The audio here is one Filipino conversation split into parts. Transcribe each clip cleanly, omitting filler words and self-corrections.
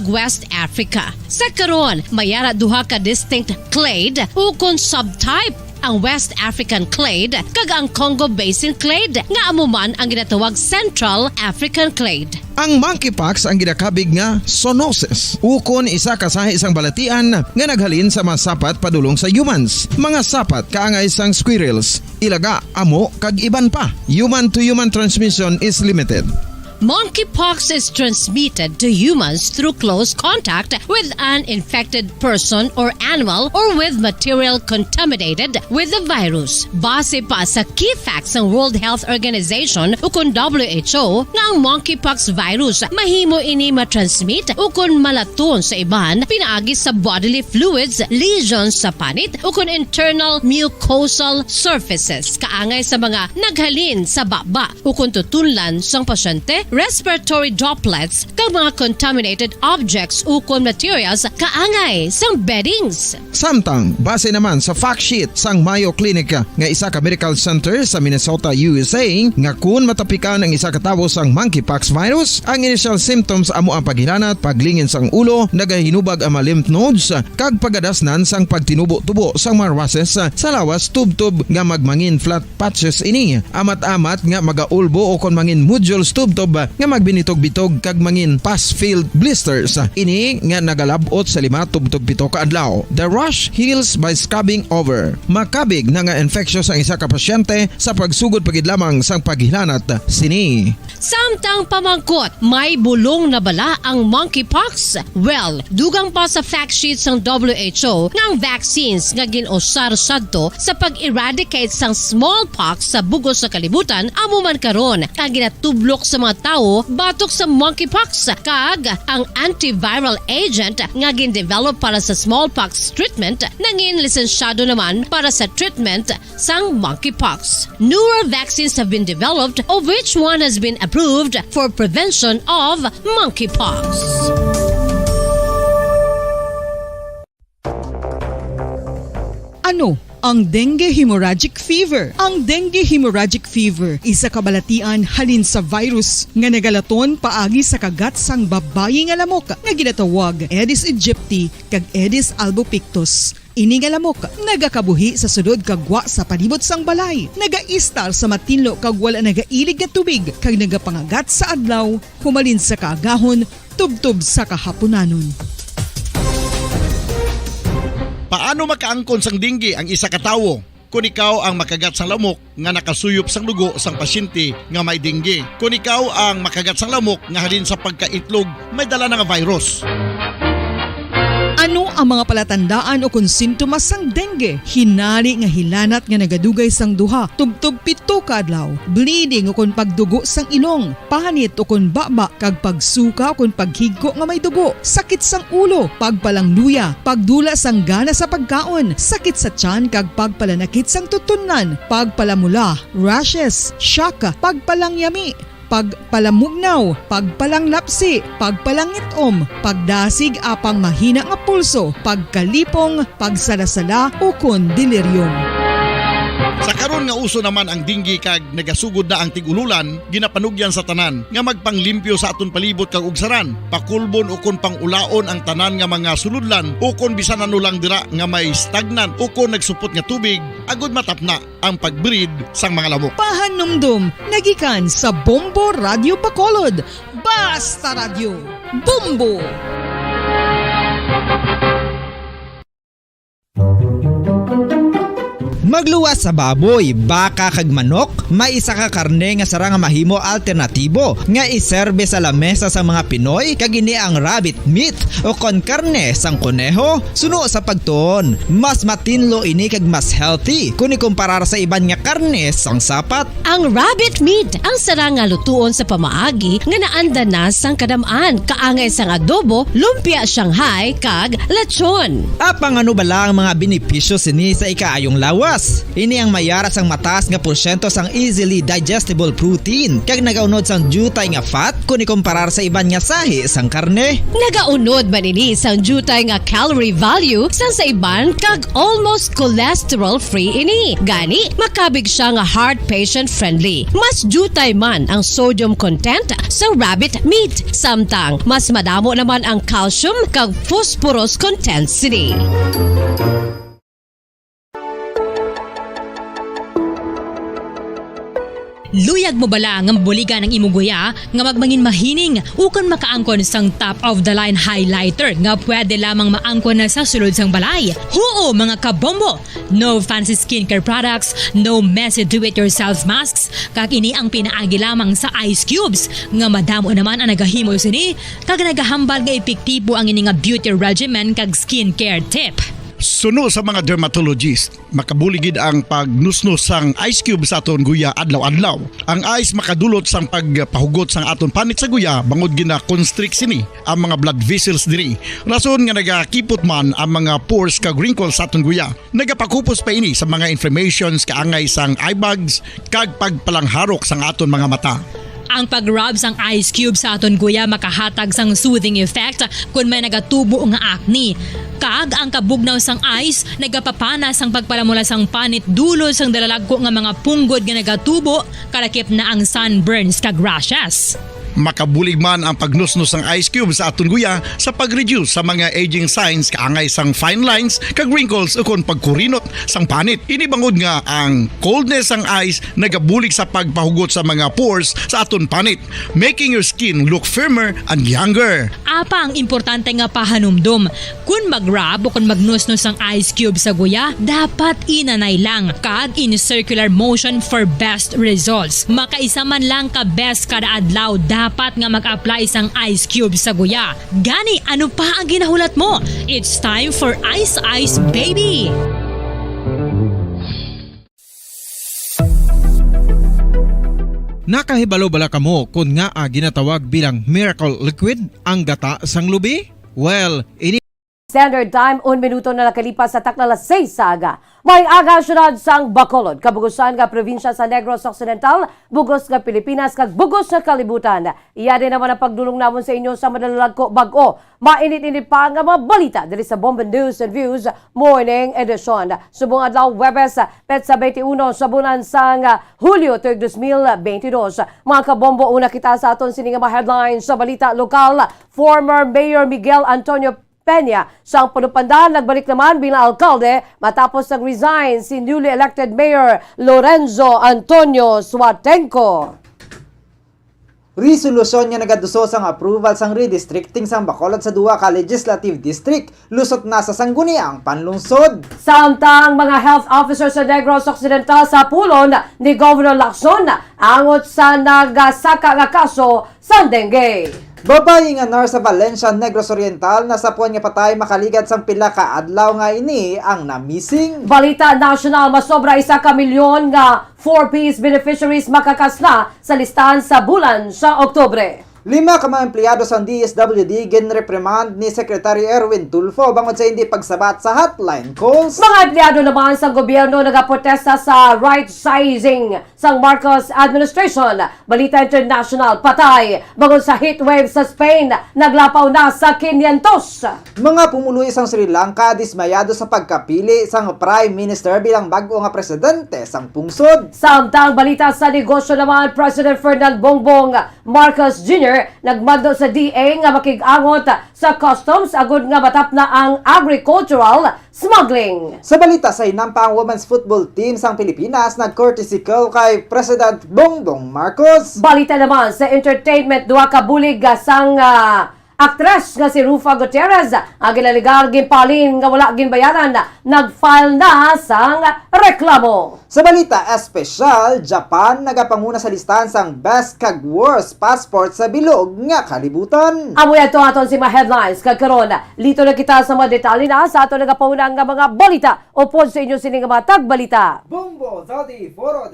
West Africa. Sa karon, mayara duha ka distinct clade ukon subtype ang West African clade kag ang Congo Basin clade nga amuman ang ginatawag Central African clade. Ang monkeypox ang ginakabig nga zoonosis. Ukon isa ka sa isang balatian nga naghalin sa mga sapat padulong sa humans. Mga sapat kaangay sang squirrels, ilaga, amo kag iban pa. Human to human transmission is limited. Monkeypox is transmitted to humans through close contact with an infected person or animal or with material contaminated with the virus. Base pa sa key facts ng World Health Organization ukon WHO nga ang monkeypox virus mahimo ini matransmit ukon malaton sa iban pinaagi sa bodily fluids, lesions sa panit ukon internal mucosal surfaces kaangay sa mga naghalin sa baba ukon tutunlan sang pasyente, respiratory droplets kag mga contaminated objects ukon materials kaangay sang beddings. Samtang base naman sa fact sheet sang Mayo Clinic nga isa ka medical center sa Minnesota, USA nga kun matapikan ang isa ka tawo sang monkeypox virus, ang initial symptoms amo ang paghilanat, paglingin sang ulo, nagahinubag ang mga lymph nodes kag pagadasnan sang pagtinubo-tubo sang mga rashes sa lawas tub-tub nga magmangin flat patches ini. Amat-amat nga magaulbo o kon mangin nodules tub-tub nga magbinitog-bitog kag mangin pus-filled blisters. Ini nga nagalabot sa 5 tub-tub 7 ka adlaw. The rash heals by scabbing over. Makabig na nga infectious ang isa ka pasyente sa pagsugod pagid lamang sang paghilanat sini. Samtang pamangkot, may bulong na bala ang monkeypox? Well, dugang pa sa fact sheet ng WHO nga ang vaccines nga ginusar sadto sa pag-eradicate sang smallpox sa bugos sa kalibutan amo man karon kag ginatublok sa mga tao batok sa monkeypox kag ang antiviral agent nga gin-develop para sa smallpox treatment nangin lisensyado naman para sa treatment sang monkeypox. Newer vaccines have been developed of which one has been approved for prevention of monkeypox. Ano ang dengue hemorrhagic fever? Ang dengue hemorrhagic fever isa ka balatian halin sa virus nga nagalaton paagi sa kagat sang babayi nga lamok nga ginatawag Aedes aegypti kag Aedes albopictus. Ini nga lamok nagakabuhi sa sudod kagwa sa palibot sang balay, nagaistar sa matinlo kag wala nagailig nga tubig kag nagapangagat sa adlaw humalin sa kaagahon tubtub sa kahaponanon. Paano makaangkon sang dengue ang isa ka tawo? Kung ikaw ang makagat sang lamok nga nakasuyop sang dugo sang pasyente nga may dengue. Kung ikaw ang makagat sang lamok nga halin sa pagkaitlog may dala nga virus. Ano ang mga palatandaan o kung sintomas sang dengue? Hinali nga hilanat nga nagadugay sang duha, tubtub 7 ka adlaw, bleeding o kung pagdugo sang ilong, panit o kung baba kag pagsuka o kung paghigko nga may dugo, sakit sang ulo, pagpalangluya, pagdula sang gana sa pagkaon, sakit sa tiyan kag pagpalanakit sang tutunan, pagpalamula, rashes, shock, pagpalangyami, pagpalamugnaw, pagpalanglapsi, pagpalangitom, pagdasig apang mahina nga pulso, pagkalipong, pagsalasala o kun delirium. Sa karon nga uso naman ang dengue kag nagasugod na ang tigululan, ginapanugyan sa tanan nga magpanglimpyo sa aton palibot kag ugsaran, pakulbon o kon pangulaon ang tanan nga mga suludlan o kon bisan ano lang dira nga may stagnan o kon nagsupot nga tubig agud matapna ang pagbreed sang mga lamok. Pahanumdum, nagikan sa Bombo Radio Bacolod. Basta Radio, Bombo! Magluwas sa baboy, baka kag manok, may isa ka karne nga sara nga mahimo alternatibo nga iserbe sa lamesa sa mga Pinoy kag ini ang rabbit meat o kon karne sang kuneho. Suno sa pagtuon, mas matinlo ini kag mas healthy kung ikumparar sa iban nga karne sang sapat. Ang rabbit meat ang sara nga lutuon sa pamaagi nga naanda na sang kadamaan kaangay sang adobo, lumpia Shanghai kag lechon. Apang ano bala ang mga benepisyo sini sa ikaayong lawas? prutas. Ini ang mayara sang mataas nga porsyento sang easily digestible protein kag nagaunod sang jutay nga fat kung ikumparar sa iban nga sahi sang karne. Nagaunod man ini sang jutay nga calorie value sa iban kag almost cholesterol-free ini. Gani, makabig siya nga heart patient friendly. Mas jutay man ang sodium content sa rabbit meat. Samtang, mas madamo naman ang calcium kag phosphorus content sini. Luyag mo bala nga mabuligan ng imuguya nga magmangin mahining ukon makaangkon sang top of the line highlighter nga pwede lamang maangkon na sa sulod sang balay. Huo mga kabombo! No fancy skincare products, no messy do-it-yourself masks, kag ini ang pinaagi lamang sa ice cubes nga madamo naman ang nagahimo sini kag nagahambal nga epektibo ang ini nga beauty regimen kag skincare tip. Suno sa mga dermatologist, makabuligid ang pagnusnos sang ice cube sa aton guya adlaw-adlaw. Ang ice makadulot sang pagpahugot sang aton panit sa guya bangod gina constrict sini ang mga blood vessels diri. Rason nga nagakipot man ang mga pores kag wrinkles sa aton guya. Nagapakupos pa ini sa mga inflammations kaangay sang eye bags kag pagpalangharok sang aton mga mata. Ang pag-rub sang ice cube sa aton guya makahatag sang soothing effect kung may nagatubo nga acne. Kag ang kabugnaw sang ice nagapapanas ang pagpalamula sang panit dulo sang dalalagko nga mga punggod nga nagatubo kalakip na ang sunburns kag rashes. Makabulig man ang pagnusnos ng ice cube sa aton guya sa pag-reduce sa mga aging signs kaangay sang fine lines kag wrinkles ukon pagkurinot sang panit. Ini bangod nga ang coldness sang ice nagabulig sa pagpahugot sa mga pores sa aton panit, making your skin look firmer and younger. Apa ang importante nga pahanumdum, kung mag-rub o kung magnusnos ang ice cube sa guya, dapat inanay lang kag in circular motion for best results. Makaisa man lang ka best kada adlaw, dapat nga mag-apply sang ice cube sa guya. Gani, ano pa ang ginahulat mo? It's time for Ice Ice Baby! Nakahibalo bala kamo kung nga ginatawag bilang miracle liquid ang gata sang lubi? Well, ini Standard Time, 1 minuto na nakalipas sa taknalas 6 sa aga. May aga syudad sang Bacolod, kabugusan nga probinsya sa Negros Occidental, bugos nga Pilipinas, kag bugos nga kalibutan. Iya din naman ang pagdulong namon sa inyo sa madalalagko bago. Mainit-init pa nga mga balita diri sa Bomba News and Views Morning Edition. Subong adlaw Webes, petsa 21 sa bulan sang Hulyo 2022. Mga kabombo, una kita sa aton sining mga headlines sa balita lokal. Former Mayor Miguel Antonio Peña sa Panupandan nagbalik naman bilang alkalde matapos nag-resign si newly elected Mayor Lorenzo Antonio Suatenco. Resolusyon nga nagaduso sang approval sang redistricting sang Bacolod sa duwa ka legislative district lusot na sa sangguniang panlungsod. Samtang mga health officer sa Negros Occidental sa pulon ni Governor Lacson angot sa nagasaka nga kaso sa dengue. Babayi nga nurse sa Valencia, Negros Oriental na sa puwan nga patay makaligad sang pila ka adlaw nga ini ang na-missing. Balita national, masobra 1 ka milyon nga 4Ps beneficiaries makakasna sa listahan sa bulan sa Oktubre. 5 ka mga empleyado sa DSWD ginreprimand ni Secretary Erwin Tulfo bangod sa hindi pagsabat sa hotline calls. Mga empleyado naman sa gobyerno nagaprotesta sa right-sizing sa Marcos administration. Balita international, patay bangod sa heatwave sa Spain, naglapaw na sa 500. Mga pumuluy sang Sri Lanka dismayado sa pagkapili sang Prime Minister bilang bago nga presidente sang pungsod. Samtang balita sa negosyo naman, President Ferdinand Bongbong Marcos Jr. nagmando sa DA nga makig-angot sa customs agud nga matap na ang agricultural smuggling. Sa balita sa inampa ang women's football team sang Pilipinas nag-courtesy call kay President Bongbong Marcos. Balita naman sa entertainment, duha ka bulig sang aktres nga si Rufa Gutierrez ang ginaligar ginpalin nga wala ginbayaran, nag-file na sang reklamo. Sa balita espesyal, Japan nagapanguna sa listahan sang best kag worst passport sa bilog nga kalibutan. Amoy aton si mga headlines kag karon lito na kita sa mga detalye na sa aton nagapauna nga mga balita upod sa inyo sining mga tagbalita. Bombo, Zodi, Foro,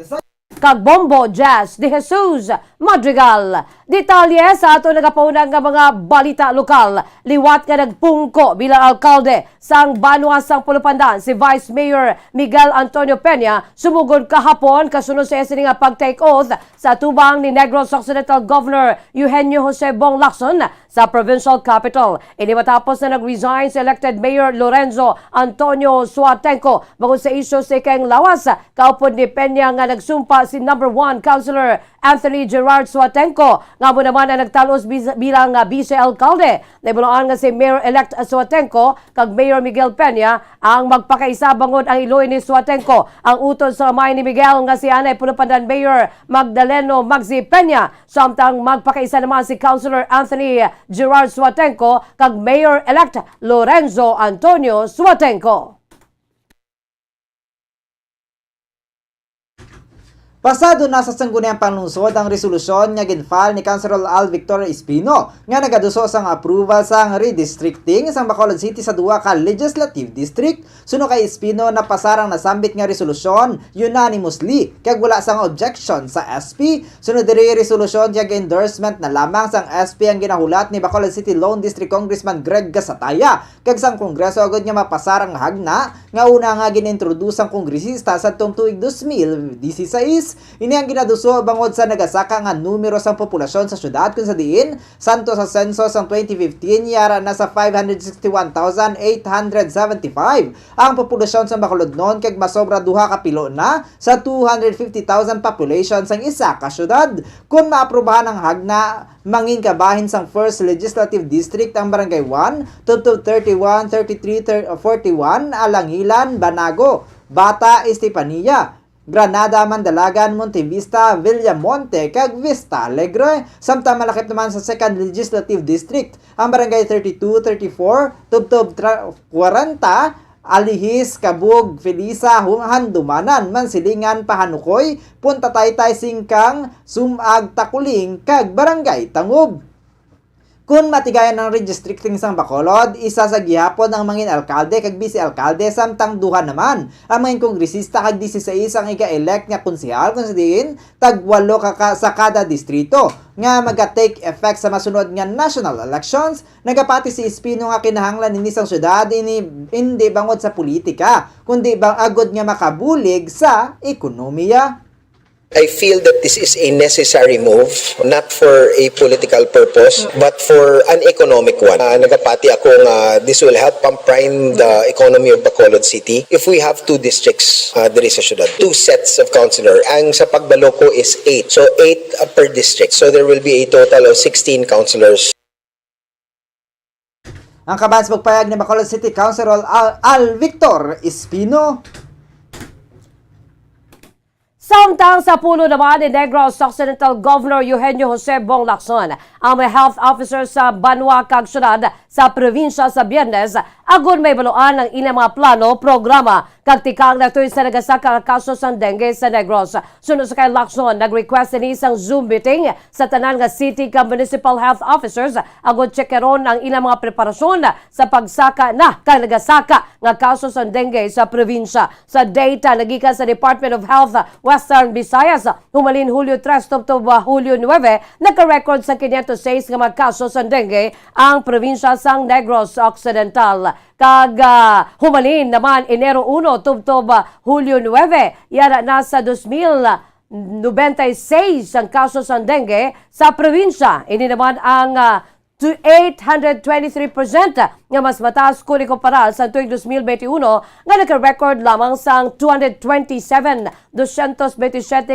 kag Bombo Jazz de Jesus Madrigal. Detalye sa ato nagapaunang nga mga balita lokal. Liwat nga nagpungko bilang alkalde sang Banwa sang Pulupandan si Vice Mayor Miguel Antonio Peña sumugod kahapon kasunod sa sini nga pag-take oath sa tubang ni Negros Occidental Governor Eugenio Jose Bong Lacson sa provincial capital. Ini matapos na nag-resign si elected Mayor Lorenzo Antonio Suatenco bago sa isyo sa ikang lawas. Kaupod ni Peña nga nagsumpa si number 1 Councilor Anthony Gerard Suatenco nga mo naman ang nagtalos bilang vice-alkalde. Naibulaan nga si Mayor-elect Suatenco kag Mayor Miguel Peña ang magpakaisa bangod ang iloy ni Suatenco. Ang utod sa kamay ni Miguel nga si Anay Pulupandan Mayor Magdaleno Magzi Peña. Samtang magpakaisa naman si Councilor Anthony Gerard Suatenco kag Mayor-elect Lorenzo Antonio Suatenco. Pasado na sa sangguniang panlungsod ang resolusyon nga ginfile ni Councilor Al Victor Espino nga nagaduso sang approval sang redistricting sang Bacolod City sa duha ka legislative district. Suno kay Espino na pasarang nasambit nga resolusyon unanimously kag wala sang objection sa SP. Sunod diri resolusyon kag endorsement na lamang sang SP ang ginahulat ni Bacolod City Lone District Congressman Greg Gasataya kag sang Kongreso agad nga mapasarang hagna nga una nga ginintroduce ang kongresista sa tuig 2016. Ini ang ginaduso bangod sa nagasaka nga numero sang populasyon sa syudad kung sa diin santo sa census ang 2015 yara na sa 561,875 ang populasyon sa Bacolod noon kag masobra duha ka pilo na sa 250,000 population sang isa ka syudad. Kung maaprobahan ang hagna mangin kabahin sang first legislative district ang Barangay 1, Tubtub 31, 33, 41, Alangilan, Banago, Bata, Estepania, Granada, Mandalagan, Montevista, Villamonte, kag Vista Alegre. Samtang malakip naman sa second legislative district ang Barangay 32, 34, Tubtub 40, Alihis, Kabug, Felisa, Handumanan, Mansilingan, Pahanukoy, Punta Taytay, Singkang, Sumag, Takuling, kag Barangay Tangub. Kung matigayan ng redistricting sang Bacolod, isa sa gihapon ang mangin alkalde kag vice-alkalde samtang duha naman ang mangin kongresista kag 16 ang iga-elect nga konsehal kung sa diin tag 8 sa kada distrito nga maga-take effect sa masunod nga national elections. Nagapati si Espino nga kinahanglan ni sang syudad hindi bangod sa politika kundi bang agod nga makabulig sa ekonomiya. I feel that this is a necessary move, not for a political purpose, but for an economic one. Nagapati ako nga this will help prime the economy of Bacolod City if we have 2 districts diri sa syudad. 2 sets of councilor. Ang sa pagbalo ko is 8. So 8 per district. So there will be a total of 16 councilors. Ang kabans pagpayag ni Bacolod City Councilor Al Victor Espino. Samtang sa pulo naman ni Negros Occidental Governor Eugenio Jose Bong Lacson, ang may health officer sa Banwa kag syudad sa probinsya sa Biyernes, agon may baluan ng ilang mga plano, programa, kag tikang natuloy sa nagasaka kaso sa dengue sa Negros. Sunod sa kay Lacson, nag-request ni isang Zoom meeting sa tanan nga city kag municipal health officers agon checkeron ang ilang mga preparasyon sa pagsaka na kag nagasaka nga kaso sa dengue sa probinsya. Sa data nagikan sa Department of Health Western Visayas, humalin Hulyo 3 to Hulyo 9, nagka-record sa 506 nga mga kaso sa dengue ang probinsya sang Negros Occidental. Kag humalin naman Enero 1 to Hulyo 9, yara nasa 2,096 ang kaso sa dengue sa probinsya. Ini naman ang 823% nga mas mataas kung ikumpara sa tuig 2021 nga nagka-record lamang sang 227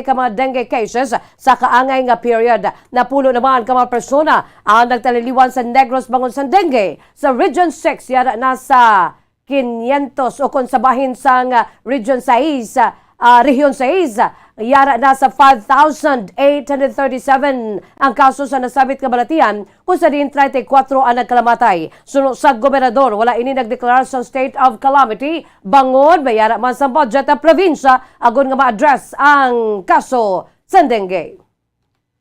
ka mga dengue cases sa kaangay nga period. Napulo naman ka mga persona ang nagtaliliwan sa Negros bangon sa dengue. Sa Region 6, yara nasa 500 o kung sabahin sang Region 6, Region 6, yara na sa 5,837 ang kaso sa nasabit kabalatian kung sa din 34 ang nagkalamatay. Sunod sa gobernador, wala ini nagdeklarar sa state of calamity. Bangod, may yara man sa budget ng probinsya agon nga ma-address ang kaso sa dengue.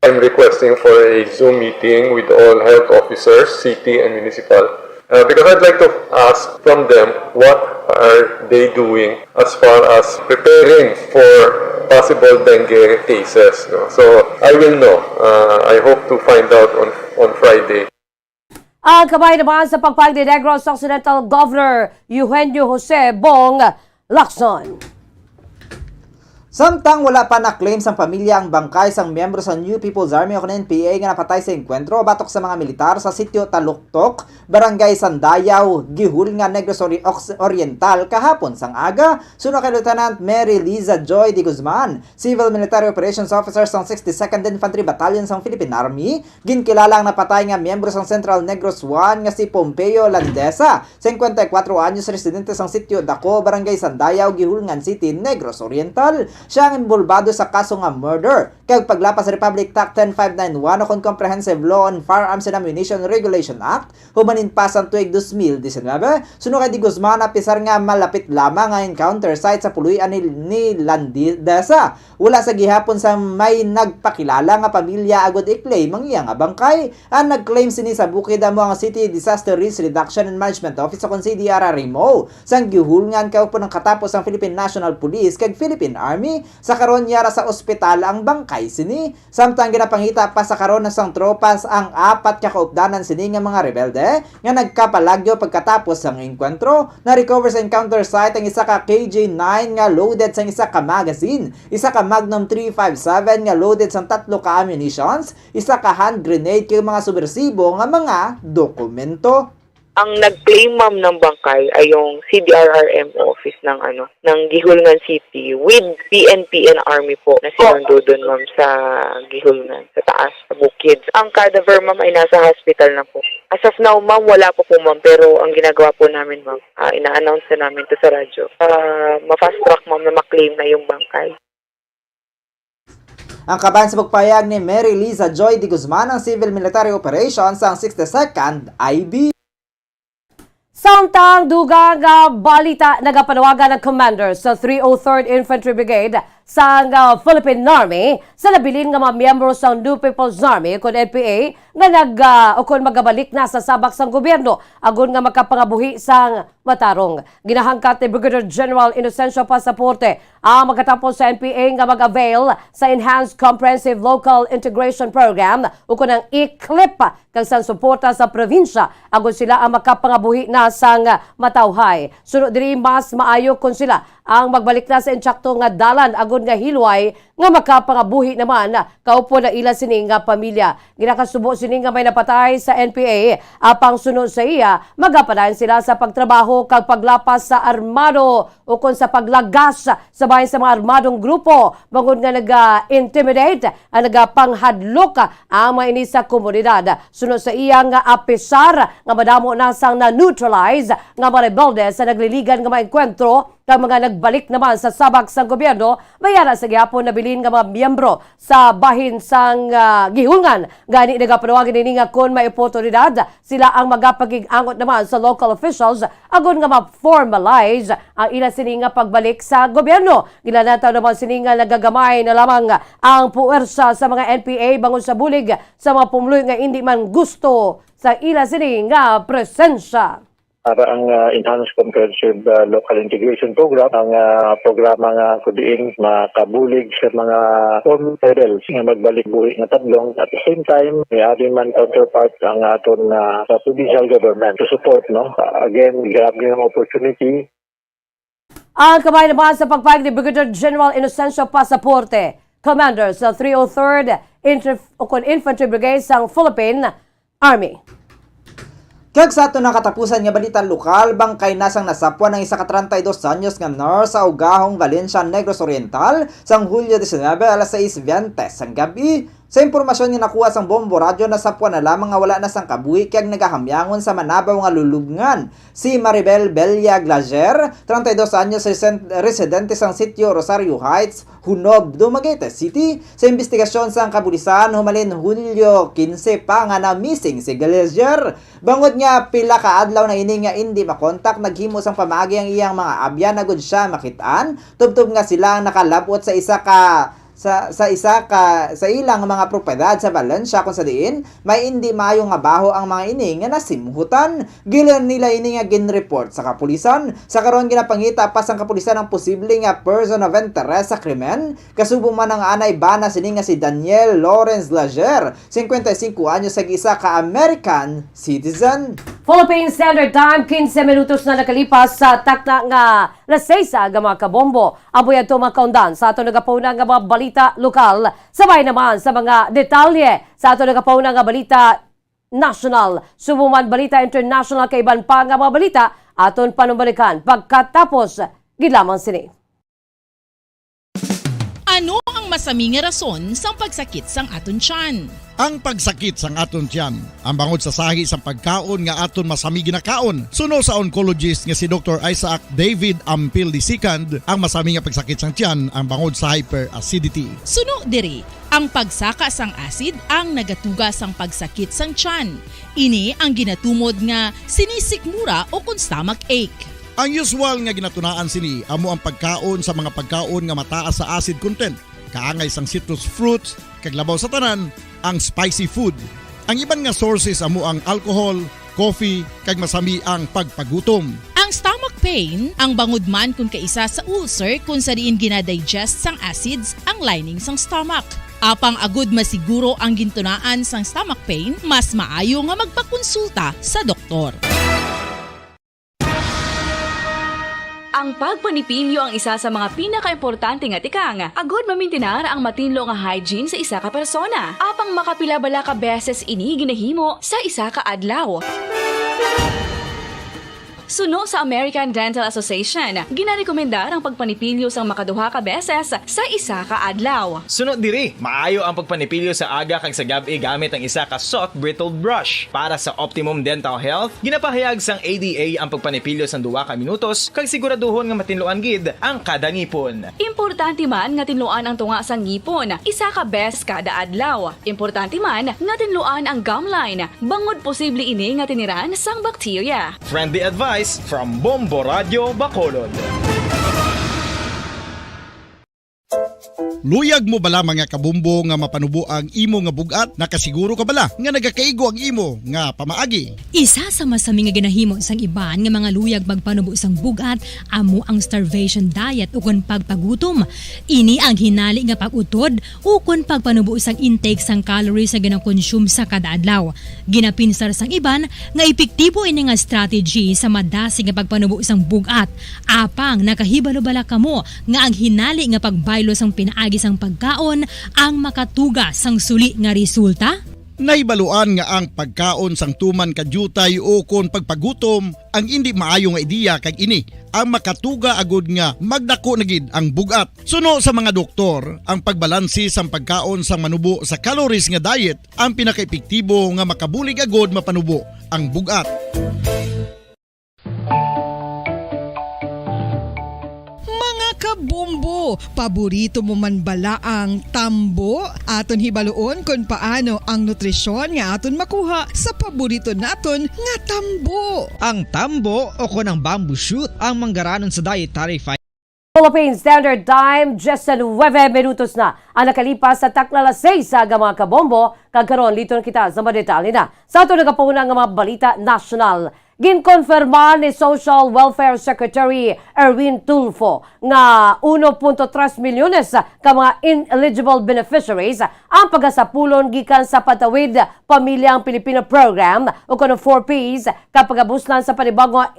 I'm requesting for a Zoom meeting with all health officers, city and municipal, because I'd like to ask from them what are they doing as far as preparing for possible dengue cases. No? So I will know. I hope to find out on Friday. Ang kamay naman sa pagpag ni Negros Occidental Governor Eugenio Jose Bong Lacson. Samtang wala pa na-claim sa pamilya ang bangkay sang miyembro sa New People's Army o NPA nga napatay sa enkwentro batok sa mga militar sa sitio Taluktok, Barangay Sandayaw, Gihul nga Negros Oriental kahapon sang aga, suno kay Lieutenant Mary Liza Joy de Guzman, Civil Military Operations Officer sang 62nd Infantry Battalion sang Philippine Army, ginkilalang napatay nga miyembro sang Central Negros 1 nga si Pompeo Landesa, 54 anyos residente sang sitio Dako, Barangay Sandayaw, Gihulngan City, Negros Oriental. Siya ang involvado sa kaso nga murder kag paglapas sa Republic Act 10591 o kung Comprehensive Law on Firearms and Ammunition Regulation Act humanin pa sa tuig 2019. Suno kay Di Guzman apisar nga malapit lamang nga encounter site sa puluyan ni Landesa. Wala sa gihapon sa may nagpakilala nga pamilya agod i-claim ang iya nga bangkay. Ang nag-claim sini sa bukid amo ang City Disaster Risk Reduction and Management Office o kung CDRRMO sang gihulngan kaupo ng katapos ang Philippine National Police kag Philippine Army sa karon yara sa ospital ang bangkay sini. Samtang ginapangita pa sa karon sang tropas ang 4 ka kaupdanan sini nga mga rebelde nga nagkapalagyo pagkatapos ang enkwentro. Na-recover sa encounter site ang isa ka KJ-9 nga loaded sang isa ka magazine, isa ka Magnum 357 nga loaded sang 3 ka ammunitions, isa ka hand grenade kay mga subversibo nga mga dokumento. Ang nag-claim ma'am ng bangkay ay yung CDRRM office ng ng Gihulngan City with PNP and Army po na sinundo doon ma'am sa Gihulngan, sa taas, sa bukid. Ang cadaver ma'am ay nasa hospital na po. As of now ma'am, wala po ma'am, pero ang ginagawa po namin ma'am, ina-announce na namin to sa radyo. Ma-fast track ma'am na ma-claim na yung bangkay. Ang kabayan sa pagpayag ni Mary Liza Joy de Guzman ng Civil Military Operations ang 62nd IB. Samtang dugang balita nagapanawagan ng commander sa 303rd Infantry Brigade sa Philippine Army sa labilin nga mga miyembro sa New People's Army kung NPA nga kung magabalik na sa sabak sang gobyerno agon nga makapangabuhi sang matarong. Ginahangkat ni Brigadier General Inocencio Pasaporte ang magkatapos sa NPA nga mag-avail sa Enhanced Comprehensive Local Integration Program o kung ang ICLIP kag sang suporta sa probinsya agon sila ang makapangabuhi na sang matawhay. Sunod diri mas maayo kung sila ang magbalik na sa insakto nga dalan agon nga hilway nga makapangabuhi naman kaupo na ila sini nga pamilya. Ginakasubo sini nga may napatay sa NPA apang sunod sa iya magapadayon sila sa pagtrabaho kag paglapas sa armado o kung sa paglagas sa bahin sa mga armadong grupo bangod nga naga-intimidate ang nagapanghadlok ang mga ini sa komunidad. Sunod sa iya nga apisar nga madamo na sang na-neutralize nga mga rebelde sa nagliligan nga mga enkwentro kag mga nagbalik naman sa sabak sang gobyerno bayara sa gihapon na bilin nga mga miyembro sa bahin sang Gihulngan. Gani nagapanawagin ini nga kun may oportunidad sila ang magapagig-angot naman sa local officials agon nga ma-formalize ang ila sini nga pagbalik sa gobyerno. Gilanataw naman sini nga nagagamay na lamang ang puwersa sa mga NPA bangon sa bulig sa mga pumuluy nga hindi man gusto sa ila sini nga presensya. Para ang Enhanced Comprehensive Local Integration Program, ang programa nga kudiing makabulig sa mga former rebels nga magbalik buhi nga tablong. At the same time, may ating man counterpart ang aton sa provincial government to support. Again, grabe ng opportunity. Ang kamay naman sa pagpayag ni Brigadier General Inocencio Pasaporte, Commander sa 303rd Infantry Brigade sa Philippine Army. Kag sa ato nakatapusan nga balita lokal, bangkay nasang nasapwan ng isa ka 32 anyos nga nurse sa Ugahong, Valencia, Negros Oriental sang Hulyo 19 alas 6:20 sang gabi. Sa impormasyon nga nakuha sang Bombo Radyo, nasapwan na lamang nga wala na sang kabuhi kag nagahamyangon sa Manabaw nga lulubngan. Si Maribel Belia Glazer, 32 anyos residente sang sitio Rosario Heights, Hunob, Dumaguete City. Sa investigasyon sang kapulisan, humalin Hulyo 15 pa nga na missing si Glazer. Bangod nga pila ka adlaw na ini nga hindi makontak, naghimo sang pamaagi ang iyang mga abyan na gud siya makitaan. Tubtob nga sila nakalabot sa isa ka sa ilang mga propiedad sa Valencia kung sa diin may hindi maayo nga baho ang mga ini nga nasimhutan. Gilan nila ini nga ginreport sa kapulisan. Sa karon ginapangita pa sang kapulisan ang posible nga person of interest sa krimen. Kasubo man ang anay bana sini nga si Daniel Lawrence Lager, 55 anyos sa isa ka American citizen. Philippine Standard Time, 15 minutos na nakalipas sa takna nga lasesa nga mga kabombo. Aboy ato mga kaundan sa ato nagapuna nga mga balita lokal. Sabay naman sa mga detalye sa ato nagapuna nga balita national. Subuman balita international kay iban pa nga mga balita aton panumbalikan pagkatapos gilamang sini. Ano ang masami nga rason sa pagsakit sang aton tiyan? Ang pagsakit sang aton tiyan, ang bangod sa sahi sang pagkaon nga aton masami ginakaon. Suno sa oncologist nga si Dr. Isaac David Ampil II, ang masami nga pagsakit sang tiyan ang bangod sa hyperacidity. Suno diri, ang pagsaka sang acid ang nagatuga sang pagsakit sang tiyan. Ini ang ginatumod nga sinisikmura o kung stomach ache. Ang usual nga ginatunaan sini amo ang pagkaon sa mga pagkaon nga mataas sa acid content, kaangay sang citrus fruits, kaglabaw sa tanan, ang spicy food. Ang iban nga sources amo ang alcohol, coffee, kag masami ang pagpagutom. Ang stomach pain, ang bangod man kung kaisa sa ulcer kung sa diin ginadigest sang acids ang lining sang stomach. Apang agud masiguro ang gintunaan sang stomach pain, mas maayo nga magpakonsulta sa doktor. Ang pagpanipilyo ang isa sa mga pinaka-importante nga tikang. Agod mamintinar ang matinlo nga hygiene sa isa ka persona. Apang makapilabala ka beses ini ginahimo sa isa ka adlaw. Suno sa American Dental Association, ginarekomendar ang pagpanipilyo sang makaduha ka beses sa isa ka adlaw. Sunod diri, maayo ang pagpanipilyo sa aga kag sa gabi gamit ang isa ka soft brittled brush. Para sa optimum dental health, ginapahayag sang ADA ang pagpanipilyo sang 2 ka minutos kag siguraduhon nga matinluan gid ang kada ngipon. Importante man nga tinluan ang tunga sang ngipon, isa ka beses kada adlaw. Importante man nga tinluan ang gum line, bangod posible ini nga tiniran sang bakterya. Friendly advice from Bombo Radio Bacolod. Luyag mo bala mga kabumbo nga mapanubo ang imo nga bugat? Nakasiguro ka bala nga nagakaigo ang imo nga pamaagi? Isa sa masami nga ginahimo sang iban nga mga luyag magpanubo sang bugat amo ang starvation diet ukon pagpagutom. Ini ang hinali nga pag-utod ukon pagpanubo sang intake sang calories sa ginakonsume sa kada adlaw. Ginapinsar sang iban nga epektibo ini nga strategy sa madasig nga pagpanubo sang bugat. Apang nakahibalo bala kamo nga ang hinali nga pagbaylo sang pinaagi sang pagkaon ang makatuga sang suli nga resulta? Naibaluan nga ang pagkaon sang tuman kadyutay o kon pagpagutom ang hindi maayo nga ideya kag ini ang makatuga agud nga magdako na gid ang bugat. Suno sa mga doktor, ang pagbalansi sang pagkaon sang manubo sa calories nga diet ang pinakaepektibo nga makabulig agud mapanubo ang bugat. Kabumbo, paborito mo man bala ang tambo? Aton hibaluon kung paano ang nutrisyon nga aton makuha sa paborito naton nga tambo. Ang tambo o kon ang bamboo shoot ang manggaranon sa dietary fiber. Philippine Standard Time, 19 minutos na ang nakalipas sa taklala 6 sa mga kabombo. Kagkaroon, lito na kita sa mga detalye na. Sa ito nagapuna ng mga balita national. Ginkonfirma ni Social Welfare Secretary Erwin Tulfo nga 1.3 milyones ka mga ineligible beneficiaries ang pagasapulon gikan sa Patawid Pamilyang Pilipino Program o kuno 4Ps kapag abuslan sa panibagong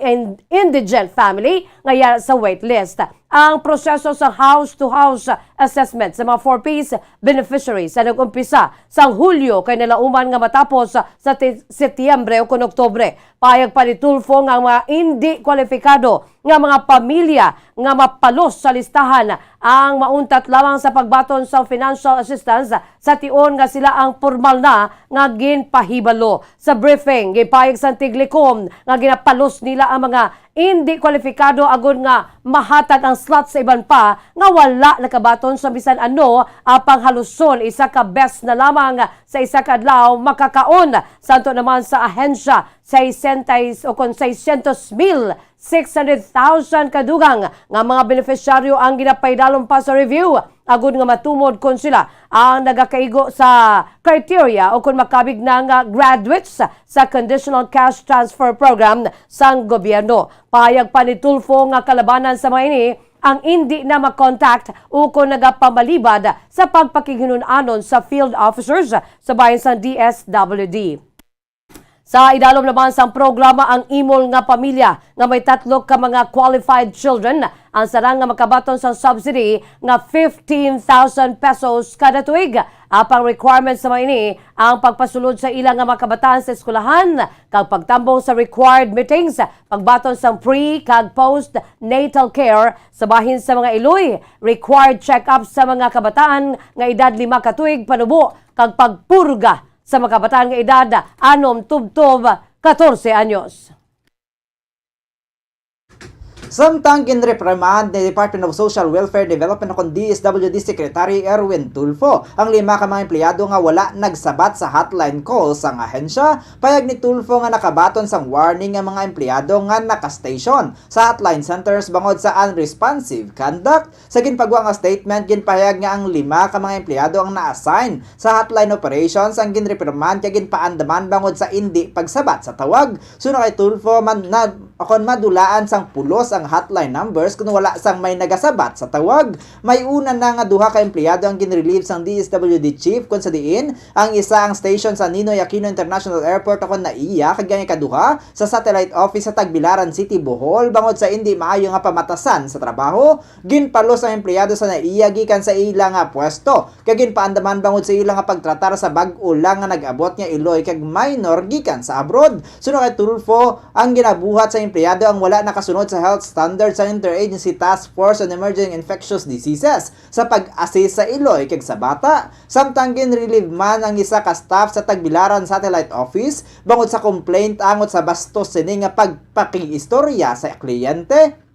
indigent family ngaya sa waitlist. Ang proseso sa house-to-house assessment sa mga 4Ps beneficiaries ay nag-umpisa sa Hulyo kay nalauman nga matapos sa Setyembre o Oktubre. Payag pa ni Tulfo nga mga hindi kwalifikado nga mga pamilya nga mapalos sa listahan ang mauntat lamang sa pagbaton sa financial assistance sa tion nga sila ang formal na nga ginpahibalo. Sa briefing, gipayag sa Tiglikom nga ginapalos nila ang mga hindi kwalifikado agud nga mahatag ang slot sa iban pa nga wala nakabaton sa bisan ano apang haluson isa ka best na lamang sa isa ka adlaw makakaon. Santo naman sa ahensya 600,000 kadugang nga mga beneficiaryo ang ginapaydalon pa sa review agud nga matumod kung sila ang nagakaigo sa criteria o kung makabig ng graduates sa Conditional Cash Transfer Program sang gobyerno. Pahayag pa ni Tulfo nga kalabanan sa mga ini ang hindi na makontact o kung nagapamalibad sa pagpakiginunanon sa field officers sa bayan sa DSWD. Sa idalom naman sang programa ang imol nga pamilya nga may 3 ka mga qualified children ang sarang nga makabaton sa subsidy nga 15,000 pesos kada tuig. Apang requirements sa mga ini ang pagpasulod sa ilang nga makabataan sa eskwelahan kag pagtambong sa required meetings, pagbaton sa pre kag post natal care sa bahin sa mga iloy, required check-up sa mga kabataan nga edad 5 ka tuig panubo kag pagpurga sa mga kabataan nga edad 6 tubtob 14 anyos. Samtang ginreprimand ni Department of Social Welfare Development o DSWD Secretary Erwin Tulfo ang 5 ka mga empleyado nga wala nagsabat sa hotline call sang ahensya, payag ni Tulfo nga nakabaton sang warning nga mga empleyado nga naka-station sa hotline centers bangod sa unresponsive conduct. Sa ginpagwa nga statement, ginpahayag nga ang 5 ka mga empleyado ang na-assign sa hotline operations ang ginreprimand kay ginpaandaman bangod sa hindi pagsabat sa tawag. Suno kay Tulfo madulaan sang pulos ang hotline numbers kung wala sang may nagasabat sa tawag. May una na nga 2 ka empleyado ang ginrelieve sang DSWD chief kung sa diin ang isa ang station sa Ninoy Aquino International Airport akon naiya kag ang ikaduha sa satellite office sa Tagbilaran City, Bohol bangod sa hindi maayo nga pamatasan sa trabaho. Ginpalos ang empleyado sa naiya gikan sa ilang nga pwesto kag ginpaandaman bangod sa ilang nga pagtratar sa bag-o lang nga nag-abot nga iloy kag minor gikan sa abroad. Suno kay Tulfo ang ginabuhat sa empleyado ang wala nakasunod sa health standards sa Interagency Task Force on Emerging Infectious Diseases sa pag-assist sa iloy kag sa bata. Samtang ginrelieve man ang isa ka staff sa Tagbilaran Satellite Office bangod sa complaint angot sa bastos sini nga pagpakiistorya sa kliyente.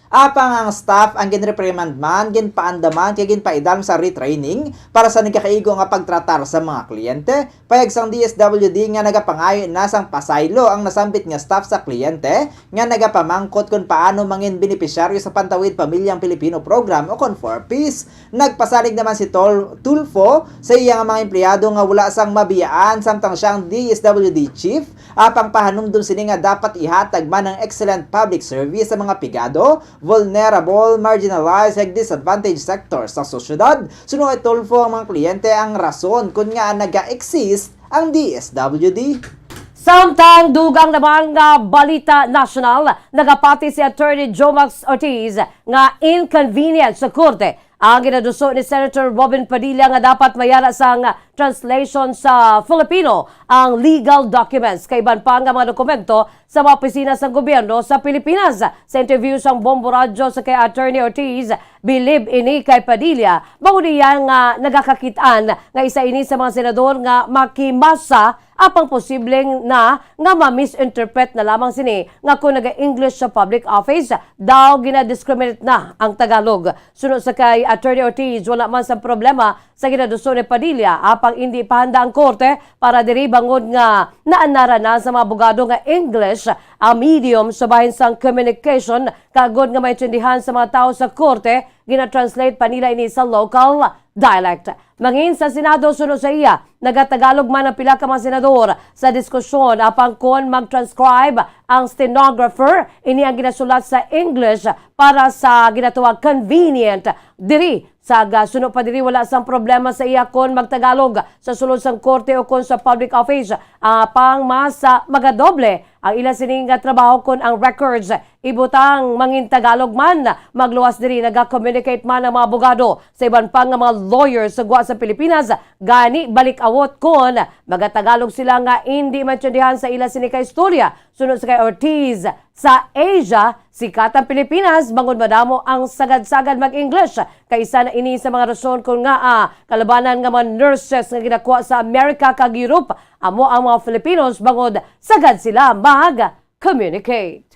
Apang ang staff ang ginreprimand man, ginpaandaman kay ginpaidam sa retraining para sa nagkakaigo nga pagtratar sa mga kliyente. Payag sang DSWD nga nagapangayo na sang pasaylo ang nasambit nga staff sa kliyente nga nagapamangkot kung paano mangin benepisyaryo sa Pantawid Pamilyang Pilipino Program o Con4 Peace. Nagpasalig naman si Tulfo sa iya nga mga empleyado nga wala sang mabiyaan samtang siyang DSWD chief. Apang pahanumdum sini nga dapat ihatag man ng excellent public service sa mga pigado, vulnerable, marginalized, ag disadvantaged sectors sa sosyedad. Suno kay Tulfo ang mga kliyente ang rason kung nga naga-exist ang DSWD. Samtang dugang naman nga balita national, nagapati si Attorney Jomax Ortiz nga inconvenience sa korte ang ginaduso ni Senator Robin Padilla nga dapat mayara sang translation sa Filipino ang legal documents kay iban pa nga mga dokumento sa mga opisina sa gobyerno sa Pilipinas. Sa interview sang Bombo Radyo sa kay Attorney Ortiz, bilib ini kay Padilla bago niya nga nagakakitaan nga isa ini sa mga senador nga makimasa apang posibleng na nga ma-misinterpret na lamang sini nga kung naga-English sa public office daw ginadiscriminate na ang Tagalog. Sunod sa kay Attorney Ortiz, wala man sa problema sa ginaduso ni Padilla apang hindi pahanda ang korte para diri bangod nga naanara na sa mga abogado nga English ang medium sa bahin sang communication kagod nga maintindihan sa mga tao sa korte gina-translate pa nila ini sa local dialect. Mangin sa Senado sunod sa iya, nagatagalog man ang pila ka mga senador sa diskusyon apang kon mag-transcribe ang stenographer ini ang ginasulat sa English para sa ginatuwag convenient diri sa sunod pa diri wala sang problema sa iya kon magtagalog sa sulod sang korte o kon sa public office apang mas magadoble ang ila sining trabaho kon ang records ibutang mangin Tagalog man magluwas diri naga-communicate man ang mga abogado sa iban pang mga lawyers sa sa Pilipinas gani balik awot kon magatagalog sila nga hindi maintindihan sa ila sini ka istorya. Sunod sa kay Ortiz, sa Asia sikat ang Pilipinas bangod madamo ang sagad-sagad mag-English kaysa na ini sa mga rason kung nga kalabanan nga mga nurses nga ginakuha sa Amerika kag Europe amo ang mga Filipinos bangod sagad sila mag-communicate.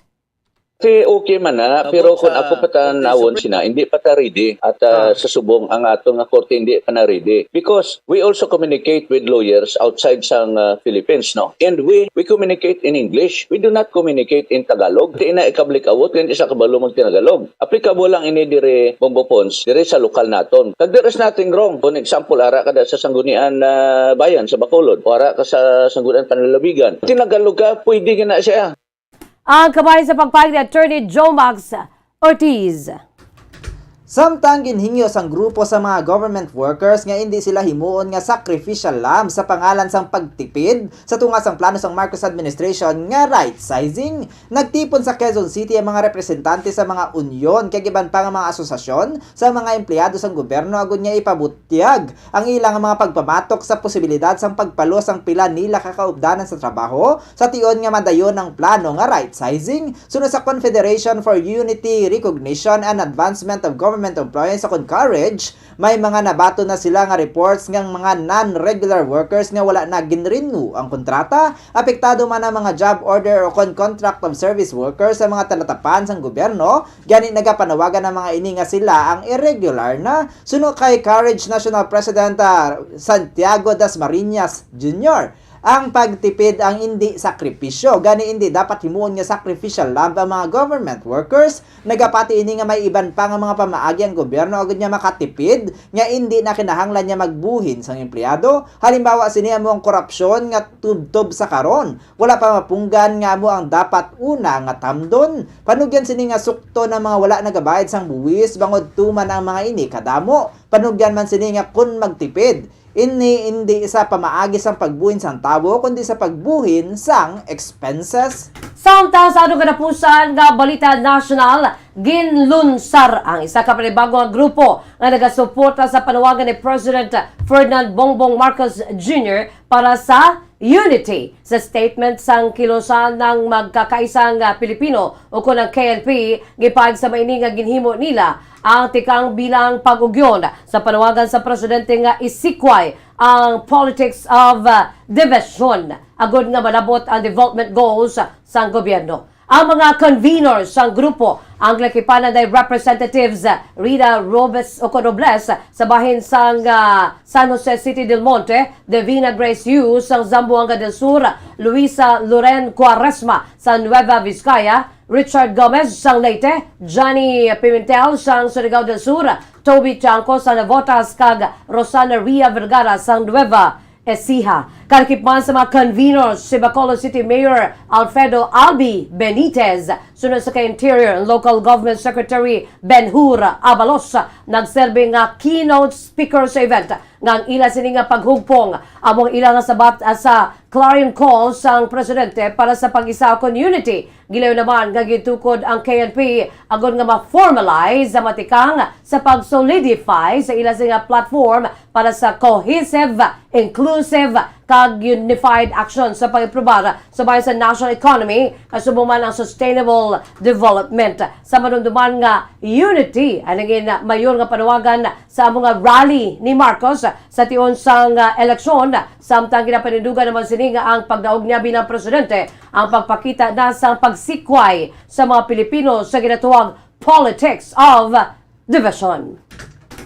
Si okay man na, pero kung ako patanawon sina, hindi pa ta ready. At sa subong ang atong nga korte hindi pa na ready. Because we also communicate with lawyers outside sang Philippines, no? And we communicate in English. We do not communicate in Tagalog. Di na ikablik awot, hindi sa kabalo mag-Tagalog. Applicable lang ini dire Bongbong Pons, dire sa lokal naton. Kag there is nothing wrong. For example, ara ka sa sanggunian bayan sa Bacolod, o ara ka sa sanggunian Panlalawigan. Tinagalog ka, pwede na siya. Ang kamay sa pagpahig ni Attorney Joe Max Ortiz. Samtang ginhingyo sang grupo sa mga government workers nga hindi sila himuon nga sacrificial lamb sa pangalan sang pagtipid sa tunga sang plano sang Marcos administration nga right sizing, nagtipon sa Quezon City ang mga representante sa mga unyon kay giban pa nga mga asosasyon sa mga empleyado sang gobyerno agud nga ipabutyag ang ilang mga pagpamatok sa posibilidad sang pagpalo sang pila nila kakaupdanan sa trabaho sa tion nga madayon ang plano nga right sizing sunod sa Confederation for Unity, Recognition and Advancement of Government Employees sa CONCOURAGE. May mga nabato na sila nga reports ng mga non-regular workers nga wala na ginrenew ang kontrata, apektado man ang mga job order o contract of service workers sa mga talatapan sang gobyerno, gani nagapanawagan ng mga ini nga sila ang irregular na. Suno kay CONCOURAGE National President Santiago Dasmariñas Jr., ang pagtipid ang hindi sakripisyo. Gani hindi dapat himuon nga sacrificial lamb ang mga government workers. Nagapati ini nga may iban pa nga mga pamaagi ang gobyerno agad nga makatipid nga hindi na kinahanglan niya magbuhin sang empleyado. Halimbawa sini amo ang korupsyon nga tubtob sa karon. Wala pa mapunggan nga amo ang dapat una nga tamdon. Panugyan sini nga sukto ng mga wala nagabayad sang buwis bangod tuman ang mga ini kadamo. Panugyan man sini nga kun magtipid. Hindi sa pamaagi sang pagbuhin sang tawo kundi sa pagbuhin sang expenses. Samtang sa anong kanapusan nga balita national, ginlunsar ang isa ka panibagong grupo nga nagasuporta sa panawagan ni President Ferdinand Bongbong Marcos Jr. para sa unity. Sa statement sang kilusan ng magkakaisang Pilipino o kung ang KNP, gipahig sa maini nga ginhimo nila ang tikang bilang pag-ugyon sa panawagan sa presidente nga isikway ang politics of division agud nga malabot ang development goals sang gobyerno. Ang mga conveners sang grupo ang lakipanan day Representatives Rita Robles sa bahin sang San Jose City del Monte, Divina Grace Yu sang Zamboanga del Sur, Luisa Loren Cuaresma sa Nueva Vizcaya, Richard Gomez sang Leyte, Johnny Pimentel sang Surigao del Sur, Toby Chanco sa Navotas kag Rosana Ria Vergara sang Nueva Ecija. Kalkipman sa mga conveners si Bacolod City Mayor Alfredo Albi Benitez, sunod sa Interior and Local Government Secretary Benhur Abalos, nagserbe nga keynote speaker sa event nga ang ila sini nga paghugpong among ila nga sabat sa clarion call sang presidente para sa pag-isa kon unity. Gilayo naman nga gitukod ang KNP agud nga ma-formalize sa matikang sa pag-solidify sa ila nga platform para sa cohesive, inclusive kag unified action sa pag-iprobar sa bayan sa national economy kasubong man ang sustainable development. Sa manunduman nga unity ang naging mayor nga panawagan sa mga rally ni Marcos sa tion sang eleksyon, samtang ginapanindugan naman sini nga ang pagdaog niya bilang presidente ang pagpakita na sang pagsikway sa mga Pilipino sa ginatuwang politics of division.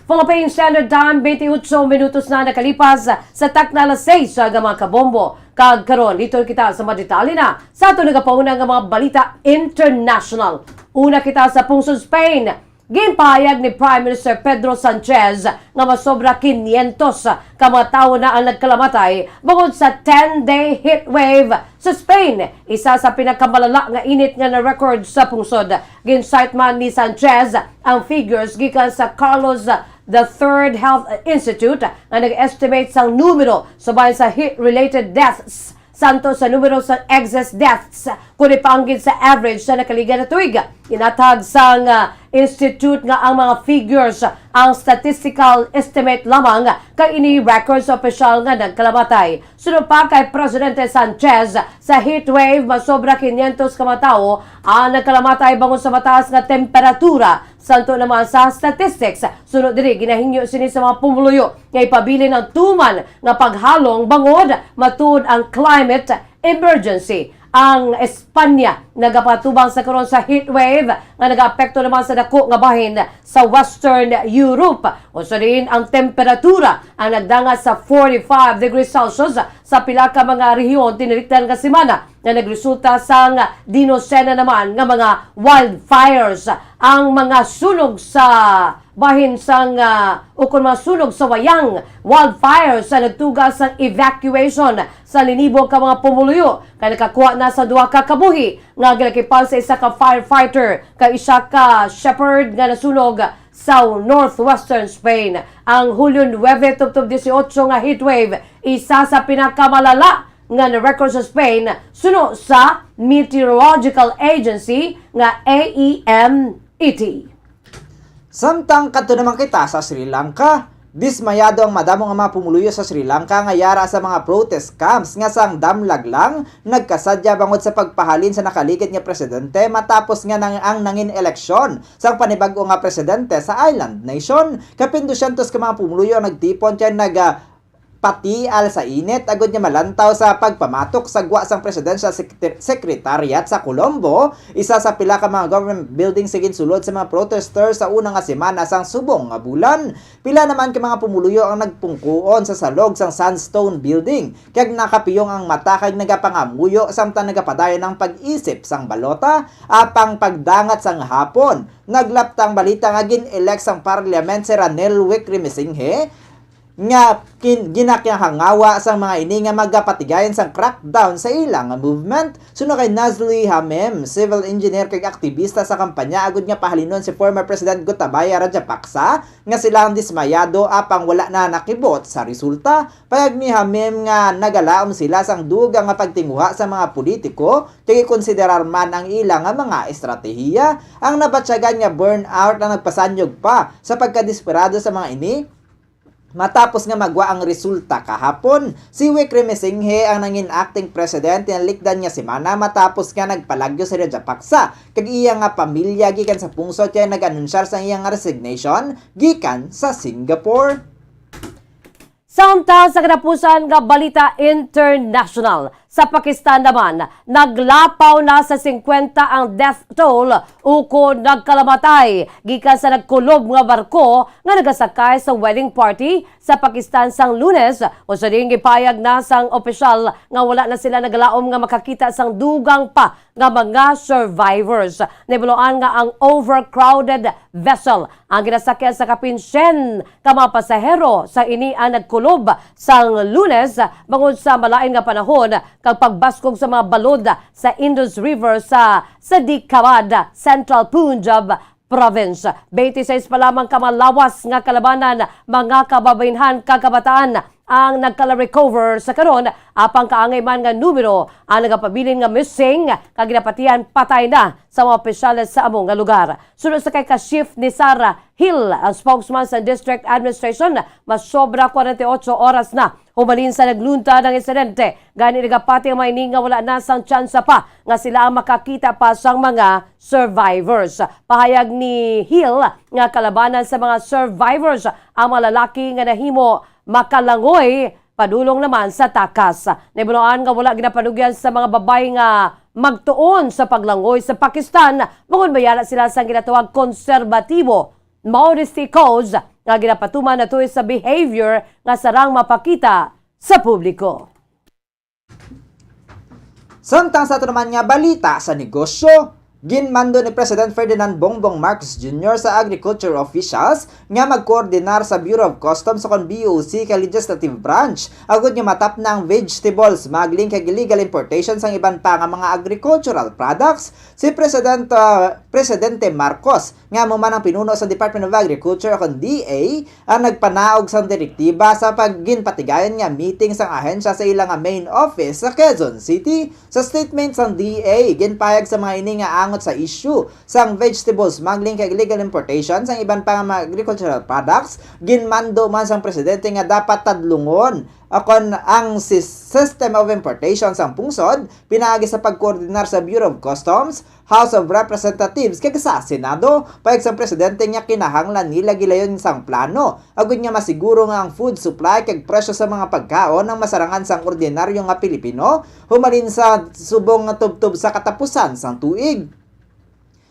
Philippine Standard Time, 28 minutos na nakalipas sa takna alas 6 sa mga kabombo. Kag karon dito kita sa madetali na sa ato nagapauna nga mga balita international. Una kita sa pungsod Spain. Gimpahayag ni Prime Minister Pedro Sanchez nga masobra 500 ka mga tawo na ang nagkalamatay bukod sa 10-day heat wave sa Spain. Isa sa pinakamalala nga init nga na-record sa pungsod. Gincite man ni Sanchez ang figures gikan sa Carlos the Third Health Institute na nag-estimate sa numero sabay sa heat-related deaths santo sa numero sa excess deaths kundi paanggid sa average sa nakaligan na tuig. Inatag sang institute nga ang mga figures ang statistical estimate lamang kay ini records opisyal nga nagkalamatay. Sunod pa kay Presidente Sanchez sa heat wave masobra 500 ka mga tawo ang nagkalamatay bangod sa mataas nga temperatura. Santo naman sa statistics, sunod diri ginahingyo sini sa mga pumuluyo nga ipabili ng tuman nga paghalong bangod matud ang climate emergency. ang Espanya nagapatubang sa karon sa heat wave nga nagaapekto naman sa dako nga bahin sa Western Europe. Usa rin ang temperatura ang nagdanga sa 45 degrees Celsius sa pila ka mga rehiyon tinilikdan nga semana na nagresulta sa dinosena naman nga mga wildfires. Ang mga sunog sa bahin sang ukon mga sunog sa wayang wildfires sa nagtuga sa evacuation sa linibo ka mga pumuluyo kay nakakuha na sa duha ka kabuhi nga gilakipal sa isa ka firefighter kay isa ka shepherd nga nasunog sa northwestern Spain. Ang Hulyo 9 tubtob 18 nga heatwave isa sa pinakamalala nga na-record sa Spain suno sa Meteorological Agency nga AEMET. Samtang kadto naman kita sa Sri Lanka, dismayado ang madamong mga pumuluyo sa Sri Lanka nga yara sa mga protest camps nga sang damlag lang nagkasadya bangod sa pagpahalin sa nakaligid nga presidente matapos nga ang nangin eleksyon sang panibag-o nga presidente sa island nation. Kapin 200 ka mga pumuluyo ang nagtipon kay patial sa init agud niya malantaw sa pagpamatok sa gwa sang Presidential Secretariat sa Colombo, isa sa pila ka mga government building sigin sulod sa mga protesters sa una nga semana sang subong nga bulan. Pila naman ka mga pumuluyo ang nagpungkuon sa salog sang Sandstone Building kag nakapiyong ang mata kag nagapangamuyo samtang nagapadayon ng pag-isip sang balota apang pagdangat sang hapon. Naglaptang balita nga gin-elect sang parliament si Ranil Wickremesinghe nga ginakihangawa sa mga ini nga magapatigayon sang crackdown sa ilang movement. Suno kay Nazli Hamem, civil engineer kag aktivista sa kampanya agud nga pahalinon si former President Gotabaya Rajapaksa nga silang dismayado apang wala na nakibot sa resulta. Payag ni Hamem nga nagalaom sila sang duga nga pagtinguha sa mga politiko kay konsiderar man ang ilang nga mga estratehiya. Ang nabatyagan nga burnout ang nagpasanyog pa sa pagkadesperado sa mga ini. Matapos nga magwa ang resulta kahapon, si Wickremesinghe ang nangin acting president ng likdan nga semana matapos nga nagpalagyo si Rajapaksa kag iya nga pamilya gikan sa pungsod kay nag-anunsyar sa iyang resignation gikan sa Singapore. Samtang sa katapusan nga balita international, sa Pakistan naman, naglapaw na sa 50 ang death toll ukon nagkalamatay gikan sa nagkulob nga barko nga nagasakay sa wedding party sa Pakistan sang Lunes. Usa ring gipayag na sang opisyal nga wala na sila nagalaom nga makakita sang dugang pa nga mga survivors. Nibuloan nga ang overcrowded vessel ang ginasakyan sa kapinsen ka mga pasahero sa ini ang nagkulob sang Lunes bangod sa malain nga panahon kag pagbaskog sa mga balod sa Indus River sa Sadikabad, Central Punjab Province. 26 pa lamang kamalawas nga kalabanan mga kababainhan kagabataan ang nagkala-recover sa karon apang kaangay man nga numero ang nagapabilin nga missing kag ginapatian patay na sa mga opisyales sa among nga lugar. Sunod sa kay ka-chief ni Sarah Hill, ang spokesman sa District Administration, mas sobra 48 oras na humalin sa naglunta ng insidente. Gani nagapati ang maining nga wala na sang tsansa pa nga sila ang makakita pa sang mga survivors. Pahayag ni Hill nga kalabanan sa mga survivors ang mga lalaki nga nahimo makalangoy padulong naman sa takas. Nibuloan nga wala ginapanugyan sa mga babay nga magtuon sa paglangoy sa Pakistan bangod mayala sila sa ginatawag konserbatibo modesty codes nga ginapatuman na sa behavior nga sarang mapakita sa publiko. Samtang sa ito naman nga balita sa negosyo, ginmando ni President Ferdinand Bongbong Marcos Jr. sa agriculture officials nga magkoordinar sa Bureau of Customs sa BOC ka legislative branch agud nga matap na ang vegetable smuggling kag illegal importations ang iban pa nga mga agricultural products. Si Presidente Marcos nga mo man ang pinuno sa Department of Agriculture kon DA ang nagpanaog sa direktiba sa pagginpatigayon nga meeting sang ahensya sa ilang main office sa Quezon City. Sa statement sang DA ginpayag sa mga ini nga angot sa issue sang vegetable smuggling kag illegal importation sang iban pa nga mga agricultural products. Ginmando man sang presidente nga dapat tadlungon akon ang System of Importation sang pungsod pinaagi sa pagkoordinar sa Bureau of Customs, House of Representatives kag sa Senado payag sang presidente niya kinahanglan nila gilayon sang plano agud niya masiguro nga ang food supply kag presyo sa mga pagkaon ang masarangan sang ordinaryo nga Pilipino humalin sa subong nga tubtob sa katapusan sang tuig.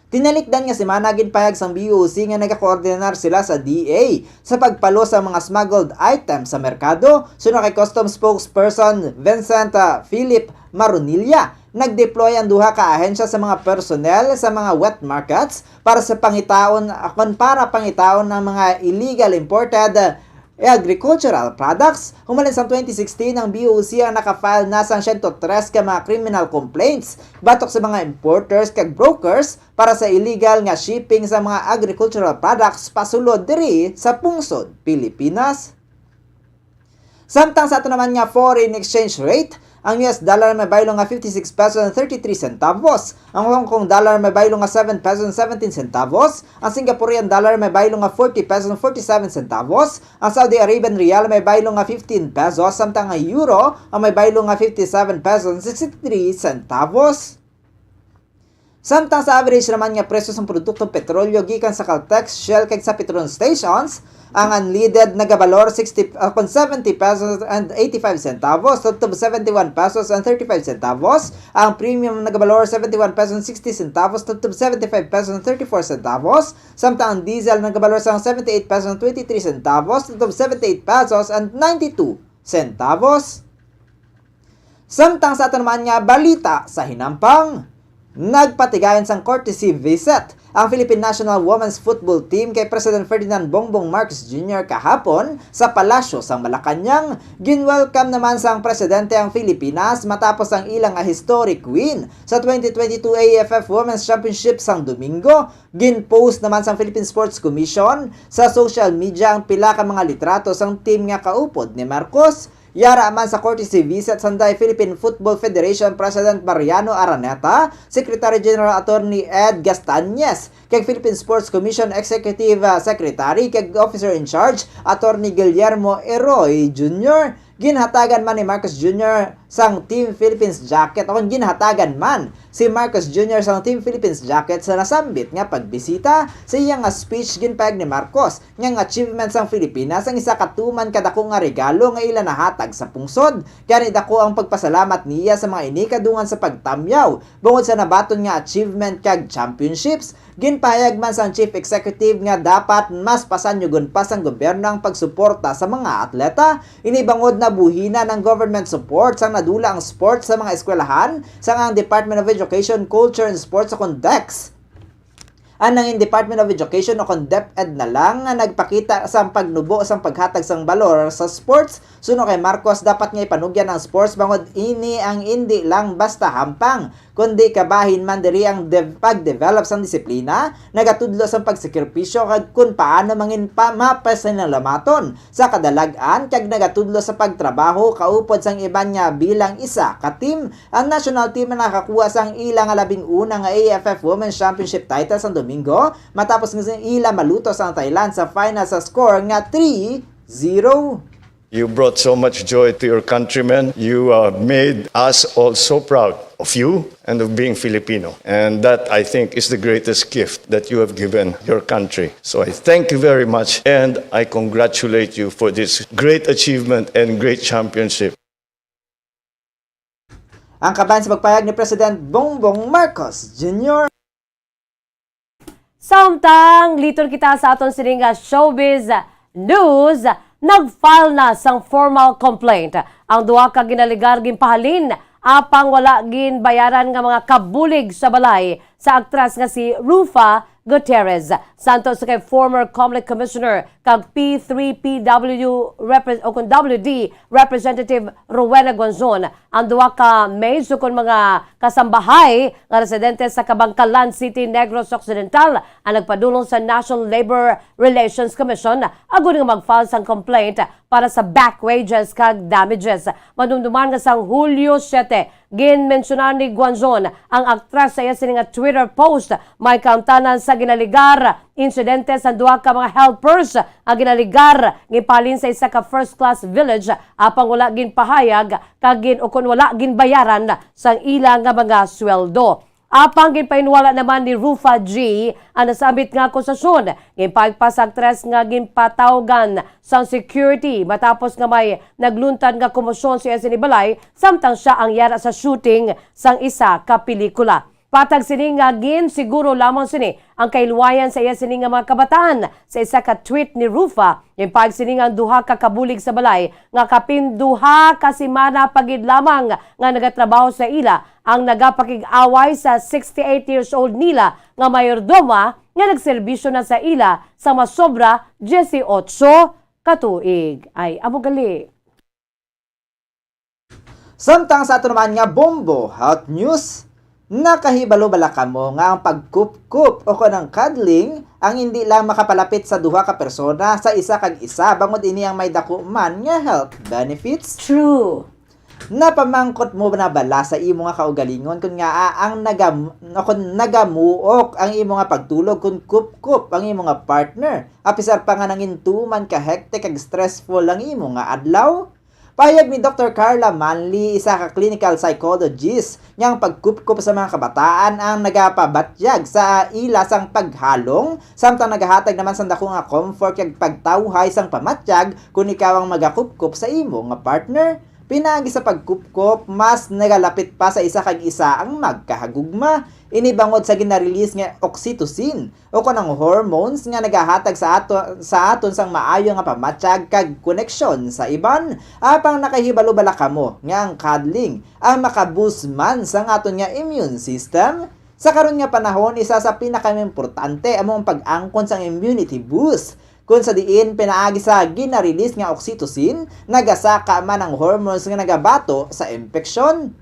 Tinalikdan nga semana gid payag sang BOC nga nagakoordinar sila sa DA sa pagpalo sa mga smuggled items sa merkado. Suno kay Customs spokesperson Vincent Philip Marunilla, nagdeploy ang duha ka ahensya sa mga personnel sa mga wet markets para pangitaon ng mga illegal imported agricultural products. Humalin sa 2016, ang BOC ang nakafile na sang 103 ka mga criminal complaints batok sa mga importers kag brokers para sa illegal nga shipping sa mga agricultural products pasulod diri sa pungsod Pilipinas. Samtang sa ato naman nga foreign exchange rate, ang US dollar may baylo nga 56 pesos and 33 centavos. Ang Hong Kong dollar may baylo nga 7 pesos and 17 centavos. Ang Singaporean dollar may baylo nga 40 pesos and 47 centavos. Ang Saudi Arabian rial may baylo nga 15 pesos. Samtang ang euro ang may baylo nga 57 pesos and 63 centavos. Samtang sa average naman nga presyo sa produktong petrolyo gikan sa Caltex, Shell kag sa Petron stations, ang unleaded nagabalor 70 pesos and 85 centavos, tubtob 71 pesos and 35 centavos. Ang premium nagabalor 71 pesos and 60 centavos, tubtob 75 pesos and 34 centavos. Samtang ang diesel nagabalor sa 78 pesos and 23 centavos, tubtob 78 pesos and 92 centavos. Samtang sa ato naman nga balita sa hinampang, nagpatigayon sang courtesy visit ang Philippine National Women's Football Team kay President Ferdinand Bongbong Marcos Jr. kahapon sa Palasyo sang Malacañang. Ginwelcome naman sang presidente ang Pilipinas matapos ang ilang historic win sa 2022 AFF Women's Championship sang Domingo. Ginpost naman sang Philippine Sports Commission sa social media ang pila ka mga litrato sang team nga kaupod ni Marcos. Yara man sa courtesy visit sanday Philippine Football Federation President Mariano Araneta, Secretary General Attorney Ed Gastañez, kay Philippine Sports Commission Executive Secretary kay Officer in Charge Attorney Guillermo Eroy Jr. Ginhatagan man ni Marcos Jr. sang Team Philippines jacket o ginhatagan man si Marcos Jr. sang Team Philippines jacket sa nasambit nga pagbisita sa iyang speech ginpayag ni Marcos nga achievement sang Pilipinas ang isa katuman kadako nga regalo nga ila nahatag sa pungsod. Kaya dako ang pagpasalamat niya sa mga inikadungan sa pagtamyaw bungod sa nabaton nga achievement kag championships. Ginpahayag man sang Chief Executive nga dapat mas pasanyugon pa sang gobyerno ang pagsuporta sa mga atleta. Inibangod na buhina ng government support sang nadula ang sports sa mga eskwelahan sang ang Department of Education, Culture and Sports o DEX. Anang Department of Education o DepEd na lang nga nagpakita sa pagnubo sa paghatag sang balor sa sports. Suno kay Marcos, dapat nga ipanugyan ang sports bangod ini ang hindi lang basta hampang kundi kabahin man diri ang pag-develop sang disiplina, nagatudlo sa pagsekripisyo kag kun paano mangin mapasinalamaton sa kadalagan kag nagatudlo sa pagtrabaho kaupod sang iban nga bilang isa ka team. Ang national team na nakakuha sang ilang 11 nga AFF Women's Championship title sa Domingo matapos nga ila maluto sa Thailand sa final sa score nga 3-0. You brought so much joy to your countrymen. You made us all so proud of you and of being Filipino. And that, I think, is the greatest gift that you have given your country. So I thank you very much and I congratulate you for this great achievement and great championship. Ang kaban sa pagpayag ni President Bongbong Marcos Jr. Samtang liton kita sa aton sininga showbiz news, nag-file na sang formal complaint ang duha ka ginaligar ginpahalin apang wala gin bayaran nga mga kabulig sa balay sa aktras nga si Rufa Gutierrez. Santos kay former Comelec Commissioner kag P3PW WD Representative Rowena Gonzon ang duha ka may sukon mga kasambahay nga residente sa Kabangkalan City, Negros Occidental ang nagpadulong sa National Labor Relations Commission agud nga mag-file sang complaint para sa back wages kag damages. Manumduman nga sang Hulyo 7 Ginmensyonan ni Guanzon ang aktres sa iya sining nga Twitter post may kaamtanan sa ginaligar insidente sa duha ka mga helpers ang ginaligar gipalin sa isa ka first class village apang wala ginpahayag kagin o kun wala ginbayaran sang ilang nga mga sweldo. Apang ginpainwala naman ni Rufa G ang nasabit nga akusasyon. Ginpagpas aktres nga ginpatawgan sang security matapos nga may nagluntad nga komosyon siya sinibalay samtang siya ang yara sa shooting sang isa ka pelikula. Patag sini nga siguro lamang sini ang kailuwayan sa iya sini nga mga kabataan sa isa ka tweet ni Rufa. Yung pag sini nga duha ka kabulig sa balay nga kapin duha ka simana pagid lamang nga nagatrabaho sa ila ang nagapakig-away sa 68 years old nila nga mayordoma nga nagserbisyo na sa ila sa masobra 18 katuig. Ay, amo gali. Samtang sa ato naman nga bombo health news, nakahibalo bala kamo nga ang pagkup-kup o kanang cuddling ang hindi lang makapalapit sa duha ka persona sa isa kag isa bangod ini ang may dako man nga health benefits. True. Napamangkot mo na bala sa imo nga kaugalingon kun nga ang nagamuok ang imo nga pagtulog kun kup-kup ang imo nga partner apisar pa nga nangintuman ka hectic kag stressful ang imo nga adlaw. Payag ni Dr. Carla Manley, isa ka clinical psychologist, niyang pagkup-kup sa mga kabataan ang nagapabatyag sa ilasang paghalong, samtang nagahatag naman sa dako nga comfort kag pagtawhay sang pamatyag kung ikaw ang magakup-kup sa imo nga partner. Pinagi sa pagkup-kup, mas nagalapit pa sa isa kag isa ang magkahagugma. Inibangod sa ginarelease nga oxytocin o kanang hormones nga nagahatag sa aton sang maayo nga pamatyag kag koneksyon sa iban. Apang nakahibalo bala kamo nga ang cuddling ang makaboost man sa aton nga immune system. Sa karon nga panahon, isa sa pinakaimportante among pag-angkon sang immunity boost. Kung sa diin pinaagi sa ginarelease nga oxytocin, nagasaka man ang hormones nga nagabato sa impeksyon.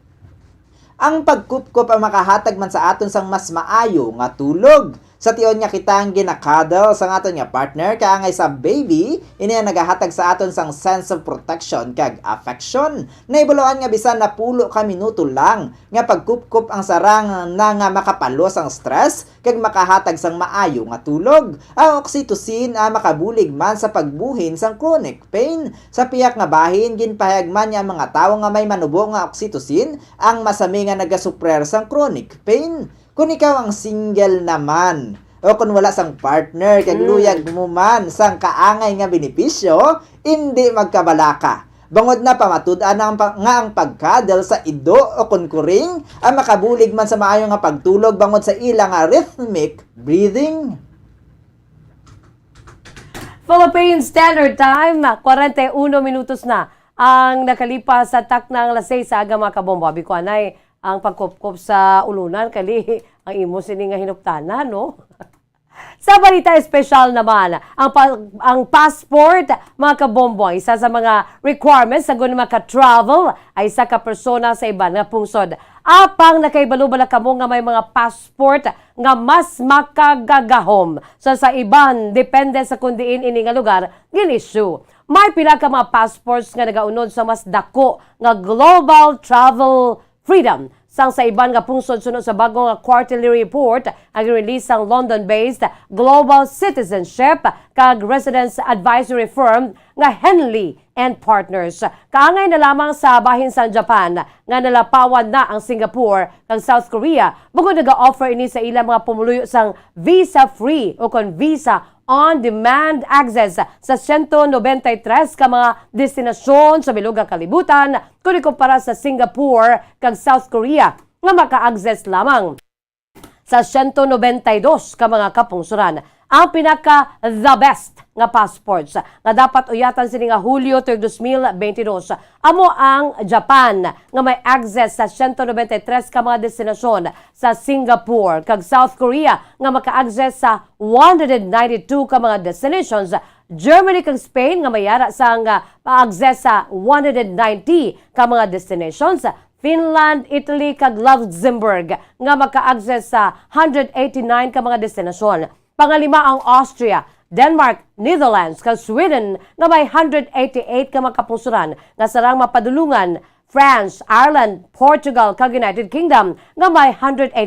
Ang pagkup-kup ang makahatag man sa aton sang mas maayo nga tulog. Sa tion nga kitang ginakadal sa aton nga partner kaangay sa baby, ini ang nagahatag sa aton sang sense of protection kag affection. Naibuloan nga bisan na pulo ka minuto lang nga pagkup-kup ang sarang na nga makapalos ang stress kag makahatag sang maayo nga tulog. Ang oxytocin ang makabulig man sa pagbuhin sang chronic pain. Sa piyak nga bahin ginpahayag man niya ang mga tawo nga may manubo nga oxytocin ang masami nga nagasuprer sang chronic pain. Kung ikaw ang single naman, o kung wala sang partner, kag luyag mo man sang kaangay nga benepisyo, hindi magkabalaka. Bangod na pamatud-an nga ang pagkadal sa ido o kunkuring, ang makabulig man sa maayo nga pagtulog bangod sa ilang nga rhythmic breathing. Philippine Standard Time, 41 minutos na ang nakalipas sa taknang lasay sa aga mga kabombo. Abi ko anay, ang pagkupkup sa ulunan, kali ang imo sini nga hinuptanan, no? Sa balita espesyal naman, ang passport, mga kabombo, isa sa mga requirements sa guna maka-travel ay isa ka persona sa iba nga pungsod. Apang nakaibalo-bala kamo nga may mga passport nga mas makagagahom sa iban, depende sa kundiin ini nga lugar, gin-issue. May pila ka mga passports nga nagaunod sa mas dako nga global travel freedom. Sang sa iban nga pungsod sunod sa bagong quarterly report ang release sang London-based Global Citizenship kag Residence Advisory Firm nga Henley and Partners. Kaangay na lamang sa bahin sa Japan nga nalapawan na ang Singapore kag South Korea bukod naga-offer ini sa ilang mga pumuluyo sang visa-free o kon visa on-demand access sa 193 ka mga destinasyon sa bilugang kalibutan kung ikumpara sa Singapore kag South Korea nga maka-access lamang sa 192 ka mga kapungsuran. Ang pinaka the best nga passports nga dapat uyatan sini nga Hulyo 2022 amo ang Japan nga may access sa 193 ka mga destinasyon sa Singapore kag South Korea nga maka-access sa 192 ka mga destinations. Germany kag Spain nga mayara sa nga access sa 190 ka mga destinations. Finland, Italy kag Luxembourg nga maka-access sa 189 ka mga destinasyon. Pangalima ang Austria, Denmark, Netherlands kag Sweden nga may 188 ka mga kapusuran nga sarang mapadulungan France, Ireland, Portugal, kag United Kingdom nga may 187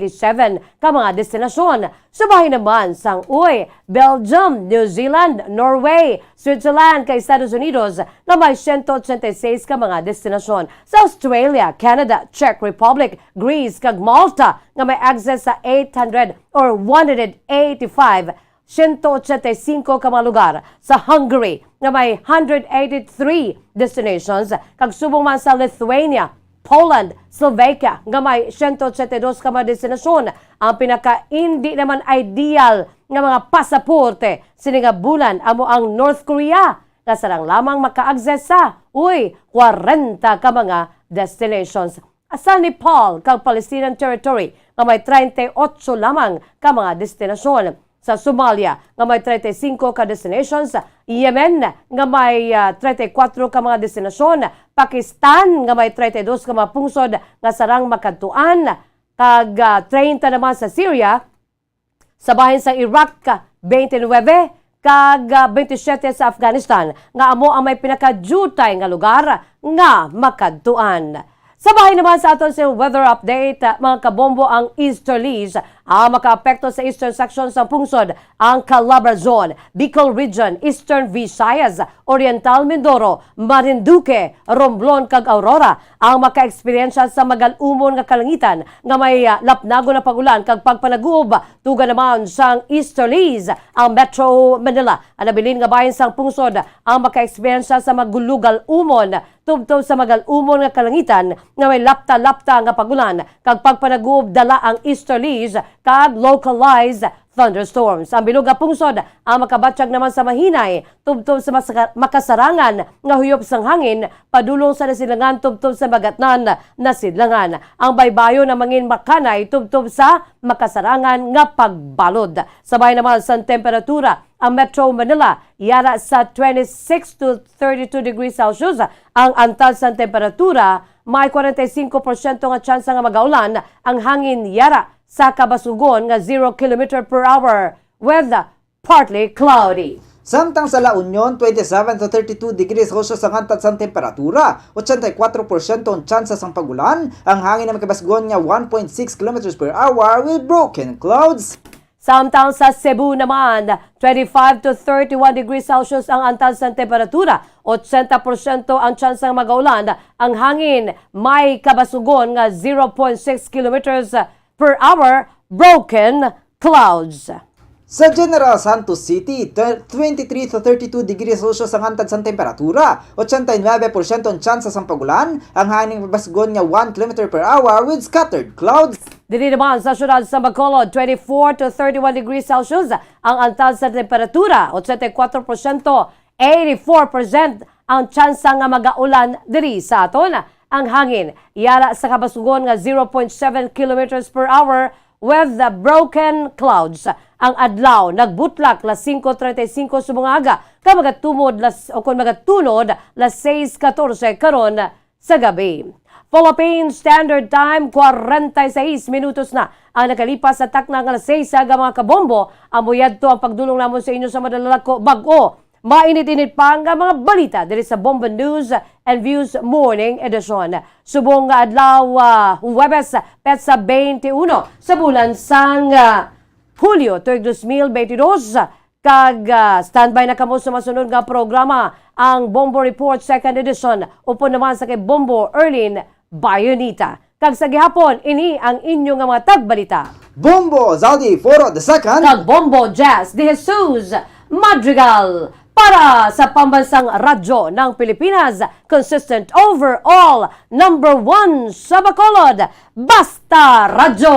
ka mga destinasyon. Subahin naman sang Belgium, New Zealand, Norway, Switzerland kag Estados Unidos nga may 186 ka mga destinasyon. Sa Australia, Canada, Czech Republic, Greece kag Malta nga may access sa 800 or 185 185 ka mga lugar. Sa Hungary nga may 183 destinations kag subong man sa Lithuania, Poland, Slovakia nga may 172 ka mga destinasyon. Ang pinaka hindi naman ideal nga mga pasaporte sini nga bulan amo ang North Korea nga sarang lamang maka-access sa 40 ka mga destinations. Sa Nepal kag Palestinian Territory nga may 38 lamang ka mga destinasyon. Sa Somalia nga may 35 ka destinations, Yemen nga may 34 ka mga destinasyon, Pakistan nga may 32 ka mga pungsod nga sarang makadtuan, kag 30 naman sa Syria, sa bahin sa Iraq 29 kag 27 sa Afghanistan nga amo ang may pinakajutay nga lugar nga makadtuan. Sa bahay naman sa aton sa weather update, mga kabombo, ang easterlies ang makaapekto sa eastern section sa pungsod, ang Calabarzon, Bicol Region, Eastern Visayas, Oriental Mindoro, Marinduque, Romblon kag Aurora ang maka-eksperyensya sa magalumon nga kalangitan nga may lapnago na pagulan kag pagpanaguob. Tuga naman sang easterlies ang Metro Manila. Ang nabilin nga bahin sang pungsod ang maka-eksperyensya sa magulugal umon tubtob sa magalumon nga kalangitan nga may lapta-lapta nga pagulan kag pagpanaguob dala ang easterlies kag localized thunderstorms. Ang bilog nga pungsod ang makabatsyag naman sa mahinay tubtob sa makasarangan nga huyop sang hangin padulong sa nasilangan tubtob sa magatnan na sidlangan. Ang baybayo na mangin makanay tubtob sa makasarangan nga pagbalod. Sabay naman sa temperatura, ang Metro Manila yara sa 26 to 32 degrees Celsius. Ang antal sa temperatura may 45% nga tsansa nga magaulan. Ang hangin yara sa kabasugon nga 0 km per hour with partly cloudy. Samtang sa La Union, 27 to 32 degrees Celsius ang antad sa temperatura, 84% ang tsansa sang pagulan, ang hangin na makabasgon nga 1.6 km per hour with broken clouds. Samtang sa Cebu naman, 25 to 31 degrees Celsius ang antad sa temperatura, 80% ang tsansang magaulan, ang hangin may kabasugon nga 0.6 kilometers per hour, broken clouds. Sa General Santos City, 23 to 32 degrees Celsius ang antad sa temperatura, 89% ang tsansa sa pagulan, ang hangin mabasgon nga 1 km per hour with scattered clouds. Dili naman sa syudad sa Bacolod, 24 to 31 degrees Celsius ang antad sa temperatura, 84%, 84% ang tsansa nga magaulan diri sa aton. Ang hangin yara sa kabasugon nga 0.7 kilometers per hour with the broken clouds. Ang adlaw nagbutlak las 5:35 sa mga aga kag magatumod magatulod las 6:14 karon sa gabi. Philippine Standard Time, 46 minutos na ang nakalipas sa takna nga 6 sa mga kabombo. Amuyad to ang pagdulong namon sa inyo sa madalalako bag-o. Mainit-init pa ang mga balita diri sa Bomba News and Views Morning Edition. Subong nga adlaw Huwebes, petsa 21 sa bulan sang Hulyo tuig 2022. Kag standby na kamo sa masunod nga programa, ang Bombo Report 2nd Edition. Upo naman sa kay Bombo Erlin Bayonita. Kag sa gihapon, ini ang inyong mga tagbalita. Bombo Zaldi Foro II kag Bombo Jazz de Jesus Madrigal. Para sa pambansang radyo ng Pilipinas, consistent overall, number 1 sa Bacolod, Basta Radyo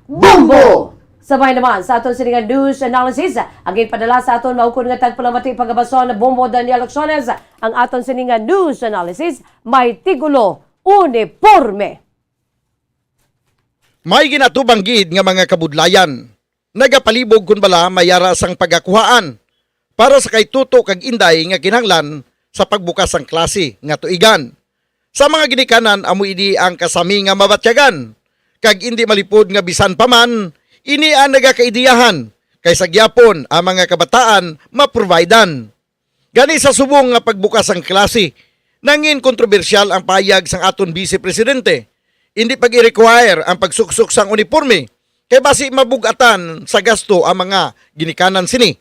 Bombo! Sabay naman sa aton siningan news analysis, agin padala sa aton maukon nga tagpalamati pagabason na Bombo Daniel Lacciones, ang aton siningan news analysis may tigulo uniforme. May ginatubang gid nga mga kabudlayan. Nagapalibog kun bala mayara sang pagakuhaan para sa kay tuto kag inday nga kinahanglan sa pagbukas sang klase nga tuigan. Sa mga ginikanan amo ini ang kasami nga mabatyagan kag indi malipod nga bisan pa man ini ang nagakaidiyahan kay sa gyapon ang mga kabataan maprovidean. Gani sa subong nga pagbukas sang klase Nangin kontrobersyal ang payag sang aton Vice Presidente. Hindi pag-i-require ang pagsuksok sang uniforme kay basi mabugatan sa gasto ang mga ginikanan sini.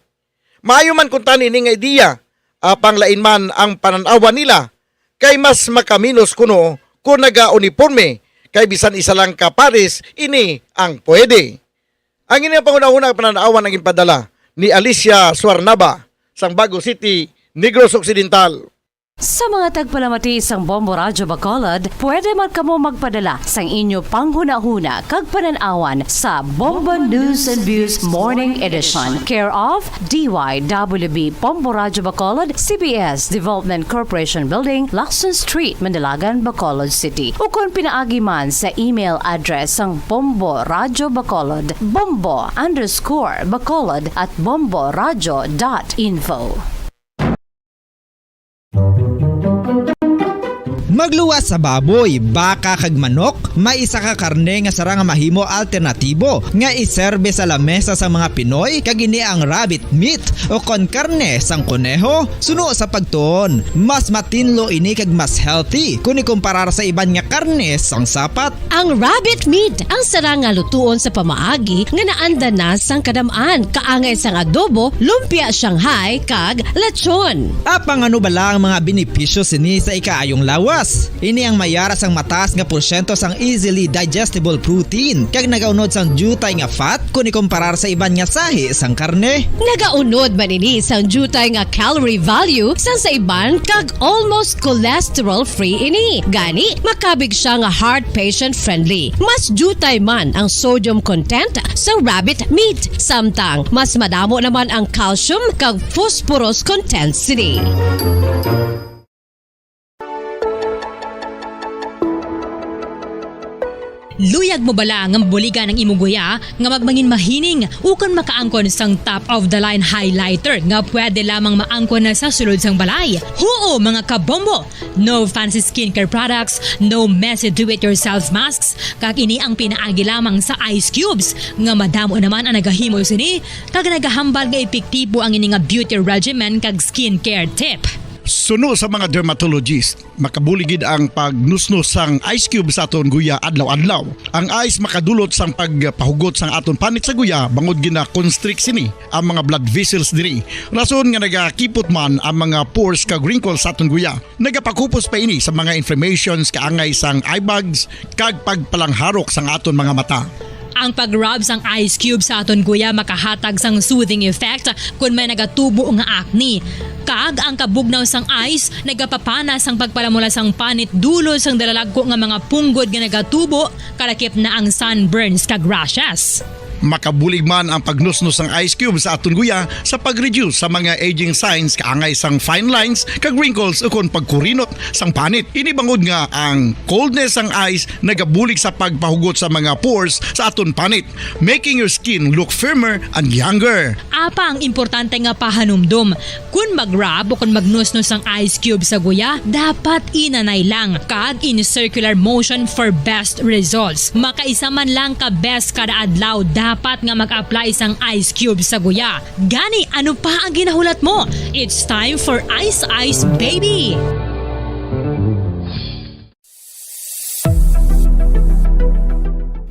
Maayo man kung tani ni nga ideya, panglain man ang pananawa nila kay mas makaminos kuno kung naga-uniforme kay bisan isa lang ka pares ini ang pwede. Ang ini ang pangunahuna pananawa ng impadala ni Alicia Suarnaba sang Bago City, Negros Occidental. Sa mga tagpalamati sang Bombo Radyo Bacolod, pwede man kamo magpadala sang inyo panghuna-huna kag pananawan sa Bombo News and Views Morning Edition. Care of DYWB Bombo Radyo Bacolod, CBS Development Corporation Building, Lacson Street, Mandilagan, Bacolod City. O kung pinaagi man sa email address sang Bombo Radyo Bacolod, bombo_bacolod@bomboradyo.info. Magluwas sa baboy, baka kag manok, maisa ka karne nga sarang mahimo alternatibo nga iserbe sa lamesa sa mga Pinoy kag ini ang rabbit meat o kon karne sang kuneho. Suno sa pagtuon, mas matinlo ini kag mas healthy kung ikumparar sa iban nga karne sang sapat. Ang rabbit meat ang sarang nga lutuon sa pamaagi nga naanda na sang kadamaan, kaangay sang adobo, lumpia Shanghai kag lechon. Apang ano bala ang mga benepisyo sini sa ikaayong lawas? Ini ang mayaras ang mataas nga porsyento sang easily digestible protein kag nagaunod sang jutay nga fat kung ikumparar sa iban nga sahi sang karne. Nagaunod man ini sang jutay nga calorie value sang sa iban kag almost cholesterol free ini. Gani makabig siya nga heart patient friendly. Mas jutay man ang sodium content sa rabbit meat, samtang mas madamo naman ang calcium kag phosphorus content sini. Luyag mo bala nga mabuligan ng imuguya nga magmangin mahining ukon makaangkon sang top of the line highlighter nga pwede lamang maangkon na sa sulod sang balay. Huo mga kabombo! No fancy skincare products, no messy do-it-yourself masks, kag ini ang pinaagi lamang sa ice cubes nga madamo naman ang nagahimo sini kag nagahambal nga epektibo ang ini nga beauty regimen kag skincare tip. Suno sa mga dermatologist, makabuligid ang pagnusnos sang ice cube sa aton guya adlaw-adlaw. Ang ice makadulot sang pagpahugot sang aton panit sa guya bangod gina constrict sini ang mga blood vessels diri. Rason nga nagakipot man ang mga pores kag wrinkles sa aton guya. Nagapakupos pa ini sa mga inflammations kaangay sang eye bags kag pagpalangharok sang aton mga mata. Ang pag-rub sang ice cube sa aton guya makahatag sang soothing effect kung may nagatubo nga acne. Kag ang kabugnaw sang ice nagapapana sang pagpalamula sang panit dulo sang dalalagko nga mga punggod nga nagatubo kalakip na ang sunburns kag rashes. Makabulig man ang pagnusnos ng ice cube sa aton guya sa pag-reduce sa mga aging signs kaangay sang fine lines kag wrinkles ukon pagkurinot sang panit. Ini bangod nga ang coldness sang ice nagabulig sa pagpahugot sa mga pores sa aton panit, making your skin look firmer and younger. Apa ang importante nga pahanumdum, kung mag-rub o kung magnusnos sang ice cube sa guya, dapat inanay lang kag in circular motion for best results. Makaisa man lang ka best kada adlaw dapat nga mag-apply sang ice cube sa guya. Gani, ano pa ang ginahulat mo? It's time for Ice Ice Baby!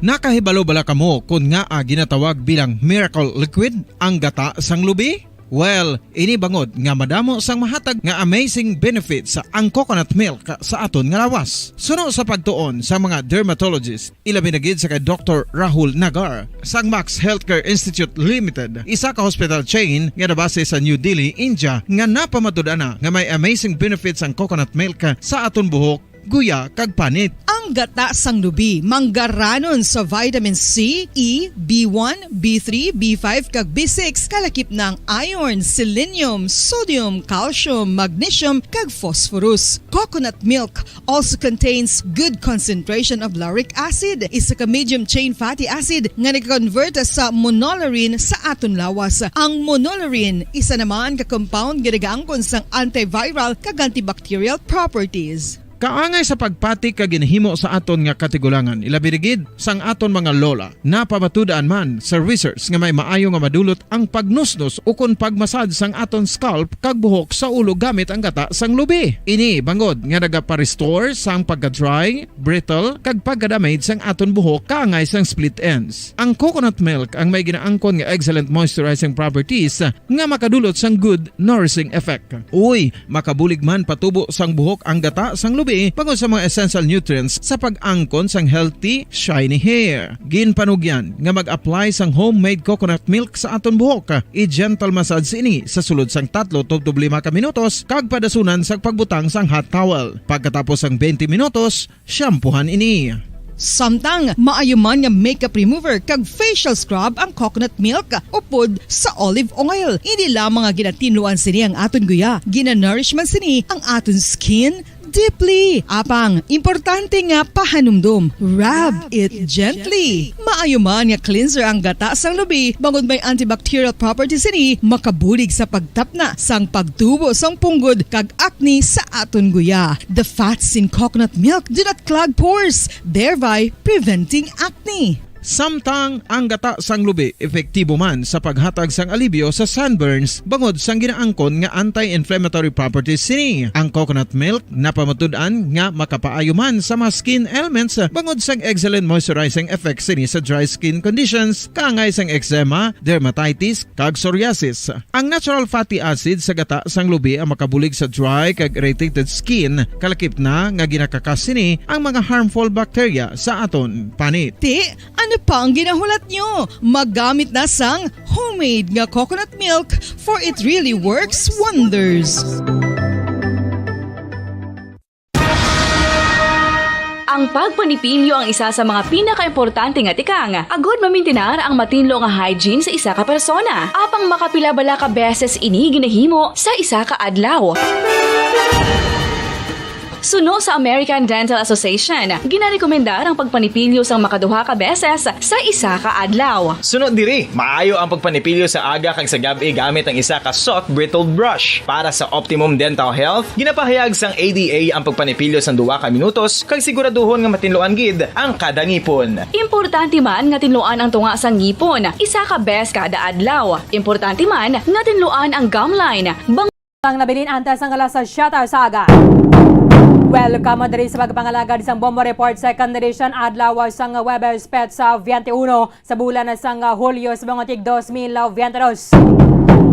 Nakahibalo bala kamo kung nga ginatawag bilang miracle liquid ang gata sang lubi? Well, ini bangod nga madamo sang mahatag nga amazing benefits sa ang coconut milk sa aton nga lawas. Suno sa pagtuon sa mga dermatologist, ilabi na gid sa kay Dr. Rahul Nagar sang Max Healthcare Institute Limited, isa ka hospital chain nga nabase sa New Delhi, India, nga napamatud-ana nga may amazing benefits ang coconut milk sa aton buhok, guya kag panit. Ang gata sang lubi manggaranon sa vitamin C, E, B1, B3, B5 kag B6 kalakip ng iron, selenium, sodium, calcium, magnesium kag phosphorus. Coconut milk also contains good concentration of lauric acid, isa ka medium chain fatty acid nga nag-convert sa monolaurin sa aton lawas. Ang monolaurin isa naman ka compound nga nagaangkon sang antiviral kag antibacterial properties. Kaangay sa pagpati ka ginhimo sa aton nga katigulangan, ilabirigid sang aton mga lola. Napamatudan man sa research nga may maayo nga madulot ang pagnusnos o kon pagmasad sang aton scalp kag buhok sa ulo gamit ang gata sang lubi. Ini bangod nga nagapa-restore sang pagka-dry, brittle kag pagka-damage sang aton buhok kaangay sang split ends. Ang coconut milk ang may ginaangkon nga excellent moisturizing properties nga makadulot sang good nourishing effect. Uy, makabulig man patubo sang buhok ang gata sang lubi bangod sa mga essential nutrients sa pag-angkon sang healthy, shiny hair. Ginpanugyan nga mag-apply sang homemade coconut milk sa aton buhok. I-gentle massage ini sa sulod sang 3 to 5 ka minutos kag padasunan sang pagbutang sang hot towel. Pagkatapos sang 20 minutos, shampoohan ini. Samtang maayo man nga makeup remover kag facial scrub ang coconut milk upod sa olive oil. Hindi lamang nga ginatinluan sini ang aton guya, gina-nourish man sini ang aton skin deeply. Apang, importante nga pahanumdum. Rub it gently. Maayo man nga cleanser ang gata sang lubi, bangod may antibacterial properties ini, makabulig sa pagtapna sang pagtubo sang punggod kag acne sa aton guya. The fats in coconut milk do not clog pores, thereby preventing acne. Samtang ang gata sang lubi epektibo man sa paghatag sang alibyo sa sunburns bangod sang ginaangkon nga anti-inflammatory properties sini. Ang coconut milk napamatud-an nga makapaayo man sa mga skin ailments bangod sang excellent moisturizing effect sini sa dry skin conditions kaangay sang eczema, dermatitis kag psoriasis. Ang natural fatty acid sa gata sang lubi ang makabulig sa dry kag irritated skin, kalakip na nga ginakakas sini ang mga harmful bacteria sa aton panit. Ano pa ang ginahulat nyo? Magamit na sang homemade nga coconut milk for it really works wonders. Ang pagpanipilyo ang isa sa mga pinaka-importante nga tikang. Agod mamintinar ang matinlo nga hygiene sa isa ka persona. Apang makapilabala ka beses ini ginahimo sa isa ka adlaw. Suno sa American Dental Association, ginarekomendar ang pagpanipilyo sang makaduha ka beses sa isa ka adlaw. Sunod diri, maayo ang pagpanipilyo sa aga kag sa gabi gamit ang isa ka soft brittled brush. Para sa optimum dental health, ginapahayag sang ADA ang pagpanipilyo sang 2 ka minutos kag siguraduhon nga matinloan gid ang kada ngipon. Importante man nga tinluan ang tunga sang ngipon, isa ka bes kada adlaw. Importante man nga tinluan ang gum line. Ang nabilin antas ang alas sa Shatter Saga. Welcome mo diri sa pagpangalaga di sang Bombo Report Second Edition adlaw sang Webes Pet sa 21 sa bulan sang Hulyo sa mga tig 2022.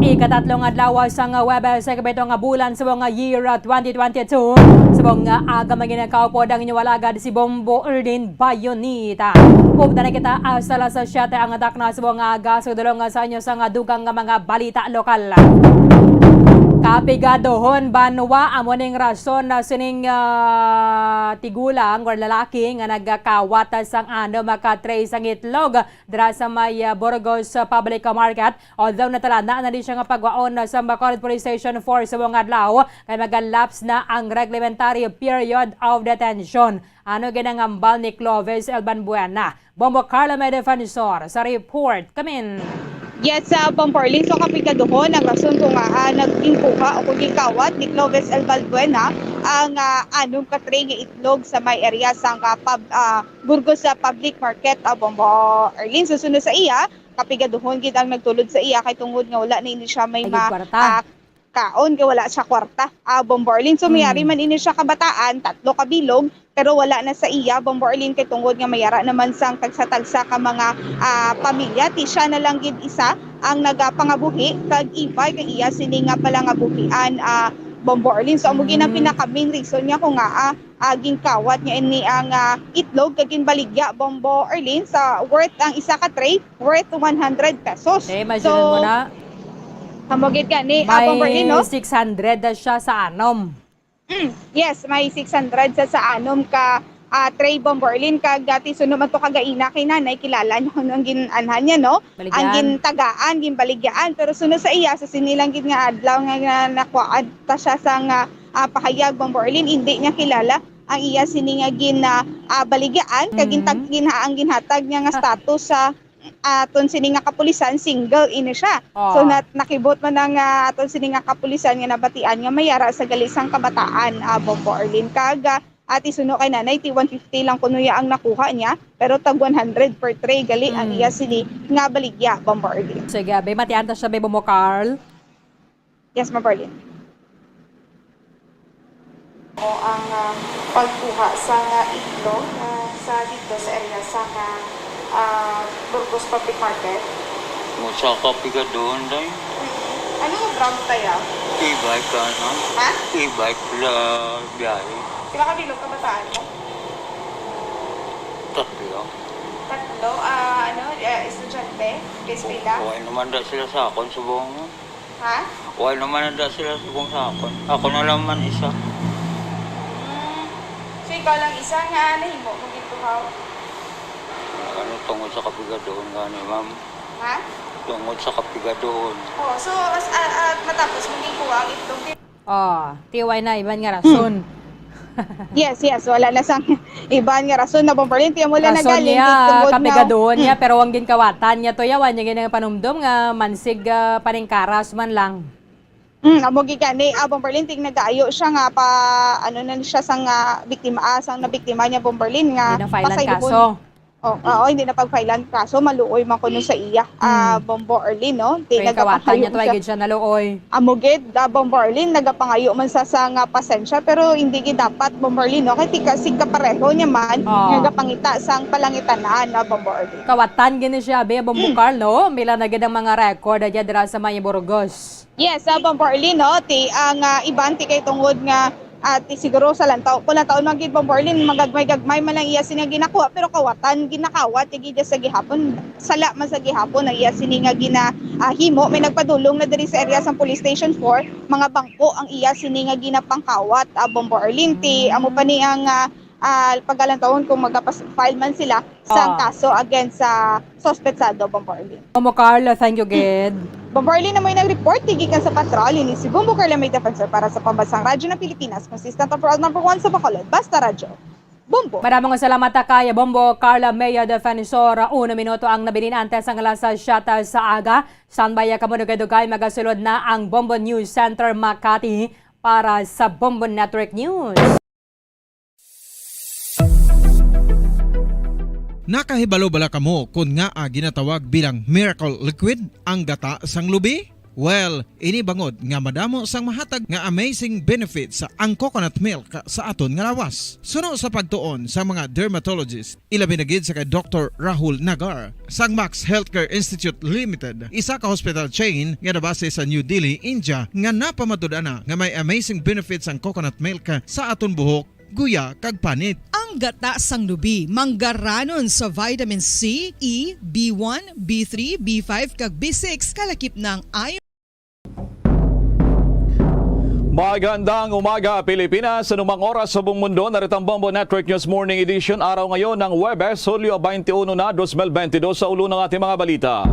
Ikatatlong adlaw sang Webes sa kabitong bulan sa mga year 2022. Sa mga aga maginakaw po ang inyong walagad si Bombo Erdin Bayonita. Upda na kita sa alas sa Shatter ang atak na sa mga aga sa dulong sa inyo sang dugang mga balita lokal. Kapigadohon banwa amo ning rason na sining tigulang or lalaki nga nagkawata sang ano makatray sang itlog dira sa may Burgos Public Market. Although natalana na din siya nga pagwaon sa Bacolod Police Station 4 sa mga adlaw kay magalapse na ang reglementary period of detention. Ano ginangambal ni Clovis Elbanbuena. Bombo Carla may defensor sa report. Kamin. Yes, Bomporlin, so kapigadohon ang rason kung nag-impuha o kung gikawat ni Clovis El Balbuena ang anong katray nga itlog sa may area sa Burgos Public Market, Bomporlin. Susunod sa iya, kapigadohon gid ang nagtulod sa iya kay tungod nga wala na ini siya may kaon kay wala siya kwarta, Bomporlin. So mayari man ini siya kabataan, 3 kabilog, pero wala na sa iya, Bomporlin, kay tungod nga mayara naman sang tagsa-tagsa ka mga pamilya. Ti siya na lang gid isa ang nagapangabuhi kag ibay kay iya sini nga pala nga buhian, Bomporlin. So amo ginang pinaka main reason niya kung nga aging kawat niya ini ang itlog kag ginbaligya, Bomporlin, sa worth ang isa ka tray worth 100 pesos. Imagine mo na. Hamogit ka ni Bomporlin, no? 600 na siya sa anom. Yes, may 600 sa anom ka tray, Bomporlin. Kag dati sunod man to kagaina kay nanay, kilala niyo ang ginanhan niya, no? Baligyan. Ang gintagaan, ginbaligyaan. Pero sunod sa iya, sa sinilang gid nga adlaw nga nakuha ta siya sang pahayag, Bomporlin, hindi niya kilala ang iya sini nga baligyan kag ang ginhatag niya nga status sa aton sini nga kapulisan, single ini siya. So nakibot man ang aton sini nga kapulisan nga nabatian nga mayara sa galisang kabataan, Bomporlin. Kag At isuno kay nanay, ti 150 lang kuno ang nakuha niya, pero tag 100 per tray gali ang iya sini nga baligya, Bombardier. Sige, be, matianta siya, be, mo, Carl. Yes, Bombardier. O ang pagkuha sa itlog sa dito sa area sa Burgos Public Market. Sa kapiga doon dahil. Ano yung brand tayo? E-bike ka, no? Ha? E-bike la biyahe. Pila ka bilog kabataan mo? Tatlo. Tatlo? Estudyante? Eskwela? Huwag naman da sila sa akon, subong mo. Ha? Huwag naman da sila subong sa akon. Ako na lang man isa. So ikaw lang isa nga nahimo mo dito ha? Ano tungod sa kapiga doon gani, ma'am? Ha? Tungod sa kapiga doon. Oh, so matapos mo din kuha ang itlog. Tiway na, iban nga rason. Yes, wala na sang iban nga rason na Bombardier. Tiyan mo lang Rason nagaling. niya, kapiga doon niya, pero wang ginkawatan niya to yawan, niya ginang panumdum nga mansig paningkaras man lang. Amo gigani Bombardier ting nagaayo siya nga pa ano na siya sang biktima sang nabiktima niya Bombardier nga Hindi na filean kaso. Hindi na pag-filean kaso maluoy man kuno sa iya Bombardier no. Di Kawatan niya to ay gid siya naluoy. Amo gid Bombardier nagapangayo man sa nga pasensya pero hindi gid dapat Bombardier no kay sig kapareho niya man nagapangita sang palangitanan na Bombardier. Kawatan gini siya be Bombucar no, mila na gid ang mga record adya dira sa Maya Burgos. Yes, Bombardier no, ang iban ti kay tungod nga at siguro sa lantaw, kung lantaon man gid Bombardier magagmay-gagmay man lang iya sini ginakuha pero kawatan ginakawat gid sa gihapon sala man sa gihapon ang iya sini nga ginahimo may nagpadulong na diri sa area sa Police Station 4 mga bangko ang iya sini nga ginapangkawat Bombardier ti amo pa ni ang paggalantawon kung magpa-file man sila sa kaso against sa suspetsado Bombardier. Mo Carla, thank you gid. Bombardier na may nag-report tigikan sa patrol ni si Bumbo Carla may defensor para sa Pambansang Radyo ng Pilipinas, consistent overall number 1 sa Bacolod, Basta Radyo. Bumbo. Maraming salamat kay Bombo Carla Maya Defensor. 1 minuto ang nabilin antes ang alas shuttle sa aga. Sanbaya kamo dugay magasulod na ang Bombo News Center Makati para sa Bombo Network News. Nakahibalo bala kamo kung nga ginatawag bilang miracle liquid ang gata sang lubi? Well, ini bangod nga madamo sang mahatag nga amazing benefits sa ang coconut milk sa aton nga lawas. Suno sa pagtuon sa mga dermatologist, ilabi na gid sa kay Dr. Rahul Nagar sang Max Healthcare Institute Limited, isa ka hospital chain nga nabase sa New Delhi, India nga napamatud-ana nga may amazing benefits ang coconut milk sa aton buhok, guya kag panit. Ang gata sang lubi manggaranon sa vitamin C, E, B1, B3, B5 kag B6 kalakip ng iron. Magandang umaga Pilipinas, anumang oras sa buong mundo, narito ang Bombo Network News Morning Edition, araw ngayon ng Huwebes, Hulyo 21 na 2022 sa ulo ng ating mga balita.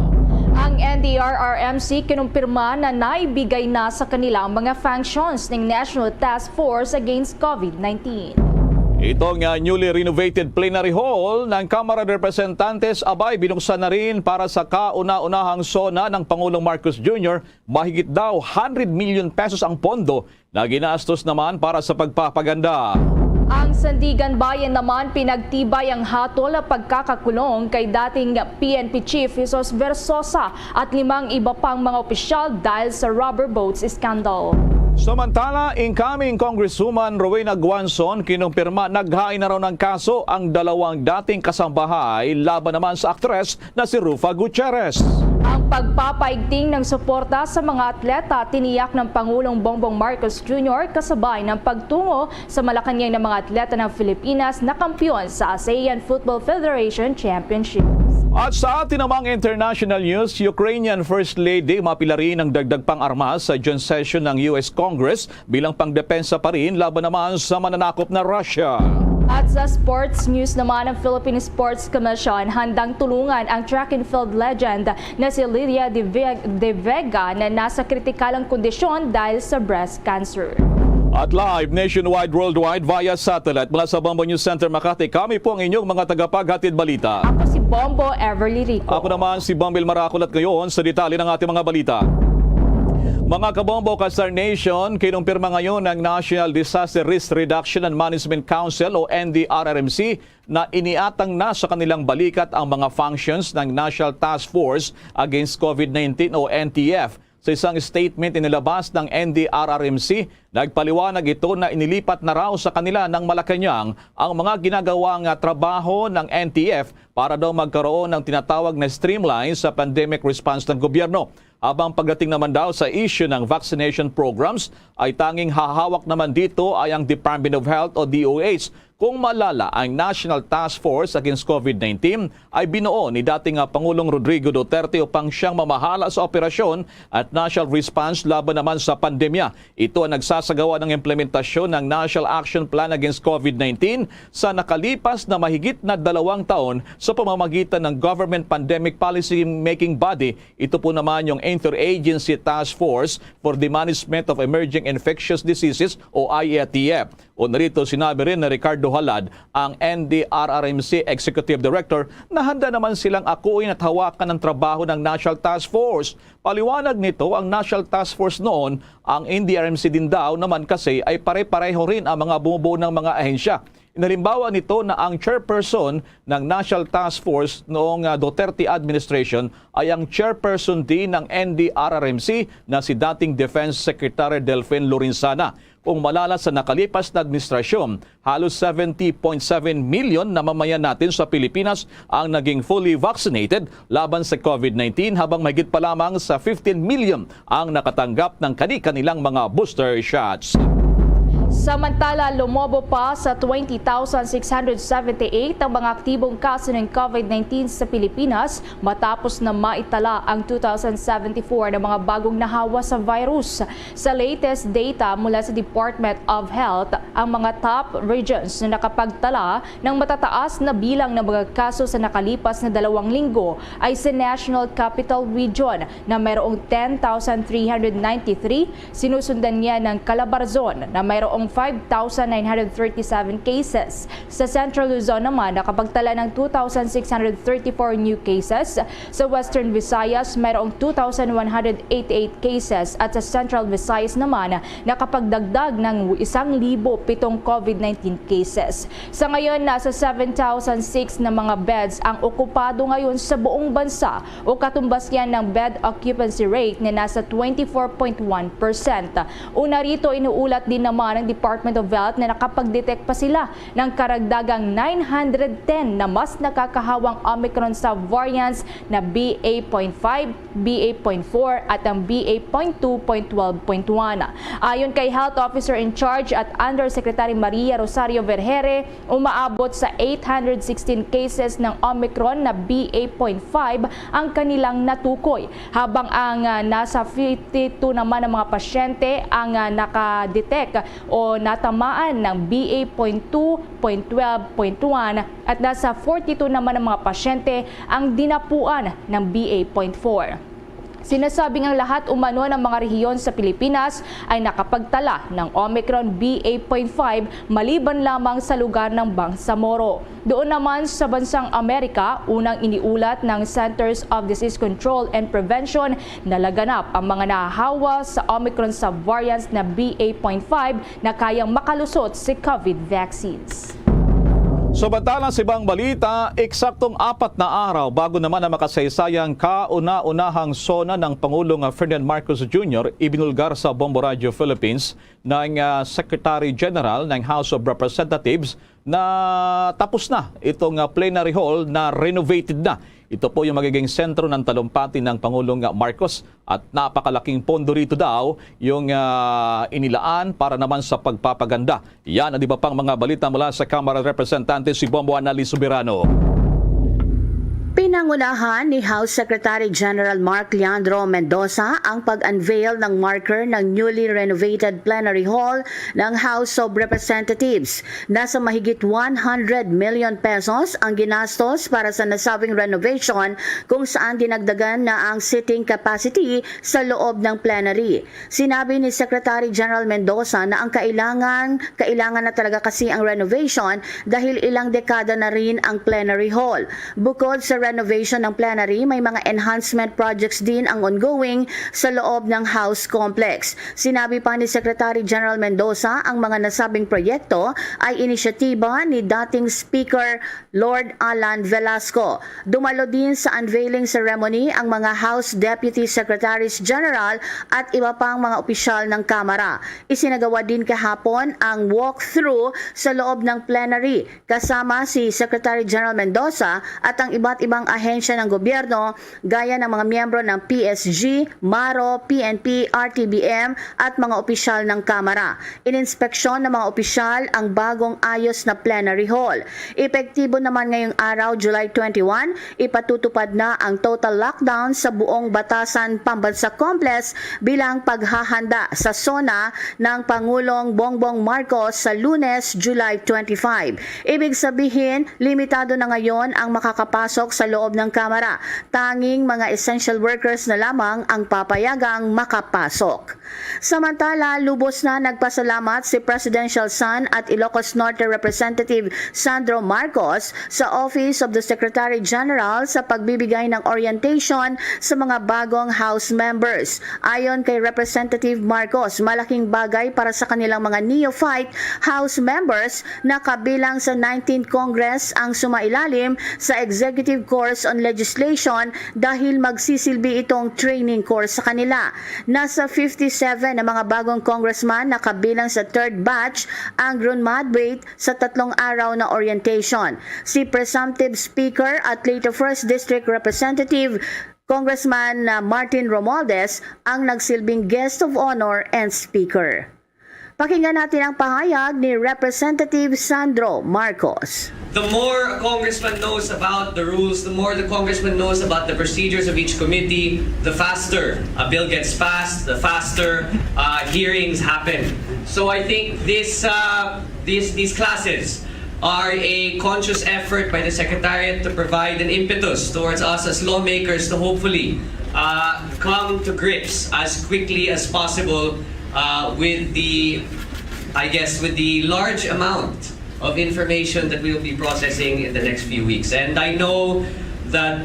Ang NDRRMC kinumpirma na naibigay na sa kanila ang mga functions ng National Task Force Against COVID-19. Itong newly renovated plenary hall ng Kamara de Representantes abay binuksan na rin para sa kauna-unahang SONA ng Pangulong Marcos Jr. Mahigit daw 100 million pesos ang pondo na ginastos naman para sa pagpapaganda. Ang Sandigan Bayan naman pinagtibay ang hatol na pagkakakulong kay dating PNP Chief Jesus Versosa at 5 iba pang mga opisyal dahil sa rubber boats scandal. Samantala, incoming Congresswoman Rowena Guanzon kinumpirma naghain na raw ng kaso ang 2 dating kasambahay laban naman sa aktres na si Rufa Gutierrez. Ang pagpapaigting ng suporta sa mga atleta tiniyak ng Pangulong Bongbong Marcos Jr. kasabay ng pagtungo sa Malacanang ng mga atleta ng Pilipinas na kampiyon sa ASEAN Football Federation Championship. At sa atin namang international news, Ukrainian First Lady mapilari ng dagdag pang armas sa June session ng US Congress bilang pangdepensa pa rin laban naman sa mananakop na Russia. At sa sports news naman, ang Philippine Sports Commission handang tulungan ang track and field legend na si Lydia De Vega na nasa kritikalang kondisyon dahil sa breast cancer. At live nationwide, worldwide via satellite mula sa Bombo News Center Makati, kami po ang inyong mga tagapaghatid balita. Ako si Bombo Everly Rico. Ako naman si Bambil Maraculat ngayon sa detalye ng ating mga balita. Mga kabombo ka Star Nation, kinumpirma ngayon ng National Disaster Risk Reduction and Management Council o NDRRMC na iniatang na sa kanilang balikat ang mga functions ng National Task Force Against COVID-19 o NTF. Sa isang statement inilabas ng NDRRMC, nagpaliwanag ito na inilipat na raw sa kanila ng Malacanang ang mga ginagawang trabaho ng NTF para daw magkaroon ng tinatawag na streamline sa pandemic response ng gobyerno. Habang pagdating naman daw sa issue ng vaccination programs, ay tanging hahawak naman dito ay ang Department of Health o DOH. Kung maalala, ang National Task Force Against COVID-19 ay binuo ni dating Pangulong Rodrigo Duterte upang siyang mamahala sa operasyon at national response laban naman sa pandemya. Ito ang nagsasagawa ng implementasyon ng National Action Plan Against COVID-19 sa nakalipas na mahigit na 2 taon sa pamamagitan ng Government Pandemic Policy Making Body. Ito po naman yung Interagency Task Force for the Management of Emerging Infectious Diseases o IATF. O narito sinabi rin na Ricardo Halad, ang NDRRMC Executive Director, na handa naman silang akuin at hawakan ng trabaho ng National Task Force. Paliwanag nito, ang National Task Force noon, ang NDRRMC din daw naman kasi ay pare-pareho rin ang mga bumubuo ng mga ahensya. Inalimbawa nito na ang chairperson ng National Task Force noong Duterte administration ay ang chairperson din ng NDRRMC na si dating Defense Secretary Delfin Lorenzana. Kung malala sa nakalipas na administrasyon, halos 70.7 million na mamayan natin sa Pilipinas ang naging fully vaccinated laban sa COVID-19 habang mahigit pa lamang sa 15 million ang nakatanggap ng kani-kanilang mga booster shots. Samantala, lumobo pa sa 20,678 ang mga aktibong kaso ng COVID-19 sa Pilipinas matapos na maitala ang 2,074 na mga bagong nahawa sa virus. Sa latest data mula sa Department of Health, ang mga top regions na nakapagtala ng matataas na bilang ng mga kaso sa nakalipas na 2 linggo ay sa National Capital Region na mayroong 10,393, sinusundan niya ng Calabarzon na mayroong 5,937 cases. Sa Central Luzon naman, nakapagtala ng 2,634 new cases. Sa Western Visayas, mayroong 2,188 cases at sa Central Visayas naman, nakapagdagdag ng 1,007 COVID-19 cases. Sa ngayon, nasa 7,006 na mga beds ang okupado ngayon sa buong bansa o katumbas yan ng bed occupancy rate na nasa 24.1%. Una rito, inuulat din naman ng Department of Health na nakapag-detect pa sila ng karagdagang 910 na mas nakakahawang Omicron subvariants na BA.5, BA.4 at ang BA.2.12.1. Ayon kay Health Officer in Charge at Undersecretary Maria Rosario Vergere, umaabot sa 816 cases ng Omicron na BA.5 ang kanilang natukoy, habang ang nasa 52 naman ng mga pasyente ang nakadetect o natamaan ng BA.2.12.1 at nasa 42 naman ng mga pasyente ang dinapuan ng BA.4. Sinasabing ang lahat umano ng mga rehiyon sa Pilipinas ay nakapagtala ng Omicron BA.5 maliban lamang sa lugar ng Bangsamoro. Doon naman sa bansang Amerika, unang iniulat ng Centers of Disease Control and Prevention na laganap ang mga nahahawa sa Omicron subvariants na BA.5 na kayang makalusot si COVID vaccines. Samantalang sa ibang balita, eksaktong 4 na araw bago naman ang makasaysayang kauna-unahang sona ng Pangulong Ferdinand Marcos Jr. ibinulgar sa Bombo Radio Philippines ng Secretary General ng House of Representatives na tapos na itong plenary hall na renovated na. Ito po yung magiging sentro ng talumpati ng Pangulong Marcos at napakalaking pondo rito daw yung inilaan para naman sa pagpapaganda. Yan at iba pang mga balita mula sa Kamara ng Representantes, si Bombo Annalise Soberano. Pinangunahan ni House Secretary General Mark Leandro Mendoza ang pag-unveil ng marker ng newly renovated plenary hall ng House of Representatives. Nasa mahigit 100 million pesos ang ginastos para sa nasabing renovation kung saan dinagdagan na ang sitting capacity sa loob ng plenary. Sinabi ni Secretary General Mendoza na ang kailangan na talaga kasi ang renovation dahil ilang dekada na rin ang plenary hall. Bukod sa renovation ng plenary, may mga enhancement projects din ang ongoing sa loob ng House Complex. Sinabi pa ni Secretary General Mendoza, ang mga nasabing proyekto ay inisyatiba ni dating Speaker Lord Alan Velasco. Dumalo din sa unveiling ceremony ang mga House Deputy Secretaries General at iba pang mga opisyal ng Kamara. Isinagawa din kahapon ang walkthrough sa loob ng plenary kasama si Secretary General Mendoza at ang iba't ibang ahensya ng gobyerno gaya ng mga miyembro ng PSG, MARO, PNP, RTBM at mga opisyal ng Kamara. Ininspeksyon ng mga opisyal ang bagong ayos na plenary hall. Epektibo naman ngayong araw, July 21, ipatutupad na ang total lockdown sa buong Batasan Pambansa Complex bilang paghahanda sa SONA ng Pangulong Bongbong Marcos sa Lunes, July 25. Ibig sabihin, limitado na ngayon ang makakapasok sa loob ng Kamara. Tanging mga essential workers na lamang ang papayagang makapasok. Samantala, lubos na nagpasalamat si Presidential Son at Ilocos Norte Representative Sandro Marcos sa Office of the Secretary General sa pagbibigay ng orientation sa mga bagong House members. Ayon kay Representative Marcos, malaking bagay para sa kanilang mga neophyte House members na kabilang sa 19th Congress ang sumailalim sa Executive Course on Legislation dahil magsisilbi itong training course sa kanila. Nasa 57 na mga bagong congressman na kabilang sa third batch ang graduate sa 3 araw na orientation. Si Presumptive Speaker at later 1st District Representative Congressman Martin Romualdez ang nagsilbing guest of honor and speaker. Pakinggan natin ang pahayag ni Representative Sandro Marcos. The more a congressman knows about the rules, the more the congressman knows about the procedures of each committee, the faster a bill gets passed, the faster hearings happen. So I think these classes are a conscious effort by the Secretariat to provide an impetus towards us as lawmakers to hopefully come to grips as quickly as possible with the large amount of information that we will be processing in the next few weeks. And I know that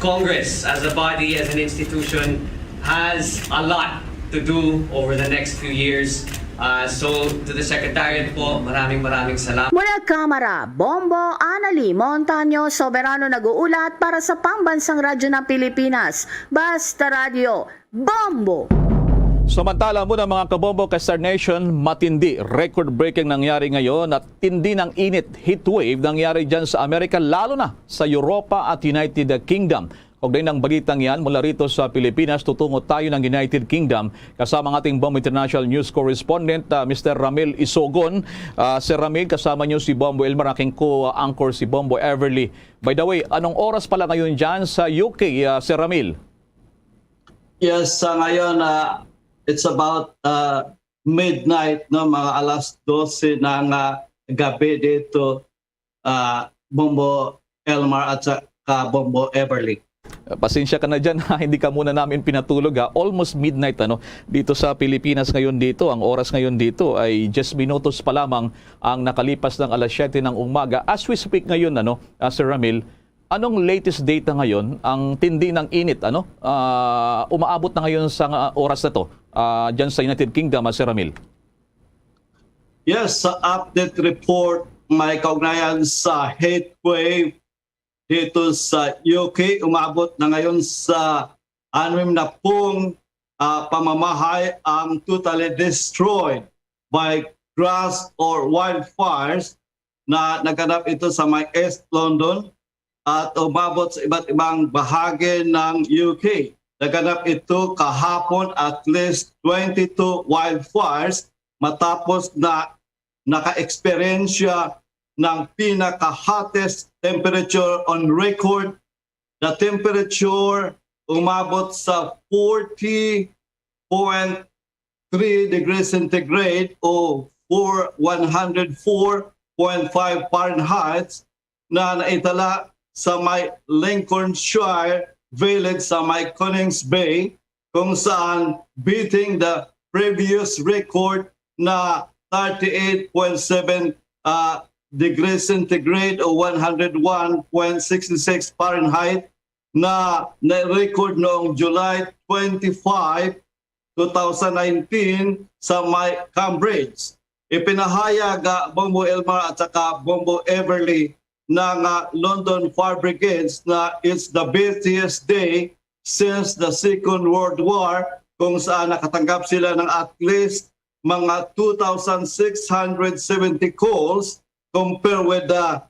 Congress as a body, as an institution, has a lot to do over the next few years. So to the Secretariat po, maraming salamat. Mula Kamara, Bombo Anali Montaño Soberano nag-uulat para sa Pambansang Radyo ng Pilipinas. Basta Radio, Bombo! Samantala muna mga kabombo ka Star Nation, matindi, record-breaking nangyari ngayon at tindi ng init, heatwave nangyari dyan sa Amerika, lalo na sa Europa at United Kingdom. Kaugnay ng balitang yan, mula rito sa Pilipinas, tutungo tayo ng United Kingdom kasama ang ating Bombo International News Correspondent, Mr. Ramil Isogon. Sir Ramil, kasama niyo si Bombo Elmar, aking co-anchor si Bombo Everly. By the way, anong oras pala ngayon dyan sa UK, Sir Ramil? Yes, ngayon, it's about midnight, no, mga alas 12 ng gabi dito, Bombo Elmar at saka Bombo Everly. Pasensya ka na dyan, hindi ka muna namin pinatulog. Almost midnight dito sa Pilipinas ngayon dito. Ang oras ngayon dito ay just minutos pa lamang ang nakalipas ng alas 7 ng umaga. As we speak ngayon, Sir Ramil, anong latest data ngayon? Ang tindi ng init, umaabot na ngayon sa oras na to dyan sa United Kingdom, Sir Ramil? Yes, sa update report, may kaugnayan sa heatwave dito sa UK. Umabot na ngayon sa 60 pamamahay ang totally destroyed by grass or wildfires na naganap ito sa may East London at umabot sa iba't ibang bahagi ng UK. Naganap ito kahapon at least 22 wildfires matapos na naka-eksperyensya ng pinaka-hottest temperature on record. The temperature umabot sa 40.3 degrees centigrade o 104.5 Fahrenheit na naitala sa may Lincolnshire village sa may Connings Bay, kung saan beating the previous record na 38.7 degrees centigrade o 101.66 Fahrenheit na na-record noong July 25, 2019 sa may Cambridge. Ipinahayag Bombo Elmar at saka Bombo Everly ng London Fire Brigades na it's the busiest day since the Second World War, kung saan nakatanggap sila ng at least mga 2,670 calls compared with the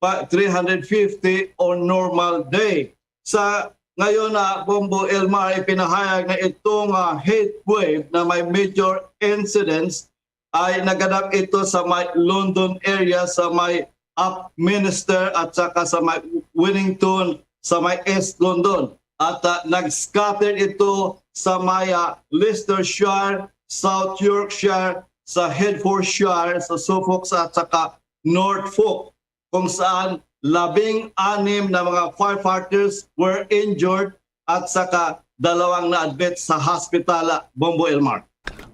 350 on normal day. Sa ngayon na Bombo Elmar, ipinahayag na itong heat wave na may major incidents ay naganap ito sa may London area, sa may Upminster at saka sa may Winnington, sa may East London. At nag-scatter ito sa may Leicestershire, South Yorkshire, sa Hertfordshire, sa Suffolk at saka Norfolk, kung saan 16 na mga firefighters were injured at saka 2 na-admit sa hospital, Bombo Elmar.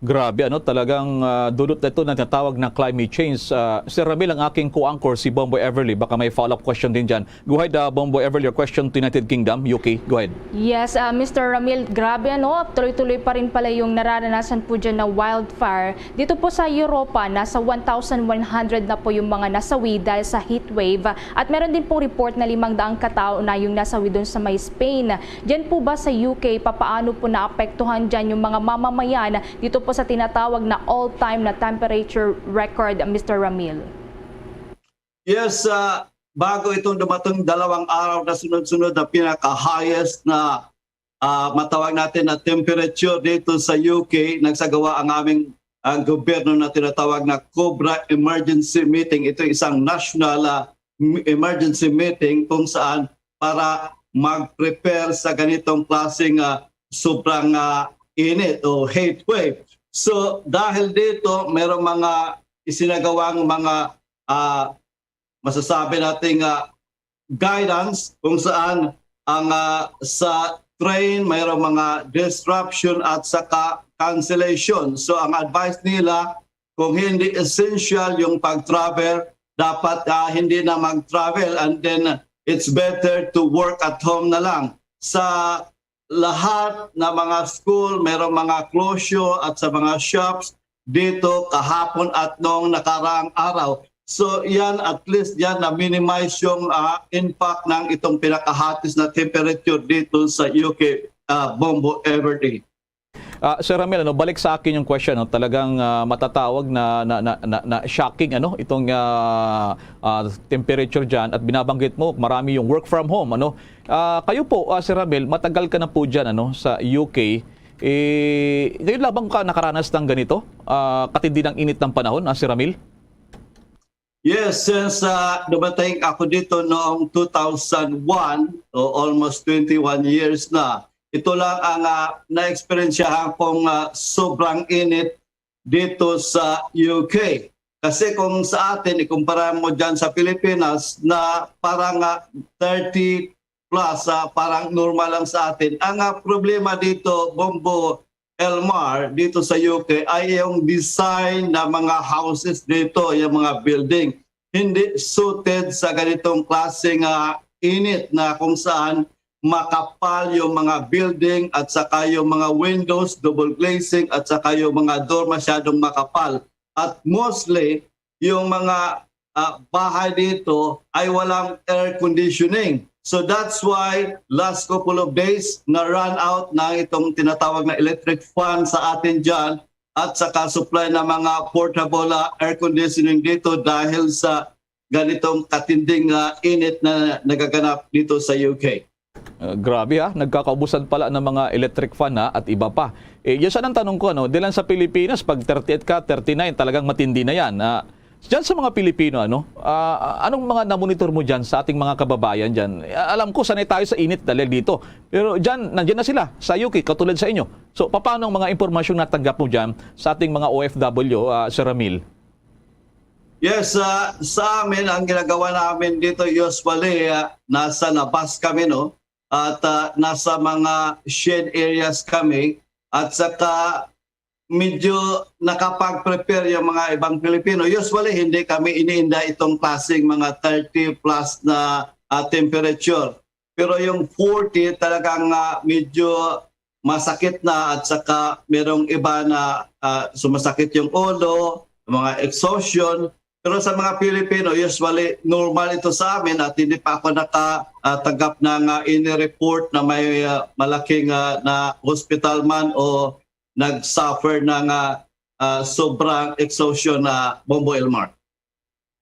Grabe, talagang dulot na ito na tinatawag na climate change. Sir Ramil, ang aking co-anchor, si Bombo Everly, baka may follow-up question din dyan. Go ahead, Bombo Everly, your question to United Kingdom, UK. Go ahead. Yes, Mr. Ramil, grabe tuloy-tuloy pa rin pala yung nararanasan po dyan na wildfire. Dito po sa Europa, nasa 1,100 na po yung mga nasawi dahil sa heat wave. At meron din pong report na 500 katao na yung nasawi doon sa may Spain. Diyan po ba sa UK, papaano po naapektuhan dyan yung mga mamamayan dito po sa tinatawag na all-time na temperature record, Mr. Ramil? Yes, bago itong dumatong 2 araw na sunod-sunod na pinaka-highest na matawag natin na temperature dito sa UK, nagsagawa ang aming gobyerno na tinatawag na Cobra Emergency Meeting. Ito isang national emergency meeting kung saan para mag-prepare sa ganitong klaseng sobrang init o heat wave. So dahil dito mayroong mga isinagawang mga masasabi nating guidance kung saan ang sa train mayroong mga disruption at saka cancellation. So ang advice nila, kung hindi essential yung pag-travel, dapat hindi na mag-travel, and then it's better to work at home na lang. Sa lahat na mga school, mayroong mga closure at sa mga shops dito kahapon at noong nakaraang araw. So yan, at least yan na minimize yung impact ng itong pinakahatis na temperature dito sa UK, Bombo Everly. Sir Ramil, balik sa akin yung question, talagang matatawag na shocking itong temperature dyan, at binabanggit mo marami yung work from home. Kayo po, Sir Ramil, matagal ka na po dyan sa UK. Ngayon labang ka nakaranas ng ganito? Katindi ng init ng panahon, Sir Ramil? Yes, since dumating ako dito noong 2001, so almost 21 years na, ito lang ang na-experiensyahan kong sobrang init dito sa UK. Kasi kung sa atin, ikumpara mo dyan sa Pilipinas na parang 30 plus, parang normal lang sa atin. Ang problema dito, Bombo Elmar, dito sa UK, ay yung design na mga houses dito, yung mga building. Hindi suited sa ganitong klaseng init na kung saan makapal yung mga building at saka yung mga windows, double glazing at saka yung mga door masyadong makapal. At mostly, yung mga bahay dito ay walang air conditioning. So that's why last couple of days na run out na itong tinatawag na electric fan sa atin dyan at saka supply ng mga portable air conditioning dito dahil sa ganitong katinding init na nagaganap dito sa UK. Grabe nagkakaubusan pala ng mga electric fan at iba pa. Yan saan ang tanong ko, dilan sa Pilipinas, pag 38 ka, 39, talagang matindi na yan. Diyan sa mga Pilipino, anong mga namonitor mo dyan sa ating mga kababayan dyan? Alam ko, sanay tayo sa init dahil dito. Pero dyan, nandiyan na sila sa UK, katulad sa inyo. So, paano ang mga impormasyong natanggap mo dyan sa ating mga OFW, Sir Ramil? Yes, sa amin, ang ginagawa namin dito usually, nasa labas kami, at nasa mga shed areas kami, at saka medyo nakapag-prepare yung mga ibang Pilipino. Usually, hindi kami iniinda itong klaseng mga 30 plus na temperature. Pero yung 40 talagang medyo masakit na at saka merong iba na sumasakit yung ulo, mga exhaustion. Pero sa mga Pilipino, usually normal ito sa amin at hindi pa ako nakatanggap ng ini-report na may malaking na hospital man o nag-suffer ng sobrang exhaustion na Bombo Elmar.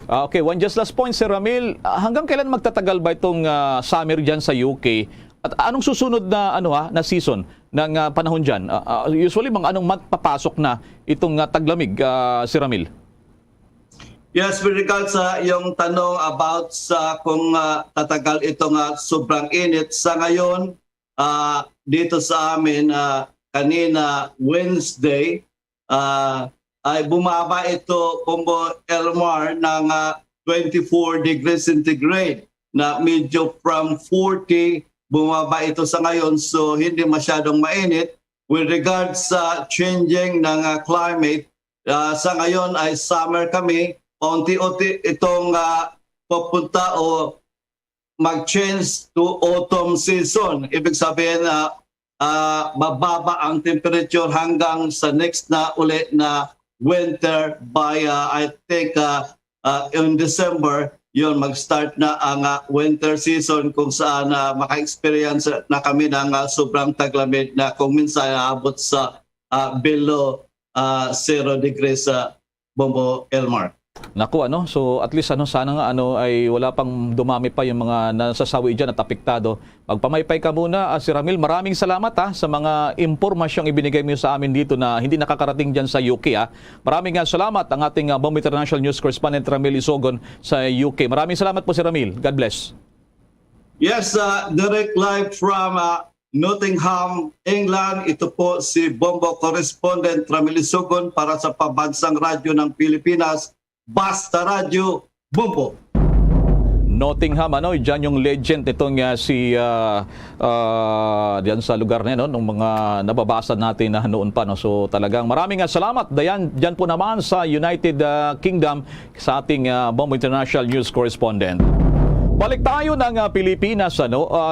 Okay, one just last point, Sir Ramil. Hanggang kailan magtatagal ba itong summer dyan sa UK? At anong susunod na na season ng panahon dyan? Usually, mga anong month papasok na itong taglamig, Sir Ramil? Yes, with regards sa yung tanong about sa kung tatagal itong sobrang init. Sa ngayon, dito sa amin, kanina Wednesday, ay bumaba ito Bombo Elmar ng 24 degrees centigrade na medyo from 40 bumaba ito sa ngayon, so hindi masyadong mainit. With regards sa changing ng climate, sa ngayon ay summer kami, unti-unti itong papunta o mag-change to autumn season. Ibig sabihin na bababa ang temperature hanggang sa next na uli na winter by I think in December yun mag-start na ang winter season kung saan maka-experience na kami ng sobrang taglamig na kung minsan aabot sa below 0 degrees sa Bombo Elmar. Naku, so at least sana nga ay wala pang dumami pa yung mga nasasawi diyan at apektado. Magpamaypay ka muna, Sir Ramil. Maraming salamat sa mga impormasyong ibinigay mo sa amin dito na hindi nakakarating diyan sa UK. Maraming salamat ang ating Bombo International News Correspondent Ramil Isogon sa UK. Maraming salamat po, Sir Ramil. God bless. Yes, direct live from Nottingham, England. Ito po si Bombo Correspondent Ramil Isogon para sa Pambansang Radyo ng Pilipinas, Basta Radio Bombo. Nottingham, dyan yung legend nitong si diyan sa lugar na nung mga nababasa natin na noon pa. So talagang maraming salamat. Diyan po naman sa United Kingdom sa ating Bombo International News Correspondent. Balik tayo ng Pilipinas.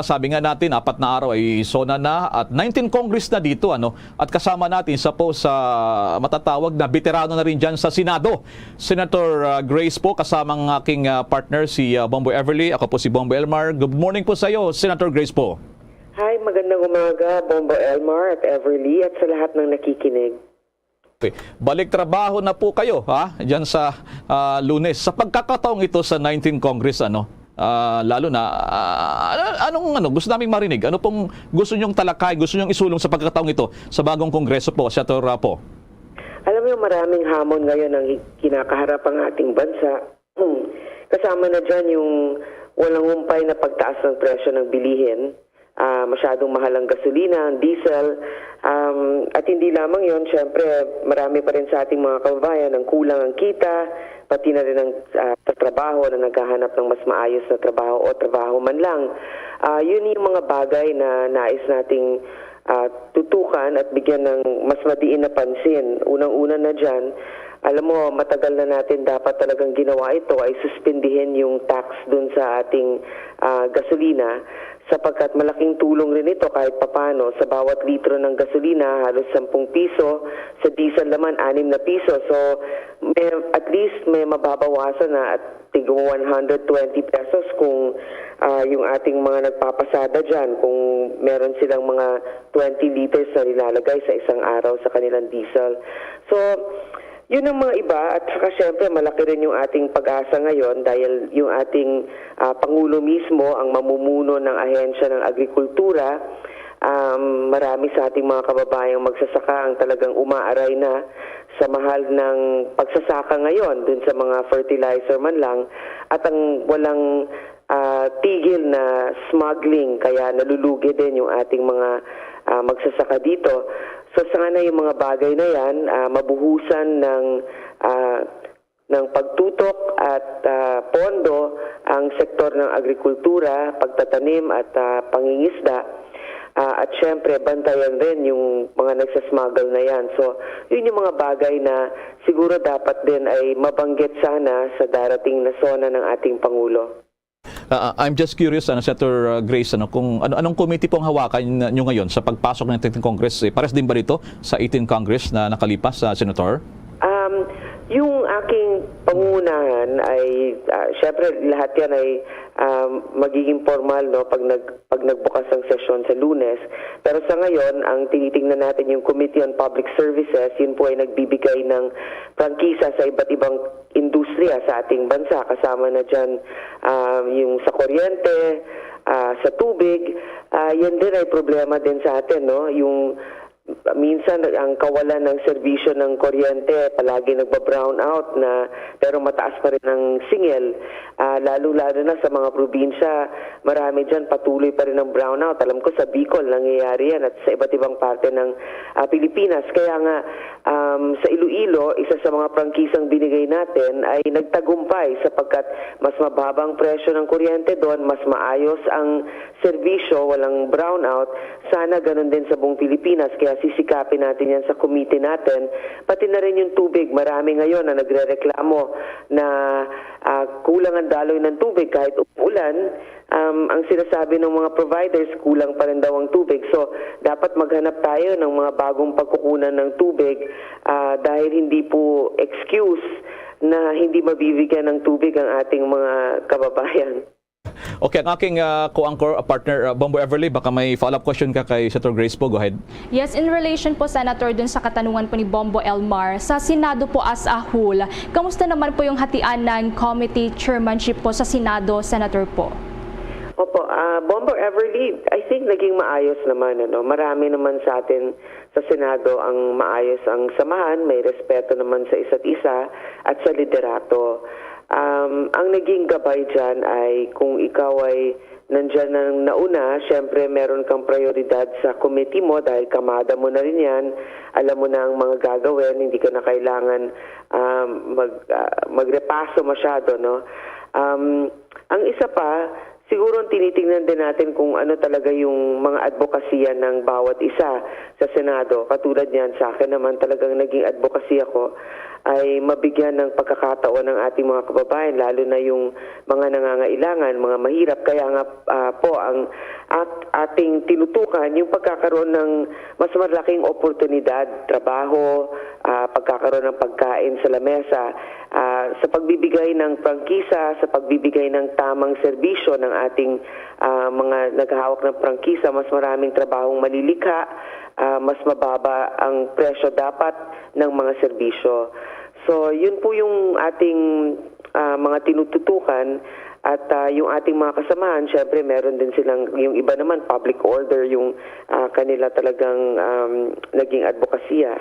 Sabi nga natin, 4 na araw ay SONA na at 19 Congress na dito. At kasama natin sa matatawag na veterano na rin dyan sa Senado. Senator Grace po, kasama ang aking partner si Bombo Everly. Ako po si Bombo Elmar. Good morning po sa iyo, Senator Grace po. Hi, magandang umaga, Bombo Elmar at Everly at sa lahat ng nakikinig. Okay. Balik trabaho na po kayo dyan sa Lunes. Sa pagkakataong ito sa 19 Congress, lalo na gusto naming marinig, ano pong gusto nyong talakay, gusto nyong isulong sa pagkakataong ito sa bagong kongreso po, Senator po? Alam mo, maraming hamon ngayon ang kinakaharap ang ating bansa. Kasama na dyan yung walang humpay na pagtaas ng presyo ng bilihin, masyadong mahal ang gasolina, ang diesel, at hindi lamang yon, syempre marami pa rin sa ating mga kababayan ang kulang ang kita, pati na rin ang sa trabaho na naghahanap ng mas maayos na trabaho o trabaho man lang. Yun yung mga bagay na nais nating tutukan at bigyan ng mas madiin na pansin. Unang-una na dyan, alam mo, matagal na natin dapat talagang ginawa ito ay suspindihin yung tax dun sa ating gasolina, sapagkat malaking tulong rin ito kahit papano sa bawat litro ng gasolina, halos 10 piso, sa diesel naman 6 na piso. So at least may mababawasan na at tigong 120 pesos kung yung ating mga nagpapasada dyan, kung meron silang mga 20 liters na nilalagay sa isang araw sa kanilang diesel. So yun ang mga iba, at saka syempre malaki rin yung ating pag-asa ngayon dahil yung ating Pangulo mismo ang mamumuno ng Ahensya ng Agrikultura. Marami sa ating mga kababayang magsasaka ang talagang umaaray na sa mahal ng pagsasaka ngayon dun sa mga fertilizer man lang, at ang walang tigil na smuggling, kaya nalulugi din yung ating mga magsasaka dito. So sana yung mga bagay na yan mabuhusan ng pagtutok at pondo ang sektor ng agrikultura, pagtatanim at pangingisda. At syempre, bantayan rin yung mga nagsasmuggle na yan. So, yun yung mga bagay na siguro dapat din ay mabanggit sana sa darating na SONA ng ating Pangulo. I'm just curious, Senator Grace, kung anong committee pong hawakan nyo ngayon sa pagpasok ng 18th Congress? Pares din ba dito sa 18th Congress na nakalipas, Senator? Yung aking pangunahan ay, syempre lahat yan ay magiging formal pag nagbukas ang sesyon sa Lunes. Pero sa ngayon, ang tinitingnan natin yung Committee on Public Services, yun po ay nagbibigay ng prangkisa sa iba't ibang industriya sa ating bansa. Kasama na dyan yung sa kuryente, sa tubig. Yan din ay problema din sa atin, no? Yung minsan ang kawalan ng serbisyo ng kuryente, palagi nagba-brown out na, pero mataas pa rin ang singil. Lalo-lalo na sa mga probinsya, marami dyan patuloy pa rin ang brownout. Alam ko sa Bicol nangyayari yan at sa iba't ibang parte ng Pilipinas. Kaya nga sa Iloilo, isa sa mga prangkisang binigay natin ay nagtagumpay sapagkat mas mababang presyo ng kuryente doon, mas maayos ang serbisyo, walang brownout. Sana ganun din sa buong Pilipinas. Kaya sisikapin natin yan sa committee natin. Pati na rin yung tubig. Marami ngayon na nagrereklamo na kulang ang daloy ng tubig kahit umuulan. Ang sinasabi ng mga providers, kulang pa rin daw ang tubig. So, dapat maghanap tayo ng mga bagong pagkukunan ng tubig dahil hindi po excuse na hindi mabibigyan ng tubig ang ating mga kababayan. Okay, ang aking co-anchor partner, Bombo Everly, baka may follow-up question ka kay Senator Grace po. Go ahead. Yes, in relation po, Senator, dun sa katanungan po ni Bombo Elmar, sa Senado po as a whole, kamusta naman po yung hatian ng committee chairmanship po sa Senado, Senator po? Opo, Bombo Everly, I think naging maayos naman. Marami naman sa atin sa Senado ang maayos ang samahan, may respeto naman sa isa't isa at sa liderato. Ang naging gabay dyan ay kung ikaw ay nandyan ng nauna, syempre meron kang prioridad sa committee mo dahil kamada mo na rin yan, alam mo na ang mga gagawin, hindi ka na kailangan magrepaso masyado. No? Ang isa pa, siguro tinitingnan din natin kung ano talaga yung mga advokasya ng bawat isa sa Senado. Katulad niyan, sa akin naman talagang naging advokasya ko ay mabigyan ng pagkakataon ng ating mga kababayan, lalo na yung mga nangangailangan, mga mahirap. Kaya nga po ang ating tinutukan yung pagkakaroon ng mas malaking oportunidad, trabaho, pagkakaroon ng pagkain sa lamesa, sa pagbibigay ng prangkisa, sa pagbibigay ng tamang serbisyo ng ating mga naghahawak ng prangkisa, mas maraming trabahong malilikha, mas mababa ang presyo dapat ng mga serbisyo. So, yun po yung ating mga tinututukan at yung ating mga kasamahan, syempre meron din silang, yung iba naman public order, yung kanila talagang naging advokasya.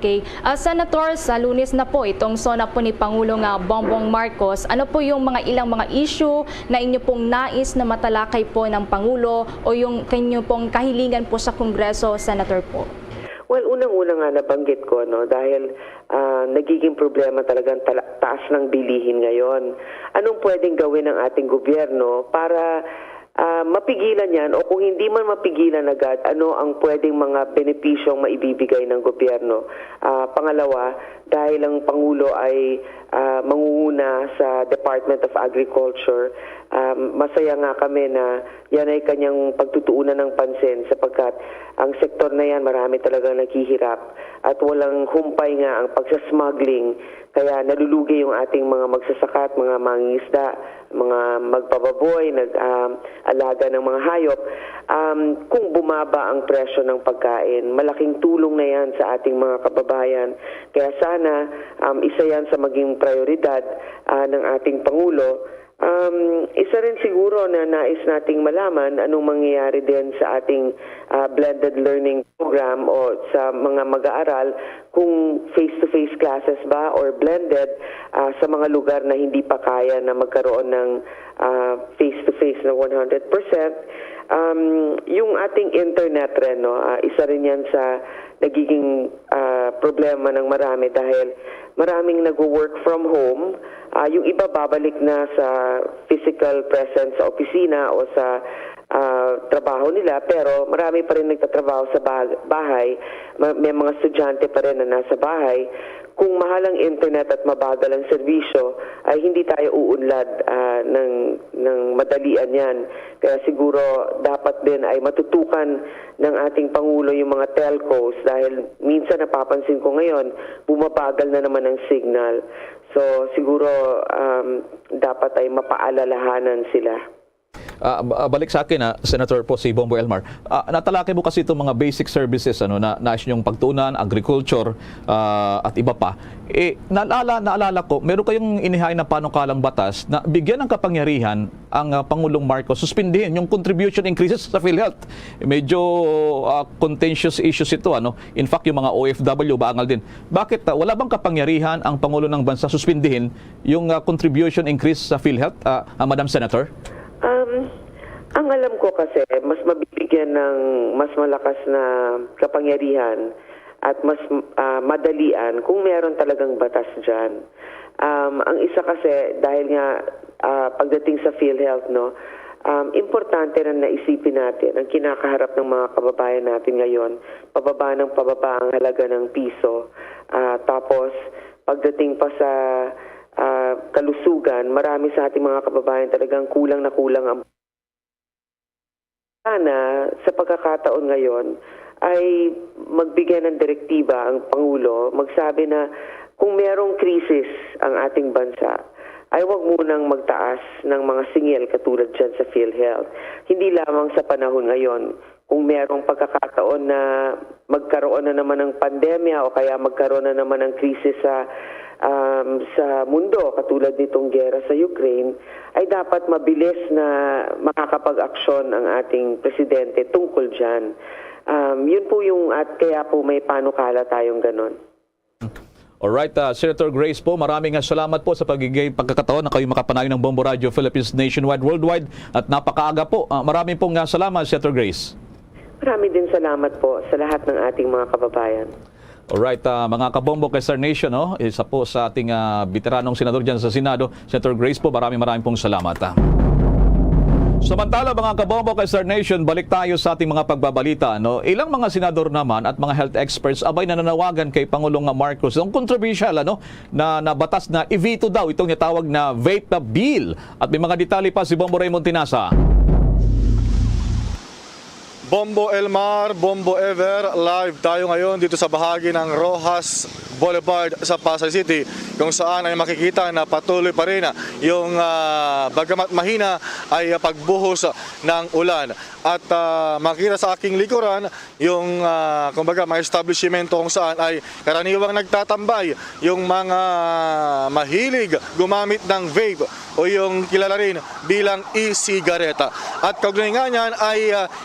Okay. Senator, sa Lunes na po itong SONA po ni Pangulong Bongbong Marcos. Ano po yung ilang mga issue na inyo pong nais na matalakay po ng Pangulo o yung kanyo pong kahilingan po sa Kongreso, Senator po? Well, unang-una nga nabanggit ko, no, dahil nagiging problema talagang taas ng bilihin ngayon. Anong pwedeng gawin ng ating gobyerno para mapigilan yan, o kung hindi man mapigilan agad, ano ang pwedeng mga benepisyong maibibigay ng gobyerno? Pangalawa, dahil ang Pangulo ay mangunguna sa Department of Agriculture, masaya nga kami na yan ay kanyang pagtutuunan ng pansin sapagkat ang sektor na yan marami talagang naghihirap at walang humpay nga ang pagsasmuggling, kaya nalulugi yung ating mga magsasaka at mga mangingisda, mga magbababoy, nag-alaga ng mga hayop. Kung bumaba ang presyo ng pagkain, malaking tulong na yan sa ating mga kababayan. Kaya sana isa yan sa maging prioridad ng ating Pangulo. Isa rin siguro na nais nating malaman anong mangyayari din sa ating blended learning program o sa mga mag-aaral, kung face-to-face classes ba or blended sa mga lugar na hindi pa kaya na magkaroon ng face-to-face na 100%. Yung ating internet rin, no, isa rin yan sa nagiging problema ng marami dahil maraming nag-work from home. Yung iba babalik na sa physical presence sa opisina o sa trabaho nila, pero marami pa rin nagtatrabaho sa bahay. May mga estudyante pa rin na nasa bahay. Kung mahal ang internet at mabagal ang serbisyo, ay hindi tayo uunlad ng madalian yan. Kaya siguro dapat din ay matutukan ng ating Pangulo yung mga telcos dahil minsan napapansin ko ngayon, bumabagal na naman ang signal. So siguro dapat ay mapaalalahanan sila. Balik sa akin, Senator po si Bongbong Elmar. Natalakay mo kasi itong mga basic services na nais yung pagtunan, agriculture at iba pa. Naalala ko, meron kayong inihain na panukalang batas na bigyan ng kapangyarihan ang Pangulong Marcos suspindihin yung contribution increases sa PhilHealth. Medyo contentious issues ito. In fact, yung mga OFW baangal din. Bakit wala bang kapangyarihan ang Pangulo ng Bansa suspindihin yung contribution increase sa PhilHealth, Madam Senator? Ang alam ko kasi, mas mabibigyan ng mas malakas na kapangyarihan at mas madalian kung meron talagang batas dyan. Ang isa kasi, dahil nga pagdating sa PhilHealth, importante na naisipin natin ang kinakaharap ng mga kababayan natin ngayon, pababa ng pababa ang halaga ng piso. Tapos, pagdating pa sa kalusugan, marami sa ating mga kababayan talagang kulang na kulang ang sana sa pagkakataon ngayon ay magbigay ng direktiba ang Pangulo, magsabi na kung merong krisis ang ating bansa, ay huwag munang magtaas ng mga singil katulad dyan sa PhilHealth. Hindi lamang sa panahon ngayon, kung merong pagkakataon na magkaroon na naman ng pandemya o kaya magkaroon na naman ng krisis sa mundo, katulad nitong gera sa Ukraine, ay dapat mabilis na makakapag-aksyon ang ating presidente tungkol dyan. Yun po yung, at kaya po may panukala tayong ganon. Alright, Senator Grace po, maraming salamat po sa pagkakataon na kayo makapanayo ng Bombo Radio Philippines nationwide, worldwide, at napakaaga po. Maraming pong salamat, Senator Grace. Maraming din salamat po sa lahat ng ating mga kababayan. Alright, mga kabombo kay Star Nation, isa po sa ating veteranong senador dyan sa Senado, Senator Grace po, maraming pong salamat. Samantala, mga kabombo kay Star Nation, balik tayo sa ating mga pagbabalita. Ilang mga senador naman at mga health experts abay nananawagan kay Pangulong Marcos ang controversial na batas na i-veto daw itong natawag na vape bill. At may mga detalye pa si Bombo Raymond Tinasa. Bombo Elmar, Bombo Ever, live tayo ngayon dito sa bahagi ng Rojas Boulevard sa Pasay City, kung saan ay makikita na patuloy pa rin yung bagamat mahina ay pagbuhos ng ulan. At makita sa aking likuran yung kumbaga mga establishmento kung saan ay karaniwang nagtatambay yung mga mahilig gumamit ng vape o yung kilala rin bilang e-cigareta. At kaugnay nga niyan ay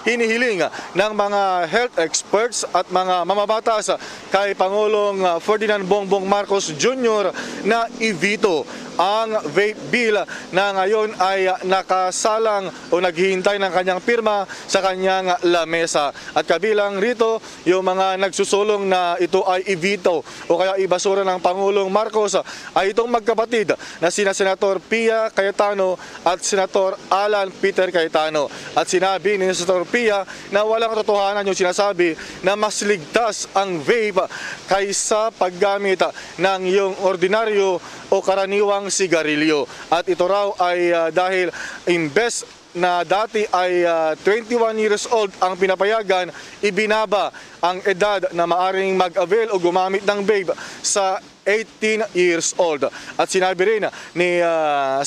hinihiling ng mga health experts at mga mamabatas kay Pangulong Ferdinand Bongbong Marcos Jr. na i-veto ang vape bill na ngayon ay nakasalang o naghihintay ng kanyang pirma sa kanyang lamesa. At kabilang rito yung mga nagsusulong na ito ay i-veto o kaya ibasura ng Pangulong Marcos ay itong magkapatid na sina Senator Pia Cayetano at Senator Alan Peter Cayetano. At sinabi ni Senator Pia na walang katotohanan yung sinasabi na mas ligtas ang vape kaysa paggamit ng yung ordinaryo o karaniwang sigarilyo. At ito raw ay dahil imbes na dati ay 21 years old ang pinapayagan, ibinaba ang edad na maaring mag-avail o gumamit ng vape sa 18 years old. At sinabi rin ni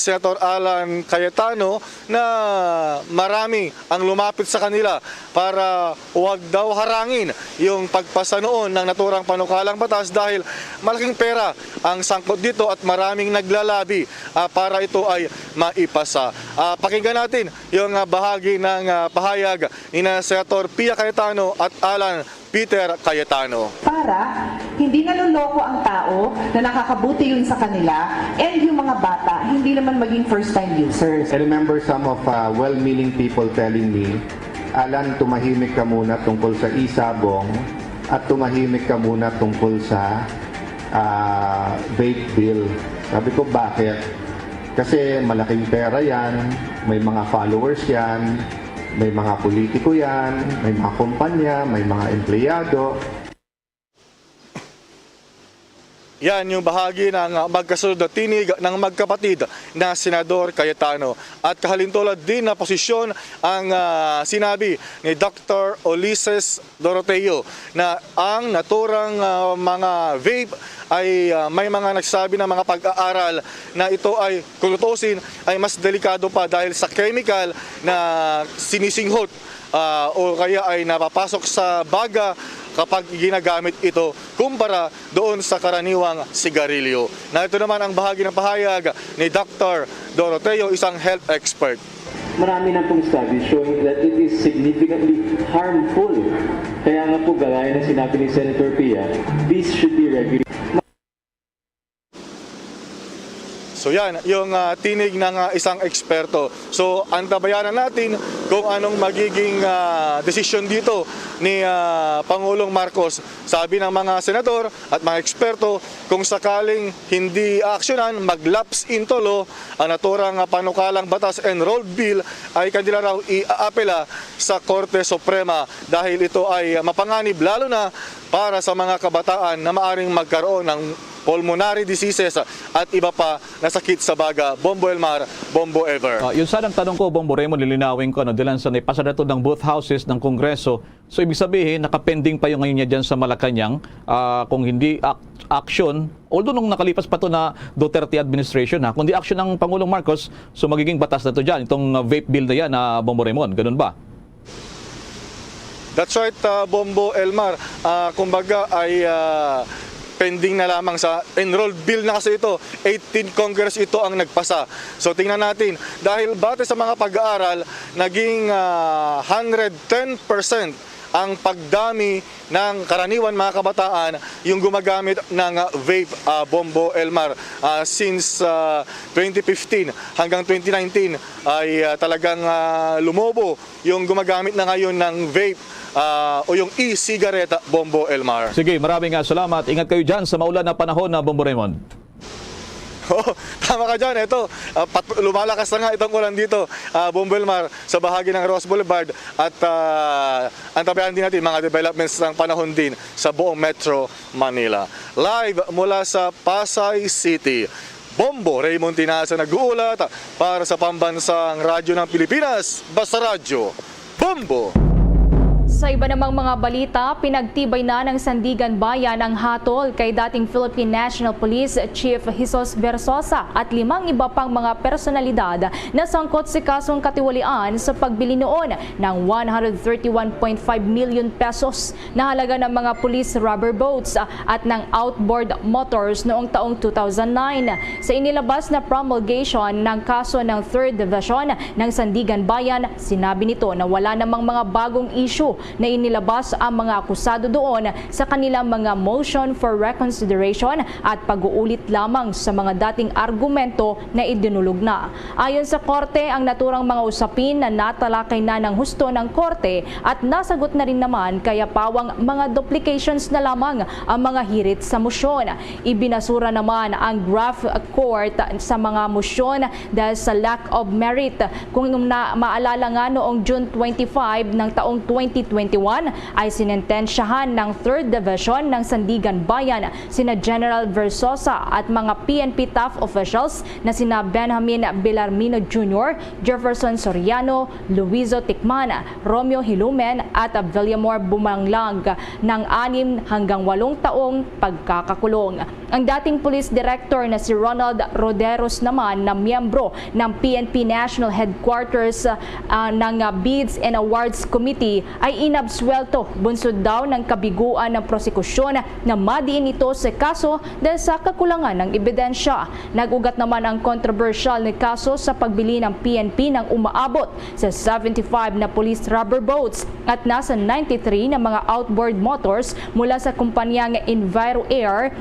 Senator Alan Cayetano na marami ang lumapit sa kanila para huwag daw harangin yung pagpasa noon ng naturang panukalang batas dahil malaking pera ang sangkot dito at maraming naglalabi para ito ay maipasa. Pakinggan natin yung bahagi ng pahayag ni Senator Pia Cayetano at Alan Peter Cayetano. Para hindi naloloko ang tao na nakakabuti yun sa kanila and yung mga bata hindi naman maging first-time users. I remember some of well-meaning people telling me, Alan, tumahimik ka muna tungkol sa isabong at tumahimik ka muna tungkol sa vape bill. Sabi ko, bakit? Kasi malaking pera yan, may mga followers yan, May mga politiko yan, may mga kumpanya, may mga empleyado. Yan yung bahagi ng magkasunod na tinig ng magkapatid na Senador Cayetano. At kahalintulad din na posisyon ang sinabi ni Dr. Ulises Doroteo na ang naturang mga vape ay may mga nagsabi na mga pag-aaral na ito ay kung tutusin ay mas delikado pa dahil sa chemical na sinisinghot o kaya ay napapasok sa baga kapag ginagamit ito kumpara doon sa karaniwang sigarilyo. Na ito naman ang bahagi ng pahayag ni Dr. Doroteo, isang health expert. Marami na pong studies showing that it is significantly harmful. Kaya nga po, gaya na sinabi ni Senator Pia, this should be regulated. So yan, yung tinig ng isang eksperto. So antabayanan natin kung anong magiging desisyon dito ni Pangulong Marcos. Sabi ng mga senador at mga eksperto, kung sakaling hindi aksyonan, maglaps into law, ang naturang panukalang batas enrolled bill ay kanila raw iaapela sa Korte Suprema dahil ito ay mapanganib lalo na para sa mga kabataan na maaring magkaroon ng pulmonary diseases at iba pa na sakit sa baga. Bombo Elmar, Bombo Ever. Yun sana ang tanong ko, Bombo Raymond, lilinawin ko, dilan sa naipasa na ito ng both houses ng Kongreso. So ibig sabihin, nakapending pa yung ngayon niya dyan sa Malacanang. Kung hindi action, although nung nakalipas pa to na Duterte administration, kung di action ng Pangulong Marcos, so magiging batas na to dyan, itong vape bill na yan, Bombo Raymond, ganun ba? That's right, Bombo Elmar. Kumbaga ay pending na lamang sa enrolled bill na kasi ito. 18 Congress ito ang nagpasa. So tingnan natin, dahil base sa mga pag-aaral, naging 110% ang pagdami ng karaniwan mga kabataan yung gumagamit ng vape, Bombo Elmar. Since 2015 hanggang 2019 ay talagang lumobo yung gumagamit na ngayon ng vape o yung e-cigarette, Bombo Elmar. Sige, maraming salamat. Ingat kayo dyan sa maulan na panahon na Bombo Raymond. Tama ka dyan. Ito, lumalakas na nga itong ulan dito, Bombo Elmar, sa bahagi ng Ross Boulevard. At antabayan din natin mga developments ng panahon din sa buong Metro Manila. Live mula sa Pasay City, Bombo Raymond Tinasa nag-uulat para sa Pambansang Radyo ng Pilipinas, Basta Radyo, Bombo! Sa iba namang mga balita, pinagtibay na ng Sandigan Bayan ang hatol kay dating Philippine National Police Chief Jesus Versosa at 5 iba pang mga personalidad na sangkot sa kasong katiwalian sa pagbili noon ng 131.5 million pesos na halaga ng mga police rubber boats at ng outboard motors noong taong 2009. Sa inilabas na promulgation ng kaso ng 3rd Division ng Sandigan Bayan, sinabi nito na wala namang mga bagong issue na inilabas ang mga akusado doon sa kanilang mga motion for reconsideration at pag-uulit lamang sa mga dating argumento na idinulog na. Ayon sa korte, ang naturang mga usapin na natalakay na ng husto ng korte at nasagot na rin naman kaya pawang mga duplications na lamang ang mga hirit sa motion. Ibinasura naman ang draft court sa mga motion dahil sa lack of merit. Kung maalala nga noong June 25 ng taong 2021 ay sinentensyahan ng 3rd Division ng Sandigan Bayan sina General Versosa at mga PNP TAF officials na sina Benjamin Belarmino Jr., Jefferson Soriano, Luizo Tikman, Romeo Hilumen at Villamor Bumanglang ng 6 hanggang 8 taong pagkakakulong. Ang dating police director na si Ronald Roderos naman na miyembro ng PNP National Headquarters ng Bids and Awards Committee ay inabsuelto bunsod daw ng kabiguan ng prosekusyon na madiin ito sa kaso dahil sa kakulangan ng ebidensya. Nag-ugat naman ang controversial na kaso sa pagbili ng PNP ng umaabot sa 75 na police rubber boats at nasa 93 na mga outboard motors mula sa kumpanyang Enviro Air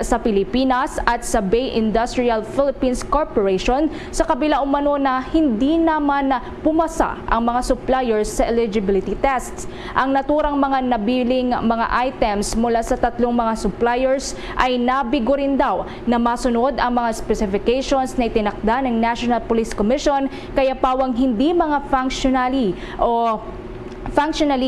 sa sa Pilipinas at sa Bay Industrial Philippines Corporation sa kabila umano na hindi naman pumasa ang mga suppliers sa eligibility tests. Ang naturang mga nabiling mga items mula sa tatlong mga suppliers ay nabigo rin daw na masunod ang mga specifications na itinakda ng National Police Commission, kaya pawang hindi mga functionally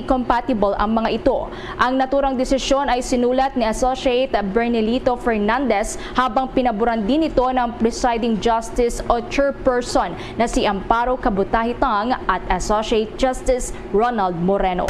compatible ang mga ito. Ang naturang desisyon ay sinulat ni Associate Bernelito Fernandez habang pinaboran din ito ng Presiding Justice o Chairperson na si Amparo Kabutahitang at Associate Justice Ronald Moreno.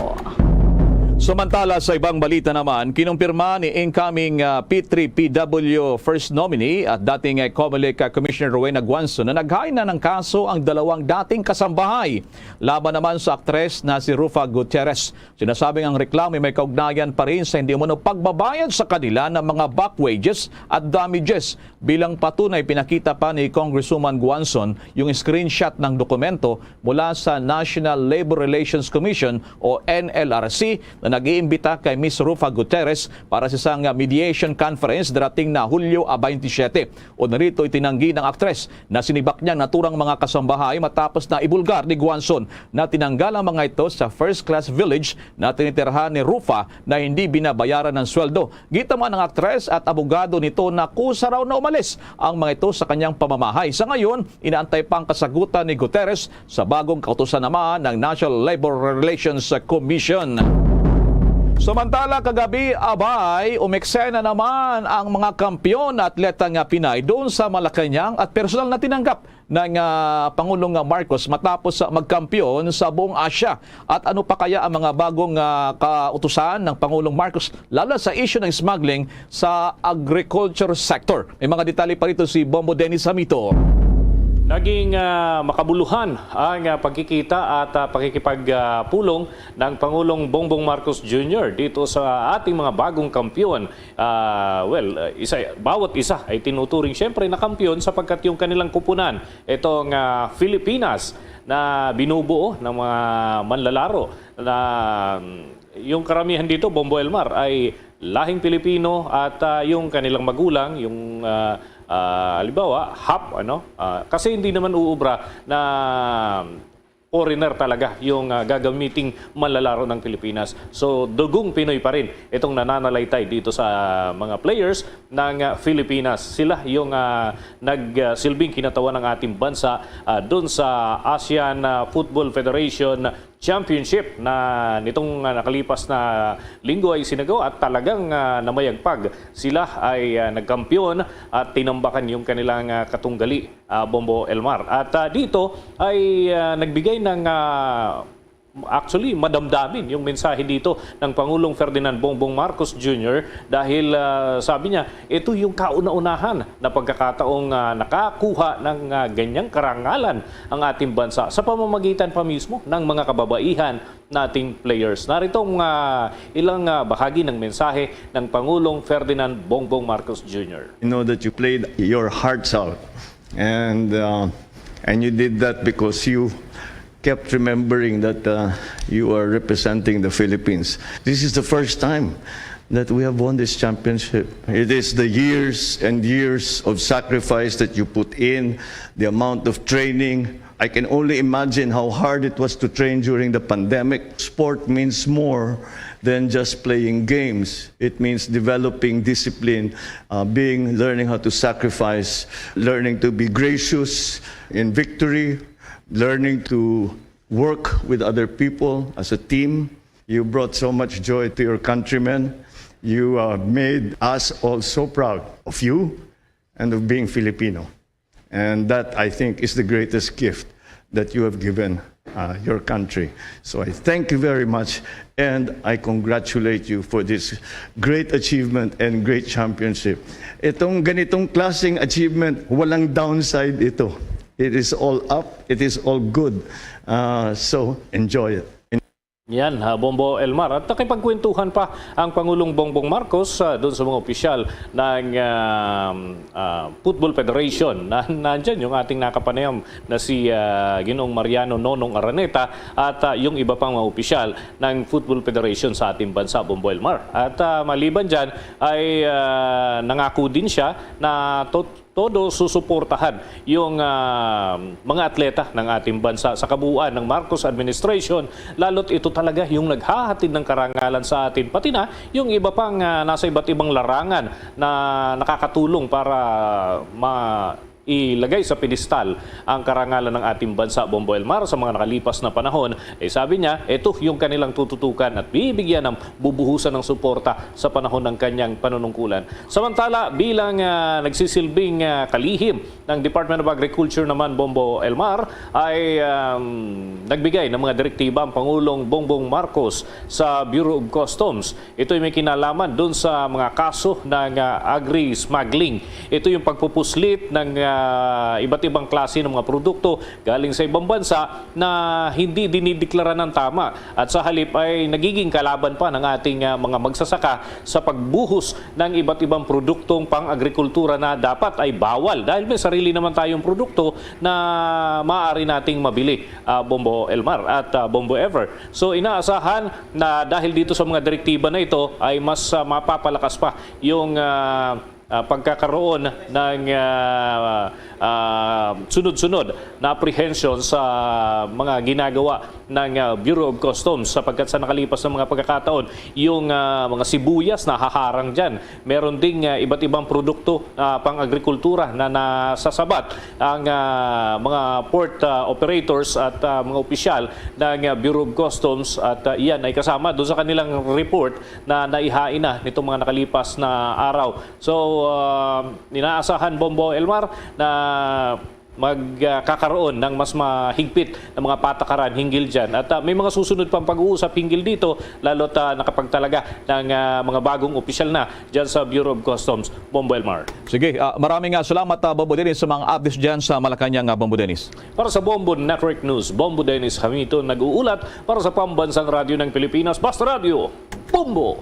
Samantala sa ibang balita naman, kinumpirma ni incoming P3PW First Nominee at dating COMELEC Commissioner Rowena Guanzon na naghain na ng kaso ang dalawang dating kasambahay. Laban naman sa aktres na si Rufa Gutierrez. Sinasabing ang reklamo may kaugnayan pa rin sa hindi umano pagbabayad sa kanila ng mga back wages at damages. Bilang patunay, pinakita pa ni Congresswoman Guanzon yung screenshot ng dokumento mula sa National Labor Relations Commission o NLRC na nag-iimbita kay Ms. Rufa Gutierrez para sa isang mediation conference darating na Hulyo 27. O narito itinanggi ng aktres na sinibak niyang naturang mga kasambahay matapos na ibulgar ni Guanzon na tinanggal ang mga ito sa first-class village na tinitirhan ni Rufa na hindi binabayaran ng sweldo. Gita man ng aktres at abogado nito na kusa raw na umalis ang mga ito sa kanyang pamamahay. Sa ngayon, inaantay pa ang kasagutan ni Gutierrez sa bagong kautusan naman ng National Labor Relations Commission. Samantala kagabi abay, umeksena naman ang mga kampiyon na atletang Pinay doon sa Malacanang at personal na tinanggap ng Pangulong Marcos matapos magkampiyon sa buong Asya. At ano pa kaya ang mga bagong kautusan ng Pangulong Marcos lalo sa issue ng smuggling sa agriculture sector? May mga detalye pa rito si Bombo Dennis Hamito. Naging makabuluhan ang pagkikita at pakikipagpulong ng Pangulong Bongbong Marcos Jr. dito sa ating mga bagong kampiyon. Bawat isa ay tinuturing siyempre na kampiyon sapagkat yung kanilang kupunan, itong Pilipinas na binubuo ng mga manlalaro na yung karamihan dito, Bombo Elmar, ay lahing Pilipino at yung kanilang magulang, yung halimbawa, kasi hindi naman uubra na foreigner talaga yung gagamiting manlalaro ng Pilipinas. So, dugong Pinoy pa rin itong nananalaytay dito sa mga players ng Pilipinas. Sila yung nagsilbing kinatawan ng ating bansa doon sa ASEAN Football Federation Championship na nitong nakalipas na linggo ay sinagawa at talagang namayagpag. Sila ay nagkampiyon at tinambakan yung kanilang katunggali, Bombo Elmar. At dito ay nagbigay ng actually madamdamin yung mensahe dito ng Pangulong Ferdinand Bongbong Marcos Jr. dahil sabi niya, ito yung kauna-unahan na pagkakataong nakakuha ng ganyang karangalan ang ating bansa sa pamamagitan pa mismo ng mga kababaihan nating players. Naritong ilang bahagi ng mensahe ng Pangulong Ferdinand Bongbong Marcos Jr. You know that you played your hearts out and you did that because you kept remembering that you are representing the Philippines. This is the first time that we have won this championship. It is the years and years of sacrifice that you put in, the amount of training. I can only imagine how hard it was to train during the pandemic. Sport means more than just playing games. It means developing discipline, learning how to sacrifice, learning to be gracious in victory, learning to work with other people as a team. You brought so much joy to your countrymen. You made us all so proud of you and of being Filipino. And that, I think, is the greatest gift that you have given your country. So I thank you very much and I congratulate you for this great achievement and great championship. Itong ganitong klaseng achievement, walang downside ito. It is all up. It is all good. So enjoy it. Yan, Bombo Elmar. At nakipagkwentuhan pa ang Pangulong Bongbong Marcos doon sa mga opisyal ng Football Federation. Nandyan yung ating nakapanayam na si Ginoong Mariano Nonong Araneta at yung iba pang mga opisyal ng Football Federation sa ating bansa, Bombo Elmar. At maliban dyan ay nangako din siya na todo susuportahan yung mga atleta ng ating bansa sa kabuuan ng Marcos administration, lalo't ito talaga yung naghahatid ng karangalan sa atin, pati na yung iba pang nasa iba't ibang larangan na nakakatulong para ilagay sa pedestal ang karangalan ng ating bansa, Bombo Elmar, sa mga nakalipas na panahon. Sabi niya, ito yung kanilang tututukan at bibigyan ng bubuhusan ng suporta sa panahon ng kanyang panunungkulan. Samantala, bilang nagsisilbing kalihim ng Department of Agriculture naman, Bombo Elmar, ay nagbigay ng mga direktiba ang Pangulong Bongbong Marcos sa Bureau of Customs. Ito ay may kinalaman dun sa mga kaso ng agri-smuggling. Ito yung pagpupuslit ng iba't ibang klase ng mga produkto galing sa ibang bansa na hindi dinideklara ng tama at sa halip ay nagiging kalaban pa ng ating mga magsasaka sa pagbuhos ng iba't ibang produktong pang-agrikultura na dapat ay bawal dahil may sarili naman tayong produkto na maaari nating mabili, Bombo Elmar at Bombo Ever. So inaasahan na dahil dito sa mga direktiba na ito ay mas mapapalakas pa yung pagkakaroon ng sunod-sunod na apprehension sa mga ginagawa ng Bureau of Customs sapagkat sa nakalipas ng mga pagkakataon yung mga sibuyas na haharang dyan. Meron ding iba't ibang produkto pang-agrikultura na nasasabat ang mga port operators at mga opisyal ng Bureau of Customs at iyan ay kasama doon sa kanilang report na naihain na nitong mga nakalipas na araw. So inaasahan, Bombo Elmar, na magkakaroon ng mas mahigpit na mga patakaran hinggil dyan. At may mga susunod pang pag-uusap hinggil dito, lalo't nakapagtalaga ng mga bagong opisyal na dyan sa Bureau of Customs, Bombo Elmar. Sige, maraming salamat Bombo Dennis sa mga updates dyan sa Malacanang, Bombo Dennis. Para sa Bombo Network News, Bombo Dennis Hamilton nag-uulat para sa Pambansang Radyo ng Pilipinas, Basta Radio, Bombo!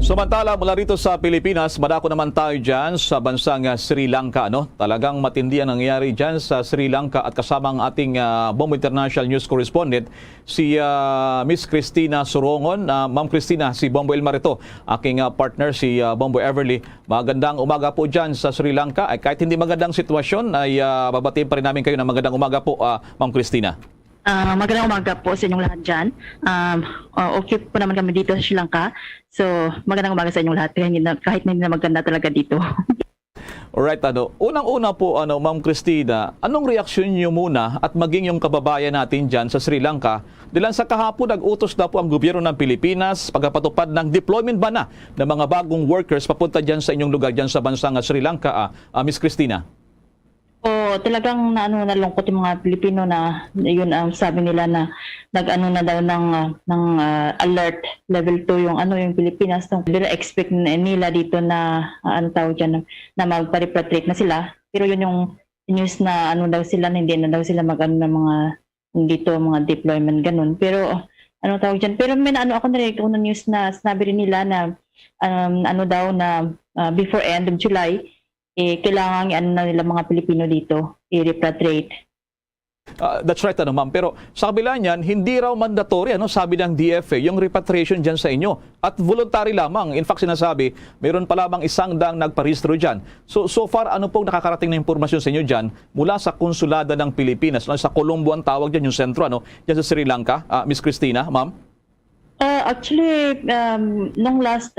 Samantala, mula rito sa Pilipinas, madako naman tayo dyan sa bansang Sri Lanka. Talagang matindi ang nangyayari dyan sa Sri Lanka at kasama ang ating Bombo International News Correspondent, si Miss Cristina Sorongon. Ma'am Cristina, si Bombo Elmar ito, aking partner si Bombo Everly. Magandang umaga po dyan sa Sri Lanka. Kahit hindi magandang sitwasyon, ay babatiin pa rin namin kayo na magandang umaga po, Ma'am Cristina. Magandang umaga po sa inyong lahat dyan. Okay po naman kami dito sa Sri Lanka. So, magandang umaga sa inyong lahat kahit hindi na maganda talaga dito. Alright, unang-una po, Ma'am Cristina, anong reaksyon niyo muna at maging yung kababayan natin dyan sa Sri Lanka? Dilan sa kahapon, nag-utos na po ang gobyerno ng Pilipinas pagpatupad ng deployment ba na ng mga bagong workers papunta dyan sa inyong lugar dyan sa bansang Sri Lanka, Miss Cristina? Talagang nalungkot yung mga Pilipino na yun ang sabi nila na nag-ano na daw ng alert level 2 yung Pilipinas. Nila expect nila dito na na magpa-repatriate na sila. Pero yun yung news na daw sila, hindi na daw sila mag-ano ng mga dito mga deployment ganun. Pero pero may ako narinig na news na sinabi rin nila na daw na before end of July kailangan na nila mga Pilipino dito i-repatriate. That's right, ma'am. Pero sa kabila niyan, hindi raw mandatory, sabi ng DFA, yung repatriation dyan sa inyo. At voluntary lamang. In fact, sinasabi, mayroon pa lamang 100 nagparehistro dyan. So far, ano pong nakakarating na impormasyon sa inyo dyan mula sa konsulada ng Pilipinas? Sa Colombo ang tawag dyan, yung sentro, dyan sa Sri Lanka. Miss Cristina, ma'am? Actually, nung last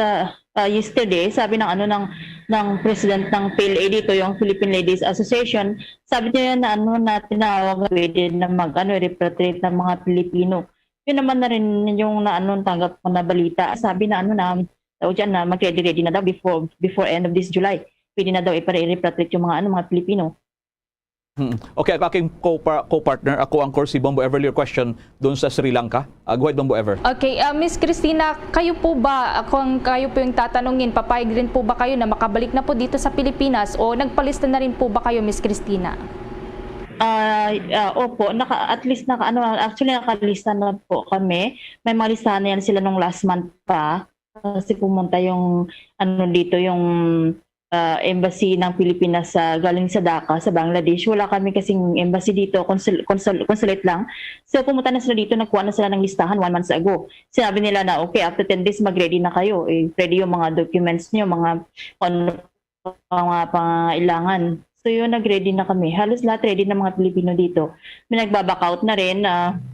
yesterday, sabi ng president ng PLA dito, yung Philippine Ladies Association, sabi niya na na tinawag pwede na repatriate ng mga Pilipino. Yun naman na rin yung tanggap ko na balita. Sabi na na mag-ready na daw before end of this July. Pwede na daw i-repatriate yung mga Pilipino. Okay, aking co-partner, ako ang si Bombo Ever, your question doon sa Sri Lanka. Go ahead, Bombo Ever. Okay, Miss Cristina, kayo po ba, kung kayo po yung tatanungin, papayag rin po ba kayo na makabalik na po dito sa Pilipinas o nagpalista na rin po ba kayo, Miss Cristina? Opo, at least actually nakalista na po kami. May mga listahan na yan sila nung last month pa. Kasi pumunta yung dito yung embassy ng Pilipinas galing sa Dhaka sa Bangladesh. Wala kami kasing embassy dito, consulate lang. So pumunta na sila dito, nagkuha na sila ng listahan 1 month ago. Sinabi nila na okay, after 10 days mag-ready na kayo. Ready yung mga documents niyo, mga pangailangan. So yun, nag-ready na kami. Halos lahat ready na mga Pilipino dito. May nagbaback out na rin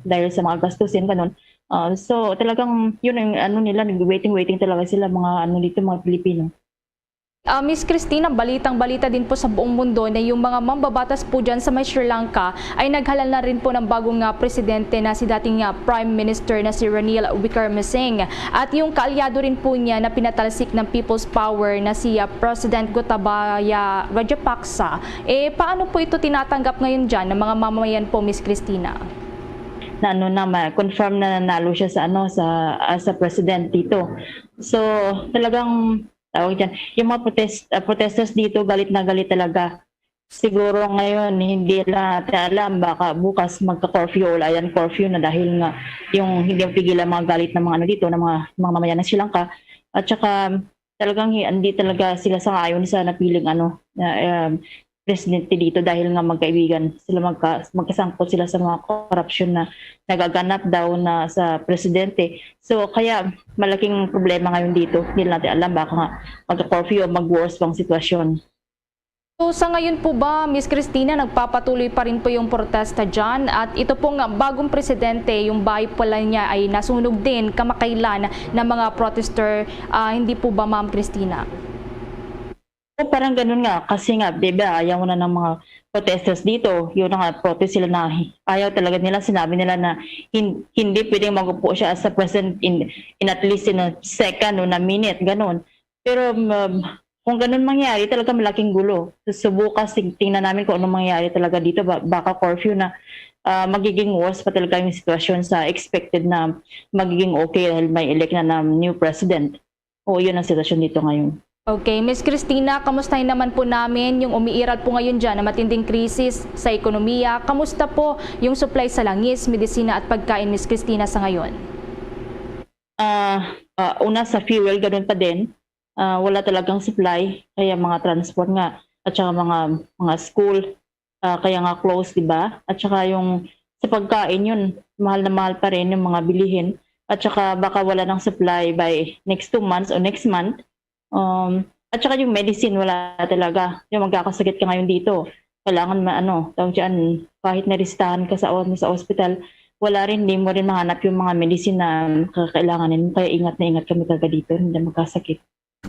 dahil sa mga gastusin, ganun. So talagang yun ang nila, waiting talaga sila mga dito, mga Pilipino. Miss Christina, balitang-balita din po sa buong mundo na yung mga mambabatas po dyan sa may Sri Lanka ay naghalal na rin po ng bagong presidente na si dating Prime Minister na si Ranil Wickremesinghe. At yung kaalyado rin po niya na pinatalsik ng People's Power na si President Gotabaya Rajapaksa. Paano po ito tinatanggap ngayon dyan ng mga mamamayan po, Miss Christina? Confirm na nanalo siya sa president dito. So talagang tawag dyan, yung mga protesters dito galit na galit talaga. Siguro ngayon hindi natin alam, baka bukas magka-curfew o ayan curfew na dahil nga yung hindi pigilan mga galit ng mga dito, ng mga mamayan ng Sri Lanka. At saka talagang hindi talaga sila sangayon sa napiling presidente dito dahil nga magkaibigan sila, magkasangkot sila sa mga korupsyon na nagaganap daw na sa presidente. So kaya malaking problema ngayon dito. Hindi natin alam, baka nga magka-curfew o mag-worse pang sitwasyon. So sa ngayon po ba, Miss Christina, nagpapatuloy pa rin po yung protesta dyan? At ito pong bagong presidente, yung bahay pala niya ay nasunog din kamakailan ng mga protester. Hindi po ba, Ma'am Christina? Parang ganun nga, kasi nga, diba, ayaw na ng mga protesters dito. Yun nga, protest sila na ayaw talaga nila. Sinabi nila na hindi pwedeng magupo siya as a president in at least in a second o na minute, ganun. Pero kung ganun mangyari, talaga malaking gulo. Subukas, tingnan namin kung anong mangyari talaga dito. Baka curfew na magiging worse pa talaga yung sitwasyon sa expected na magiging okay dahil may elect na new president. O yun ang sitwasyon dito ngayon. Okay, Miss Christina, kamustahin naman po namin yung umiiral po ngayon dyan na matinding krisis sa ekonomiya. Kamusta po yung supply sa langis, medisina at pagkain, Miss Christina, sa ngayon? Una sa fuel, ganun pa din. Wala talagang supply, kaya mga transport nga, at saka mga school, kaya nga close, diba? At saka yung sa pagkain yun, mahal na mahal pa rin yung mga bilihin. At saka baka wala ng supply by next 2 months o next month. At saka yung medicine, wala talaga. Yung magkakasakit ka ngayon dito, kailangan kahit naristahan ka sa hospital, wala rin, hindi mo rin mahanap yung mga medicine na kakailanganin. Kaya ingat na ingat kami talaga dito, hindi magkasakit.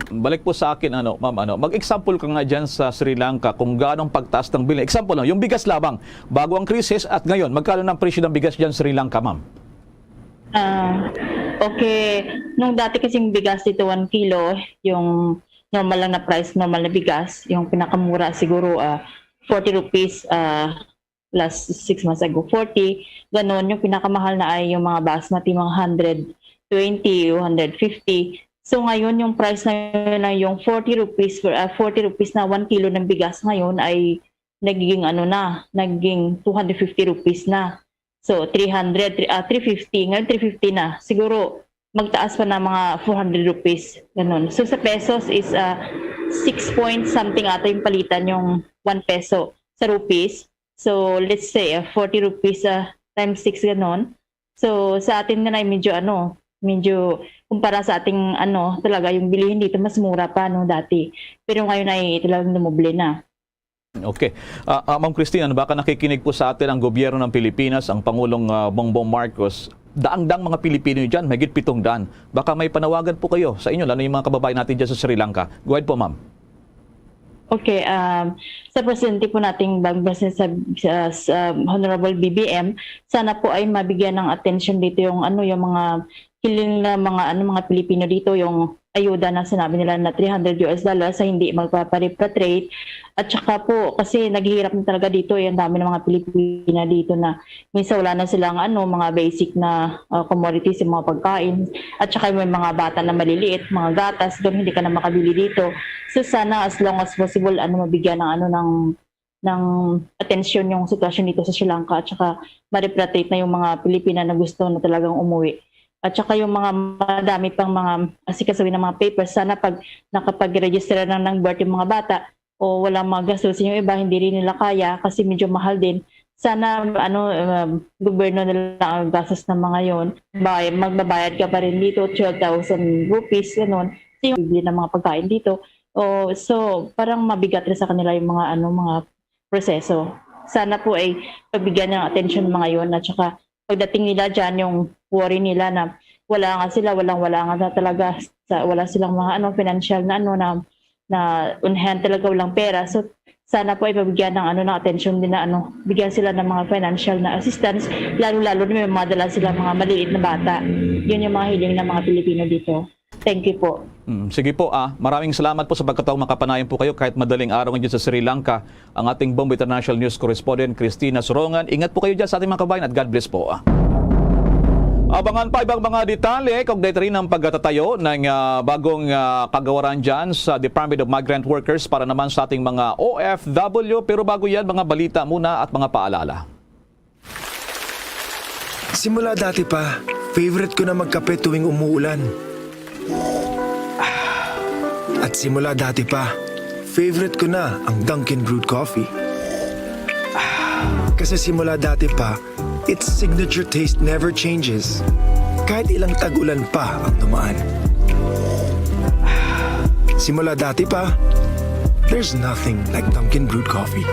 Balik po sa akin, ma'am, mag-example ka nga dyan sa Sri Lanka kung gaano pagtaas ng bilhin. Example lang, yung bigas labang, bago ang krisis at ngayon, magkano ng presyo ng bigas dyan sa Sri Lanka, ma'am? Okay, nung dati kasing bigas dito 1 kilo, yung normal lang na price, normal na bigas, yung pinakamura siguro 40 rupees last 6 months ago, 40, ganon. Yung pinakamahal na ay yung mga basmati, mga 120 o 150. So ngayon yung price na yung 40 rupees na 1 kilo ng bigas ngayon ay nagiging naging 250 rupees na. So 350, ngayon 350 na. Siguro magtaas pa na mga 400 rupees, ganun. So sa pesos is 6 point something ata yung palitan yung 1 peso sa rupees. So let's say 40 rupees times 6 ganun. So sa atin na medyo kumpara sa ating talaga yung bilihin dito mas mura pa dati. Pero ngayon ay talagang dumoble na. Okay. Ma'am Christina, baka nakikinig po sa atin ang gobyerno ng Pilipinas, ang Pangulong Bongbong Marcos. Daang-daang mga Pilipino dyan, mahigit 700. Baka may panawagan po kayo sa inyo, lalo yung mga kababayan natin dyan sa Sri Lanka. Go ahead po, ma'am. Okay, sa presidente po nating bagong presidente sa Honorable BBM, sana po ay mabigyan ng attention dito yung mga hiling na mga Pilipino dito, yung ayuda na sinabi nila na $300 sa hindi magpaparepatriate. At saka po, kasi naghihirap na talaga dito, ang dami ng mga Pilipina dito na minsan wala na silang mga basic na commodities, yung mga pagkain. At saka may mga bata na maliliit, mga gatas, doon hindi ka na makabili dito. So sana as long as possible, mabigyan ng ng atensyon yung sitwasyon dito sa Sri Lanka at saka ma-repatriate na yung mga Pilipina na gusto na talagang umuwi. At saka yung mga madami pang mga asikasawin ng mga papers, sana pag nakapag-register na ng birth yung mga bata o walang mga gastusin yung iba, hindi rin nila kaya kasi medyo mahal din. Sana gobyerno na lang ang gastos ng mga yon. Magbabayad ka pa rin dito, 12,000 rupees, gano'n. Yung bibili ng mga pagkain dito. So parang mabigat rin sa kanila yung mga proseso. Sana po ay pabigyan ng attention ng mga yon at saka pagdating nila dyan yung worry nila na wala nga sila, wala nga talaga, wala silang mga financial na on-hand talaga walang pera. So sana po ay pabigyan ng attention din na bigyan sila ng mga financial na assistance, lalo-lalo na may madala sila mga maliit na bata. Yun yung mga hiling ng mga Pilipino dito. Thank you po. Sige po, maraming salamat po sa pagkataong makapanayan po kayo kahit madaling araw ngayon sa Sri Lanka. Ang ating Bombo International News Correspondent Christina Sorongan. Ingat po kayo dyan sa ating mga kabayan at God bless po. Abangan pa ibang mga detalye kaugnay rin ng pagtatayo ng bagong kagawaran dyan sa Department of Migrant Workers para naman sa ating mga OFW. Pero bago yan, mga balita muna at mga paalala. Simula dati pa, favorite ko na magkape tuwing umuulan. At simula dati pa, favorite ko na ang Dunkin' Brewed Coffee. Kasi simula dati pa, its signature taste never changes. Kahit ilang tag-ulan pa ang dumaan. Simula dati pa, there's nothing like Dunkin' Brewed Coffee.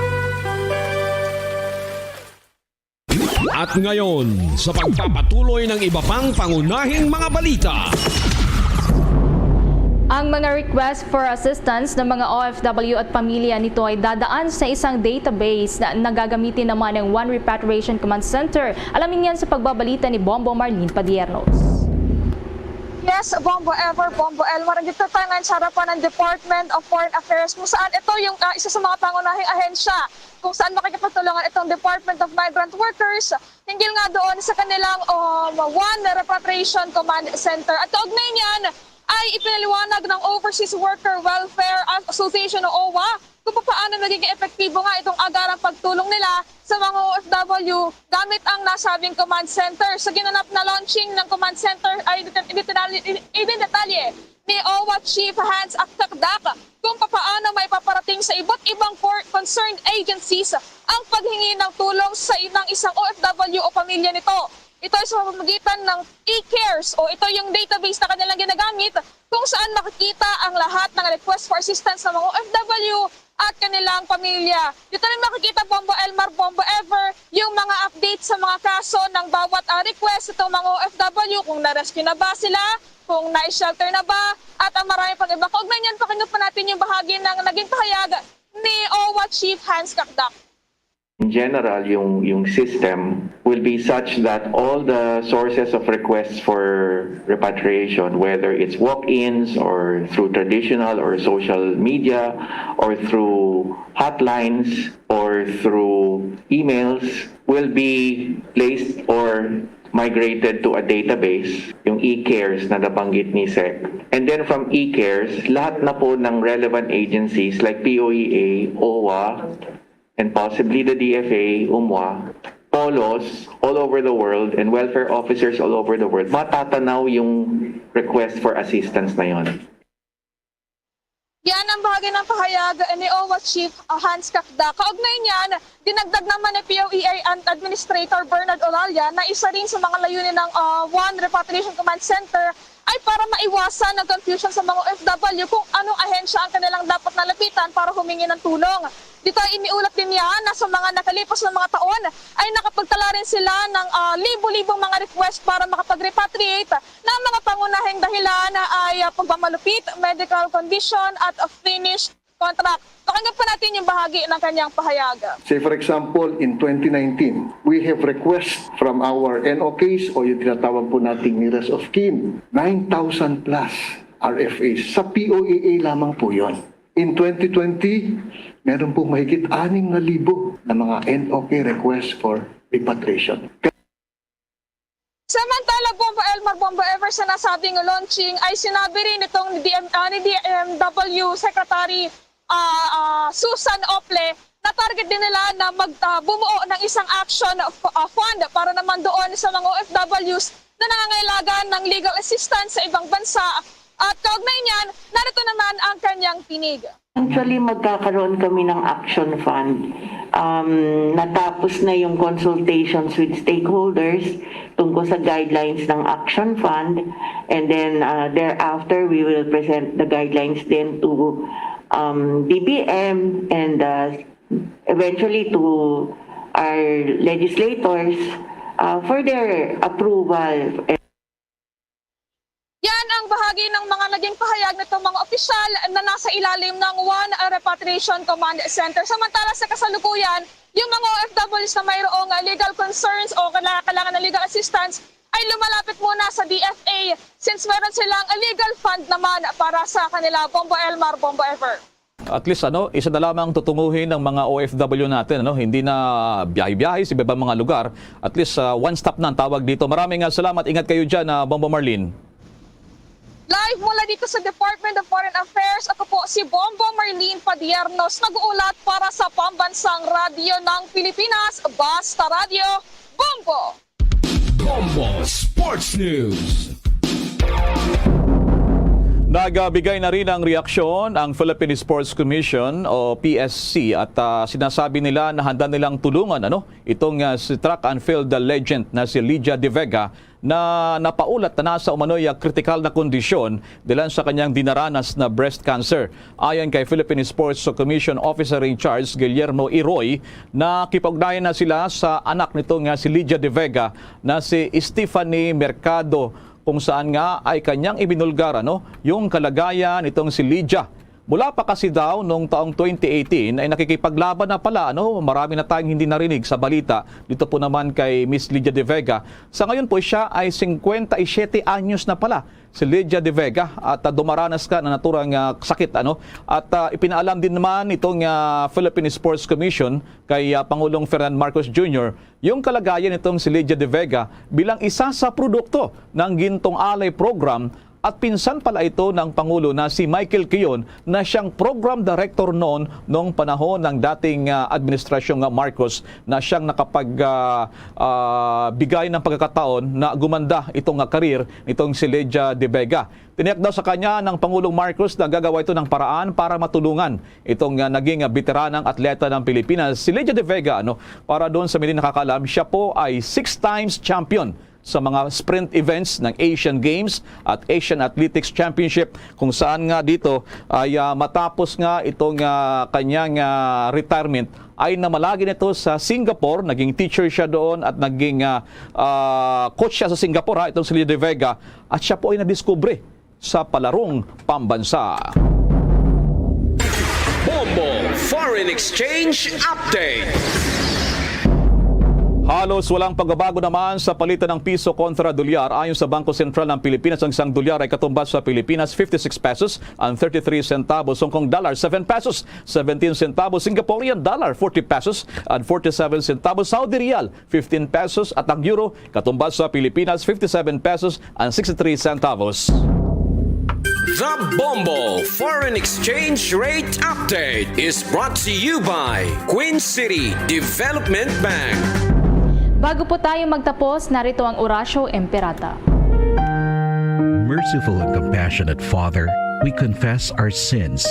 At ngayon, sa pagpapatuloy ng iba pang pangunahing mga balita. Ang mga request for assistance ng mga OFW at pamilya nito ay dadaan sa isang database na nagagamitin naman ng One Repatriation Command Center. Alamin yan sa pagbabalita ni Bombo Marlene Padiernos. Yes, Bombo Ever, Bombo Elmar. Dito tayo ngayon sa harapan ng Department of Foreign Affairs kung saan ito yung isa sa mga pangunahing ahensya kung saan makikipagtulungan itong Department of Migrant Workers hinggil nga doon sa kanilang One Repatriation Command Center. At kaugnay niyan ay ipinaliwanag ng Overseas Worker Welfare Association o OWA kung paano magiging epektibo nga itong agarang pagtulong nila sa mga OFW gamit ang nasabing command center. Sa ginanap na launching ng command center ay idindetalye ni OWA Chief Hans Aktakdak kung paano may paparating sa iba't ibang concerned agencies ang paghingi ng tulong sa isang OFW o pamilya nito. Ito ay sa pamamagitan ng e-cares o ito yung database na kanilang ginagamit kung saan makikita ang lahat ng request for assistance ng mga OFW at kanilang pamilya. Dito rin makikita, Bombo Elmar, Bombo Ever, yung mga update sa mga kaso ng bawat request itong mga OFW, kung na-rescue na ba sila, kung na-shelter na ba, at ang marami pang iba. Kaugnay niyan, pakinggan pa natin yung bahagi ng naging pahayag ni OWA Chief Hans Kakdak. In general, yung system will be such that all the sources of requests for repatriation, whether it's walk-ins or through traditional or social media or through hotlines or through emails, will be placed or migrated to a database, yung e-cares na nabanggit ni Sec. And then from e-cares, lahat na po ng relevant agencies like POEA, OWA, and possibly the DFA, UMWA, polos all over the world, and welfare officers all over the world, matatanaw yung request for assistance na yon. Yan ang bahagi ng pahayag ni OWA Chief Hans Kakdak. Kaugnay niyan, dinagdag naman ni POEA Administrator Bernard Olalia na isa rin sa mga layunin ng One Repatriation Command Center ay para maiwasan ng confusion sa mga OFW kung anong ahensya ang kanilang dapat nalapitan para humingi ng tulong. Dito ay iniulat din niya na sa mga nakalipas na mga taon ay nakapagtala rin sila ng libo-libong mga request para makapag-repatriate ng mga pangunahing dahilan ay pagmamalupit, medical condition at finished contract. Pakinggan pa natin yung bahagi ng kanyang pahayag. Say for example, in 2019, we have requests from our NOKs o yung tinatawag po nating nearest of kin. 9,000 plus RFAs. Sa POEA lamang po yon. In 2020, meron po mahigit 6,000 na mga NOK requests for repatriation. Samantala, Bombo Elmar, Bombo Ever, sa nasabing launching ay sinabi rin itong ni DMW Secretary Susan Ople na-target din nila na bumuo ng isang action fund para naman doon sa mga OFWs na nangangailangan ng legal assistance sa ibang bansa. At kaugnay niyan, narito naman ang kanyang tinig. Actually, magkakaroon kami ng action fund. Natapos na yung consultations with stakeholders tungkol sa guidelines ng action fund, and then thereafter we will present the guidelines then to DBM and eventually to our legislators for their approval. Yan ang bahagi ng mga naging pahayag nitong mga opisyal na nasa ilalim ng One Repatriation Command Center. Samantala sa kasalukuyan, yung mga OFWs na mayroong legal concerns o kailangan ng legal assistance ay lumalapit muna sa DFA since meron silang legal fund naman para sa kanila. Bombo Elmar, Bombo Ever. At least isa na lamang tutunguhin ng mga OFW natin, hindi na biyahe-biyahe sa ibang mga lugar. At least one stop na ang tawag dito. Maraming salamat. Ingat kayo dyan, Bombo Marlene. Live mula dito sa Department of Foreign Affairs, ako po si Bombo Marlene Padiernos, nag-uulat para sa Pambansang Radyo ng Pilipinas, Basta Radio, Bombo! Bombo Sports News. Nagbigay na rin ng reaksyon ang Philippine Sports Commission o PSC at sinasabi nila na handa nilang tulungan itong si track and field legend na si Lydia De Vega na napaulat na nasa umano'y critical na kondisyon dahil sa kanyang dinaranas na breast cancer. Ayon kay Philippine Sports Commission Officer in Charge Guillermo Iroy, nakipag-ugnayan na sila sa anak nitong si Lydia De Vega na si Stephanie Mercado, kung saan nga ay kanyang ibinulgar yung kalagayan nitong si Lydia. Mula pa kasi daw noong taong 2018 ay nakikipaglaban na pala, marami na tayong hindi narinig sa balita dito po naman kay Miss Lydia De Vega. Sa ngayon po siya ay 57 anyos na pala si Lydia De Vega at dumaranas ka na naturang sakit at ipinaalam din naman itong Philippine Sports Commission kay Pangulong Ferdinand Marcos Jr. yung kalagayan nitong si Lydia De Vega bilang isa sa produkto ng Gintong Alay Program. At pinsan pala ito ng Pangulo na si Michael Quezon na siyang program director noon panahon ng dating administrasyong Marcos na siyang nakapagbigay ng pagkakataon na gumanda itong karir nitong si Lydia De Vega. Tiniyak daw sa kanya ng Pangulong Marcos na gagawa ito ng paraan para matulungan itong naging veteranang atleta ng Pilipinas, si Lydia De Vega. Para doon sa hindi nakakaalam, siya po ay 6 times champion sa mga sprint events ng Asian Games at Asian Athletics Championship, kung saan nga dito ay matapos nga itong kanyang retirement ay namalagi nito sa Singapore. Naging teacher siya doon at naging coach siya sa Singapore, itong si Lydia De Vega, at siya po ay nadiskubre sa palarong pambansa. Bombo Foreign Exchange Update. Halos walang pagbabago naman sa palitan ng piso kontra dolyar. Ayon sa Bangko Sentral ng Pilipinas, ang isang dolyar ay katumbas sa Pilipinas 56 pesos and 33 centavos, Hong Kong dollar 7 pesos 17 centavos, Singaporean dollar 40 pesos and 47 centavos, Saudi Riyal 15 pesos at ang euro katumbas sa Pilipinas 57 pesos and 63 centavos. The Bombo Foreign Exchange Rate Update is brought to you by Queen City Development Bank. Bago po tayo magtapos, narito ang Orasyo Emperata. Merciful and compassionate Father, we confess our sins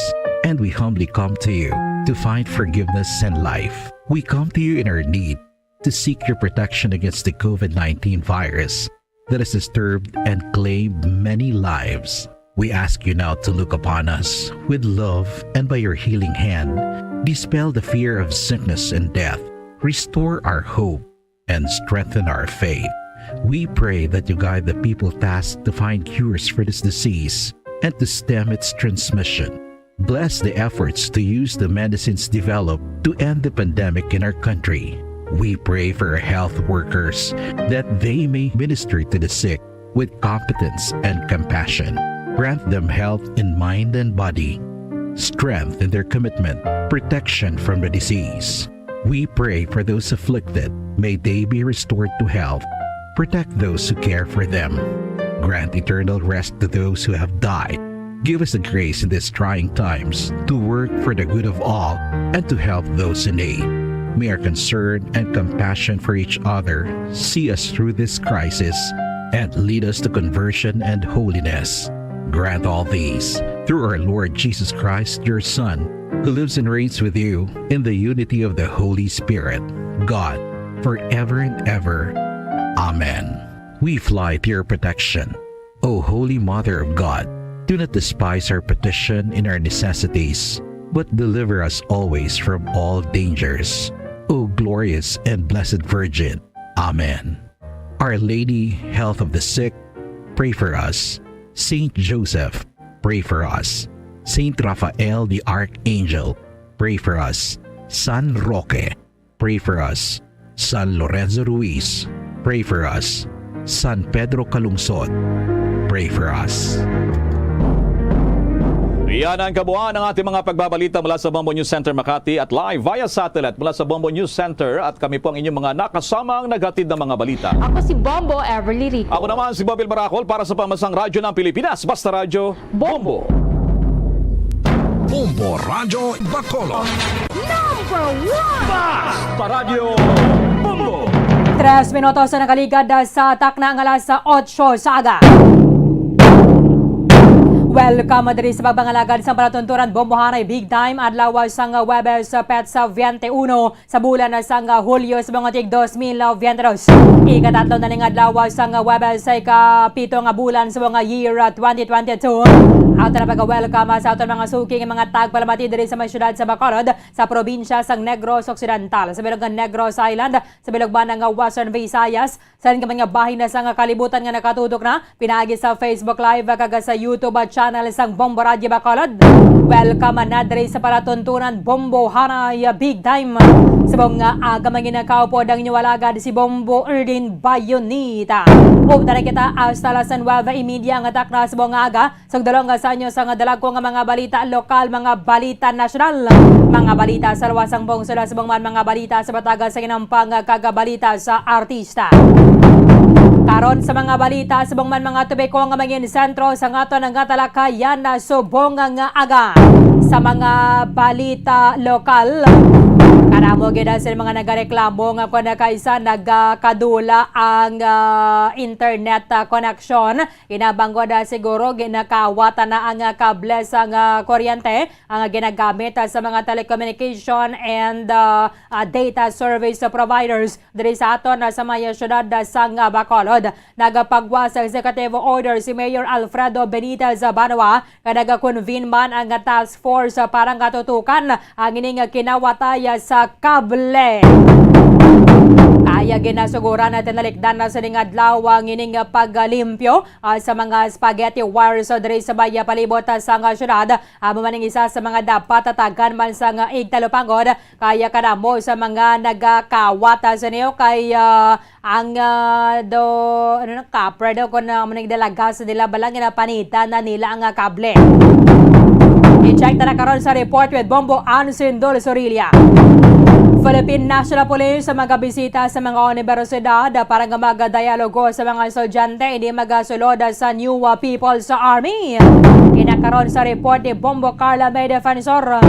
and we humbly come to you to find forgiveness and life. We come to you in our need to seek your protection against the COVID-19 virus that has disturbed and claimed many lives. We ask you now to look upon us with love and by your healing hand, dispel the fear of sickness and death, restore our hope, and strengthen our faith. We pray that you guide the people tasked to find cures for this disease and to stem its transmission. Bless the efforts to use the medicines developed to end the pandemic in our country. We pray for our health workers that they may minister to the sick with competence and compassion. Grant them health in mind and body, strength in their commitment, protection from the disease. We pray for those afflicted. May they be restored to health. Protect those who care for them. Grant eternal rest to those who have died. Give us the grace in these trying times to work for the good of all and to help those in need. May our concern and compassion for each other see us through this crisis and lead us to conversion and holiness. Grant all these through our Lord Jesus Christ, your Son, who lives and reigns with you in the unity of the Holy Spirit, God, forever and ever. Amen. We fly to your protection, O Holy Mother of God. Do not despise our petition in our necessities, but deliver us always from all dangers. O glorious and blessed Virgin. Amen. Our Lady, health of the sick, pray for us. Saint Joseph, pray for us. Saint Raphael the Archangel, pray for us. San Roque, pray for us. San Lorenzo Ruiz, pray for us. San Pedro Calungsod, pray for us. Iyan ang kabuuan ng ating mga pagbabalita mula sa Bombo News Center Makati at live via satellite mula sa Bombo News Center at kami po ang inyong mga nakasamang naghatid ng mga balita. Ako si Bombo Everly Rico. Ako naman si Bobel Baracol para sa Pambansang Radyo ng Pilipinas. Basta Radyo, Bombo! Bombo Radyo Bacolod. Number 1! Basta Radyo, Bombo! 3 minutos na nakaligad sa takna ang alas 8 sa aga. Welcome diri sa pagbangalagad sa palatunturan Bombohanay Big Time adlaw sang Webes Petsa 21 sa bulan sang Hulyo sa mga tig 2022. Ikatatlo na ning adlaw sang Webes sa ika-7 nga bulan sa mga year 2022. Ato na pag-welcome sa aton mga suking mga tagpalamati diri sa mga syudad sa Bacolod sa probinsya sang Negros Occidental, sa bilog ng Negros Island, sa bilog ba ng Western Visayas, sa rin mga bahin na sang kalibutan nga nakatutok na pinaagi sa Facebook Live kaga sa YouTube channel sang Bombo Radio Bacolod. Welcome na diri sa palatuntunan Bombohanay Big Time. Sa mga aga manginakaw po ang inyong si Bombo Erdin Bayonita. Updala kita hasta las 9:30 ang atak na sa mga aga. Sa dalawang sa inyo sa dalag ko nga mga balita lokal, mga balita nasyonal, mga balita sa luwasang buong sula sa mga balita sa bataga sa ginampang kagabalita sa artista. Karon sa mga balita sa mga tubeko nga mangin sentro sa ngato ng talakayan na subong nga aga sa mga balita lokal. Karamo gina sa mga nagareklamo nga kung kaisa nagkadula ang internet connection. Inabanggo na siguro ginakawata na ang kable sa kuryente ang ginagamit sa mga telecommunication and data service providers diri sa aton sa mga syudad sa Bacolod. Nagapagwa sa Executive Order si Mayor Alfredo Benitez Banwa nga nagakonvene man ang task force para katutukan ang ining kinawataya sa kable. Kaya ginasugura natin nalikdan na sa adlaw ang ining paglimpyo sa mga spaghetti wires diri sa baya palibot sa syudad. Maning isa sa mga dapat tatagan man sa igtalupangod kaya kanamo sa mga nagakawata sa niyo kay ang copper daw kung maning dalaga sa nila balang ginapanitan na nila ang kable. I-check na karon sa report with Bombo Ansindol Sorilia. Philippine National Police sa mga bisita sa mga universidad para magadialogo sa mga estudyante hindi magasulod sa New People's Army. Kinakaroon sa report ni Bombo Carla May Defensor.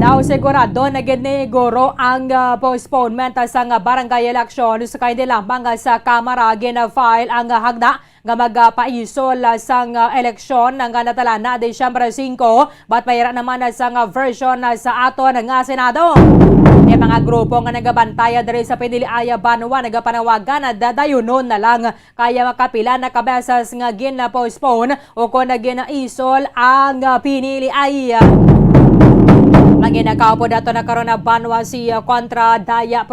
Daw sigurado na giniguro ang postponement sa barangay elections kaya hindi lamang sa Kamara gina-file ang hagda nga magpaisol sang eleksyon ng natala na Disyembre 5 bat mayroon naman sang version sa aton nga Senado. May mga grupo nga nagabantaya diri sa Piniliaya Banwa nagapanawagan na dadayunon na lang kaya makapila na kabesas nga gina-postpone o kung gina-isol ang Piniliaya. Ang ginakaupo dato na karon na Banwa si Kontra Daya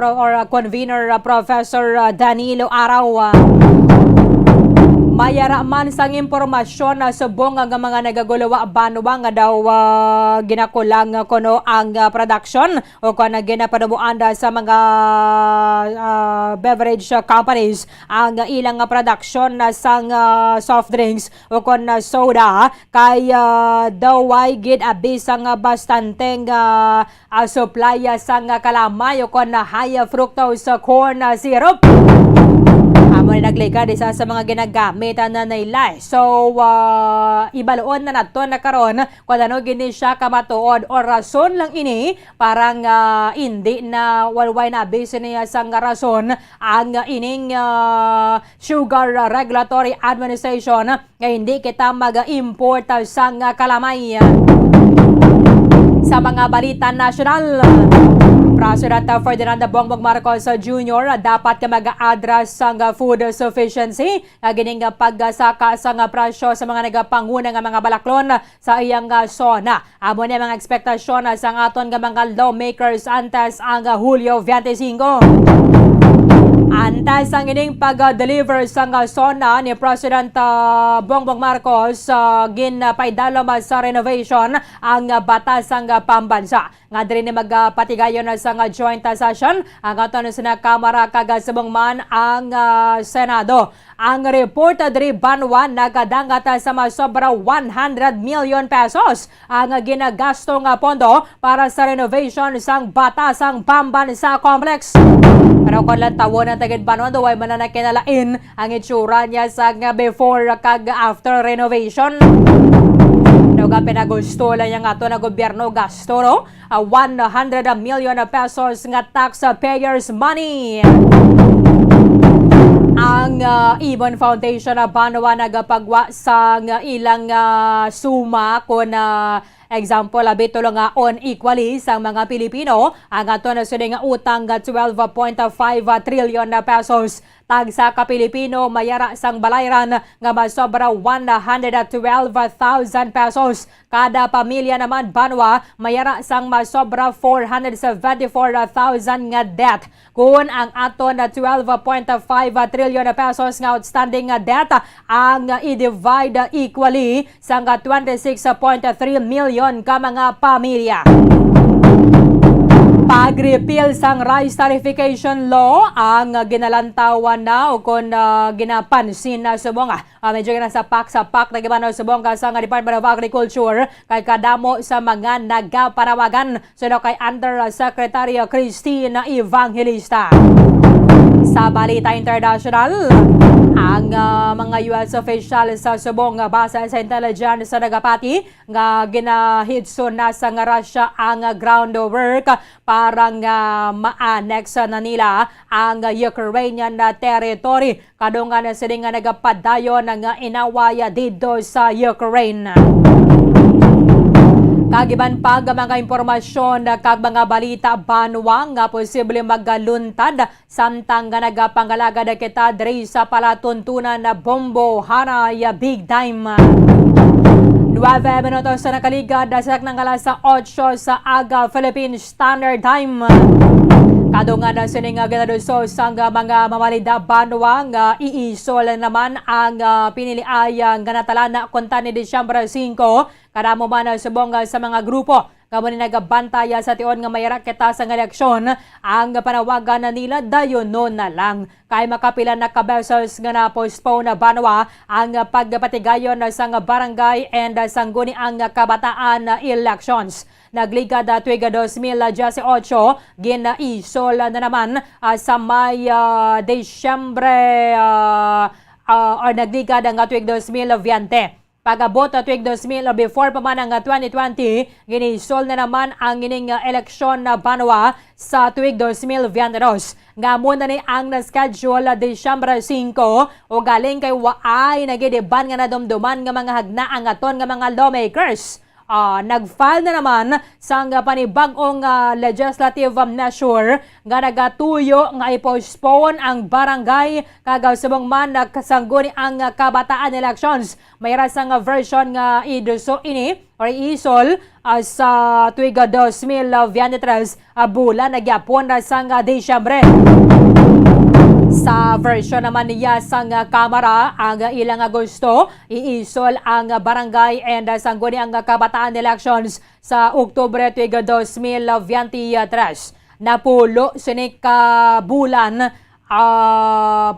Convener Professor Danilo Araw. Mayara man sang impormasyon na subong nga mga nagagulawa Banwa nga daw ginakulang kuno ang production o kung ginapanubuan sa mga beverage companies ang ilang production sang soft drinks o kung soda kay daw ay gid abis ang bastanteng supply sang kalamay o kung high fructose corn syrup. Amo ni naglikad isa sa mga ginagamit na nailay. So, ibaloon na nato na karon kung ano gini siya kamatuod o rason lang ini parang hindi na walway na base niya sa rason ang ining Sugar Regulatory Administration nga hindi kita mag-import sa kalamay. Sa mga balita nasyonal, President Ferdinand Bongbong Marcos Jr. dapat ka mag-address sa food sufficiency gining pagsaka sa presyo sa mga nagapanguna nga mga balaklon sa iyang zona. Amo ni mga ekspektasyon sa aton nga mga lawmakers antes ang Hulyo 25. Antes ang ining pag-deliver sa zona ni President Bongbong Marcos ginpaidalom sa renovation ang batas ang pambansa. Nga din ni magpatigayon sa joint session ang aton sa Kamara kagasubong man ang Senado. Ang report diri Banwa nagadangat sa masobra 100 million pesos ang ginagastong pondo para sa renovation sang batasang pambansa complex. Pero kung lang tawon ng tagid Banwa, duway man na nakinalain ang itsura niya sa before kag after renovation. Nga pinagusto lang yung ato na gobyerno gasto, no? 100 million pesos nga taxpayers money. Ang Ibon Foundation na Banwa nagapagwa sa ilang suma kung example, bitulo nga on equally sa mga Pilipino. Ang ato na sining utang 12.5 trillion na pesos. Tag sa ka-Pilipino, mayara sang balayran nga masobra 112,000 pesos. Kada pamilya naman Banwa, mayara sang masobra 474,000 nga debt. Kung ang ato na 12.5 trillion na pesos nga outstanding nga debt ang i-divide equally sang 26.3 million ka mga pamilya. Pag-repeal sang rice tarification law ang ginalantawan na o kung ginapansin na subong medyo sa pak nagibanaw subong sa Department of Agriculture kay kadamo sa mga nagaparawagan suno kay Undersecretary Christine Evangelista. Sa balita international, ang mga US official sa subong base sa intelligence sa nagapati nga ginahidso na sa Russia ang groundwork para nga ma-annex na nila ang Ukrainian territory. Kadungan sila nga nagapadayon nga inawaya dito sa Ukraine. Kagiban pa ang mga impormasyon kag mga balita Banwa nga posible magaluntad samtang nga nagapangalagad kita diri sa palatuntunan na Bombo Hanay Big Time. 9 minutos sa nakaligad sa alas 8 sa aga Philippine Standard Time. Kadungan na sining ganaduso sa mga mamalida Banwa nga iisol naman ang piniliayang ganatalana konta ni Disyembre 5. Kadamo man subong sa mga grupo kamo ni nagabantaya sa tion nga mayara kita sa eleksyon ang panawagan na nila dayon na lang kay makapila na kabesos nga na postpone na Banwa ang pagpatigayon sa barangay and sangguni ang kabataan elections. Nagligad tuig 2018 ginaisol na naman sa may Disyembre or nagligad ang tuig 2020. Pag-abot na tuig 2000 before pa man ang 2020, ginisol na naman ang ining eleksyon na Banwa sa tuig 2022. Nga muna ni ang na-schedule Disyembre 5 o galing kay waay nagidiban nga nadumduman nga mga hagnaang aton nga mga lawmakers. Nag-file na naman sa panibagong legislative measure nga nagatuyo nga i-postpone ang barangay kagaw subong man nakasangguni ang kabataan elections. Mayroon sang version nga iduso ini or iisol sa tuig 2023 bulan nagyapon na sang Disyembre. Sa version naman niya sang Kamara, ang ilang gusto, iisol ang barangay and sangguni ang kabataan elections sa Oktubre tuig 2023. Napulo sining bulan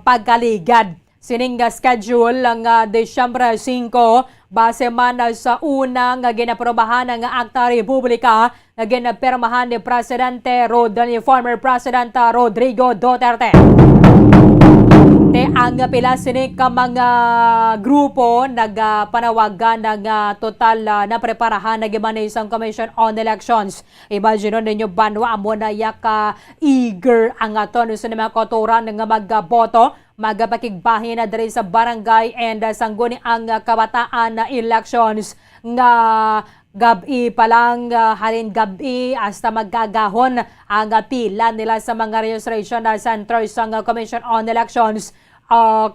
pagkaligad. Sining schedule ang Disyembre 5 base man sa unang ginaprobahan ng Akta Republika na ginapirmahan ni former President Rodrigo Duterte. Te ang pila sini ka mga grupo nagpanawagan ng total na preparahan na Gimanesang Commission on Elections. Imagine ninyo banwa amo na ka eager ang aton sa mga kotoran nga magboto, magpakigbahin na diri sa barangay and sangguni ang kabataan na elections nga gabi pa lang, halin gabi hasta magkagahon ang pila nila sa mga registration centers ng Commission on Elections.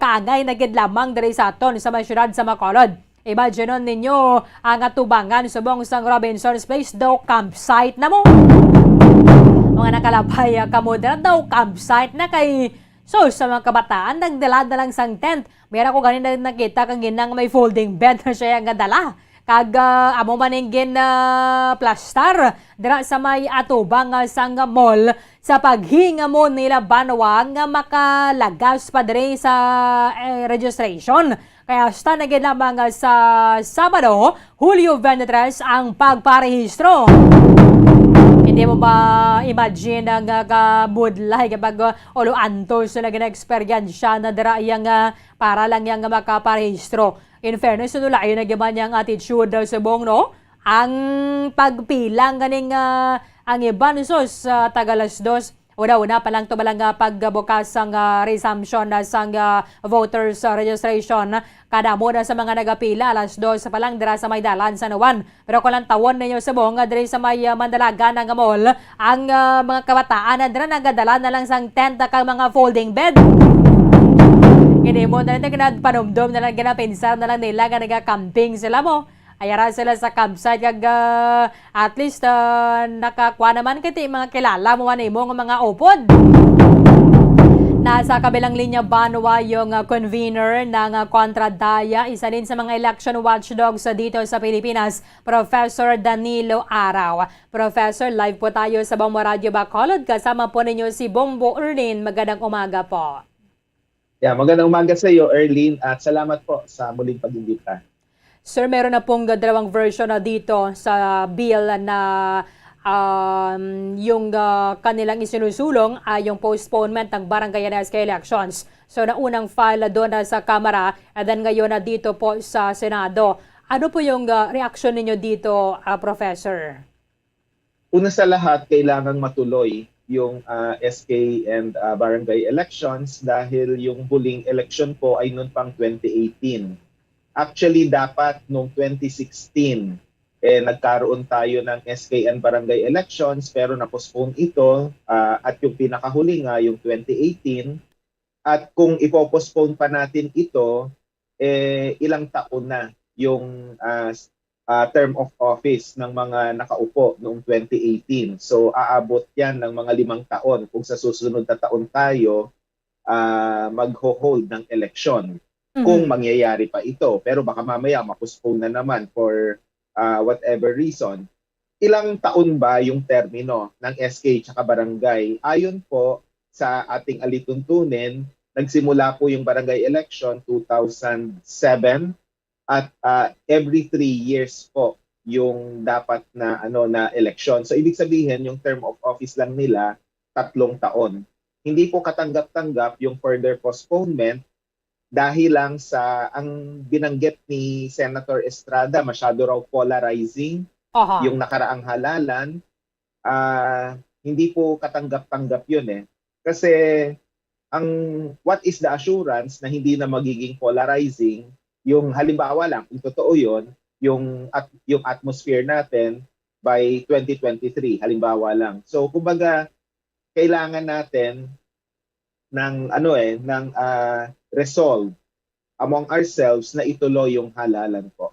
Kaangay na gid lamang diri sa aton sa mga syudad sa Bacolod. Imagine ninyo ang atubangan subong sang Robinson's Place daw campsite na mo. Mga nakalabay kamo daw campsite na kay so sa mga kabataan nagdala na lang sang tent. Meron ko ganin na nakita kang ginang may folding bed na siya nga dala. Kag amo maningin plastar dira sa may atubang sang mall sa paghinga mo nila banwa nga makalagas pa diri sa registration. Kaya hasta na lamang sa Sabado, Hulyo 23 ang pagparehistro. Hindi mo ba imagine ang kabudlay kapag olo antos na gina-eksperyensya na dira yang para lang yang makaparehistro. In fairness, nula yun nagyaman niyang attitude sa buong no? Ang pagpilang ganing ang iban sos tagalas dos. Una-una pa lang ito balang pagbukas ang resumption sang voters registration. Kada mo na sa mga nagapila, alas 2 pa lang dira sa may dalan sa Nuwan. Pero kung lang tawon ninyo sa buong dira sa may Mandalaga ng mall, ang mga kabataan na dira nagadala na lang sang tent kang mga folding bed. Hindi mo na lang panumdum na lang ginapinsar na lang nila nga nagka-camping sila mo. Ayara sila sa campsite kag at least nakakuha naman kiti mga kilala mo nga mga upod. Nasa kabilang linya banwa yung convener ng Kontradaya, isa din sa mga election watchdogs dito sa Pilipinas, Professor Danilo Araw. Professor, live po tayo sa Bombo Radio Bacolod. Kasama po ninyo si Bombo Erlin. Magandang umaga po. Magandang umaga sa iyo, Erlin, at salamat po sa muling pag-imbita. Sir, meron na pong dalawang version na dito sa bill na yung kanilang isinusulong ay yung postponement ng barangay and SK elections. So, naunang file doon sa Kamara at then ngayon na dito po sa Senado. Ano po yung reaction ninyo dito, Professor? Una sa lahat, kailangang matuloy yung SK and barangay elections dahil yung huling election po ay noon pang 2018. Actually, dapat noong 2016, nagkaroon tayo ng SK and barangay elections pero na-postpone ito at yung pinakahuli nga yung 2018. At kung ipopostpone pa natin ito, ilang taon na yung term of office ng mga nakaupo noong 2018. So aabot yan ng mga 5 taon kung sa susunod na taon tayo mag-hold ng election. Kung mangyayari pa ito. Pero baka mamaya ma-postpone na naman for whatever reason. Ilang taon ba yung termino ng SK at barangay? Ayon po sa ating alituntunin, nagsimula po yung barangay election 2007 at every 3 years po yung dapat na na election. So ibig sabihin yung term of office lang nila 3 taon. Hindi po katanggap-tanggap yung further postponement dahil lang sa ang binanggit ni Senator Estrada, masyado raw polarizing yung nakaraang halalan. Hindi po katanggap-tanggap yun Kasi what is the assurance na hindi na magiging polarizing? Yung halimbawa lang, kung totoo yun, yung atmosphere natin by 2023, halimbawa lang. So kumbaga, kailangan natin ng resolve among ourselves na ituloy yung halalan po.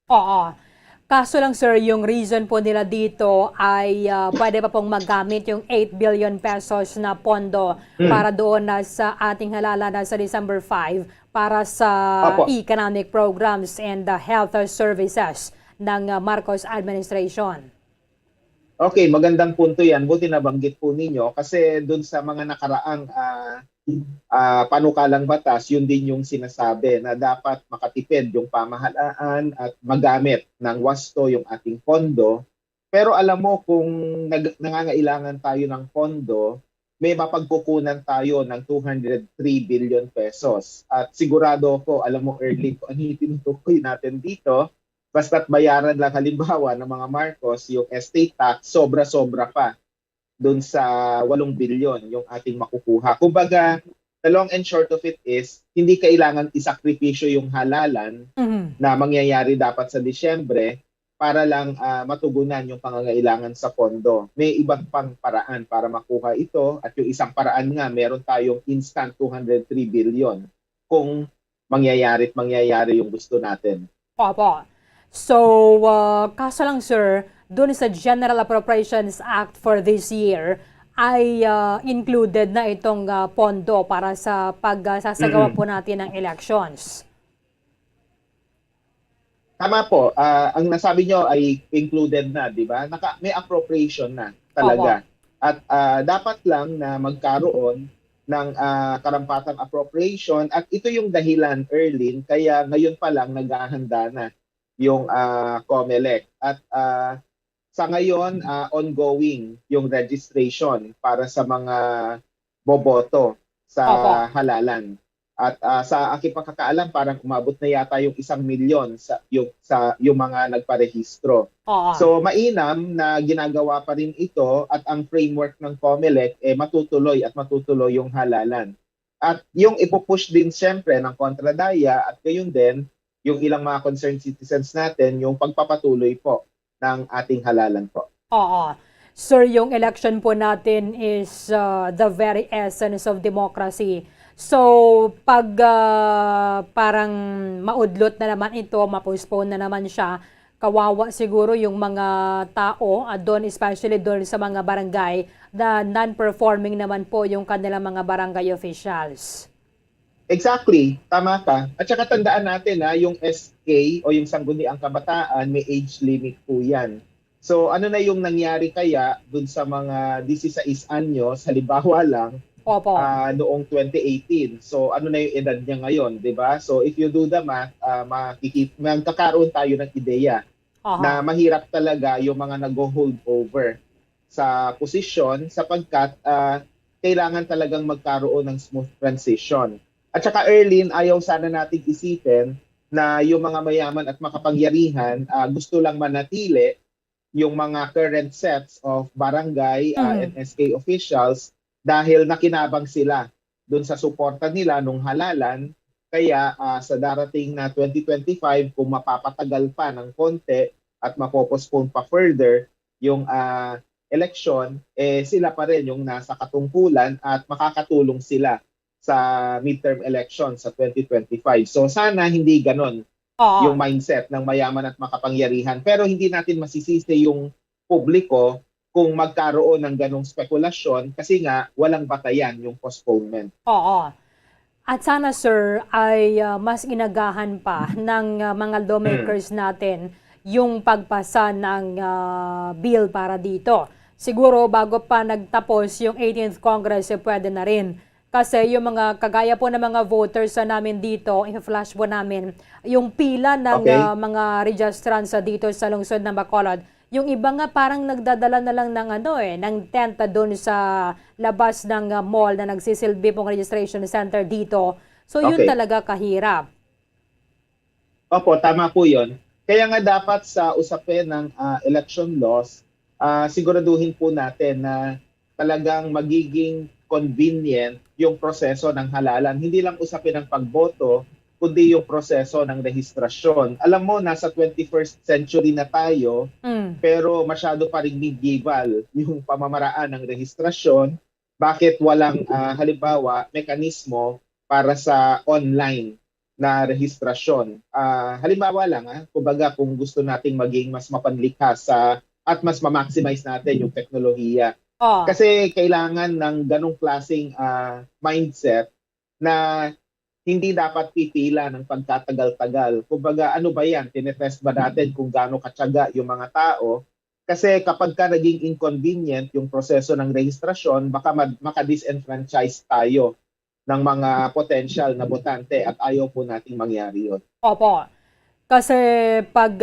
Oo. Kaso lang sir, yung reason po nila dito ay pwede pa pong magamit yung 8 billion pesos na pondo para doon na sa ating halalan na sa December 5 para sa economic programs and health services ng Marcos administration. Okay, magandang punto yan. Buti nabanggit po ninyo kasi doon sa mga nakaraang panukalang batas, yun din yung sinasabi na dapat makatipid yung pamahalaan at magamit ng wasto yung ating pondo. Pero alam mo kung nangangailangan tayo ng pondo, may mapagkukunan tayo ng 203 billion pesos. At sigurado ko, alam mo early, kung ano yung tinutukoy natin dito, basta't bayaran lang halimbawa ng mga Marcos, yung estate tax, sobra-sobra pa dun sa 8 billion yung ating makukuha. Kumbaga, the long and short of it is, hindi kailangan isakripisyo yung halalan na mangyayari dapat sa Disyembre para lang matugunan yung pangangailangan sa pondo. May ibang pang paraan para makuha ito at yung isang paraan nga, meron tayong instant 203 billion kung mangyayari yung gusto natin. Opo. So, kaso lang sir, doon sa General Appropriations Act for this year, ay included na itong pondo para sa pagsasagawa po natin ng elections. Tama po. Ang nasabi nyo ay included na, di ba? May appropriation na talaga. At dapat lang na magkaroon ng karampatang appropriation. At ito yung dahilan, Erlyn, kaya ngayon pa lang naghahanda na yung COMELEC. At sa ngayon, ongoing yung registration para sa mga boboto sa halalan. At sa aking pagkakaalam, parang umabot na yata yung 1 milyon sa yung mga nagparehistro. So mainam na ginagawa pa rin ito at ang framework ng COMELEC matutuloy yung halalan. At yung ipupush din siyempre ng kontradaya at gayon din yung ilang mga concerned citizens natin yung pagpapatuloy po ng ating halalan po. Sir, yung election po natin is the very essence of democracy. So, pag parang maudlot na naman ito, mapostpone na naman siya, kawawa siguro yung mga tao, doon, especially doon sa mga barangay, na non-performing naman po yung kanilang mga barangay officials. Exactly, tama ka. At saka tandaan natin yung SK o yung Sangguniang Kabataan, may age limit po yan. So ano na yung nangyari kaya dun sa mga 16 anyos, halimbawa lang, noong 2018. So ano na yung edad niya ngayon, di ba? So if you do the math, magkakaroon tayo ng ideya na mahirap talaga yung mga nag-hold over sa posisyon sapagkat kailangan talagang magkaroon ng smooth transition. At saka Erlyn, ayaw sana nating isipin na yung mga mayaman at makapangyarihan gusto lang manatili yung mga current sets of barangay and SK officials dahil nakinabang sila doon sa suporta nila nung halalan. Kaya sa darating na 2025, kung mapapatagal pa ng konti at mapopostpone pa further yung election, sila pa rin yung nasa katungkulan at makakatulong sila sa midterm election sa 2025. So sana hindi ganon yung mindset ng mayaman at makapangyarihan. Pero hindi natin masisisi yung publiko kung magkaroon ng ganong spekulasyon kasi nga walang batayan yung postponement. At sana sir ay mas inagahan pa ng mga lawmakers natin yung pagpasa ng bill para dito. Siguro bago pa nagtapos yung 18th Congress pwede na rin. Kasi yung mga kagaya po ng mga voters namin dito, i-flash po namin, yung pila ng mga registrants dito sa lungsod ng Bacolod, yung iba nga parang nagdadala na lang ng ng tent doon sa labas ng mall na nagsisilbi pong registration center dito. So yun talaga kahirap. Opo, tama po yun. Kaya nga dapat sa usapin ng election laws, siguraduhin po natin na talagang magiging convenient yung proseso ng halalan. Hindi lang usapin ng pagboto, kundi yung proseso ng rehistrasyon. Alam mo, nasa 21st century na tayo, pero masyado pa rin medieval yung pamamaraan ng rehistrasyon. Bakit walang, halimbawa, mekanismo para sa online na rehistrasyon? Halimbawa lang, kumbaga kung gusto nating maging mas mapanlikha at mas ma-maximize natin yung teknolohiya. Kasi kailangan ng ganong klaseng mindset na hindi dapat pipila ng pagkatagal-tagal. Kumbaga, ano ba yan? Tinetest ba natin kung gaano katyaga yung mga tao? Kasi kapag ka naging inconvenient yung proseso ng rehistrasyon, baka maka-disenfranchise tayo ng mga potential na botante at ayaw po nating mangyari yun. Opo. Kasi pag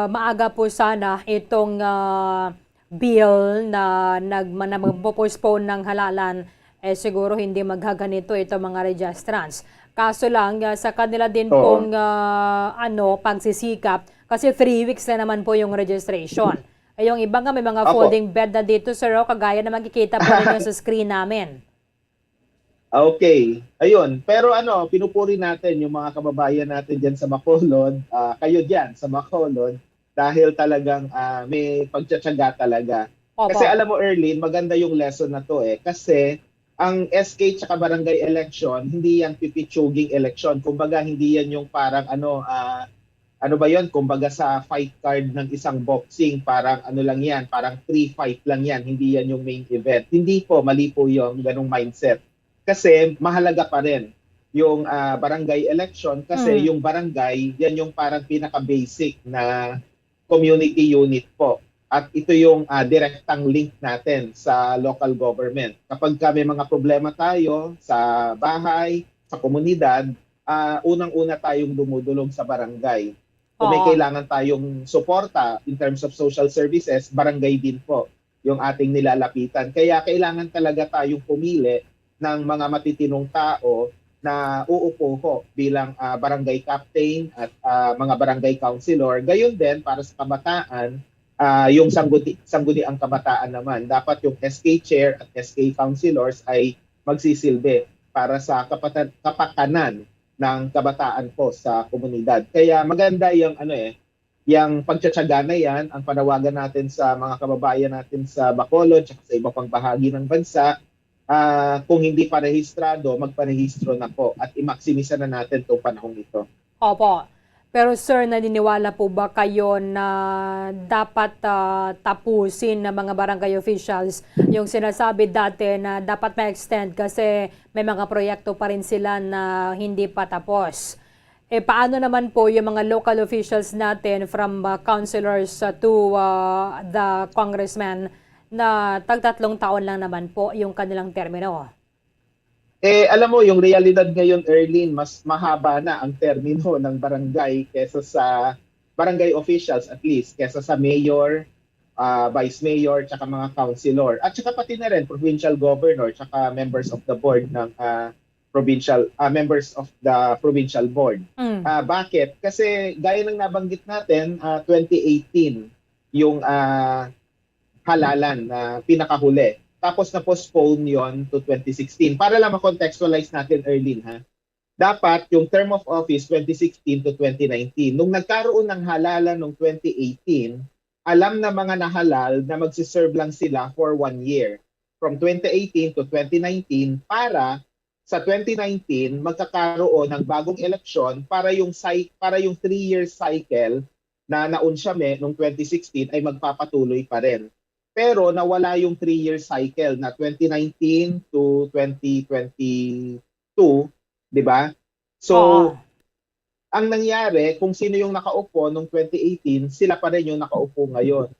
maaga po sana itong bill na magpo-postpone ng halalan, siguro hindi maghaganito ito mga registrants. Kaso lang, sa kanila din pong pagsisikap, kasi 3 weeks na naman po yung registration. Yung iba nga may mga folding bed na dito, sir, kagaya na makikita po ninyo sa screen namin. Okay. Ayun. Pero pinupuri natin yung mga kababayan natin dyan sa Bacolod, kayo dyan sa Bacolod, dahil talagang may pagtsatsaga talaga. Opo. Kasi alam mo, Erlyn, maganda yung lesson na to kasi ang SK tsaka barangay election, hindi yan pipitsuging election. Kumbaga, hindi yan yung parang ano ba yun? Kumbaga sa fight card ng isang boxing, parang lang yan, parang 3-fight lang yan. Hindi yan yung main event. Hindi po, mali po yung ganong mindset. Kasi mahalaga pa rin yung barangay election kasi yung barangay, yan yung parang pinaka-basic na community unit po. At ito yung direktang link natin sa local government. Kapag may mga problema tayo sa bahay, sa komunidad, unang-una tayong dumudulog sa barangay. Kung may kailangan tayong suporta in terms of social services, barangay din po yung ating nilalapitan. Kaya kailangan talaga tayong pumili ng mga matitinong tao na uupo ko bilang barangay captain at mga barangay councilor. Gayon din para sa kabataan, yung sangguniang kabataan naman. Dapat yung SK chair at SK councilors ay magsisilbi para sa kapakanan ng kabataan po sa komunidad. Kaya maganda yung yung pagtsatsaga na yan, ang panawagan natin sa mga kababayan natin sa Bacolod at sa iba pang bahagi ng bansa. Kung hindi pa rehistrado, magparehistro na po at imaksimisa na natin itong panahong ito. Opo. Pero sir, naniniwala po ba kayo na dapat tapusin ng mga barangay officials yung sinasabi dati na dapat ma-extend kasi may mga proyekto pa rin sila na hindi pa tapos? Paano naman po yung mga local officials natin from councilors to the congressman na tag-3 taon lang naman po yung kanilang termino? Alam mo, yung realidad ngayon, Erlyn, mas mahaba na ang termino ng barangay kesa sa barangay officials at least, kesa sa mayor, vice mayor, tsaka mga councilor. At tsaka pati na rin, provincial governor, tsaka members of the board ng members of the provincial board. Bakit? Kasi gaya ng nabanggit natin, 2018 yung halalan na pinakahuli. Tapos na-postpone yon to 2016. Para lang ma-contextualize natin, Erlyn, dapat yung term of office 2016 to 2019. Nung nagkaroon ng halalan noong 2018, alam na mga nahalal na magsiserve lang sila for 1 year. From 2018 to 2019 para sa 2019 magkakaroon ng bagong eleksyon para yung 3-year cycle na naunsyame noong 2016 ay magpapatuloy pa rin. Pero nawala yung 3-year cycle na 2019 to 2022, di ba? So, ang nangyari, kung sino yung nakaupo noong 2018, sila pa rin yung nakaupo ngayon.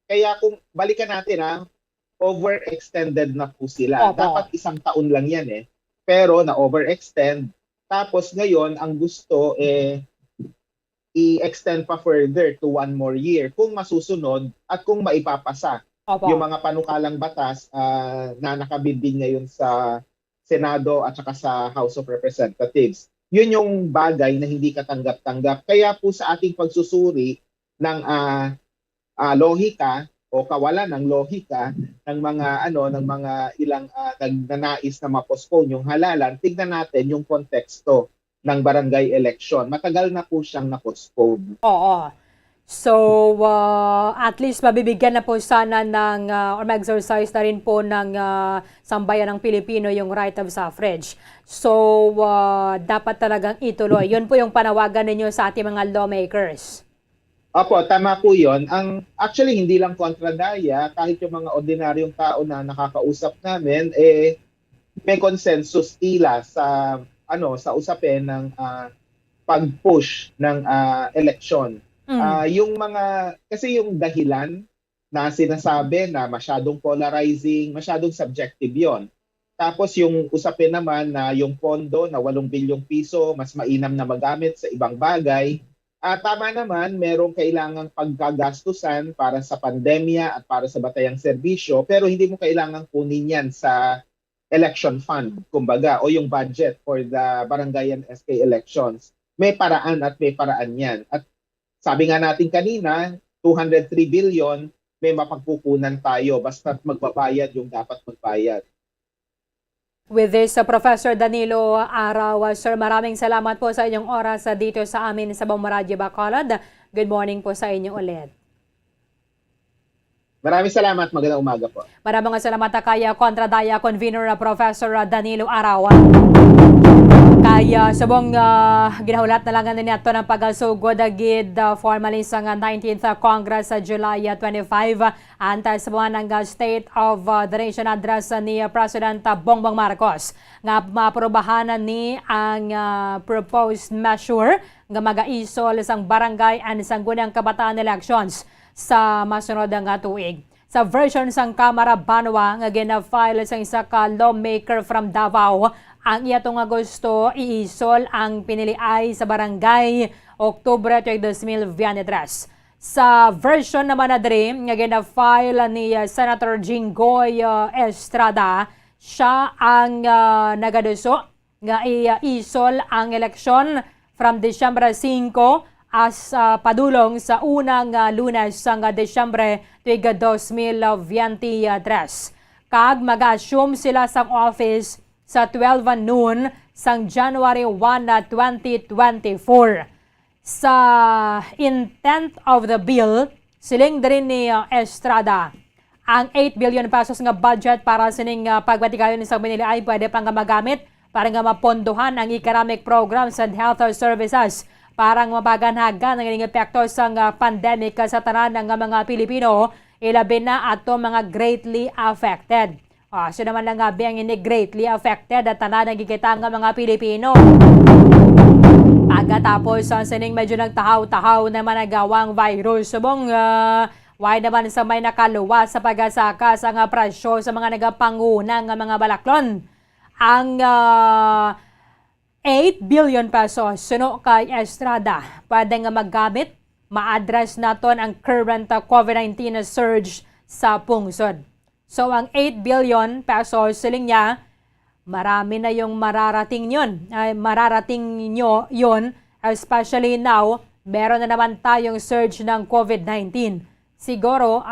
Kaya kung balikan natin, overextended na po sila. Dapat 1 taon lang yan Pero na-overextend. Tapos ngayon, ang gusto i-extend pa further to 1 more year kung masusunod at kung maipapasa. Yung mga panukalang batas na nakabid din ngayon sa Senado at saka sa House of Representatives. Yun yung bagay na hindi katanggap-tanggap. Kaya po sa ating pagsusuri ng lohika o kawalan ng lohika ng mga ilang nagnanais na ma-postpone yung halalan, tignan natin yung konteksto ng barangay election. Matagal na po siyang na-postpone. Oo. So, at least mabibigyan na po sana ng, or ma-exercise na rin po ng sambayan ng Pilipino yung right of suffrage. So, dapat talagang ituloy. Yun po yung panawagan ninyo sa ating mga lawmakers. Opo, tama po yun. Actually, hindi lang kontradaya, kahit yung mga ordinaryong tao na nakakausap namin, may consensus tila sa usapin ng pag-push ng eleksyon. Kasi yung dahilan na sinasabi na masyadong polarizing, masyadong subjective yon. Tapos yung usapin naman na yung pondo na 8 bilyong piso, mas mainam na magamit sa ibang bagay. Tama naman, merong kailangang pagkagastusan para sa pandemya at para sa batayang serbisyo, pero hindi mo kailangang kunin yan sa election fund, kumbaga, o yung budget for the barangay and SK elections. May paraan at may paraan yan. At sabi nga natin kanina, 203 billion, may mapagkukunan tayo basta magbabayad yung dapat magbayad. With this, Professor Danilo Araw, sir, maraming salamat po sa inyong oras dito sa amin sa Bombo Radyo Bacolod. Good morning po sa inyo ulit. Maraming salamat. Magandang umaga po. Maraming salamat kay Kontradaya Convener Professor Danilo Araw. Kaya subong ginahulat na lang niya ito ng pag-sugod agid formally sa 19th Congress sa July 25 antas sa ng State of the Nation address ni President Bongbong Marcos nga maaprobahan ni ang proposed measure nga mag-aisol sang barangay and sanggunang kabataan elections sa masunod nga tuig. Sa version sang Kamara Banwa nga gina-file sa isa ka lawmaker from Davao, ang iyatong gusto iisol ang piniliay sa barangay Oktubre 2023. Sa version naman na diri nga gina-file ni Senator Jinggoy Estrada, siya ang nagaduso nga iisol ang eleksyon from Disyembre 5 as padulong sa unang Lunes sang Disyembre 2023. Kag mag-assume sila sa office sa 12 noon sang January 1, 2024. Sa intent of the bill, siling din ni Estrada, ang 8 billion pesos nga budget para sining pagbatigayon sa Manila ay pwede pang magamit para nga mapondohan ang economic programs and health services para mapaganhagan ang epekto sa pandemic sa tanan ng mga Pilipino, ilabi na ato mga greatly affected. So naman lang nga biyang ini greatly affected at tanan nagkikita ng mga Pilipino. Pagkatapos ang sining medyo nagtahaw-tahaw na managawang virus. Subong why naman sa may nakaluwa sa pagasaka sa nga presyo sa mga nagapangunang mga balaklon. Ang 8 billion pesos suno kay Estrada pwede nga magamit, ma-address naton ang current COVID-19 surge sa pungsod. So ang 8 billion pesos siling niya, marami na yung mararating yun. Mararating nyo yun, especially now, meron na naman tayong surge ng COVID-19. Siguro,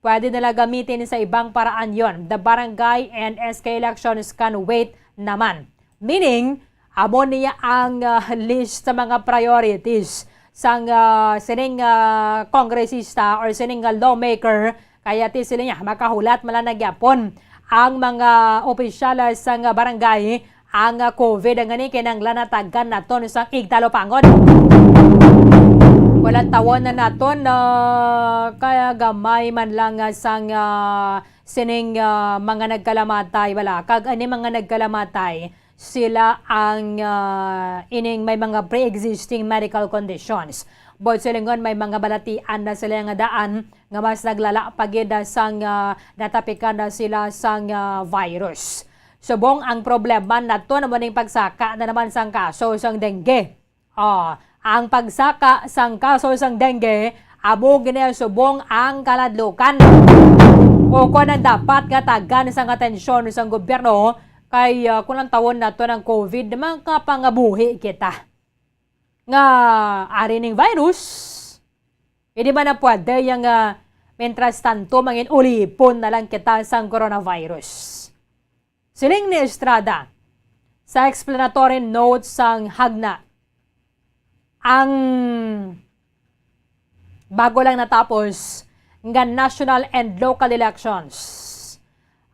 pwede nila gamitin sa ibang paraan yon. The barangay and SK elections can wait naman. Meaning, amo niya ang list sa mga priorities sang sining kongresista or sining lawmaker. Kaya ti sila niya makahulat malanag-yapon ang mga opisyal sa barangay ang COVID ang ngani kinang lanatagan naton sa igtalopangon. Walang tawon na naton kaya gamay man lang sang sining mga nagkalamatay wala kag ani mga nagkalamatay sila ang ining may mga pre-existing medical conditions. But silingon may mga balatian na sila nga daan nga mas naglala pagida sang natapikan na sila sang virus. Subong ang problema nato naman yung pagsaka na naman sang kaso sang dengue. Ang pagsaka sang kaso sang dengue amo gina subong ang kaladlukan. O kung ang dapat nga tagan sang atensyon sang gobyerno kay kulang tawon nato ng COVID naman kapangabuhi kita. Nga ari ning virus, hindi ba na pwede yung mentras tanto mangin ulipon na lang kita sa coronavirus. Siling ni Estrada, sa explanatory notes sang hagna, ang bago lang natapos nga national and local elections,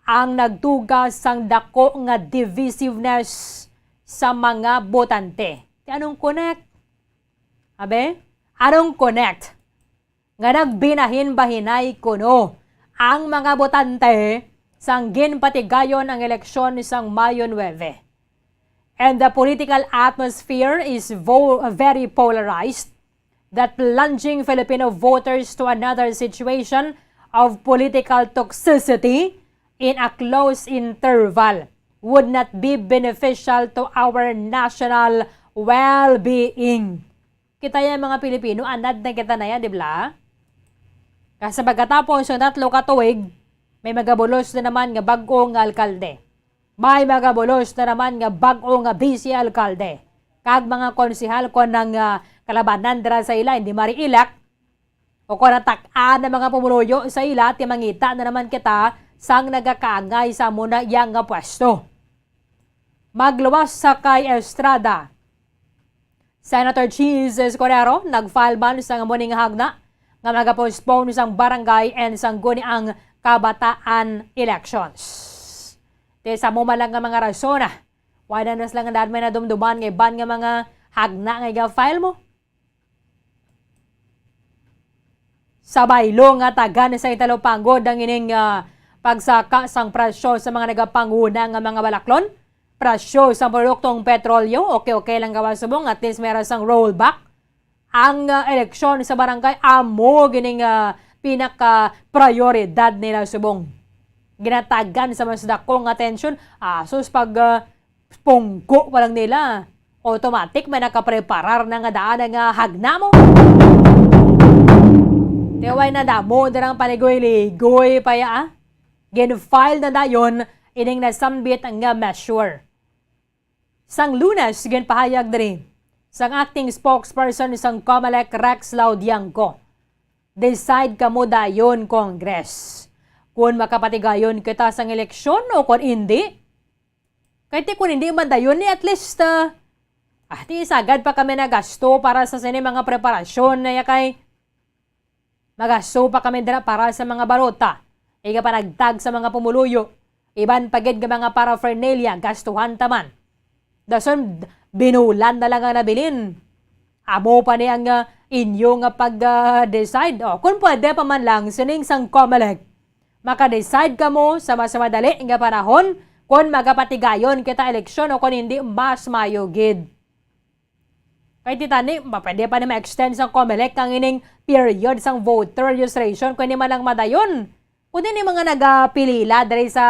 ang nagtugas sang dako nga divisiveness sa mga botante. Anong connect? Anong connect? Nga nagbinahin-bahinay kuno ang mga botante sang ginpatigayon ang eleksyon sang Mayo 9. And the political atmosphere is very polarized that plunging Filipino voters to another situation of political toxicity in a close interval would not be beneficial to our national well-being. Kita yan mga Pilipino, anad na kita na yan, di ba? Kasi pagkatapos yung 3 katuig, may magabulos na naman nga bagong alkalde. May mga bulos na naman nga bag-o nga vice alkalde. Kag mga konsihal ko ng kalabanan dira sa ila, hindi mariilak. O kung natak-an ng mga pumuluyo sa ila, timangita na naman kita sang nagakaangay sa muna yang nga pwesto. Magluwas sa kay Estrada. Senator Cheese Escudero nag-file man sa muning hagna nga mag-postpone sang barangay and sang guniang kabataan elections. Di sa mo malang nga mga rason wala na lang nga may nadumduman nga iban nga mga hagna nga i-file mo. Sa baylo nga tagan sa Italopangod ang ining pagsaka sang presyo sa mga nagapanguna nga mga balaklon. Presyo sa produktong petrolyo, okay lang gawa subong, at least meron sang rollback. Ang eleksyon sa barangay, amo gining pinaka-prioridad nila subong. Ginatagan sa mas dakong atensyon, asos pag pungko pa lang nila, automatic may nakapreparar na nga daan nga hagna mo. Teway na damo, darang paligoy-ligoy pa ya. Gen-file na dayon, ining nasambit ang measure. Sang Lunes, ginpahayag din sang acting spokesperson sang COMELEC Rex Laudiangco. Decide kamo dayon, Congress. Kung makapatigayon kita sang eleksyon o kung hindi. Kahit kung hindi man dayon at least di sagad pa kami nagasto para sa sini mga preparasyon na yakay. Magasto pa kami dira para sa mga barota. Iga pa nagtag sa mga pumuluyo. Iban pagid nga mga paraphernalia, gastuhan taman. Dason, binulan na lang ang nabilin. Amo pa niyang inyo nga pag-decide. Kung pwede pa man lang, sining sang COMELEC. Maka-decide ka mo sa mas madali nga panahon kung magapatigayon kita eleksyon o kung hindi mas mayugid. Kahit titani, pwede pa na ma-extend sang COMELEC ang ining period sang voter registration kung hindi man lang madayon. Kung hindi mga nagapilila dari sa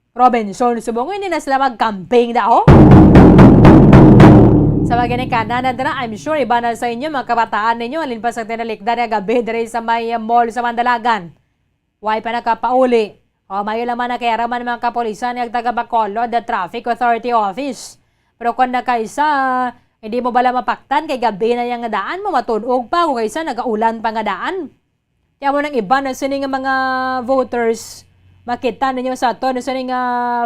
Robinson subong, hindi na sila mag-camping daw. Sa mga ganyan kanan na I'm sure iba na sa inyo, mga kabataan ninyo, alin pa sa tinalikda na gabi dari sa may mall sa Mandalagan. Why pa nakapauli? Mayo lang man nakayaraman mga kapolisan ng taga Bacolod, the Traffic Authority Office. Pero kung nakaisa, hindi mo bala mapaktan kay gabi na yung daan mo, matunog pa, kung kaysa nagaulan pa nga daan. Kaya mo nang iba na sining mga voters, makita ninyo sa ito na sining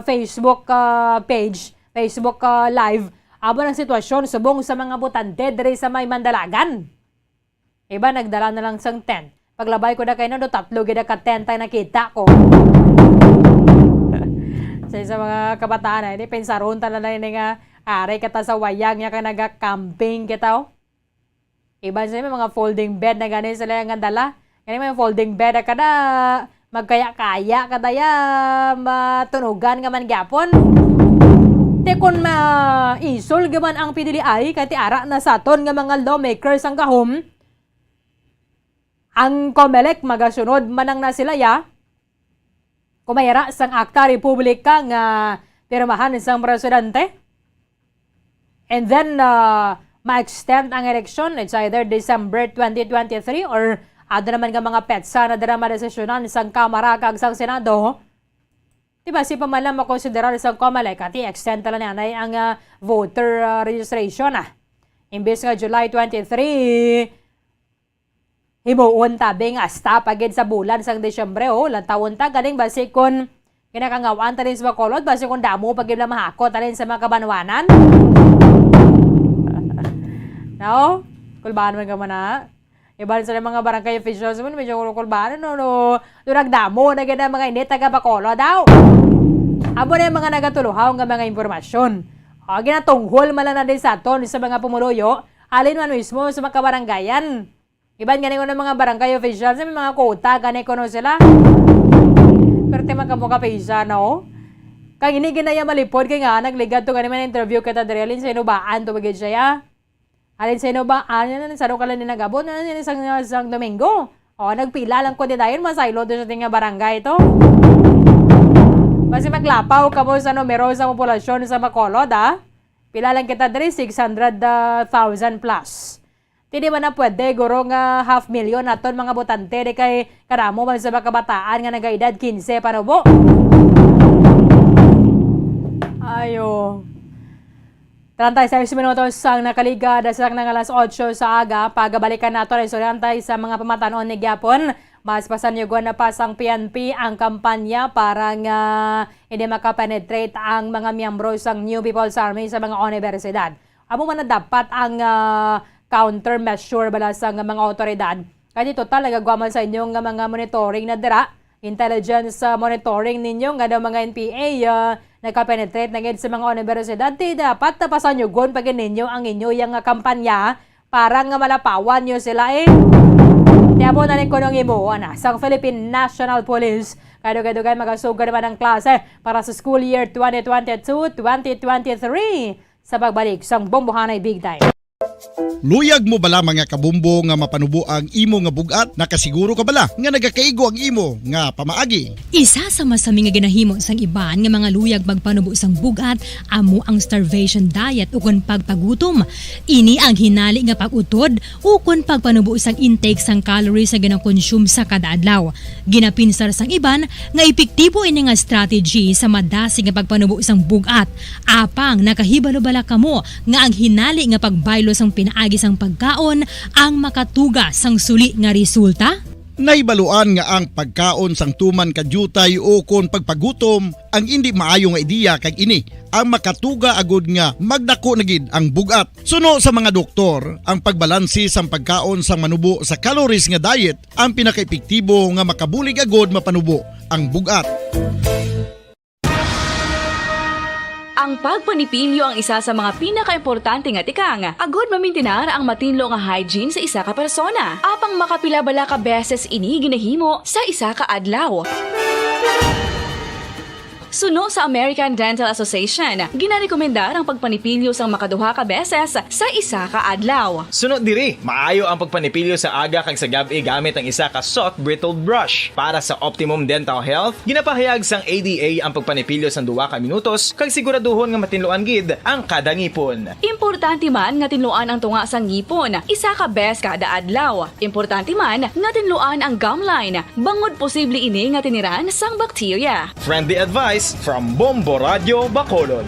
Facebook page, Facebook live, abo ng sitwasyon subong sa mga butante diri sa may Mandalagan. Iba nagdala na lang sang tent. Paglabay ko na kayo no, tatlo gina ka tent ay nakita ko. Sa mga kabataan ay pensaron ta na yun nga aray kata sa wayang niya ka naga-camping kita. Iba sa mga folding bed na ganin sila yung dala. Ganyan may folding bed na kada magkaya-kaya kadaya matunugan nga man gyapon. Te kun isol gaman ang PDDI kati ara na saton nga mga lawmakers ang gahom. Ang COMELEC magasunod manang na sila ya. Kumayara sang Akta Republika nga pirmahan isang presidente. And then ma-extend ang election, it's either December 2023 or ada naman nga mga petsa na dara madesisyonan isang Kamara kag sang Senado. Diba si pamalang makonsiderar isang COMELEC at i-extend tala nanay ang voter registration. Imbes nga July 23, himuon tabing hasta pagid sa bulan sang Desyembre lantawon ta galing basi kun kinakangawan ta rin sa Bacolod basi kun damo pagid la mahakot ta rin sa mga kabanwanan. No? Kulbahan man ka man na. Iba sa mga barangay officials mo, medyo kulbahan no. Nagdamo na ganda mga init taga Bacolod daw. Abo na yung mga nagatuluhaw nga mga impormasyon. Ginatunghol man lang na din sa aton sa mga pumuluyo, alin man mismo sa mga kabarangayan. Iban ganun ko ng mga barangay officials, may mga kota, ganun ko no sila. Pero tema ka mo kapisa, no? Kaya inigin na yung malipod, kaya nga, nagligad to ganun man interview kita dari, alin sa inubaan, tumagid siya ya. Alin sa inubaan, sa ka lang ninagabot, isang Domingo. Nagpila lang ko di dayon, masaylo doon sa tinga barangay ito. Kasi maglapaw ka mo sa numero sa populasyon sa Bacolod, Pila lang kita dari, 600,000 plus. Hindi man na pwede, guro nga 500,000 naton mga botante di kay karamo man sa mga kabataan nga nagaedad 15 panubo. Ayo. 36 minutos ang nakaligad sa ng alas 8 sa aga. Pagbalikan nato rin surantay sa mga pamatanon ni Gyapon. Mas pasanyugon na pasang PNP ang kampanya para nga hindi makapenetrate ang mga miyembro sa New People's Army sa mga universidad. Amo man na dapat ang countermeasure bala sa mga otoridad. Kaya dito talaga gumaman sa inyong mga monitoring na dira. Intelligence monitoring ninyo nga daw mga NPA nagka-penetrate na sa mga universidad. Di dapat tapasan nyo gun pag ninyo ang inyo yung kampanya para nga malapawan nyo sila Tiyapo na rin ko nung imo, sang Philippine National Police. Kaya magasuga naman ang klase para sa school year 2022-2023 sa pagbalik sang Bombohanay Big Time. Luyag mo bala mga kabumbo nga mapanubo ang imo nga bugat? Nakasiguro ka bala nga nagakaigo ang imo nga pamaagi? Isa sa masami nga ginahimo sang iban nga mga luyag magpanubo sang bugat amo ang starvation diet ukon pagpagutom. Ini ang hinali nga pag-utod ukon pagpanubo sang intake sang calories sa ginakonsume sa kada adlaw. Ginapinsar sang iban nga epektibo ini nga strategy sa madasig nga pagpanubo sang bugat. Apang nakahibalo bala kamo nga ang hinali nga pagbaylo sang pinaagi sang pagkaon ang makatuga sang suli nga resulta? Naibaluan nga ang pagkaon sang tuman kadyutay o kon pagpagutom ang hindi maayo nga ideya kag ini ang makatuga agud nga magdako na gid ang bugat. Suno sa mga doktor, ang pagbalansi sang pagkaon sang manubo sa calories nga diet ang pinakaepektibo nga makabulig agud mapanubo ang bugat. Ang pagpanipilyo ang isa sa mga pinaka-importante nga tikang. Agod mamintinar ang matinlo nga hygiene sa isa ka persona. Apang makapila-bala ka beses ini ginahimo sa isa ka adlaw. Suno sa American Dental Association, ginarekomendar ang pagpanipilyo sang makaduha ka beses sa isa ka adlaw. Suno diri, maayo ang pagpanipilyo sa aga kag sa gabi gamit ang isa ka soft brittle brush. Para sa optimum dental health, ginapahayag sang ADA ang pagpanipilyo sang 2 ka minutos kag siguraduhon nga matinluan gid ang kada ngipon. Importante man nga tinluan ang tunga sang ngipon, isa ka bes kada adlaw. Importante man nga tinluan ang gum line, bangod posible ini nga tiniran sang bakterya. Friendly advice from Bombo Radio Bacolod.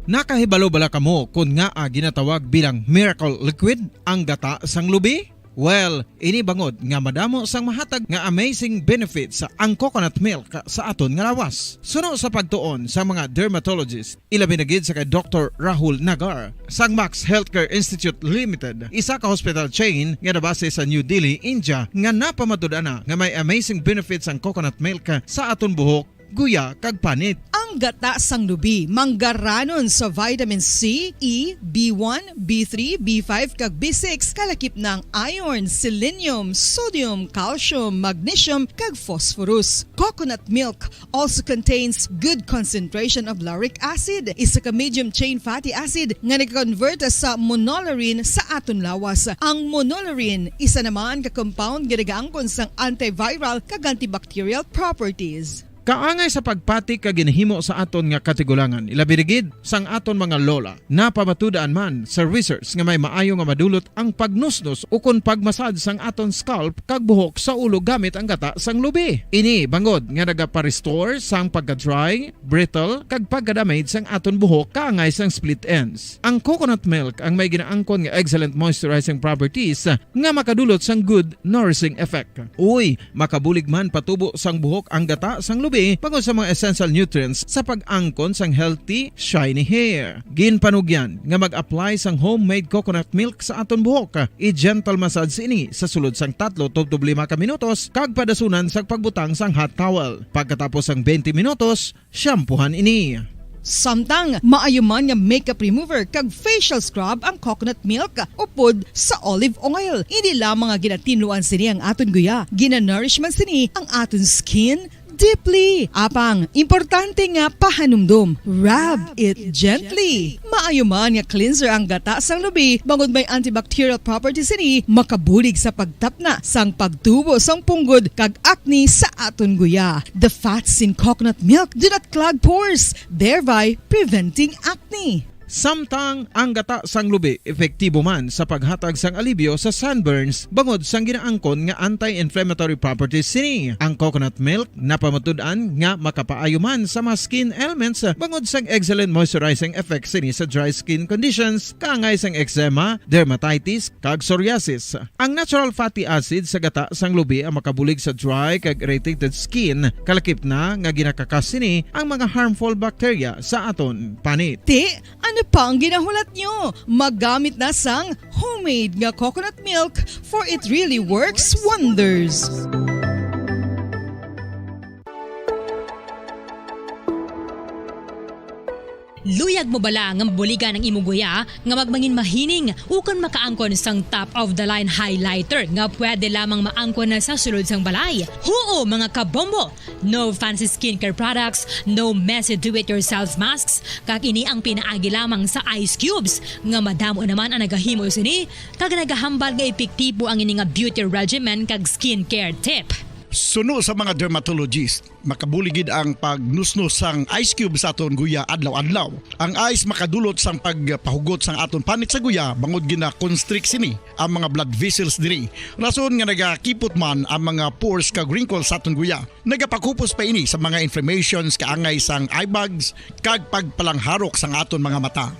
Nakahibalo bala kamo kung nga ginatawag bilang miracle liquid ang gata sang lubi? Well, ini bangod nga madamo sang mahatag nga amazing benefits sa ang coconut milk sa aton nga lawas. Suno sa pagtuon sa mga dermatologist, ilabi na gid sa kay Dr. Rahul Nagar sang Max Healthcare Institute Limited, isa ka hospital chain nga nabase sa New Delhi, India, nga napamatud-ana nga may amazing benefits ang coconut milk sa aton buhok, guya kag panit. Ang gata sang lubi manggaranon sa vitamin C, E, B1, B3, B5 kag B6 kalakip ng iron, selenium, sodium, calcium, magnesium kag phosphorus. Coconut milk also contains good concentration of lauric acid, isa ka medium chain fatty acid nga nag-convert sa monolarin sa aton lawas. Ang monolarin isa naman ka compound nga nagaangkon sang antiviral kag antibacterial properties. Kaangay sa pagpati ka ginahimo sa aton nga katigulangan, ilabirigid sang aton mga lola. Napamatudaan man sa research nga may maayo nga madulot ang pagnusnos ukon pagmasad sang aton scalp kag buhok sa ulo gamit ang gata sang lubi. Ini bangod nga nagapa-restore sang pagka-dry, brittle kag pagka-damage sang aton buhok kaangay sang split ends. Ang coconut milk ang may ginaangkon nga excellent moisturizing properties nga makadulot sang good nourishing effect. Uy, makabulig man patubo sang buhok ang gata sang lubi pagod sa mga essential nutrients sa pag-angkon sang healthy, shiny hair. Ginpanugyan nga mag-apply sang homemade coconut milk sa aton buhok. I-gentle massage ini sa sulod sang 3 to 5 ka minutos kag padasunan sa pagbutang sang hot towel. Pagkatapos sang 20 minutos, shampoohan ini. Samtang maayo man nga makeup remover kag facial scrub ang coconut milk upod sa olive oil. Hindi lamang nga ginatinluan sini ang aton guya, gina-nourishment sini ang aton skin deeply. Apang, importante nga pahanumdum. Rub it gently. Maayo man nga cleanser ang gata sang lubi, bangod may antibacterial properties ini, makabulig sa pagtapna sang pagtubo sang punggod kag acne sa aton guya. The fats in coconut milk do not clog pores, thereby preventing acne. Samtang ang gata sang lubi epektibo man sa paghatag sang alibyo sa sunburns bangod sang ginaangkon nga anti-inflammatory properties sini. Ang coconut milk napamatud-an nga makapaayo man sa mga skin ailments bangod sang excellent moisturizing effect sini sa dry skin conditions kaangay sang eczema, dermatitis kag psoriasis. Ang natural fatty acid sa gata sang lubi ang makabulig sa dry kag irritated skin kalakip na nga ginakakas sini ang mga harmful bacteria sa aton panit. Ano pa ang ginahulat nyo? Maggamit na sang homemade nga coconut milk for it really works wonders. Luyag mo bala nga mabuligan ang imuguya nga magmangin mahining ukon makaangkon sang top of the line highlighter nga pwede lamang maangkon na sa sulod sang balay. Huo mga kabombo! No fancy skincare products, no messy do-it-yourself masks, kag ini ang pinaagi lamang sa ice cubes nga madamo naman ang nagahimo sini kag nagahambal nga epektibo ang ini nga beauty regimen kag skincare tip. Suno sa mga dermatologist, makabuligid ang pagnusnos sang ice cube sa aton guya adlaw-adlaw. Ang ice makadulot sang pagpahugot sang aton panit sa guya bangod gina-constrict sini ang mga blood vessels diri. Rason nga nagakipot man ang mga pores kag wrinkles sa aton guya. Nagapakupos pa ini sa mga inflammations kaangay sang eye bags kag pagpalangharok sang aton mga mata.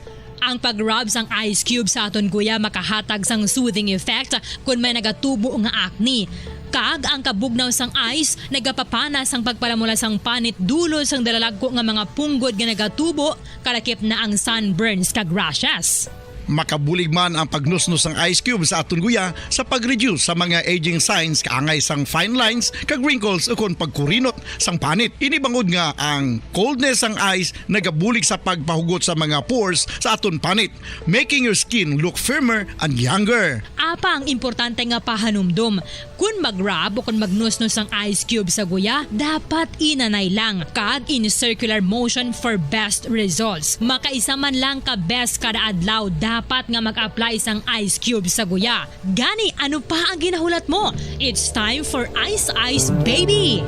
Ang pag-rub sang ice cube sa aton guya makahatag sang soothing effect kung may nagatubo nga acne. Kag ang kabugnaw sang ice nagapapana sang pagpalamula sang panit dulo sang dalalagko nga mga punggod nga nagatubo kalakip na ang sunburns kag rashes. Makabulig man ang pagnusnos ng ice cube sa aton guya sa pag-reduce sa mga aging signs kaangay sang fine lines kag wrinkles ukon pagkurinot sang panit. Inibangod nga ang coldness sang ice nagabulig sa pagpahugot sa mga pores sa aton panit, making your skin look firmer and younger. Apa ang importante nga pahanumdum, kung mag-rub o kung magnusnos ang ice cube sa guya, dapat inanay lang kag in circular motion for best results. Makaisa man lang ka best kada adlaw dapat nga mag-apply sang ice cube sa guya. Gani, ano pa ang ginahulat mo? It's time for Ice Ice Baby!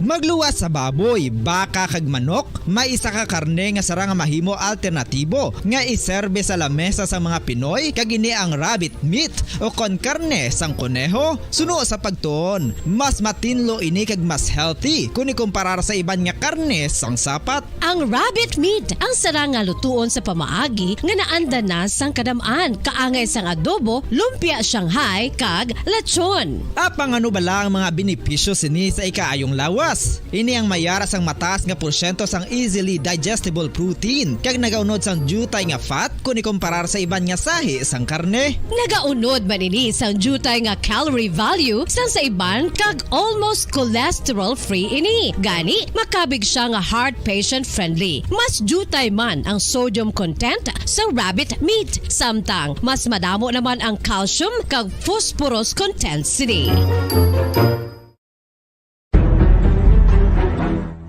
Magluwas sa baboy, baka kag manok, may isa ka karne nga sara nga mahimo alternatibo nga iserbe sa lamesa sa mga Pinoy kag ini ang rabbit meat o kon karne sang kuneho. Suno sa pagtuon, mas matinlo ini kag mas healthy kung ikumparar sa iban nga karne sang sapat. Ang rabbit meat ang sara nga lutuon sa pamaagi nga naanda na sang kadamaan kaangay sang adobo, lumpia Shanghai kag lechon. Apang ano bala ang mga benepisyo sini sa ikaayong lawas? Ini ang mayara sang mataas nga porsyento sang easily digestible protein kag nagaunod sang jutay nga fat kung ikumparar sa iban nga sahi sang karne. Nagaunod man ini sang jutay nga calorie value sang sa iban kag almost cholesterol free ini. Gani makabig siya nga heart patient friendly. Mas jutay man ang sodium content sa rabbit meat, samtang mas madamo naman ang calcium kag phosphorus content sini.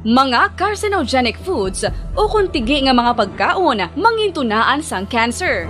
Mga carcinogenic foods o kung tigi nga mga pagkaon mangintunaan sang cancer.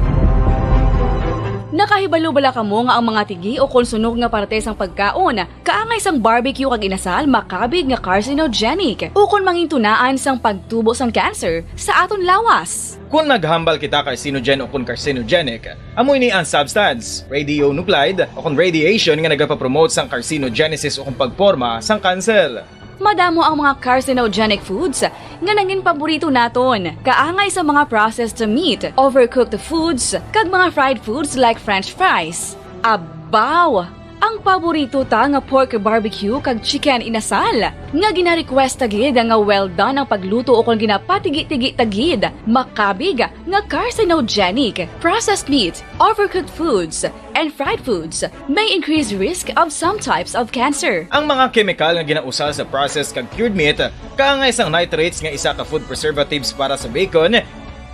Nakahibalo bala kamo nga ang mga tigi o kung sunog nga parte sang pagkaon kaangay sang barbecue kag inasal makabig nga carcinogenic o kung mangintunaan sang pagtubo sang cancer sa aton lawas. Kung naghambal kita carcinogen o kung carcinogenic, amoy ni ang substance, radionuclide o kung radiation nga nagapapromote sang carcinogenesis o kung pagporma sang cancer. Madamo ang mga carcinogenic foods nga nangin paborito naton. Kaangay sa mga processed meat, overcooked foods, kag mga fried foods like french fries. Abaw! Ang paborito ta nga pork barbecue kag chicken inasal. Nga gina-request tagid nga well done ang pagluto o kung ginapatigi-tigi tagid. Makabig nga carcinogenic, processed meat, overcooked foods, and fried foods may increase risk of some types of cancer. Ang mga chemical nga ginausal sa processed kag cured meat, kaangay sang nitrates nga isa ka food preservatives para sa bacon,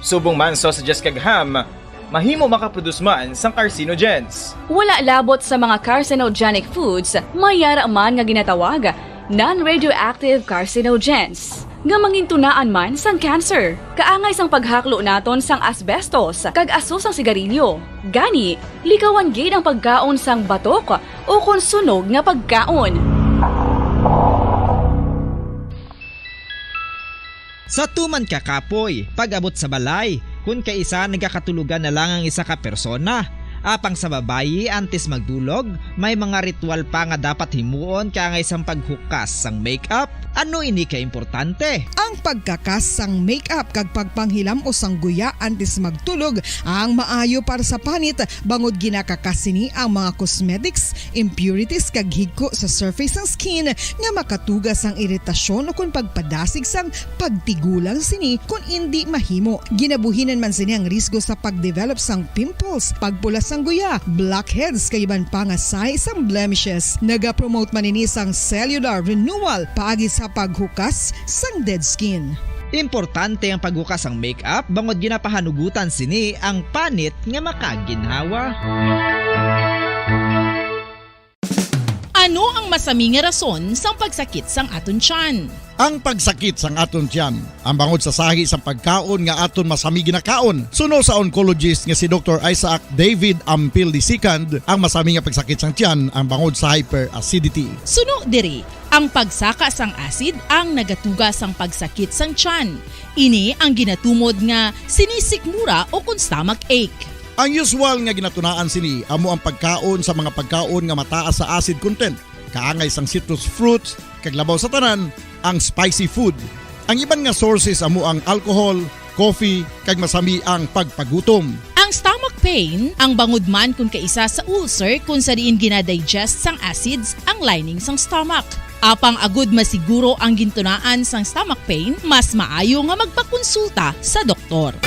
subong man sausages kag ham, mahimo makaproduce man sang carcinogens. Wala labot sa mga carcinogenic foods, mayara man nga ginatawag non-radioactive carcinogens nga mangintunaan man sang cancer. Kaangay sang paghaklo naton sang asbestos kag aso sang sigarilyo. Gani, likawan gid ang pagkaon sang batok o kung sunog nga pagkaon. Sa tuman ka kapoy, pag-abot sa balay, kung kaisa nagkakatulugan na lang ang isa ka persona. Apang sa babayi antes magdulog, may mga ritual pa nga dapat himuon kaya nga isang paghukas sang makeup. Ano ini ka importante? Ang pagkakas sang makeup kag pagpanghilam o sang guya antes magtulog ang maayo para sa panit bangod ginakakas sini ang mga cosmetics, impurities kag higko sa surface ng skin nga makatugas ang iritasyon o kung pagpadasig sang pagtigulang sini kung hindi mahimo. Ginabuhinan man sini ang risgo sa pagdevelop sang pimples, pagpula sang guya, blackheads kay iban pa nga size sang blemishes. Naga-promote man ini sang cellular renewal paagi sa paghukas sang dead skin. Importante ang paghukas ang makeup bangod ginapahanugutan sini ang panit nga makaginhawa. Ano ang masami nga rason sa pagsakit sang aton tiyan? Ang pagsakit sang aton tiyan, ang bangod sa sahi sang pagkaon nga aton masami ginakaon. Suno sa oncologist nga si Dr. Isaac David Ampil II, ang masami nga pagsakit sang tiyan ang bangod sa hyperacidity. Suno diri, ang pagsaka sang acid ang nagatuga sang pagsakit sang tiyan. Ini ang ginatumod nga sinisikmura o kung stomach ache. Ang usual nga ginatunaan sini amo ang pagkaon sa mga pagkaon nga mataas sa acid content, kaangay sang citrus fruits, kag labaw sa tanan ang spicy food. Ang iban nga sources amo ang alcohol, coffee, kag masami ang pagpagutom. Ang stomach pain ang bangod man kung kaisa sa ulcer kung sa diin ginadigest sang acids ang lining sang stomach. Apang agud masiguro ang gintunaan sang stomach pain, mas maayo nga magpakonsulta sa doktor.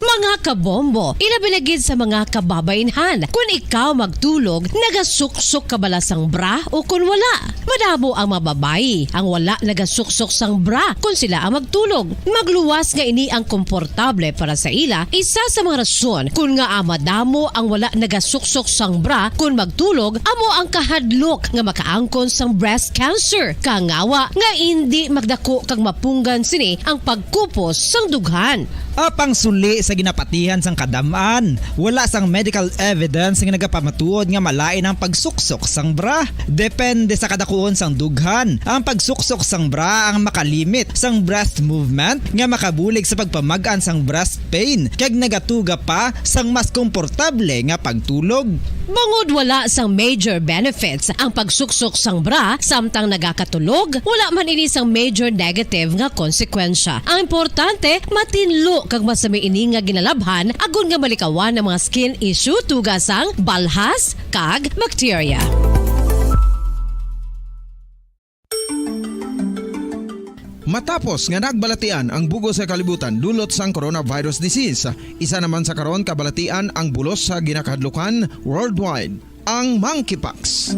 Mga kabombo, ilabilagid sa mga kababainhan. Kung ikaw magtulog, nagasuksok ka bala sang bra o kung wala. Madamo ang mababayi, ang wala nagasuksok sang bra kung sila ang magtulog. Magluwas nga ini ang komportable para sa ila, isa sa mga rason kung nga madamo ang wala nagasuksok sang bra kung magtulog, amo ang kahadlok nga makaangkon sang breast cancer. Kangawa nga hindi magdako kag mapunggan sini ang pagkupos sang dughan. Apang suli sa ginapatihan sang kadamaan, wala sang medical evidence nga nagapamatuod nga malain ang pagsuksok sang bra. Depende sa kadakuon sang dughan. Ang pagsuksok sang bra ang makalimit sang breast movement nga makabulig sa pagpamagan sang breast pain kag nagatuga pa sang mas komportable nga pagtulog. Bangod wala sang major benefits ang pagsuksok sang bra samtang nagakatulog, wala man ini sang major negative nga konsekwensya. Ang importante, matinlo kag masami ini nga ginalabhan agon nga malikawan ng mga skin issue tugas sang balhas kag bacteria. Matapos nga nagbalatian ang bugo sa kalibutan dulot sang coronavirus disease, isa naman sa karon kabalatian ang bulos sa ginakahadlukan worldwide, ang monkeypox.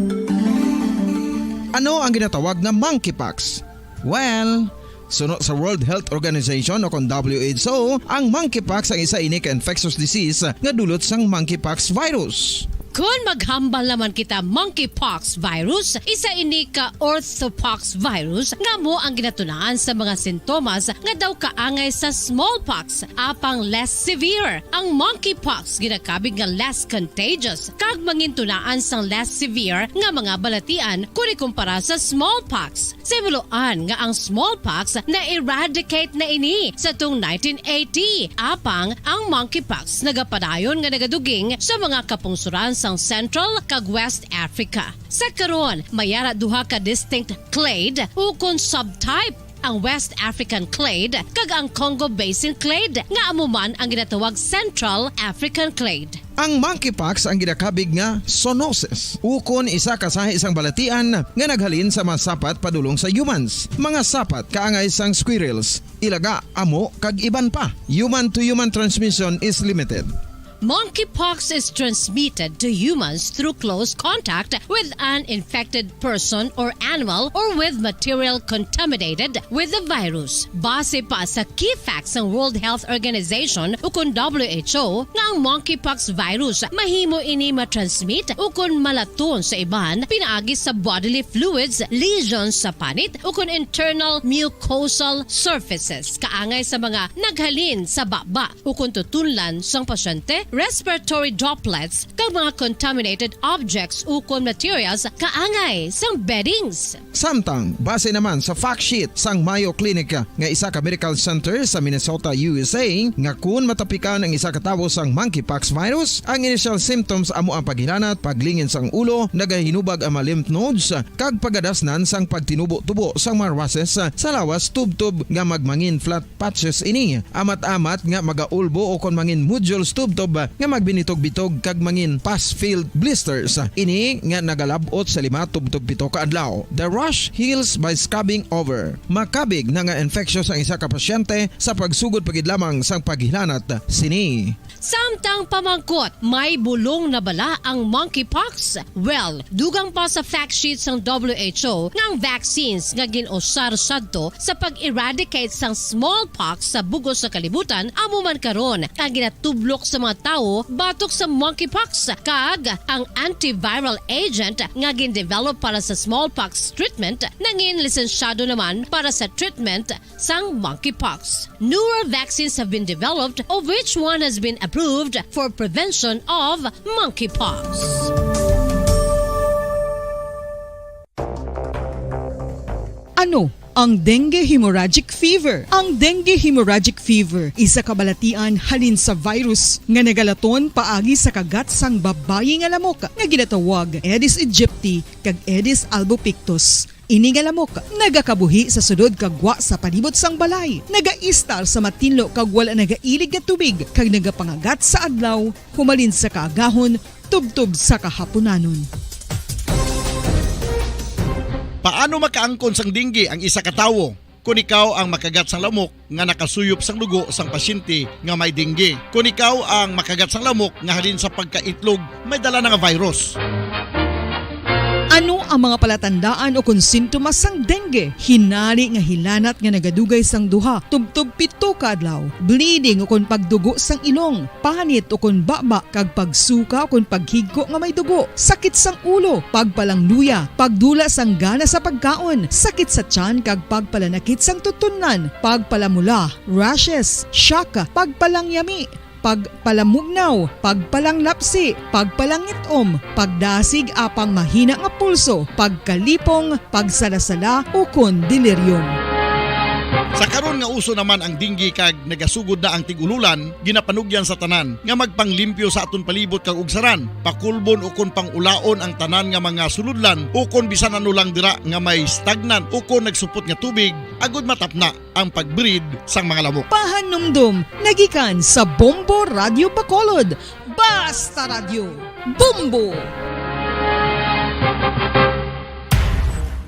Ano ang ginatawag na monkeypox? Well, suno sa World Health Organization o kung WHO, ang monkeypox ang isa ini ka infectious disease nga dulot sang monkeypox virus. Kung maghambal naman kita monkeypox virus, isa ini ka orthopox virus nga mo ang ginatunaan sa mga sintomas nga daw kaangay sa smallpox, apang less severe. Ang monkeypox ginakabig nga less contagious, kag mangintunaan sang less severe nga mga balatian kung ikumpara sa smallpox. Simuloan nga ang smallpox na-eradicate na ini sa tung 1980, apang ang monkeypox nagapadayon nga nagaduging sa mga kapungsuran sang Central kag West Africa. Sa karon, mayara duha ka distinct clade o kung subtype, ang West African clade kag ang Congo Basin clade nga amuman ang ginatawag Central African clade. Ang monkeypox ang ginakabig nga zoonosis. Ukon isa ka sa isang balatian nga naghalin sa mga sapat padulong sa humans. Mga sapat kaangay sang squirrels, ilaga, amo kag iban pa. Human to human transmission is limited. Monkeypox is transmitted to humans through close contact with an infected person or animal or with material contaminated with the virus. Base pa sa key facts ng World Health Organization o kung WHO nga ang monkeypox virus mahimo ini matransmit o kung malaton sa iban pinaagi sa bodily fluids, lesions sa panit o kung internal mucosal surfaces kaangay sa mga naghalin sa baba o kung tutunlan sang pasyente respiratory droplets kag mga contaminated objects ukon materials kaangay sang beddings. Samtang, base naman sa fact sheet sang Mayo Clinic nga isa ka medical center sa Minnesota, USA, nga kun matapikan ang isa ka tawo sang monkeypox virus, ang initial symptoms amo ang paghilanat, paglingin sang ulo, nagahinubag ang mga lymph nodes, kag pagadasnan sang pagtinubo-tubo sang mga rashes sa lawas tubtob nga magmangin flat patches ini. Amat-amat nga magaulbo o kon mangin nodules tubtob nga magbinitog-bitog kag mangin pus-filled blisters. Ini nga nagalabot sa 5 tubtob 7 ka adlaw. The rash heals by scabbing over. Makabig na nga infectious ang isa ka pasyente sa pagsugod pagid lamang sang paghilanat sini. Samtang pamangkot, may bulong na bala ang monkeypox? Well, dugang pa sa fact sheet ng WHO nga ang vaccines nga ginusar sadto sa pag-eradicate sang smallpox sa bugos sa kalibutan amo man karon ang ginatublok sa mga tao batok sa monkeypox kag ang antiviral agent nga gin-develop para sa smallpox treatment nangin lisensyado naman para sa treatment sang monkeypox. Newer vaccines have been developed of which one has been approved for prevention of monkeypox. Ano ang dengue hemorrhagic fever? Ang dengue hemorrhagic fever isa kabalatian halin sa virus nga nagalaton paagi sa kagat sang babayi nga lamok nga ginatawag Aedes aegypti kag Aedes albopictus. Ini nga lamok nagakabuhi sa sudod kagwa sa palibot sang balay, nagaistar sa matinlo kag wala nagailig nga tubig kag nagapangagat sa adlaw, humalin sa kaagahon, tubtob sa kahaponanon. Paano makaangkon sang dengue ang isa ka tawo? Kung ikaw ang makagat sang lamok nga nakasuyop sang dugo sang pasyente nga may dengue. Kung ikaw ang makagat sang lamok nga halin sa pagkaitlog may dala nga virus. Ano ang mga palatandaan o kung sintomas sang dengue? Hinali nga hilanat nga nagadugay sang duha, tubtob 7 ka adlaw, bleeding o kung pagdugo sang ilong, panit o kung baba, kag pagsuka o kung paghigko nga may dugo, sakit sang ulo, pagpalangluya, pagdula sang gana sa pagkaon, sakit sa tiyan kag pagpalanakit sang tutunan, pagpalamula, rashes, shock, pagpalangyami, pagpalamugnaw, pagpalanglapsi, pagpalangitom, pagdasig apang mahina nga pulso, pagkalipong, pagsalasala o kon delirium. Sa karon nga uso naman ang dengue kag nagasugod na ang tigululan, ginapanugyan sa tanan nga magpanglimpyo sa aton palibot kag ugsaran, pakulbon o kon pangulaon ang tanan nga mga suludlan o kon bisan ano lang dira nga may stagnan o kon nagsupot nga tubig, agud matapna ang pagbreed sang mga lamok. Pahanumdum, nagikan sa Bombo Radio Bacolod. Basta Radio, Bombo!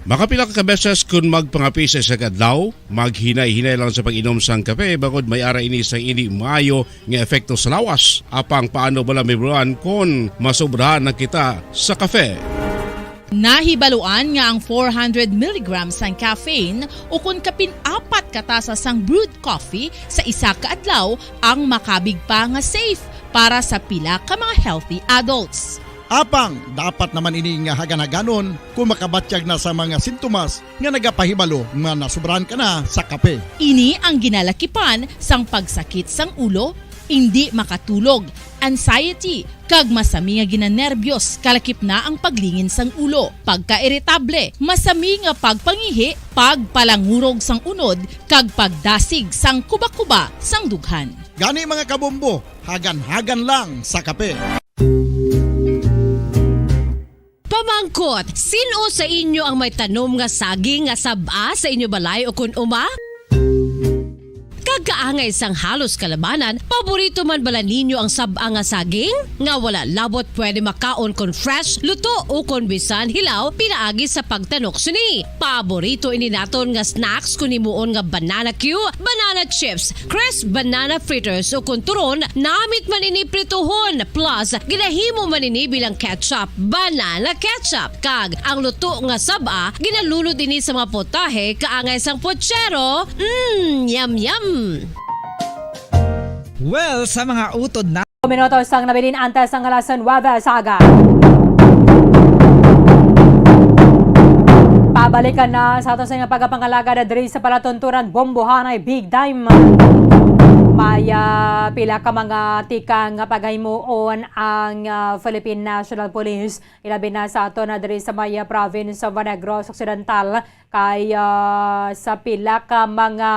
Makapila ka beses kung magpangapi sa isa kadlaw, maghinay-hinay lang sa pag-inom sang kape bagod may ara ini sang ini maayo nga epekto sa lawas. Apang paano bala mibuan kung masobrahan na kita sa kape? Nahibaluan nga ang 400 mg sang caffeine o kung kapin-4 katasa sang brewed coffee sa isa ka adlaw ang makabig pa nga safe para sa pila ka mga healthy adults. Apang, dapat naman ini nga hagan-haganon kung makabatyag na sa mga sintomas nga nagapahibalo nga nasubrahan ka na sa kape. Ini ang ginalakipan sang pagsakit sang ulo, hindi makatulog, anxiety, kag masami nga ginanerbiyos, kalakip na ang paglingin sang ulo, pagka-irritable, masami nga pagpangihi, pagpalangurog sang unod, kag pagdasig sang kuba-kuba sang dughan. Gani mga kabombo, hagan-hagan lang sa kape. Pamangkot, sino sa inyo ang may tanom nga saging nga saba sa inyo balay o kun uma? Kagkaangay sang halos kalabanan, paborito man bala ninyo ang saba nga saging? Nga wala labot pwede makaon kon fresh, luto o kon bisan hilaw, pinaagi sa pagtanok suni. Paborito ini naton nga snacks kun himuon nga banana Q, banana chips, crisp banana fritters o kun turon, namit man ini prituhon, plus ginahimo man ini bilang ketchup, banana ketchup. Kag ang luto nga saba, ginalunod ini sa mga potahe kaangay sang pochero. Yum yum. Well, sa mga utod na Minutos ang nabilin antes ang alasan wada saga. Pabalikan na sa ato sa pagpangalaga na diri sa palatunturan Bombo Hanay Big Time. Maya pila ka mga tikang paghimuon ang Philippine National Police ilabi na sa ato na diri sa Maya Province sa Negros Occidental kay sa pila ka mga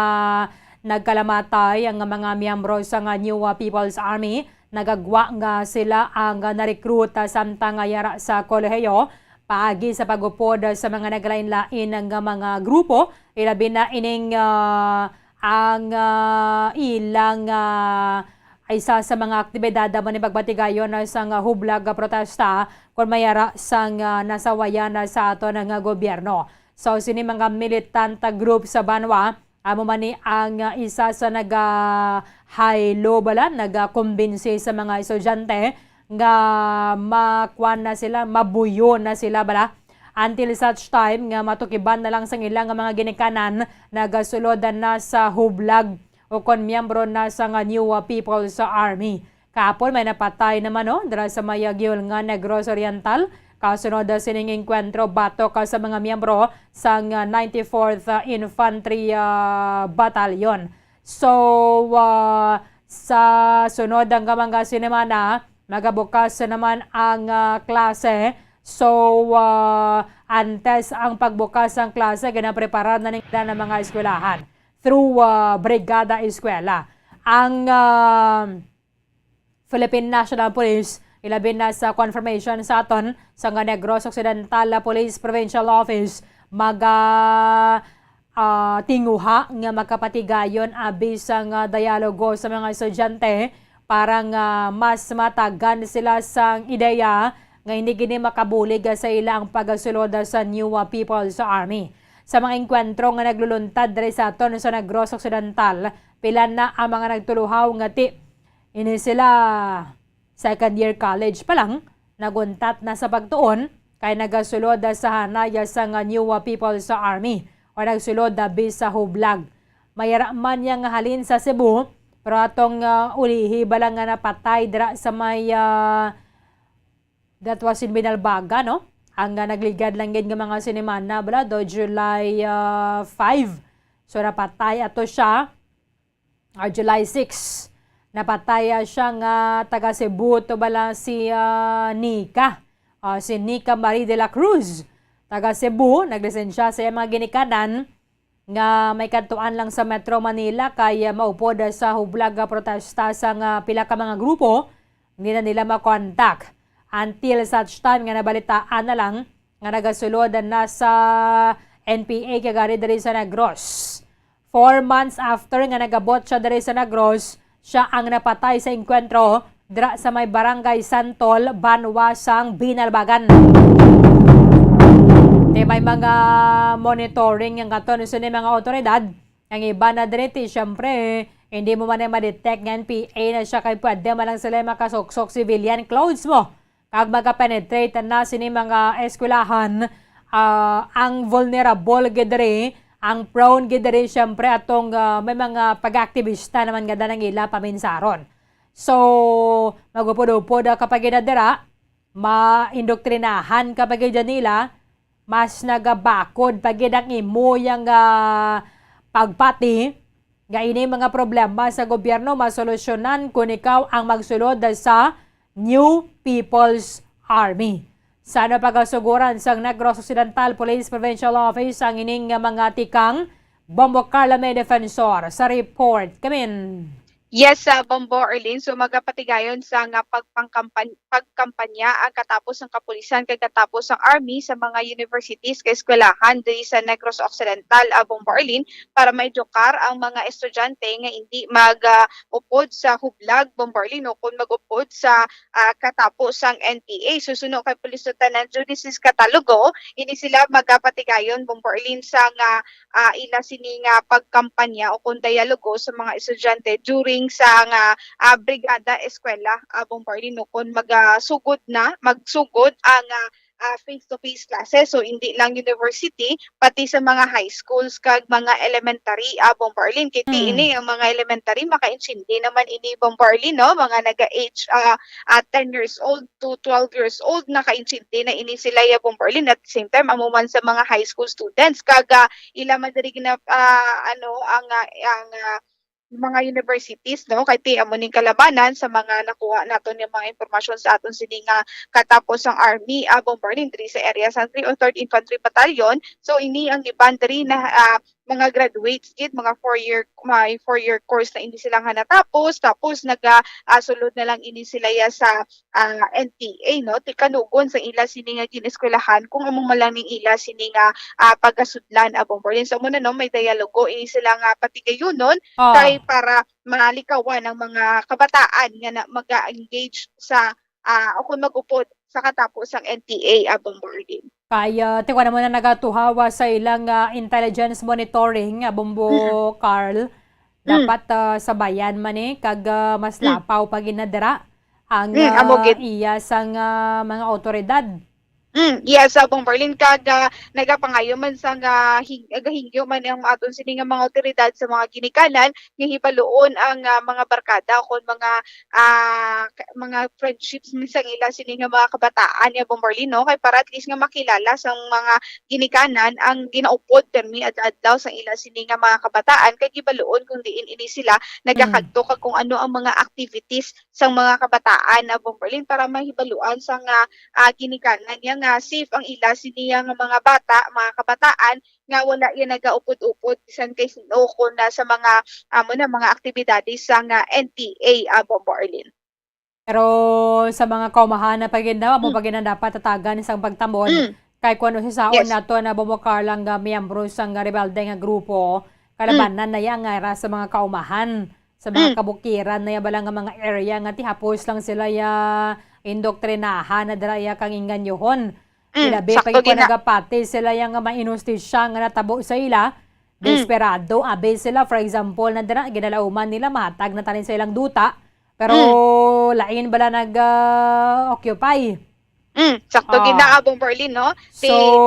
nagkalamatay ang mga miyembro sa New People's Army. Nagagwa nga sila ang na-recruit samtang yara sa kolehiyo paagi sa pagupod sa mga naglain-lain ng mga grupo ilabi na ining ang ilang isa sa mga aktibidad mo ni pagbatigayon sa hublag protesta kung mayara sang nasawayan sa ato ng gobyerno. So sini mga militant group sa Banwa amo man ni ang isa sa naga-high-low bala naga-kumbinsi sa mga estudyante nga makuan na sila, mabuyo na sila bala until such time nga matukiban na lang sa ilang mga ginikanan nagasulodan na sa hublag o kon miyembro na sa New People's Army. Kahapon may napatay naman dira sa Mayagyol nga Negros Oriental kasunod sining enkwentro batok sa mga miyembro sa 94th Infantry Battalion. So sa sunod ang mga sinemana magabukas naman ang klase. So, antes ang pagbukas ng klase, ginaprepara na nila ng mga eskwelahan through Brigada Eskwela. Ang Philippine National Police, ilabi na sa confirmation sa aton sa Negros Occidental Police Provincial Office, tinguha nga makapatigayon abis ang dialogo sa mga estudyante para mas matagan sila sa ideya nga hindi gini makabulig sa ilang pagsulod sa New People's Army. Sa mga enkwentro nga nagluluntad diri sa aton sa Negros Occidental, pila na ang mga nagtuluhaw nga ini sila second year college pa lang, naguntat na sa pagtuon kay nagasulod sa hanaya sa New People's Army o nagsulod bis sa hublag. Mayara man yang halin sa Cebu, pero atong ulihi balang nga napatay dira sa may that was in Binalbaga, no? Ang nagligad lang nga mga sinemana bala do July 5. So napatay ato siya July 6. Napatay siya nga taga Cebu to bala si Nika. Si Nika Marie de la Cruz. Taga Cebu, naglisensya sa mga ginikanan nga may kantuan lang sa Metro Manila kay maupod sa hublag protesta sa pila ka mga grupo, hindi na nila makontak. Until such time nga nabalitaan na lang nga nagasulod na sa NPA kagari diri sa Negros. 4 months after nga nagabot siya diri sa Negros, siya ang napatay sa enkwentro dira sa may Barangay Santol, Banwasang, Binalbagan. May mga monitoring ang katon sa mga otoridad. Ang iba na direti, syempre, hindi mo man ma-detect ng NPA na siya kay pwede man lang sila makasuksok civilian clothes mo. Kag maka-penetrate na sini mga eskwelahan, ang vulnerable gidere, ang prone gidere syempre atong may mga pag-aktivista naman gada ng ila paminsaron. So, magupod-upod kapag inadira, ma-indoktrinahan kapag nila, mas nagabakod pag ang imo yung pagpati, nga ini mga problema sa gobyerno masolusyonan kung ikaw ang magsulod sa New People's Army. Sana pagasuguran sa Negros Occidental Police Provincial Office ang ining mga tikang Bombo Carla May Defensor sa report. Kamin. Yes, Bombo Erlin. So magapatigayon sa nga pagkampanya ang katapos ng kapulisan kay katapos ng army sa mga universities kay eskwelahan diri sa Negros Occidental, Bombo Erlin, para maedukar ang mga estudyante nga hindi mag-upod sa hublag, Bombo Erlin, o kung mag-upod sa katapos ng NPA. Susunod kay Police Lieutenant Judicis Catalogo, ini sila magapatigayon, Bombo Erlin, sa nga ila sini nga pagkampanya o kung dialogo sa mga estudyante during sa nga brigada eskwela Bombardi no kon magsugod ang face-to-face classes, so hindi lang university pati sa mga high schools kag mga elementary Bombarlin kiti ini ang mga elementary maka-intindi naman ini Bombarlin no, mga naga-age 10 years old to 12 years old naka-intindi na ini sila ya Bombarlin at the same time amuman sa mga high school students kag ila man diri ang mga universities, no, kay ti amo ning kalabanan sa mga nakuha naton yung mga impormasyon sa aton sini nga katapos ang Army bombarding diri sa area sa 3 o 3rd Infantry Battalion. So ini ang iban diri na mga graduates gid, mga 4-year course na hindi sila nga natapos, tapos sulod na lang ini sila ya sa NTA, no, ti kanugon sa ila sini nga gineskwelahan kung among malang ning ila sini nga pagasudlan bombarding. So muna no, may dialogo ini sila nga patigayonon kay para malikawan ng mga kabataan nga na mag-engage sa kung mag-upod sa katapos ang NTA bombarding. Kaya tiwa naman na nagatuhawa sa ilang intelligence monitoring Bombo Carl. Dapat sabayan man kag mas lapaw pag inadira ang iya sang mga otoridad. Yes, Bomberlin, kada nagapangayo man sa gahingyo man ang aton sini nga mga otoridad sa mga ginikanan nga hibaloon ang mga barkada kon mga friendships minsan ila sini nga mga kabataan ya Bomberlin, no, kay para at least nga makilala sa mga ginikanan ang ginaupod permi adlaw sa ila sini nga mga kabataan kay gibaloon kung diin ini sila nagakadto kag kung ano ang mga activities sang mga kabataan Bomberlin para mahibaluan sa ginikanan yang safe ang ila siniya nga mga bata, mga kabataan nga wala yan nagaupod-upod bisan kay sino kun sa mga mga aktibidades sa NTA Bomberlin. Pero sa mga kaumahan na pagina mo pagina dapat tatagan isang pagtamon kay kuno sa saon nato na bumukar lang miyembro sang rebelde nga grupo kalabanan na yang nga sa mga kaumahan sa mga kabukiran na balang nga mga area nga tihapos lang sila ya indoktrinahan na draya kang inganyohon. Ilabi pag nagapati sila yung mainustisya nga natabo sa ila, desperado, abe sila, for example, na dira, ginalauman nila, mahatag na tanin sa ilang duta, pero lain bala nag-occupy. Sakto gina Bomberlin, no? So,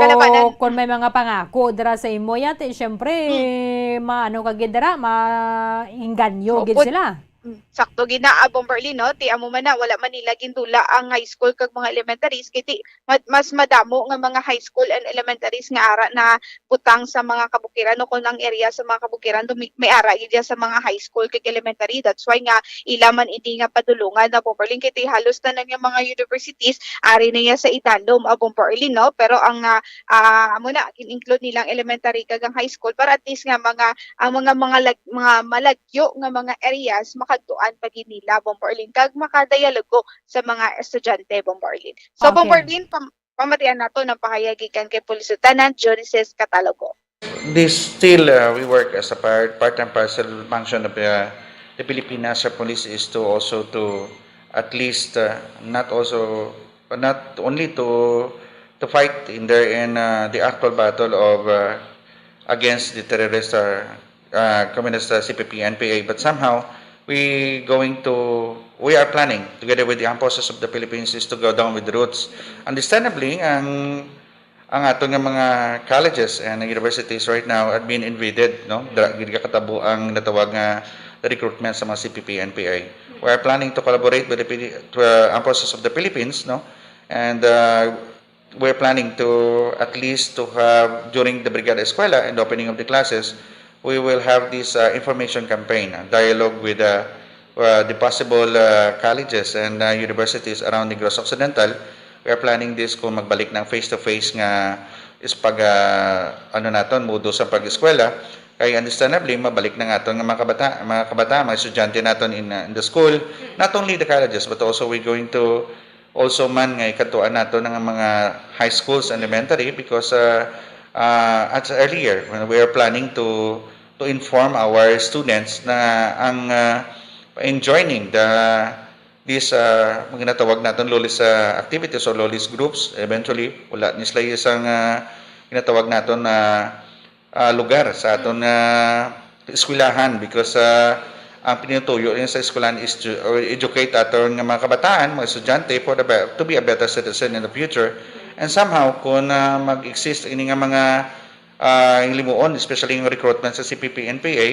kung may mga pangako dira sa imo yate, syempre, maano kag dira, mainganyo gid sila. Sakto gina Bomberlin, no, ti amo man na wala man nila gindula ang high school kag mga elementaries kay mas madamo nga mga high school and elementaries nga ara na butang sa mga kabukiran no kun ang area sa mga kabukiran may ara gid sa mga high school kag elementary. That's why nga ila man hindi nga padulungan Bomberlin kay halos na nga mga universities ari na sa itandom Bomberlin, no, pero ang amo na include nilang elementary kag ang high school para at least nga mga malagyo nga mga areas makadtuan pag nila Bomberlin kag makadayalogo sa mga estudyante Bomberlin. So Bomberlin, pamatian nato ng pahayagikan kay Police Lieutenant Jonices Catalogo. This still we work as a part and parcel function of the Philippines Police is to also to at least not only to fight in the actual battle of against the terrorist communist CPP NPA, but somehow we are planning together with the armed forces of the Philippines is to go down with the roots. Understandably, ang atong mga colleges and universities right now are being invaded, no? Gid katabo ang natawag nga recruitment sa mga CPP NPA. We are planning to collaborate with the armed forces of the Philippines, no? And we're planning to at least to have during the Brigada Eskwela and the opening of the classes, we will have this information campaign, dialogue with the possible colleges and universities around Negros Occidental. We are planning this kung magbalik ng face-to-face nga is pag modo sa pag-eskwela. Kaya understandably, mabalik na nga mga kabataan, mga estudyante natin in the school. Not only the colleges, but also we're going to also man nga ikatuan natin ng mga high schools and elementary because as earlier, when we are planning to inform our students na ang in joining this ginatawag natin lolis activities or lolis groups, eventually wala ni sila isang ginatawag natin na lugar sa aton eskwelahan because ang pinutuyo rin sa eskwelahan is to educate aton nga mga kabataan, mga estudyante to be a better citizen in the future. And somehow, kung mag-exist ini nga mga yung limuon, especially yung recruitment sa CPP NPA,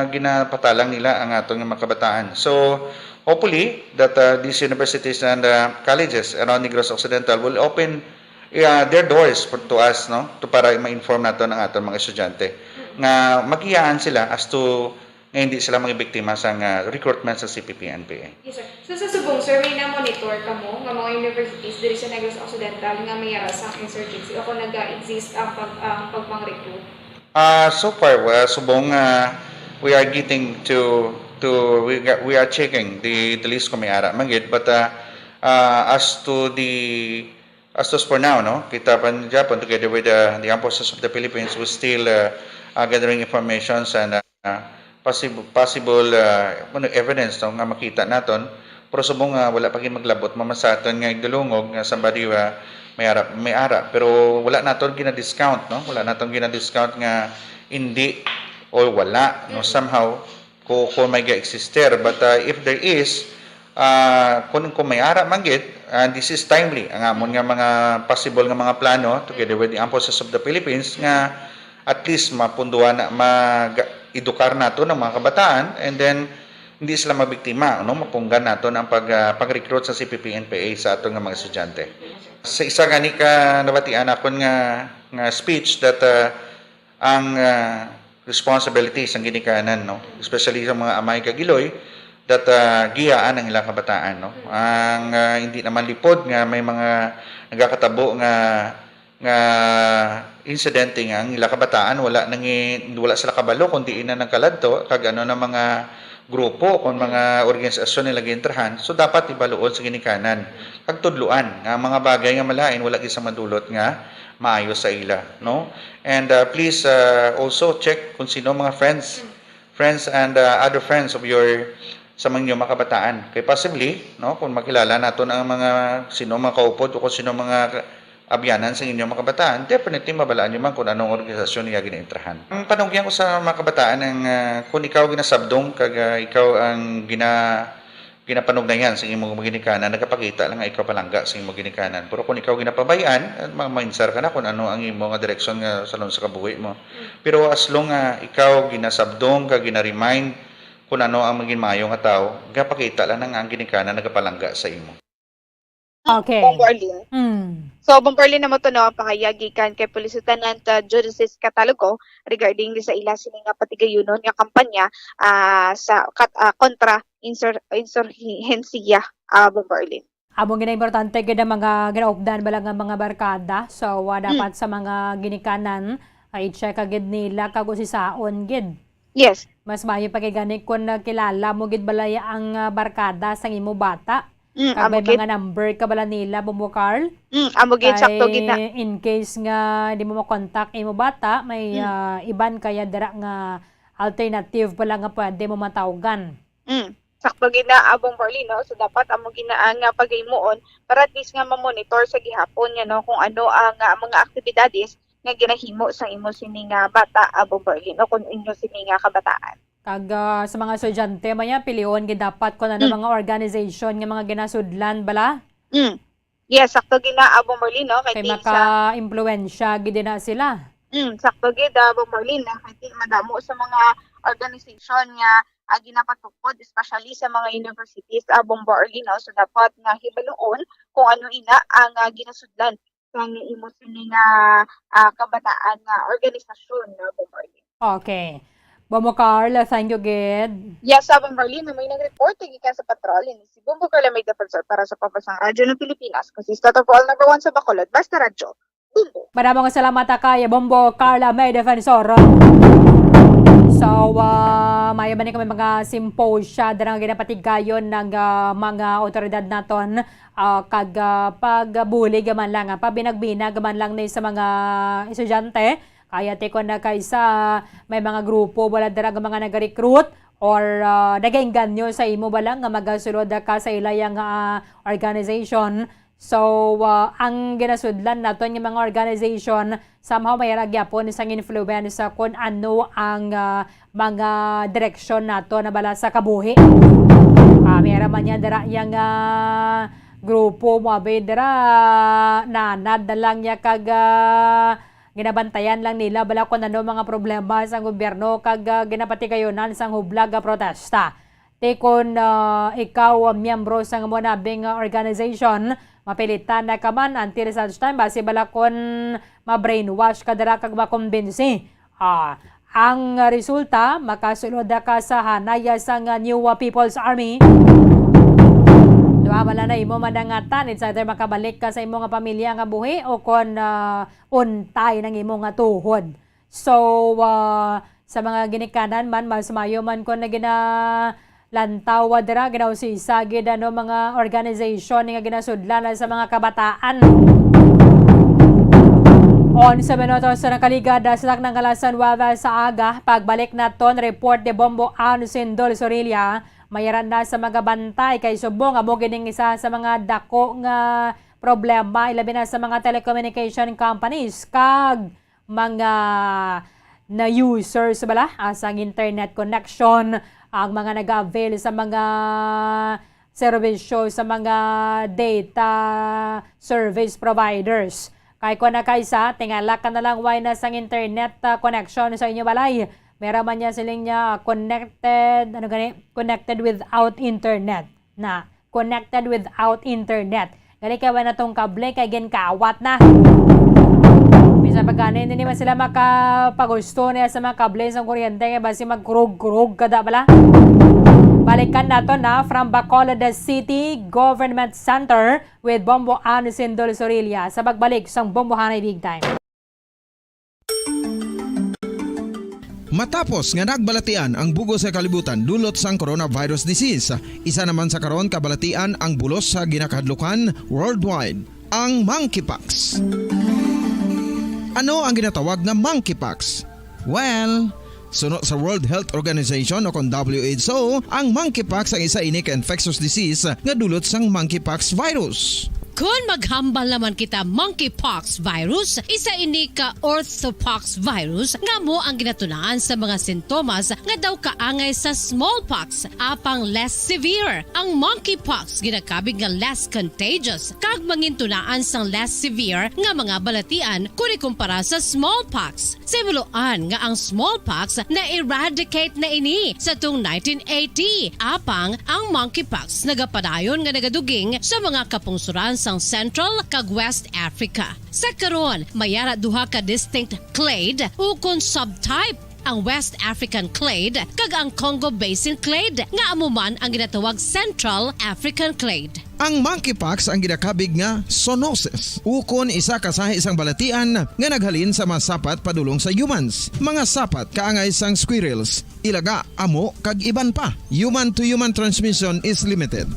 ginapatalang nila ang atong mga kabataan. So, hopefully, that these universities and colleges around Negros Occidental will open their doors to us, no? Para ma-inform natin ang atong mga estudyante. Nga mag-iyaan sila as to nga hindi sila mga biktima sa recruitment sa CPP-NPA. Yes, sir. So sa subong, sir, may na-monitor ka mo nga mga universities diri sa Negros Occidental nga may sa insurgency o kung nag-exist ang pagpang-recruit? So far, subong we are getting to we are checking the list kung may ara manggid, but as to for now, no, kita pan Japan together with the armed forces of the Philippines, we still gathering information and possible evidence no, nga makita naton. Pero subong wala pa gyud maglabot mamasaton nga igdulungog nga somebody may ara, pero wala naton gina-discount, no, wala naton gina-discount nga hindi or wala, no, somehow kung may ga-exister, but if there is kung may ara manggid, this is timely ang amon nga mga possible nga mga plano together with the armed forces of the Philippines nga at least mapunduan na mag-edukar nato ng mga kabataan, and then hindi sila mabiktima, no, mapunggan nato ang pag-recruit sa CPP-NPA sa atong nga mga estudyante. Sa isa gani ka nabatian akon nga speech that ang responsibilities ang ginikanan, no, especially sa mga amay kagiloy, that giyaan ang ilang kabataan, no. Ang hindi naman lipod nga may mga nagakatabo nga insidente nga ang ilang kabataan wala sila kabalo kundi ina nagkaladto kag ano na mga grupo kung mga organisasyon nila gintrahan, so dapat ibaluon sa ginikanan kag tudluan nga mga bagay nga malain wala gid sa madulot nga maayo sa ila, no. And please also check kung sino mga friends and other friends of your sa mga kabataan, kay possibly, no, kung makilala naton ang mga sino mga kaupod o kung sino mga abyanan sa inyong mga kabataan, definitely mabalaan nyo man kung anong organisasyon niya ginaintrahan. Ang panunggihan ko sa mga kabataan ang kung ikaw ginasabdong kag ikaw ang ginapanugnayan sa imong ginikanan, nagapakita lang nga ikaw palangga sa imong ginikanan. Pero kung ikaw ginapabayan, maminsar ka na kung ano ang imong direksyon nga salon sa kabuhi mo. Pero as long ikaw ginasabdong kag gina-remind kung ano ang maging mayo nga tao, gapakita lang ang ginikanan nagapalangga sa imo. Okay. Bombarlin. So, Bombarlin naman ito, no, pangayagikan kay Police Lieutenant Judices Catalogo regarding sa ila sining nga patigayunon nga kampanya sa kontra insurhensiya, Bombarlin. Among importante gid mga ginaupdan bala nga mga barkada, so dapat sa mga ginikanan ay check agad nila kag usisaon gid. Yes. Mas maayo pa kay gani kun kilala mo gid balaya ang barkada sang imo bata. Kag may mga number ka bala nila, Bombo Carl? Amo gid sakto gid na. In case nga di mo makontak imo bata, may iban kaya dira nga alternative pala nga pwede mo matawagan. Sakto gid na, Bombarlin, no, so dapat amo ginaan nga paghimuon para at least nga ma-monitor sa gihapon nga, no, kung ano ang mga aktibidades nga ginahimo sa imo sining bata, Bombarlin, no, kung inyo sining kabataan. Kag sa mga estudyante maya pilion gid dapat kun ano mga organization nga mga ginasudlan bala. Yes, sakto gid na, Bombarlin, no, kay maka-impluwensya gid na sila. Sakto gid, Bombarlin, kay madamo sa mga organization nga ginapatukod, especially sa mga universities, Bombarlin, no, so dapat nga hibaluon kung ano ina ang ginasudlan kang imo sining kabataan nga organisasyon, Bombarlin. Okay. Bombo Carl, thank you, Gid. Yes, Bombarlin, may nag-report gikan sa patrol si Bombo Carl may defensor para sa Pabasang Radyo ng Pilipinas. Consistent of all number 1 sa Bacolod, basta radyo. Maraming salamat kay Bombo Carl may defensor. So, maya ba kami mga symposia darang ginapatigayon ng mga otoridad naton kag pagbuli gaman lang, pabinagbina gaman lang ni sa mga estudyante. Kaya tekon na kaysa may mga grupo wala dara nga mga nag-recruit or nagainganyo sa imo ba lang nga magasulod ka sa ilayang organization. So, ang ginasudlan naton yung mga organization somehow may ragyapon isang influence kung ano ang mga direksyon nato na bala sa kabuhi. May raman niya dara yung grupo mo abay dara nanad na lang niya kag ginabantayan lang nila bala kung ano mga problema sa gobyerno kag ginapatigayonan sang hublag protesta. Tekon ikaw miyembro sang mo nabing organization, mapilitan na ka man until such time base bala kon ma-brainwash ka dira kag makumbinsi. Ang resulta, makasulod ka sa hanaya sang New People's Army. Wala na imo madangatan, it's either makabalik ka sa imo nga pamilya nga buhi o kon untay ng imo nga tuhod. So, sa mga ginikanan man, mas mayo man kon na lantaw dira, ginausisagid mga organization nga ginasudlan sa mga kabataan. On sa minutos sa nakaligad sa ng kalasan wala sa aga, pagbalik naton report de Bombo Sindol Sorilla, mayaran na sa mga bantay kay subong amo gining isa sa mga dako nga problema ilabi na sa mga telecommunication companies kag mga na users bala asang internet connection, ang mga nag-avail sa mga serbisyo sa mga data service providers. Kay ko na kaysa, tingala ka na lang why na sang internet connection sa inyo balay. Meron man niya siling niya connected without internet. Connected without internet. Gali kaya na tong kable kay gen kaawat na. Minsan pagkanin, hindi man sila makapagusto niya sa mga kable sa kuryente kaya basi magkurog-kurog kada bala. Balikan nato na from Bacolod City Government Center with Bombo Sindol Sorilla sa pagbalik sang Bombo Hanay Big Time. Matapos nga nagbalatian ang bugos sa kalibutan dulot sang coronavirus disease, isa naman sa karon kabalatian ang bulos sa ginakadlukan worldwide, ang monkeypox. Ano ang ginatawag na monkeypox? Well, suno sa World Health Organization o kon WHO, ang monkeypox ang isa ini ka infectious disease nga dulot sang monkeypox virus. Kung maghambal naman kita monkeypox virus, isa ini ka orthopox virus nga mo ang ginatulaan sa mga sintomas nga daw kaangay sa smallpox, apang less severe. Ang monkeypox ginakabig nga less contagious kag mangintunaan sang less severe nga mga balatian kung ikumpara sa smallpox. Simuloan nga ang smallpox na eradicate na ini sa tung 1980, apang ang monkeypox nagapadayon nga nagaduging sa mga kapungsuran sang Central kag West Africa. Sa karon, mayara duha ka distinct clade ukon subtype, ang West African clade kag ang Congo Basin clade nga amuman ang ginatawag Central African clade. Ang monkeypox ang ginakabig nga zoonosis, ukon isa ka sa isang balatian nga naghalin sa mga sapat padulong sa humans. Mga sapat kaangay sang squirrels, ilaga, amo kag iban pa. Human to human transmission is limited.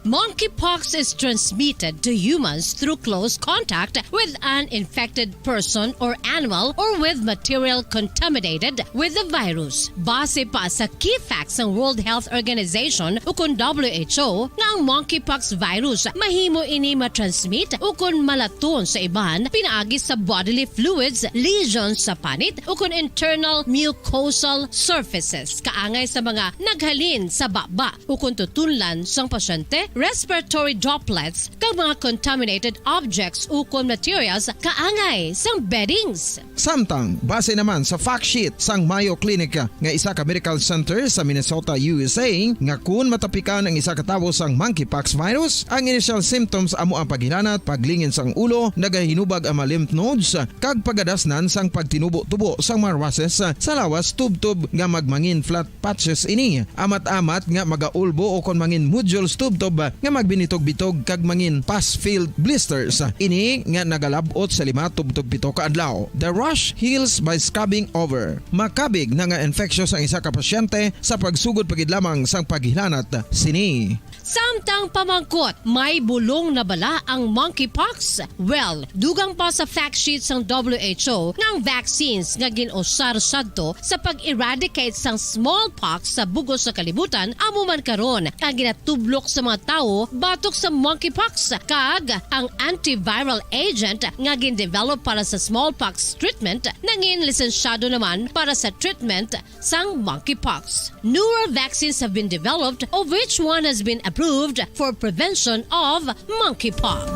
Monkeypox is transmitted to humans through close contact with an infected person or animal or with material contaminated with the virus. Base pa sa key facts ng World Health Organization ukon WHO nga ang monkeypox virus mahimo ini matransmit ukon malaton sa iban pinaagi sa bodily fluids, lesions sa panit ukon internal mucosal surfaces kaangay sa mga naghalin sa baba ukon tutunlan sang pasyente, respiratory droplets kag mga contaminated objects ukon materials kaangay sang beddings. Samtang base naman sa fact sheet sang Mayo Clinic nga isa ka medical center sa Minnesota, USA, nga kun matapikan ang isa ka tawo sang monkeypox virus, ang initial symptoms amo ang paghilanat, paglingin sang ulo, nagahinubag ang mga lymph nodes kag pagadasnan sang pagtinubo-tubo sang mga rashes sa lawas tubtob nga magmangin flat patches ini. Amat-amat nga magaulbo o kon mangin nodules tubtob nga magbinitog-bitog kag mangin pus-filled blisters. Ini nga nagalabot sa 5 tubtob 7 ka adlaw. The rash heals by scabbing over. Makabig na nga infectious ang isa ka pasyente sa pagsugod pagid lamang sang paghilanat sini. Samtang pamangkot, may bulong na bala ang monkeypox? Well, dugang pa sa fact sheets ng WHO ng vaccines nga ginusar sadto sa pag-eradicate sang smallpox sa bugos sa kalibutan, amo man karon ang ginatublok sa mga tao batok sa monkeypox kag ang antiviral agent nga gin-develop para sa smallpox treatment nangin lisensyado naman para sa treatment sang monkeypox. Newer vaccines have been developed, of which one has been approved for prevention of monkeypox.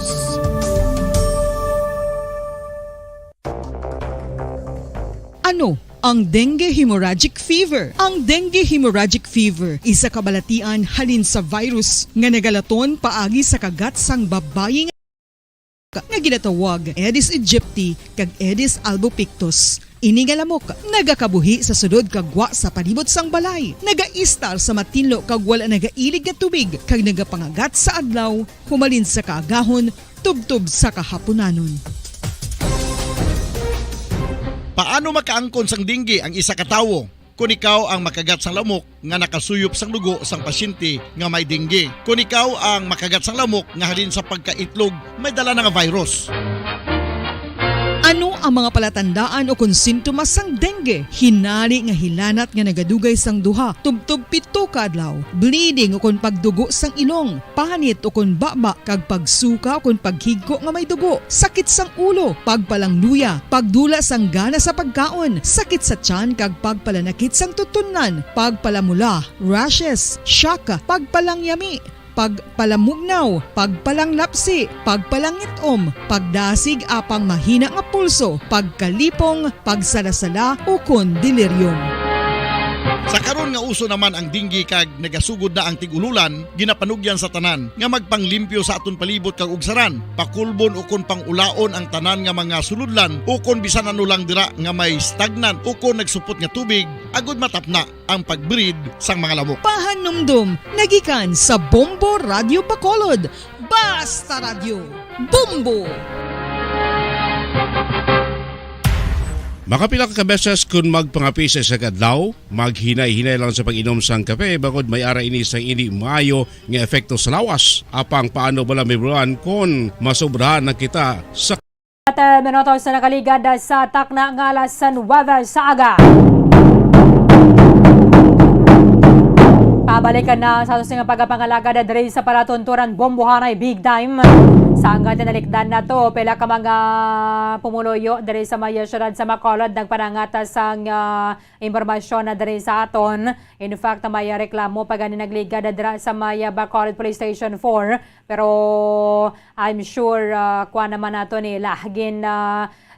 Ano ang dengue hemorrhagic fever? Ang dengue hemorrhagic fever isa ka balatian halin sa virus nga nagalaton paagi sa kagat sang babayi nga ginatawag Aedes aegypti kag Aedes albopictus. Ini nga lamok nagakabuhi sa sudod kagwa sa palibot sang balay. Nagaistar sa matinlo kag wala nagailig nga tubig kag nagapangagat sa adlaw humalin sa kaagahon tubtob sa kahaponanon. Paano makaangkon sang dinggi ang isa ka tawo? Kung ikaw ang makagat sang lamok nga nakasuyop sang dugo sang pasyente nga may dinggi. Kung ikaw ang makagat sang lamok nga halin sa pagkaitlog may dala nga virus. Ano ang mga palatandaan o kung sintomas sang dengue? Hinali nga hilanat nga nagadugay sang duha, tubtob 7 ka adlaw, bleeding o kung pagdugo sang ilong, panit o kung baba, kag pagsuka o kung paghigko nga may dugo, sakit sang ulo, pagpalangluya, pagdula sang gana sa pagkaon, sakit sa tiyan kag pagpalanakit sang tutunan, pagpalamula, rashes, shock, pagpalangyami, pagpalamugnaw, pagpalanglapsi, pagpalangitom, pagdasig apang mahina nga pulso, pagkalipong, pagsalasala o kon delirium. Sa karon nga uso naman ang dinggi kag nagasugod na ang tigululan, ginapanugyan sa tanan nga magpanglimpyo sa aton palibot kag ugsaran, pakulbon o kon pangulaon ang tanan nga mga suludlan o kon bisan ano lang dira nga may stagnan o kon nagsupot nga tubig, agud matapna ang pagbreed sang mga lamok. Pahanumdum, nagikan sa Bombo Radio Bacolod. Basta Radio, Bombo! Makapila ka beses kung magpangapi sa isa kadlaw, maghinay-hinay lang sa pag-inom sang kape bagod may ara ini sang hindi maayo nga epekto sa lawas. Apang paano bala mibruan kung masobrahan na kita sa At minuto sa nakaligad sa takna ng alas San Weather sa aga. Pabalikan na sa ating pagpangalaga na diri sa palatunturan Bombohanay Big Time. Sa hanggang tinalikdan na to, pila ka mga pumuloyo diri sa Maya Syudad sa Bacolod nagpanangata sang impormasyon na diri sa aton. In fact, may reklamo pag nagliga na diri sa Maya Bacolod Police Station 4. Pero I'm sure kuha naman nato nila.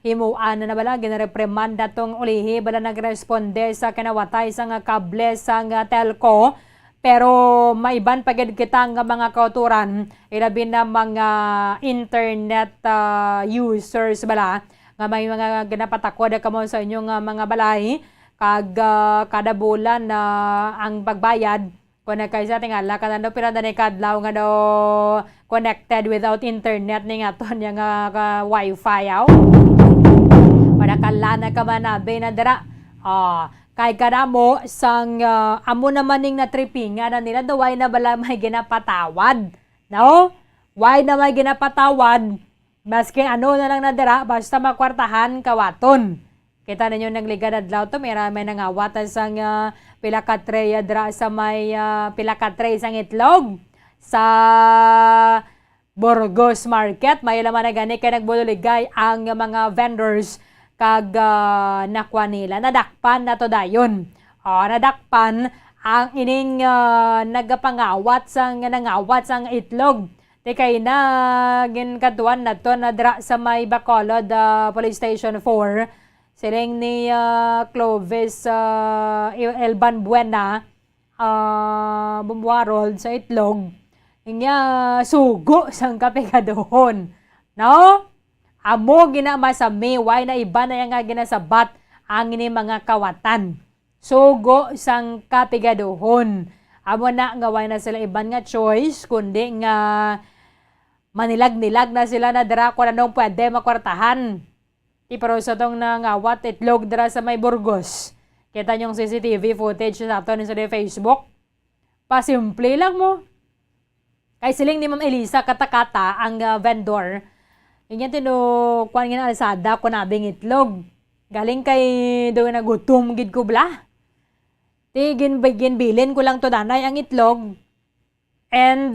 Himuan na bala, ginareprimanda tong ulihi, bala nagresponde sa kinawatay sang kable sang telco. Pero maiban pagid kita nga mga kauturan, ilabi na mga internet users bala, nga may mga ginapatakod kamo sa inyong mga balay, kag kada bulan ang pagbayad, kung kaysa tingala, kanando pinanda ni kadlaw nga do connected without internet ni nga ton yung wifi yaw. Panakalana ka man na binadara. Kay kadamo sang amo naman ning natripingan na nila daw na bala may ginapatawad. No? Why na may ginapatawad? Maski ano na lang nadira basta makwartahan kawaton. Kita ninyo nagliga adlaw to may nangawatan sang pila ka tray dra sa may pila ka tray sang itlog sa Burgos Market. May laman na gani kay nagbuligay ang mga vendors kag nakwa nila. Nadakpan na to dayon. Nadakpan ang ining nagapangawat sang itlog. Tikay na ginkatuan na to na dra sa may Bacolod Police Station 4. Siling ni Clovis Elban Buena bumwarol sa itlog. Inya sugo sang kapigadohon. No? Amo ginamasami, why na iba na yung ginasabat ang ini mga kawatan. Sugo sang kapigadohon. Amo na nga why na sila iban nga choice, kundi nga manilag-nilag na sila na dara kung anong pwede makwartahan. Pero sa tong nangawat itlog dara sa may Burgos. Kita nyong CCTV footage sa ato sa Facebook. Pasimple lang mo. Kay siling ni Ma'am Elisa katakata ang vendor. Ganyan tinukuan nga na alsada ko nabing itlog. Galing kay doon na gutom gid ko bla. Ginbilin ko lang to danay ang itlog. And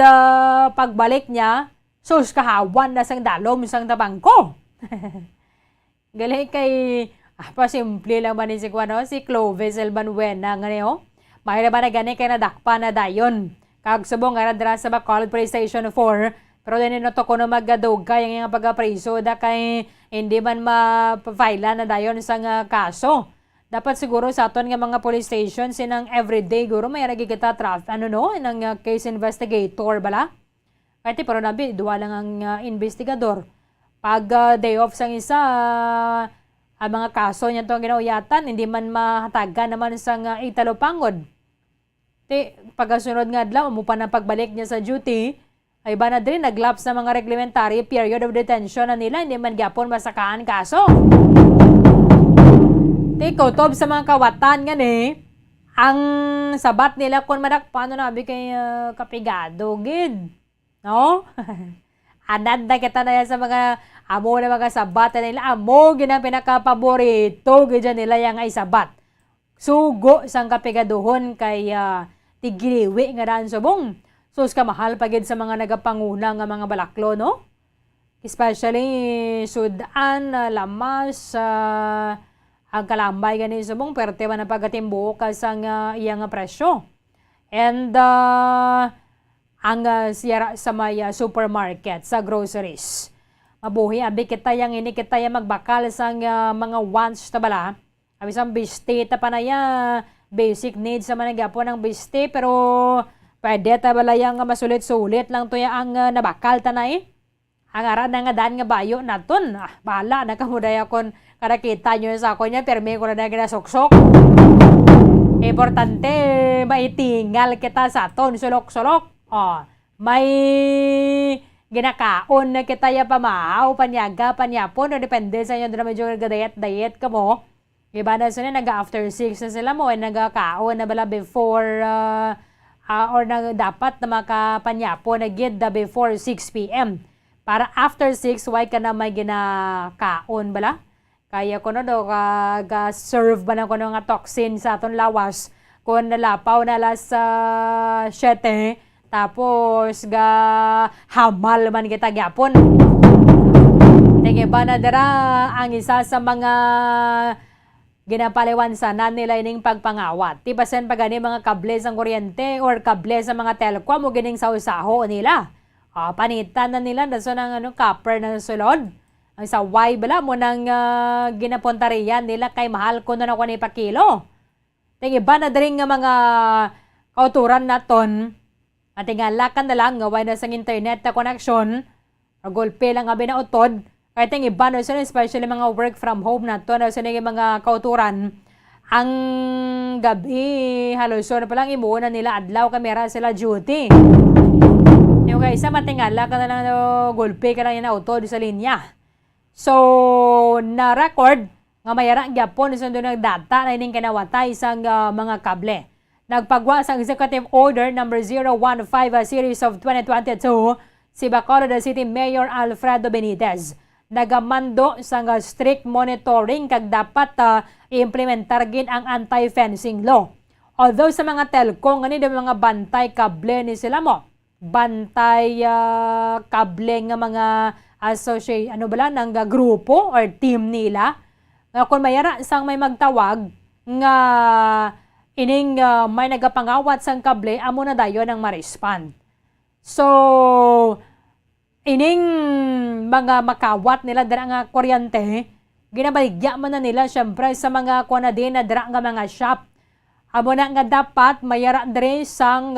pagbalik niya, sus kahawan na sang dalom sang tabang ko. Galing kay pasimple lang ba ni si Clovis Elbanuena nga niyo. Mahira ba na gani kay nadakpa na dayon. Kag subong nga dra sa Bacolod Police Station 4. Pero din ito ko na maggadugay ang yung pagkapriso da kay hindi man ma-file na dayon sa kaso. Dapat siguro sa aton nga mga police station sinang everyday guro may ragi kita ng case investigator bala. Kaya pero nabi duwa lang ang investigador. Pag day off sang isa ang mga kaso niya itong ginauyatan, hindi man mahatagan naman sa italopangod. Pagkasunod nga adlaw, umupa ng pagbalik niya sa duty, ay ba na din naglapse na mga reglementary period of detention na nila, hindi man gyapon masakaan kaso. Kutob sa mga kawatan nga ang sabat nila kung paano nabi kay kapigado, gid. No? Anad na kita na yan sa mga amo na mga sabat nila. Amo, ginang pinakapaborito, gid nila yung ay sabat. Sugo sang kapigaduhon kay tigiliwi nga daan subong. Sus ka mahal pagid sa mga nagapanguna nga mga balaklo, no? Especially Sudan, Lamas, ang kalambay ganin subong, perte man ang pagatimbuo kasang iyang presyo. And ang siyara sa may supermarket, sa groceries. Mabuhi, abi kita yang ini kita yang magbakal sa mga wants na bala. Abi sa biste, tapanaya, basic needs sa managapo ng biste, pero pwede tabala yang masulit-sulit lang to ang nabakal tanay. Ang ara na nga daan nga bayo naton. Bahala na kamudaya kon kada kita nyo sa ako niya, perme ko na ginasuksok. Importante, maitingal kita sa aton, sulok-sulok. May ginakaon na kita ya pamahaw, panyaga, panyapon, o depende sa inyo na medyo nag-diet ka mo. Iba na sila, nag-after 6 na sila mo, nagkakaon na bala before, or dapat na makapanyapon na gid before 6 p.m. Para after 6, why ka na may ginakaon bala? Kaya ko na do, serve ba na ko nga toxin sa aton lawas kung nalapaw na alas 7, tapos hamal man kita gyapon. Tingin ba na dara ang isa sa mga ginapaliwansanan nila ining pagpangawat. Tibasen pa gani mga kable sang kuryente or kable sa mga telkom o gining sausaho nila. Panitan na nila daso ng copper na sulod. Ang sa Y bala mo nang ginapontariyan nila kay mahal ko na ako ni pakilo. Ting iba na dring nga mga kauturan naton at ingalakan na lang nga way na sang internet na connection o golpe lang nga binautod. Kaya ting iba na sila, especially mga work from home naton na sila mga kauturan. Ang gabi halos na palang imuuna nila adlaw kamera sila duty. Yung kaysa matingala ka na lang golpe ka lang yung auto sa linya. So, na-record nga mayara gyapon sa doon data na ining kinawatay sa mga kable. Nagpagwa sa Executive Order number 015 series of 2022 si Bacolod City Mayor Alfredo Benitez. Nagamando sa strict monitoring kag dapat i-implementar gid ang anti-fencing law. Although sa mga telco ngani mga bantay kable ni sila mo. Bantay kable nga mga ng grupo or team nila. Kung mayara sang may magtawag nga ining may nagapangawat sang kable, amo na dayon ang ma-respond. So, ining mga makawat nila dira nga kuryente, ginabaligya man na nila syempre sa mga kuan na din na dira nga mga shop. Amo na nga dapat mayara diri sang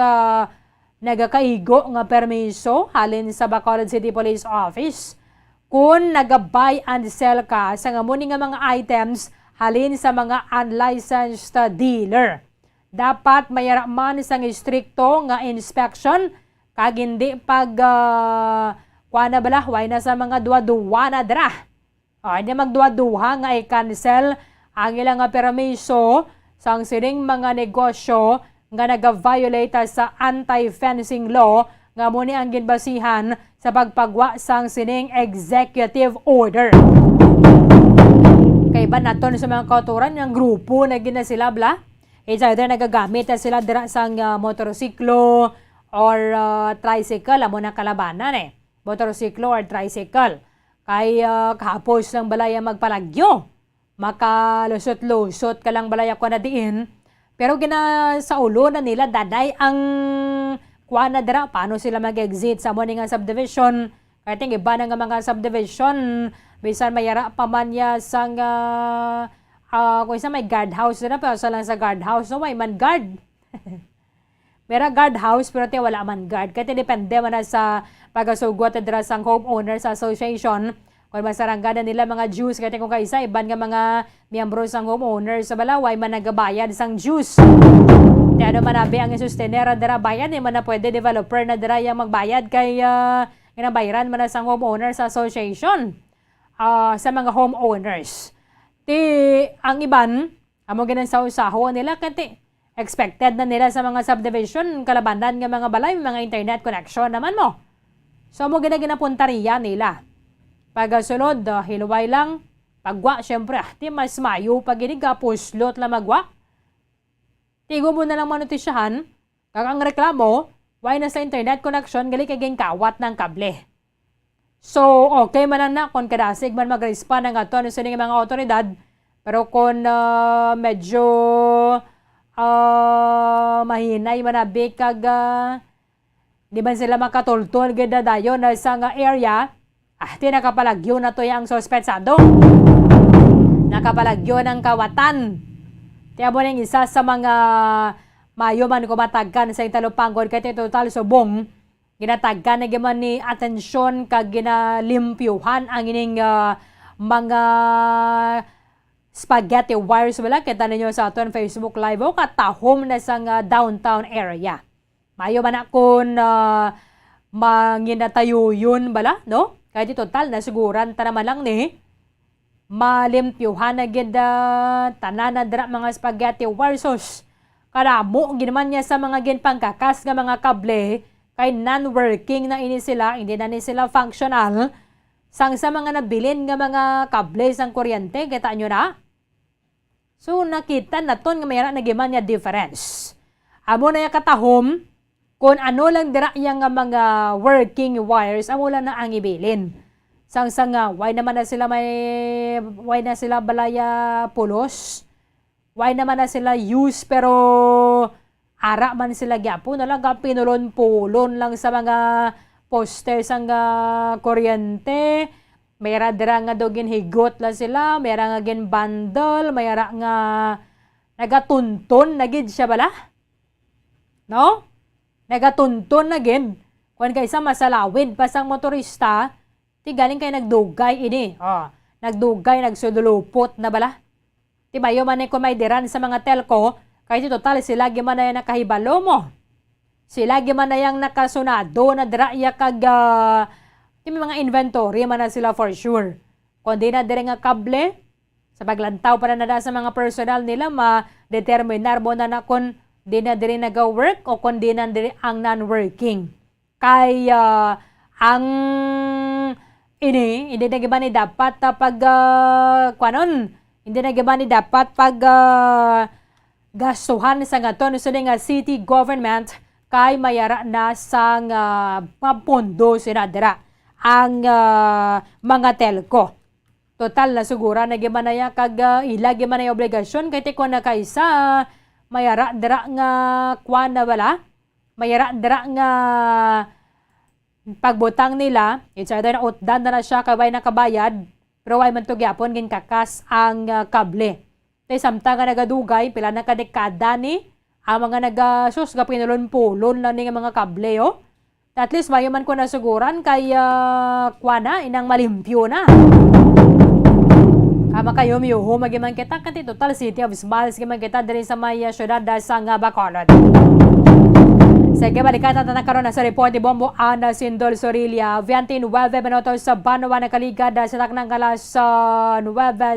nagakaigo nga permiso halin sa Bacolod City Police Office kung nag-buy and sell ka sa muni nga mga items halin sa mga unlicensed dealer. Dapat mayara man sang istrikto nga inspection kag hindi pag kuana bala way na sa mga duwa-duwa na dra. Hindi magduwa-duwa nga i-cancel ang ilang permiso sang sining mga negosyo nga nag-violate sa anti-fencing law nga muni ang ginbasihan sa pagpagwa sang sining executive order. Kay ba naton sa mga kauturan ng grupo na gina sila bla? It's either nagagamit na sila dira sang motorsiklo or tricycle amo na kalabanan motorsiklo or tricycle. Kay kahapos lang balaya magpalagyo. Makalusot-lusot ka lang balaya ko na diin. Pero sa ulo na nila daday ang kuana dira paano sila mag-exit sa mo nga subdivision. Kaya ting iba na nga mga subdivision bisan mayara pa man ya sang kung isa may guardhouse na pero sa lang sa guardhouse no may man guard. Mera guardhouse pero ti wala man guard. Kaya depende man na sa pagasugot dira sang homeowners association Kung masaranggadan nila mga juice, kaya kung kaisa, iban nga mga miyembro sang homeowner sa balaway, man nagabayad sang juice. Kaya ano manabi ang sustenera dara bayad, man na pwede developer na dara yung magbayad kay ginabayaran man na sang homeowners association sa mga homeowners. Ang iban, amo ganun sa usaho nila, kasi expected na nila sa mga subdivision, kalabanan ng mga balay, mga internet connection naman mo. So, mo ginapunta riyan nila. Pagsunod, hilway lang, pagwa, syempre, mas mayo pag puslot lang magwa. Tigo mo na lang manutisyahan, kakang reklamo, why na sa internet connection, gali kaging kawat ng kable. So, okay man na kung kadasig man mag-respond ng ato sa mga otoridad, pero kung medyo mahinay manabi kag di ba sila makatultol ganda dayon sa area, tinakapalagyo na to yung suspetsado. Nakapalagyo ng kawatan. Tiya mo nang isa sa mga mayo man kumatagkan sa Italupangod kaya total subong ginatagkan na gaman ni atensyon kag ginalimpyuhan ang ining mga spaghetti wires wala kita ninyo sa aton Facebook Live o katahom na sa downtown area. Mayo man akon manginatayo yun bala, no? Kaya di total na siguran ta naman lang ni malimpyuhan na gida tanan na dra mga spaghetti wires. Karamo ginaman niya sa mga ginpangkakas nga mga kable kay non-working na ini sila, hindi na ni sila functional. Sang sa mga nabilin nga mga kable sang kuryente, kita nyo na? So nakita na ton nga mayroon na giman niya difference. Amo na yung katahom, kung ano lang dira yang nga mga working wires, amo lang na ang ibilin. Sang nga, why naman na sila why na sila balaya pulos? Why naman na sila use pero ara man sila gyapo na lang pinulon-pulon lang sa mga poster sang kuryente. Mayra dira nga dogin higot lang sila, mayra nga gin bundle, mayra nga nagatunton na gid siya bala. No? Nagatunton na gid. Kung kaysa masalawid pa sang motorista, ti galing kay nagdugay ini. Nagdugay, nagsudulupot na bala. Ti bayo man kung may diran sa mga telco, kahit total sila giman na yung nakahibalo mo. Sila giman na yung nakasunado na draya kag yung mga inventory man na sila for sure. Kung di na dire nga kable, sa paglantaw para na sa mga personal nila, ma-determinar mo na kung di na dire nag-work o kung di na dire ang non-working. Kaya ang hindi na giba ni dapat hindi na giba ni dapat gastuhan sa ngaton so nga city government kay mayara na sang pondo sinadira ang mga telco. Total na sigura na giman na kag ilagi man na obligasyon kay ko na kaysa mayara dira nga kwan na wala. Mayara dira nga pagbutang nila, it's either na utdan na siya kabay nakabayad, pero way man to gyapon gin kakas ang kable. Tay samtang nga nagadugay pila na kadekada ni ang mga nagasus ga pinulon-pulon lang ni mga kable At least mayo man ko nasuguran kay kuana inang malimpyo na. Kama kayo miyuho magiman kita kanti total City of Smiles giman kita diri sa may syudad sa Bacolod. Sige, balikan natin na karon sa report ni Bombo Ana Sindol Sorilla. 29 minutos sa Banwa na kaligad sa taknang kalas 9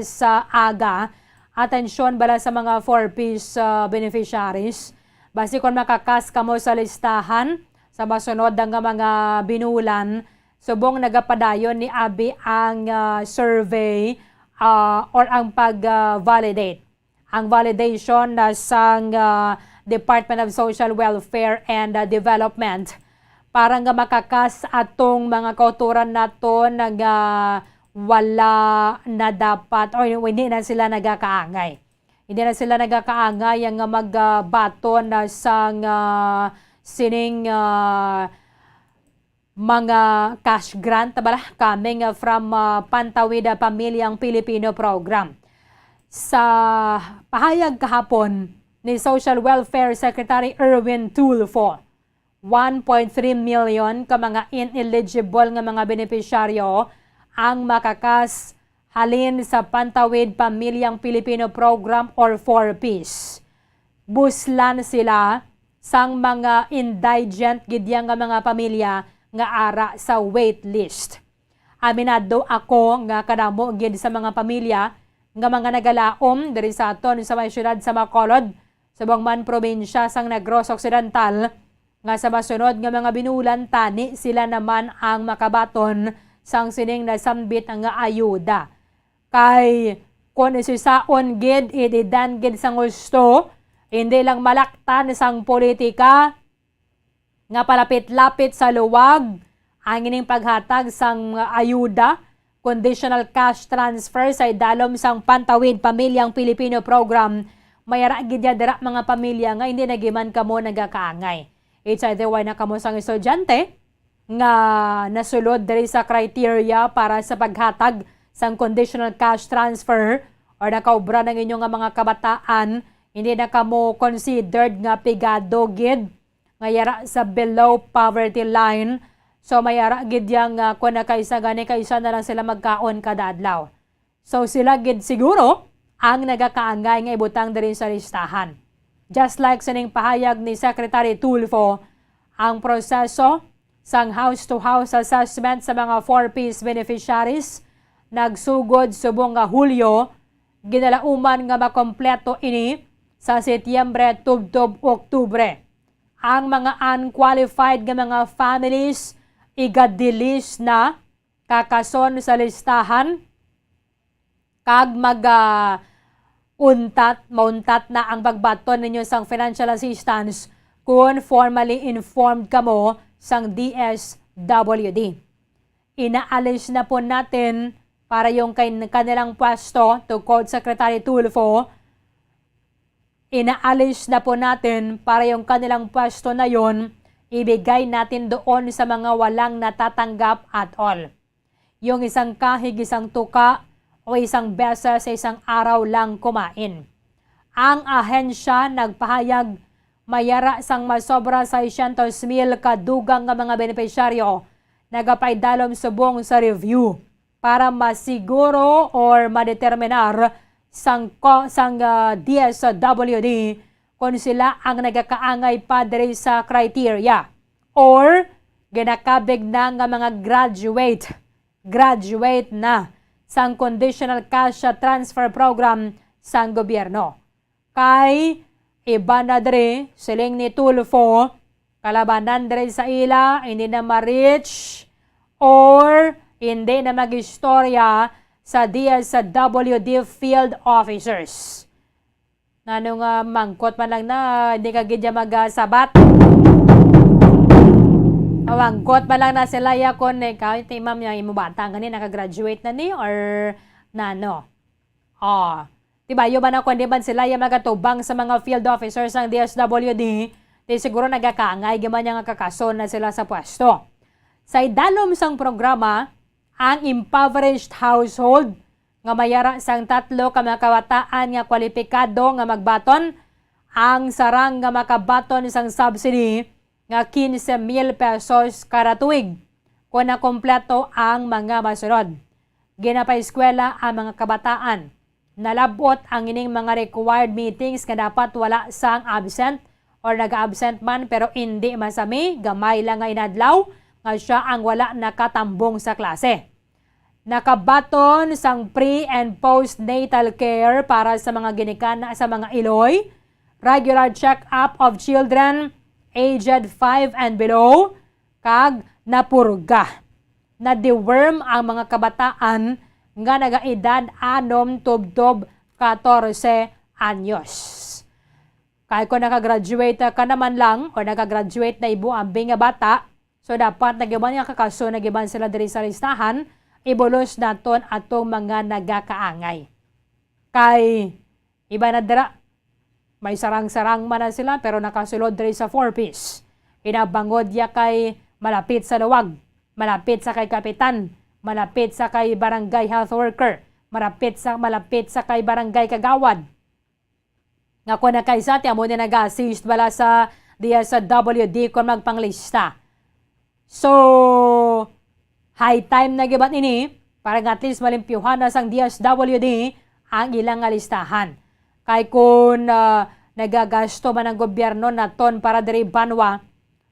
sa aga. Atensyon bala sa mga 4-piece beneficiaries. Basi kung makakas kamo sa listahan sa masunod nga mga binulan, subong nagapadayon ni Abi ang survey or ang pag-validate. Ang validation sang Department of Social Welfare and Development para nga makakas atong mga kauturan nato nga wala na dapat o hindi na sila nagakaangay. Hindi na sila nagakaangay ang magbaton sang sining mga cash grant coming from Pantawid Pamilyang Pilipino Program. Sa pahayag kahapon ni Social Welfare Secretary Erwin Tulfo, 1.3 million ka mga ineligible nga mga benepisyaryo ang makakas halin sa Pantawid Pamilyang Pilipino Program or 4Ps. Buslan sila sang mga indigent gidyang nga mga pamilya nga ara sa wait list. Aminado ako nga kadamo gid sa mga pamilya nga mga nagalaom diri sa aton sa may syudad sa Bacolod, sa Bangman probinsya sang Negros Occidental, nga sa masunod nga mga binulan tani sila naman ang makabaton sang sining nasambit nga ayuda. Kay kung isisaon gid ididan gid sang gusto, hindi lang malaktan sang politika nga palapit-lapit sa luwag ang ining paghatag sang ayuda, conditional cash transfer sa idalom sang Pantawid Pamilyang Pilipino Program, mayara gid dira mga pamilya nga hindi nagiman kamo nagakaangay. It's either way na kamo sang estudyante nga nasulod diri sa criteria para sa paghatag sang conditional cash transfer or nakaobra ng inyong nga mga kabataan, hindi na kamo considered nga pigado gid nga yara sa below poverty line. So mayara gid yang kung nakaisa gani kaisa na lang sila magkaon kada adlaw. So sila gid siguro ang nagakaangay nga ibutang diri sa listahan. Just like sining pahayag ni Secretary Tulfo, ang proseso sang house-to-house assessment sa mga 4Ps beneficiaries nagsugod subong nga Hulyo, ginalauman nga makompleto ini sa Setyembre tubtob Oktubre. Ang mga unqualified nga mga families igadilis na kakason sa listahan kag mauntat na ang pagbaton ninyo sang financial assistance kung formally informed kamo sang DSWD. Inaalis na po natin para yung kanilang pwesto, to quote Secretary Tulfo, inaalis na po natin para yung kanilang pwesto na yon ibigay natin doon sa mga walang natatanggap at all. Yung isang kahig, isang tuka o isang beses sa isang araw lang kumain. Ang ahensya nagpahayag mayara sang masobra 600,000 kadugang nga mga benepisyaryo nagapaydalom subong sa review para masiguro or madeterminar sang DSWD kung sila ang nagakaangay pa diri sa criteria or ginakabig na nga mga graduate na sang conditional cash transfer program sang gobyerno. Kay iba na diri siling ni Tulfo, kalabanan diri sa ila hindi na ma-reach or hindi na mag-istorya sa DSWD field officers. Nano nga mangkot man lang na hindi ka gidya magsabat. Mangkot man lang na sila ya kon kahit ma'am niya imo bata ngani nakagraduate na ni or nano. Diba yo ba na kon di ba sila ya magatubang sa mga field officers ng DSWD, di siguro nagakaangay gaman niya nga kakason na sila sa pwesto. Sa idalom sang programa, ang impoverished household nga mayara sang 3 ka mga kabataan nga kwalipikado nga magbaton, ang sarang nga makabaton sang subsidy nga 15,000 pesos kada tuig kung nakompleto ang mga masunod. Ginapa-eskwela ang mga kabataan. Nalabot ang ining mga required meetings nga dapat wala sang absent or nag-absent man pero hindi masami, gamay lang nga inadlaw nga siya ang wala nakatambong sa klase. Nakabaton sang pre- and post-natal care para sa mga ginikana sa mga iloy, regular check-up of children aged 5 and below, kag napurga. Na-deworm ang mga kabataan nga nagaedad 6 tubtob 14 anyos. Kaya kung nakagraduate ka naman lang o nakagraduate na ibu ambing nga bata, so dapat nagiban nga kakaso nagiban sila diri sa listahan, ibulos naton atong mga nagakaangay. Kay iba na dira, may sarang-sarang man na sila pero nakasulod diri sa 4Ps. Inabangod ya kay malapit sa luwag, malapit sa kay kapitan, malapit sa kay barangay health worker, malapit sa kay barangay kagawad. Nga kung nakaisa, tiyan mo na nag-assist bala sa DSWD kung magpanglista. So, high time na gibat ini para nga at least malimpyuhan na sang DSWD ang ilang listahan. Kay kung nagagasto man ang gobyerno na ton para diri banwa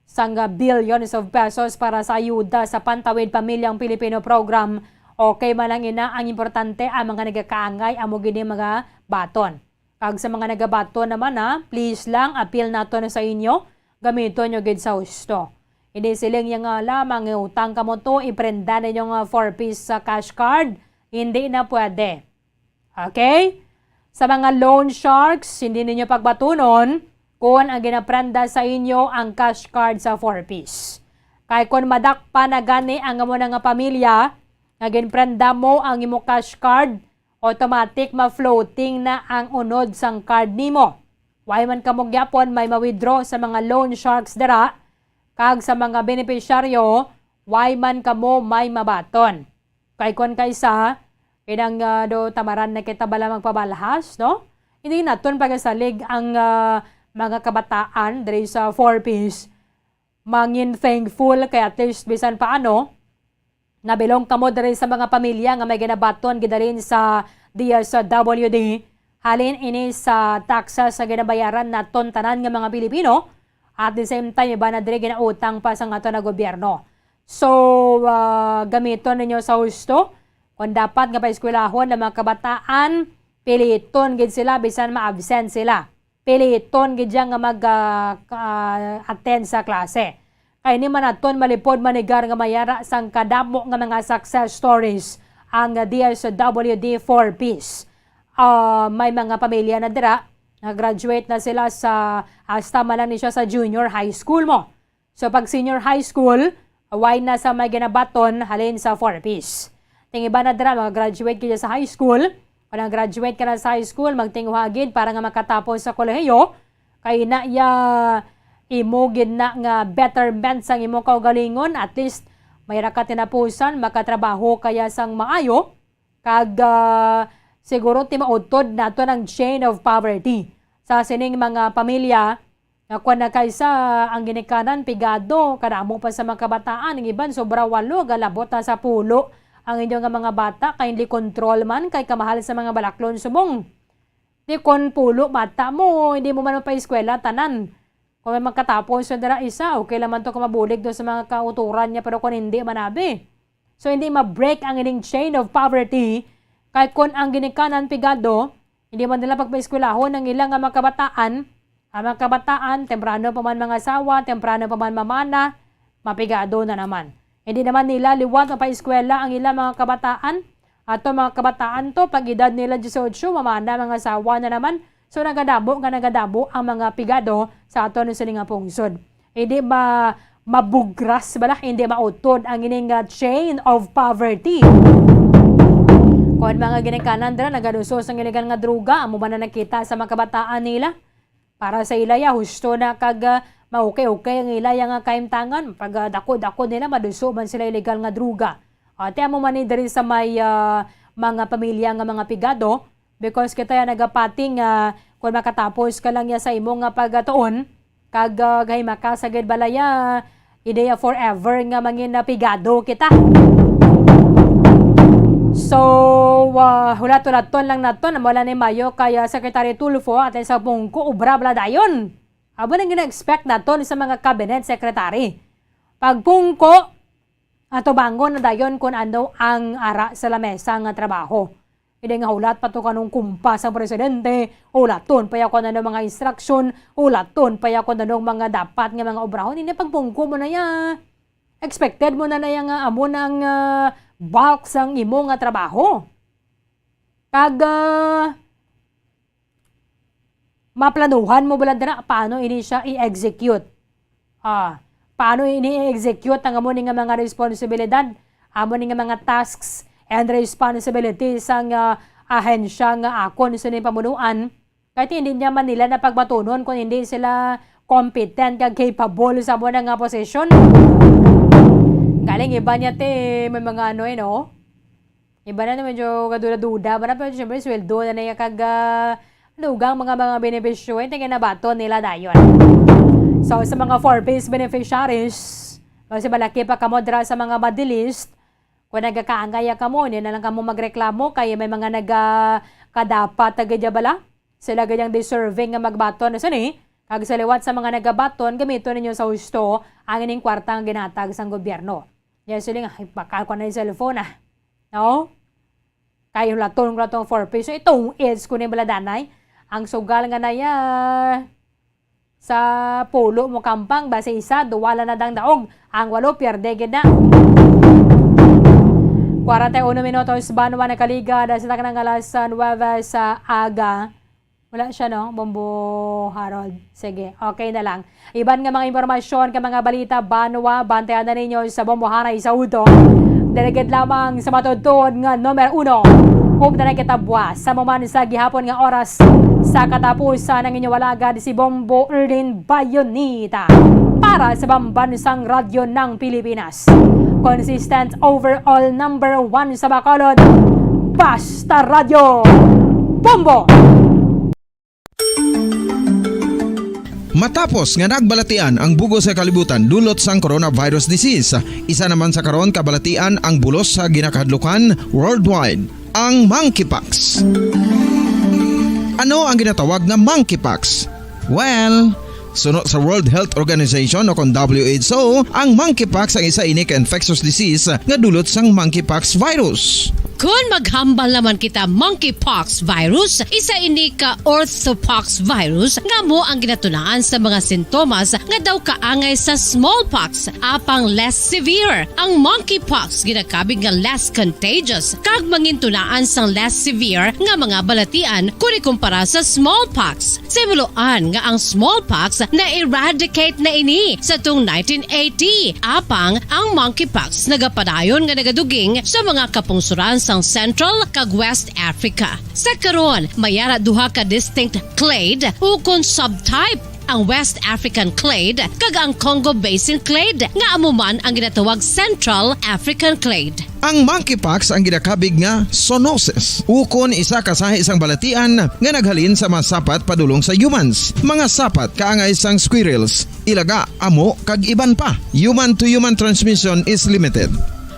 sang billions of pesos para sa ayuda sa Pantawid Pamilyang Pilipino program, okay man lang ina, ang importante ang mga nagakaangay amo gini mga baton. Kag sa mga nagabaton naman please lang appeal nato na sa inyo, gamiton nyo gid sa husto. Hindi siling yung lamang utang ka mo to, iprenda na yung 4-piece cash card, hindi na pwede. Okay? Sa mga loan sharks, hindi ninyo pagbatunon kung ang ginaprenda sa inyo ang cash card sa 4-piece. Kaya kung madakpa na gani ang mo nga pamilya, na ginprenda mo ang imo cash card, automatic ma-floating na ang unod sang card nimo. Why man ka mo gyapon may ma-withdraw sa mga loan sharks dara, kag sa mga benepisyaryo, why man ka mo may mabaton. Kay kung kaysa, pinang do tamaran na kita bala magpabalhas, no? Hindi naton pagasalig ang mga kabataan diri sa 4-piece. Mangin thankful kay at least bisan paano, nabilong kamo diri sa mga pamilya nga may ginabaton gidalin sa DSWD, halin ini sa taxes sa ginabayaran naton tanan nga mga Pilipino, at the same time iba na diri ginautang pa sa ato na gobyerno. So gamiton ninyo sa husto, kung dapat nga paeskwelahon ng mga kabataan, piliton gid sila bisan ma-absent sila. Piliton gid nga mag-attend sa klase. Kay ni man aton malipod manigar nga mayara sang kadamo nga mga success stories ang DSWD 4-piece. May mga pamilya na dira, nag-graduate na sila sa hasta man ni siya sa junior high school mo. So pag senior high school, why na sa may ginabaton halin sa 4-piece. Ting iba na dira, mag-graduate kaya sa high school. Kung nag-graduate ka na sa high school, magtingwagin para nga makatapos sa kolehiyo, kay na imugid na nga betterment sang imo kaugalingon, at least may ka tinapusan, makatrabaho kaya sang maayo, kag siguro timautod nato ng chain of poverty sa sining mga pamilya na kung na kaysa ang ginikanan pigado, kadamo pa sa mga kabataan, ng iban sobra 8, galabot na sa pulo ang inyong mga bata, kay hindi control man, kay kamahal sa mga balaklon subong. Di kon pulo bata mo, hindi mo man pa-eskwela tanan. Kung may magkatapos sa dara isa, okay naman to kumabulig doon sa mga kauturan niya, pero kung hindi manabi. So hindi ma-break ang ining chain of poverty, kahit kung ang ginikanan pigado, hindi man nila pagpa-eskwelahon ng ilang mga kabataan. Ang mga kabataan, temprano pa man mga asawa, temprano pa man mamana, mapigado na naman. Hindi naman nila liwat mapa-eskwela ang ilang mga kabataan. At mga kabataan to, pag edad nila 18, mamana mga asawa na naman. So nagadabo ang mga pigado sa ato ng sininga pungsod. Hindi ba mabugras bala, hindi mautod ang ining chain of poverty. Kung mga ginikanan dira, nagalusos ang iligan nga druga, amo ba na nakita sa mga kabataan nila? Para sa ilaya, husto na kag maukay-ukay ang ilaya nga kaimtangan. Pag dako-dako nila, maduso man sila illegal nga druga. At amo man ni diri sa may mga pamilya nga mga pigado, because kita ya nagapating kung makatapos ka lang ya sa imong nga pagatuon, kag gay makasagad balaya, ideya forever nga mangin na pigado kita. So, hulat-hulaton lang naton, wala ni Mayo kaya Secretary Tulfo at sa pungko, ubra bala dayon. Abo nang gina-expect naton sa mga cabinet secretary. Pag pungko, ato bangon na dayon kung ano ang ara sa lamesa nga trabaho. Hindi nga hulat pa to kanong kumpas ang presidente, hulaton pa yakon ano mga instruction, hulaton pa yakon ano mga dapat nga mga obrahon. Hindi pagpungko mo na ya. Expected mo na yang amo ng bulk sang imo nga trabaho. Kag maplanuhan mo bala dira paano ini siya i-execute. Paano ini i-execute ang amo nga mga responsibilidad, amo nga mga tasks and responsibilities ang ahensya nga akon sa pamunuan. Kahit hindi niya man nila na pagbatunon kung hindi sila competent kag capable sa mo nga posisyon. Galing iba niya may mga ano no? Iba na medyo kadula-duda, ba na pero syempre sweldo na niya kag lugang mga benepisyo, hindi nga nabaton nila dayon. So sa mga 4-piece beneficiaries, kasi malaki pa kamodra sa mga madilist, Kung nagkakaangaya ka mo, hindi na lang ka mo magreklamo kaya may mga nagkadapat tagadya bala. Sila ganyang deserving nga magbaton. So ni, kag saliwat sa mga nagabaton, gamito ninyo sa husto ang ining kwartang ginatag sa gobyerno. Yan sila nga, ipakal ko na yung cellphone No? Kaya yung laton ko 4 peso. Itong is ko ni baladanay. Ang sugal nga na ya sa pulo mo kampang base isa, duwala na dang daog. Ang 8 pierde na. 41 minutos banwa na kaliga dahil sa takang alas 9 sa aga. Wala siya no, Bombo Harold. Sige, okay na lang. Iban nga mga impormasyon, ka mga balita, banwa, bantayan na ninyo sa Bombo Hanay sa Uto. Delegate lamang sa matutod nga numero 1. Huwag na nagkitabwa sa maman sa gihapon nga oras sa katapusan ng inyong walagad si Bombo Erlin Bayonita para sa Bambansang Radyo ng Pilipinas. Consistent overall number 1 sa Bacolod, Basta Radio, Bombo! Matapos nga nagbalatian ang bugos sa kalibutan dulot sang coronavirus disease, isa naman sa karon kabalatian ang bulos sa ginakahadlukan worldwide, ang monkeypox. Ano ang ginatawag na monkeypox? Well, sunod sa World Health Organization o kung WHO, ang monkeypox ang isa ini ka infectious disease nga dulot sang monkeypox virus. Kung maghambal naman kita monkeypox virus, isa ini ka orthopox virus nga mo ang ginatunaan sa mga sintomas nga daw kaangay sa smallpox, apang less severe. Ang monkeypox ginakabig nga less contagious kag mangintunaan sang less severe nga mga balatian kung ikumpara sa smallpox. Simuloan nga ang smallpox na-eradicate na ini sa tung 1980, apang ang monkeypox nagapadayon nga nagaduging sa mga kapungsuran sang Central kag West Africa. Sa karon, mayara duha ka distinct clade ukon subtype, ang West African clade kag ang Congo Basin clade nga amuman ang ginatawag Central African clade. Ang monkeypox ang ginakabig nga zoonosis, ukon isa kasahi isang balatian nga naghalin sa mga sapat padulong sa humans. Mga sapat kaangay sang squirrels, ilaga, amo kag iban pa. Human to human transmission is limited.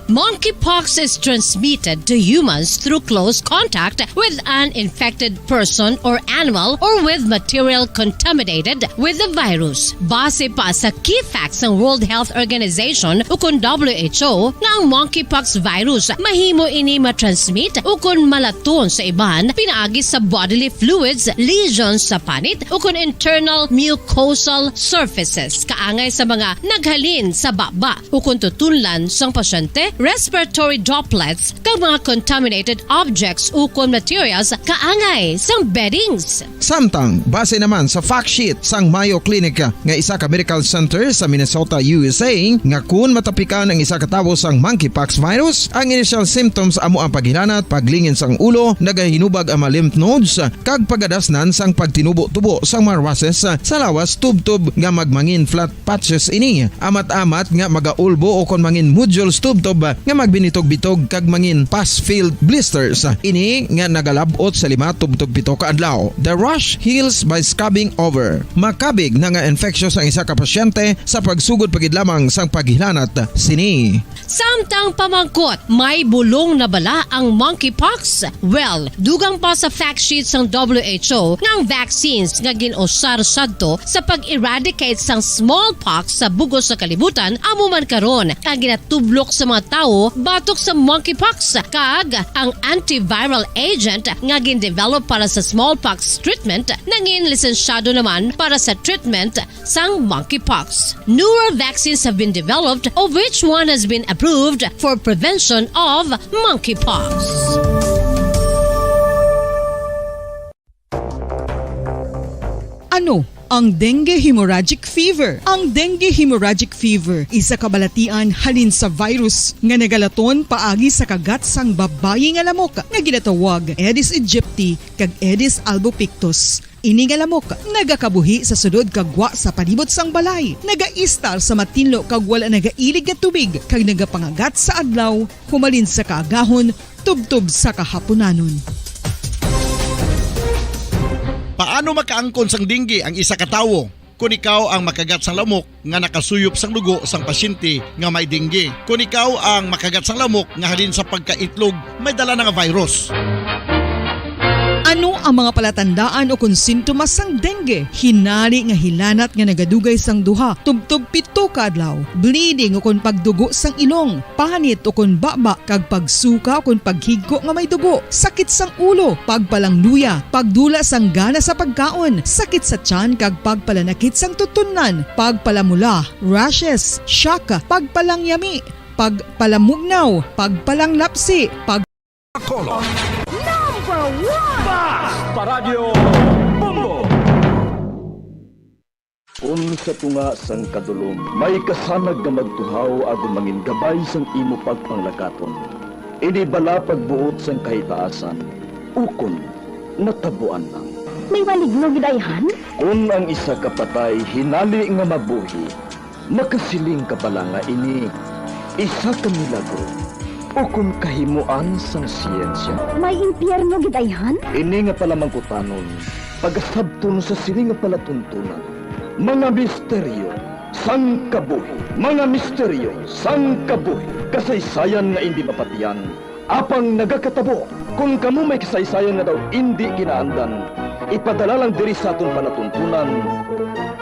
Monkeypox is transmitted to humans through close contact with an infected person or animal or with material contaminated with the virus. Base pa sa key facts ng World Health Organization ukon WHO nga ang monkeypox virus mahimo ini matransmit ukon malaton sa iban pinaagi sa bodily fluids, lesions sa panit ukon internal mucosal surfaces kaangay sa mga naghalin sa baba ukon tutunlan sang pasyente, respiratory droplets kag mga contaminated objects ukon materials kaangay sang beddings. Samtang base naman sa fact sheet sang Mayo Clinic nga isa ka medical center sa Minnesota, USA, nga kun matapikan ang isa ka tawo sang monkeypox virus, ang initial symptoms amo ang paghilanat, paglingin sang ulo, nagahinubag ang lymph nodes kag pagadasnan sang pagtinubo-tubo sang mga rashes sa lawas tubtob nga magmangin flat patches ini. Amat-amat nga magaulbo o kon mangin nodules tubtob nga magbinitog-bitog kag mangin pus-filled blisters. Ini nga nagalabot sa 5 tubtob 7 ka adlaw. The rash heals by scabbing over. Makabig na nga infectious ang isa ka pasyente sa pagsugod pagid lamang sang paghilanat sini. Samtang pamangkot, may bulong na bala ang monkeypox? Well, dugang pa sa fact sheets ng WHO nga ang vaccines nga ginusar sadto sa pag-eradicate sang smallpox sa bugos sa kalibutan amo man karon ang ginatublok sa mga tao batok sa monkeypox kag ang antiviral agent nga gin-develop para sa smallpox treatment nangin lisensyado naman para sa treatment sang monkeypox. Newer vaccines have been developed of which one has been approved for prevention of monkeypox. Ano ang dengue hemorrhagic fever? Ang dengue hemorrhagic fever isa kabalatian halin sa virus nga nagalaton paagi sa kagat sang babayi nga lamok nga ginatawag Aedes aegypti kag Aedes albopictus. Ini nga lamok nagakabuhi sa sudod kagwa sa palibot sang balay, nagaistar sa matinlo kag wala nagailig nga tubig kag nagapangagat sa adlaw humalin sa kaagahon tubtob sa kahaponanon. Paano makaangkon sang dengue ang isa ka tawo? Kung ikaw ang makagat sang lamok nga nakasuyop sang dugo sang pasyente nga may dengue. Kung ikaw ang makagat sang lamok nga halin sa pagkaitlog may dala nga virus. Ano ang mga palatandaan o kung sintomas sang dengue? Hinali nga hilanat nga nagadugay sang duha, tubtub 7 ka adlaw, bleeding o kung pagdugo sang ilong, panit o kung baba, kag pagsuka o kung paghigko nga may dugo, sakit sang ulo, pagpalangluya, pagdula sang gana sa pagkaon, sakit sa tiyan kag pagpalanakit sang tutunan, pagpalamula, rashes, shock, pagpalangyami, pagpalamugnaw, pagpalanglapsi, Paradyo Bombo! Kung sa tunga sang kadulom, may kasanag nga magtuhaw agon mangin gabay sang imo pagpanglakaton. Ini bala pagbuot sang kahitaasan, ukon natabuan lang. May maligno gidayhan? Kung ang isa ka patay hinali nga mabuhi, makasiling ka pala nga ini isa ka milagro. O kung kahimuan sang siyensya. May impyerno gidayhan? Ini nga pala mangkutanon, pagasabton sa sili nga palatuntunan. Mga misteryo, sang kabuhi. Mga misteryo, sang kabuhi. Kasaysayan nga hindi mapatiyan. Apang nagakatabo, kung kamo may kasaysayan nga daw hindi kinaandan, ipadala lang diri sa aton palatuntunan.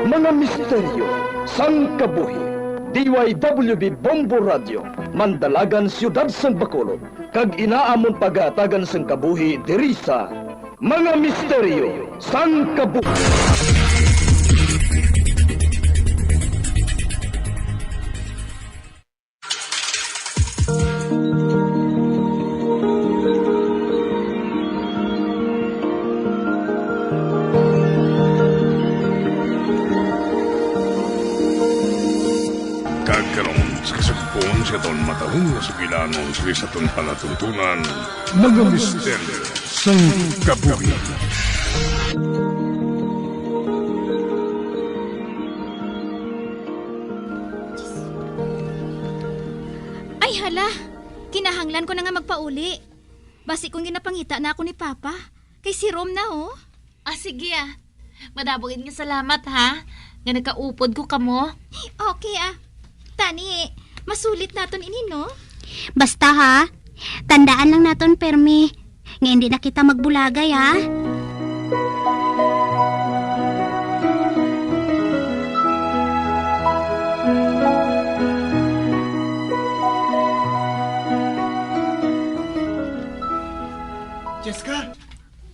Mga misteryo, sang kabuhi. DYWB Bombo Radio, Mandalagan, Siyudad San Bacolod, kag inaamon pagatagan sang kabuhi diri sa Mga Misteryo sang Kabuhi. Sa taon matahong na sugilanon sa taon palatuntunan, mga misteryo sang kabuhi. Ay hala, kinahanglan ko na nga magpauli. Basi kung ginapangita na ako ni Papa, kay si Rom na oh. Sige Madabogin nga salamat ha, nga nagkaupod ko kamo. Okay Tani, masulit naton ini no? Basta ha, tandaan lang naton permi, nga hindi na kita magbulagay ha.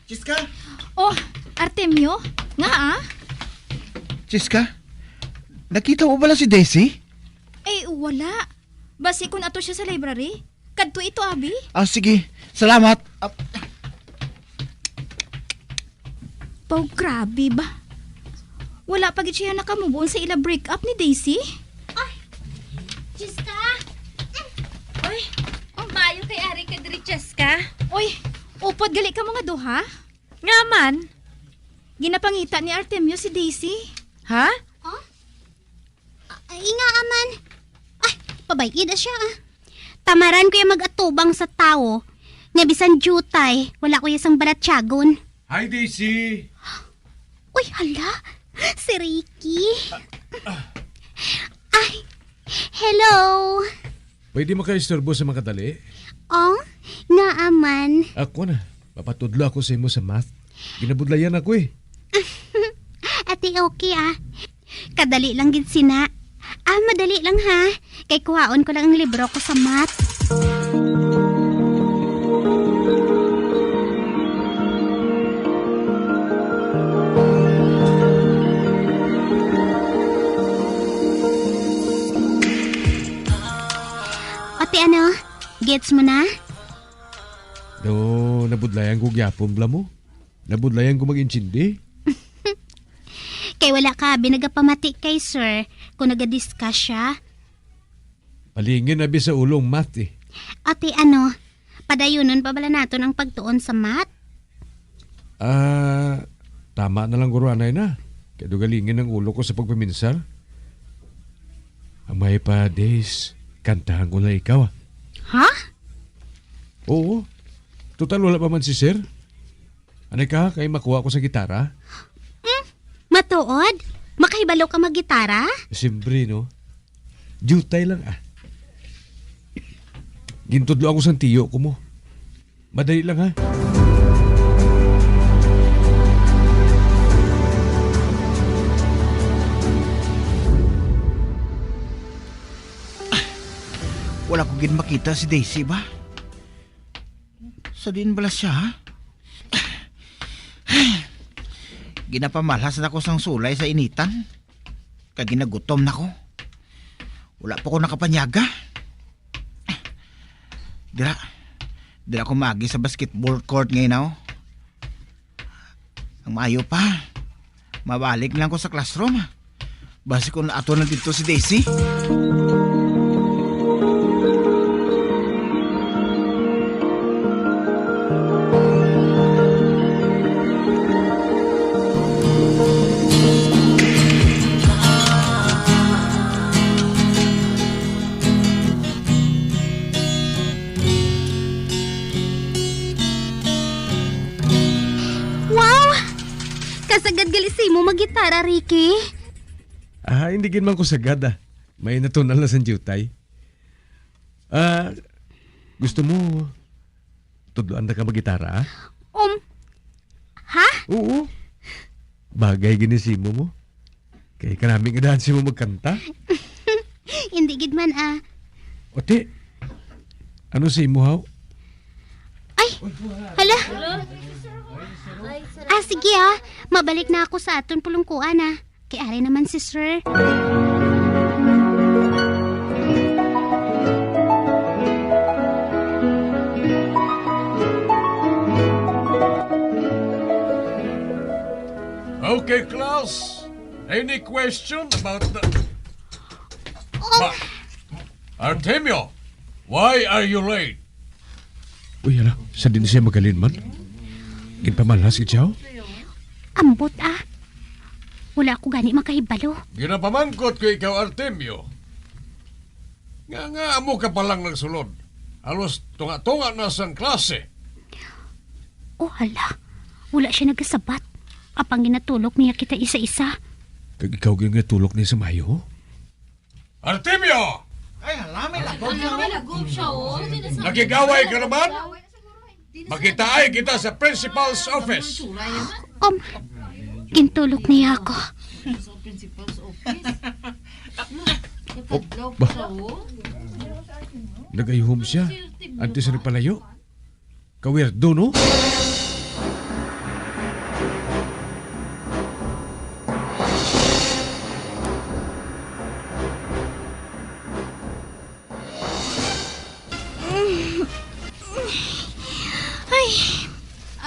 Chiska? Oh, Artemio? Nga Chiska, nakita mo ba si Daisy? Wala. Basi kung ato siya sa library. Kadto ito, Abi. Sige. Salamat. Pau, grabe ba? Wala pagit siya nakamubuon sa ila break-up ni Daisy? Ay! Chiska! Uy! Maayo kay Ari ka diri, Chiska. Uy! Upod gali ka mga duha? Nga man. Ginapangita ni Artemio si Daisy. Ha? Nga aman. Pabayid siya Tamaran ko yung mag-atubang sa tao. Nga bisan jutay, wala ko yung balatyagon. Hi, Daisy! Uy, hala! Si Ricky. Ay, hello! Pwede makaistorbo sa mga dali? Nga aman. Ako na, papatudlo ako sa imo sa math. Ginabudlayan ako Ate, okay Kadali lang gid sina. Madali lang ha. Kay kuhaon ko lang ang libro ko sa math. Ate, gets mo na? No, nabudlayan ko gyapon bla mo. Nabudlayan ko mag-inchindi. Kay wala ka binagapamati kay sir kung nagadiscuss siya. Palingin na sa ulong math Ate, padayunon pa bala naton ang pagtuon sa math? Tama na lang guruanay na. Kaya dugalingin ang ulo ko sa pagpaminsar. Ang may pa days, kantahan ko na ikaw Ha? Oo. Total wala pa man si sir. Anay ka, kay makuha ko sa gitara? Matuod? Makahibalo ka mag-gitara? Siyempre, no? Jutay lang Gintudlo ako sa tiyo ko mo. Madali lang ha. Wala ko gin makita si Daisy ba? Sa din bala siya ha? Ginapamalas na ko sang sulay sa initan. Kaginagutom na ko. Wala pa ko nakapanyaga. Dira ko magi sa basketball court ngayon ako. Ang maayo pa. Mabalik lang ko sa classroom. Basi ko na ato na dito si Daisy. Kasagad galisi mo mag-gitara, Ricky. Hindi gin man ko sagad May natunal na sa jutay. Gusto mo tudloan na ka mag-gitara Ha? Oo. Bagay ginisimo mo. Kaya karaming idahansi mo magkanta. Hindi gid man Ote, ano si mo haw? Ay, hala. Sige mabalik na ako sa aton pulungkuan Kay ari naman si Sir. Okay, class. Any question about the... Artemio, why are you late? Uy, sa din siya magalin man? Ginpamalas ikaw? Ambot Wala ko gani makahibalo. Ginapamangkot ko ikaw, Artemio. Nga amo ka palang nagsulod. Halos tunga-tunga na sang klase. Hala. Wala siya nagasabat. Apang ginatulok niya kita isa-isa. Kag ikaw ginatulok niya sa mayo? Artemio! Ay, may lagom siya, Nakigaway ka naman? Magkitaay kita sa principal's office. Gintulok niya ako. Nagayuhom siya. Antes na palayo. Kawirdo, no?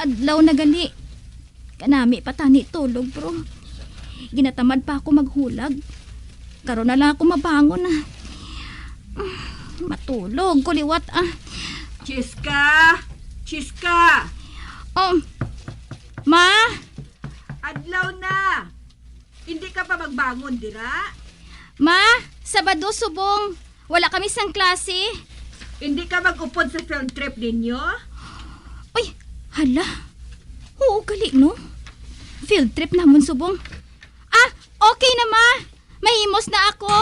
Adlaw na gali. Kanami patani tulog, bro. Ginatamad pa ako maghulag. Karon na lang ako mabangon Matulog ko liwat Chiska! Chiska! Ma? Adlaw na! Hindi ka pa magbangon, dira? Ma? Sabado subong. Wala kami sang klase. Hindi ka mag-upod sa field trip ninyo? Uy, hala. Oo, gali, no? Field trip namon subong. Okay na, ma. Mahimos na ako.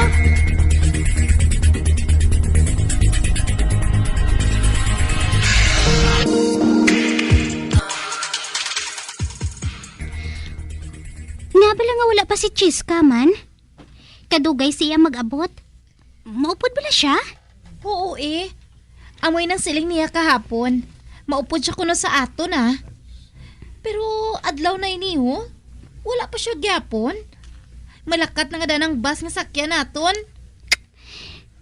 Nga bala nga wala pa si Chiska man? Kadugay siya mag-abot? Maupod bala siya? Oo Amoy ng siling niya kahapon. Maupod siya kuno sa aton Pero adlaw na iniho, wala pa siya gyapon. Malakat na nga danang bus nga sakyan naton.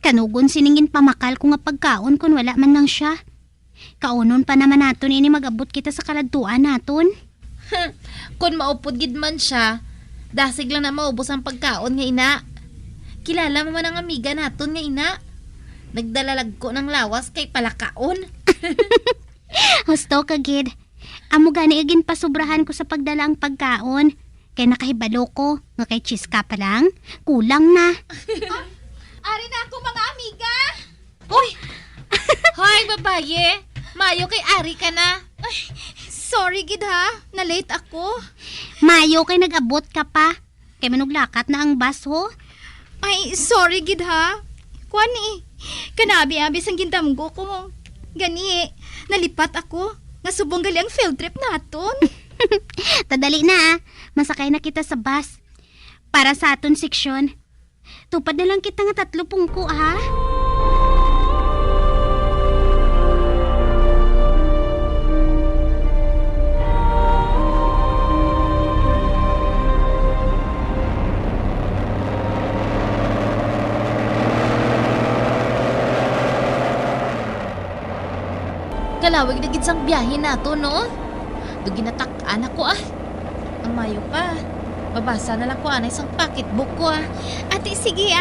Kanugon siningin pamakal ko nga pagkaon kung wala man lang siya. Kaunon pa naman naton ini mag-abot kita sa kaladtuan naton. Kung maupod gid man siya, dasig lang na maubos ang pagkaon nga ina. Kilala mo man ang amiga naton nga ina. Nagdalalag ko ng lawas kay palakaon. Husto ka gid. Amo gani agin pasubrahan ko sa pagdala ang pagkaon. Kay nakahibalo ko nga kay Chiska pa lang. Kulang na. Ari na ako mga amiga. Uy! Hoy babaye, mayo kay Ari ka na. Sorry gid ha, na-late ako. Mayo kay nag-abot ka pa. Kay manuglakat na ang bus ho. Ay, sorry gid ha. Kuan kanabi-abi sang gindamgo ko. Gani, nalipat ako. Nga subong gali ang field trip naton. Tadali na masakay na kita sa bus. Para sa aton seksyon. Tupad na lang kita nga 3 pungko ha. Kalawig na gid sang biyahe nato, no? Dugi natakaan ako Ang mayo pa. Babasa na lang ko isang pocketbook ko Ate, sige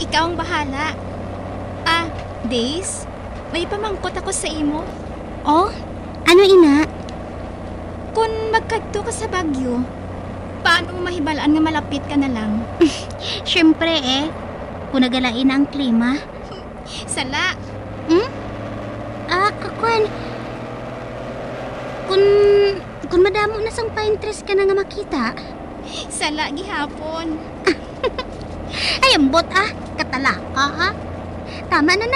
ikaw ang bahala. Days, may pamangkot ako sa imo. Oh, ano ina? Kung magkadto ka sa Baguio, paano mo mahibalaan nga malapit ka na lang? Siyempre kung nagalain ang klima. Sala. Kakuan. Kung madamo na sang pine trees ka na nga makita. Sala gihapon. Ay, ambot katalaka Tama na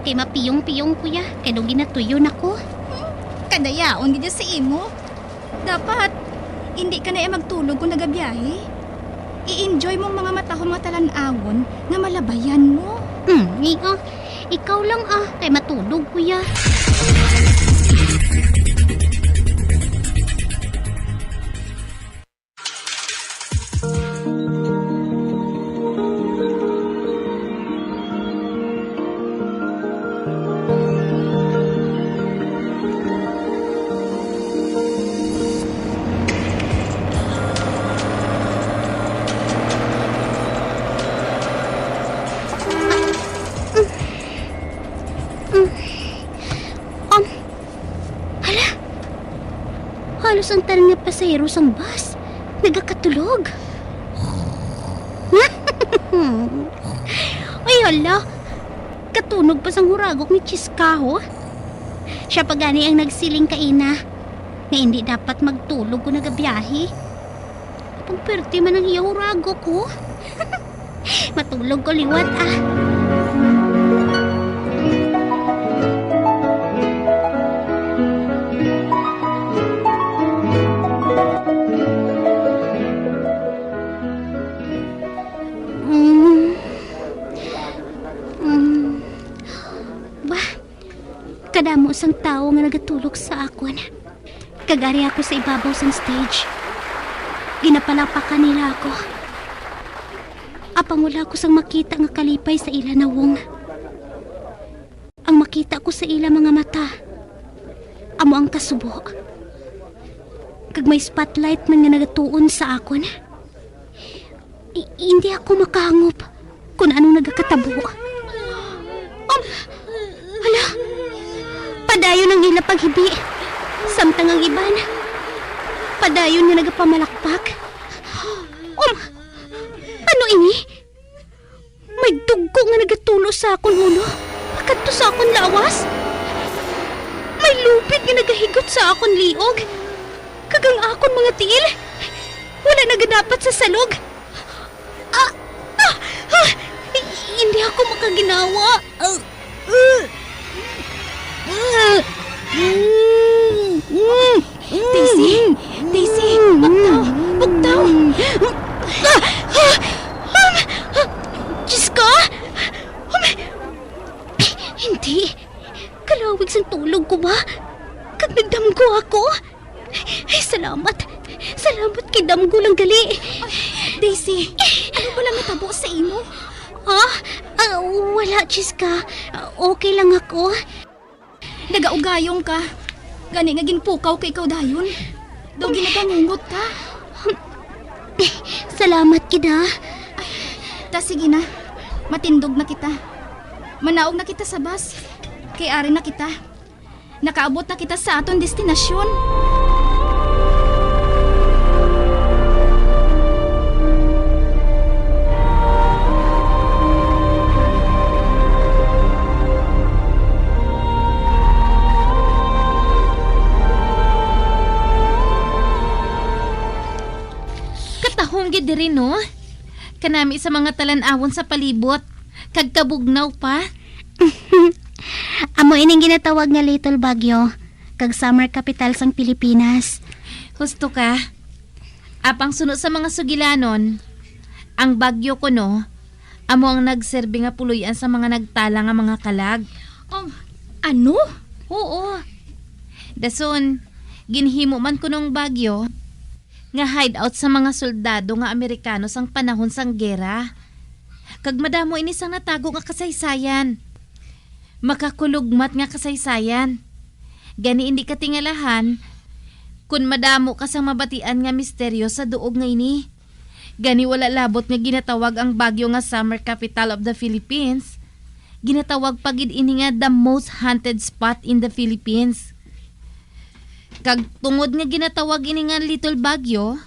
Kay mapiyong-piyong kuya. Kay nung ginatuyo na ko. Kadayaon gid sa imo. Dapat hindi ka na magtulog kung nagabiyahe. I-enjoy mong mga matahong mga talan-awon nga malabayan mo. Ikaw lang kay matulog kuya. Halos ang tanan nga pasahero sang bus nagakatulog. Ay hala, katunog pa sang huragok ni Chiskaho. Siya pa gani ang nagsiling kaina nga hindi dapat magtulog kung nagabiyahe. Pagperte man ang iya huragok ko. Matulog ko liwat Kadamo sang tao nga nagatulog sa akon. Kagari ako sa ibabaw sang stage. Ginapalapakan nila ako. Apang wala ko sang makita nga kalipay sa ila na wong. Ang makita ko sa ila mga mata, amo ang kasubo. Kag may spotlight man nga nagatuon sa akon. Hindi ako makahangop kung anong nagakatabo. Hala, padayon ang ila paghibi. Samtang ang iban, padayon nga nagapamalakpak. Ano ini? May dugo nga nagatulo sa akon ulo. Akadto sa akon lawas. May lupit nga nagahigot sa akon liog. Kagang akon mga tiil. Wala nagadapat sa salog. Hindi ako makaginawa. Daisy, bugtaw. Diyos ko! Hindi. Kalawig sang tulog ko ba? Kag nagdamgo ako? Ay, salamat. Salamat kay damgo lang gali. Daisy, ano ba lang natabo sa imo? Wala, Chiska. Okay lang ako. Nagaugayong ka. Gani nga ginpukaw kay ikaw dayon. Daw ginagangungot ka. Salamat, kida. Sige na. Matindog na kita. Manaog na kita sa bus. Kay ari na kita. Nakaabot na kita sa aton destinasyon. gid diri no. Kanami sa mga talan-awon sa palibot. Kag kabugnaw pa. Amo ining ginatawag nga Little Baguio, kag summer capital sang Pilipinas. Husto ka. Apang sunod sa mga sugilanon, ang bagyo ko no, amo ang nagserbi nga puluyan sa mga nagtala nga mga kalag. Ano? Oo. Dason, ginhimo man ko nung bagyo nga hideout sa mga soldado nga Amerikano sang panahon sang gera. Kag madamo ini sang natago nga kasaysayan. Makakulugmat nga kasaysayan. Gani hindi ka tingalahan kun madamo ka sang mabatian nga misteryo sa duog nga ini. Gani wala labot nga ginatawag ang bagyo nga summer capital of the Philippines. Ginatawag pagid ini nga the most haunted spot in the Philippines. Kag tungod nga ginatawag ini nga Little Baguio,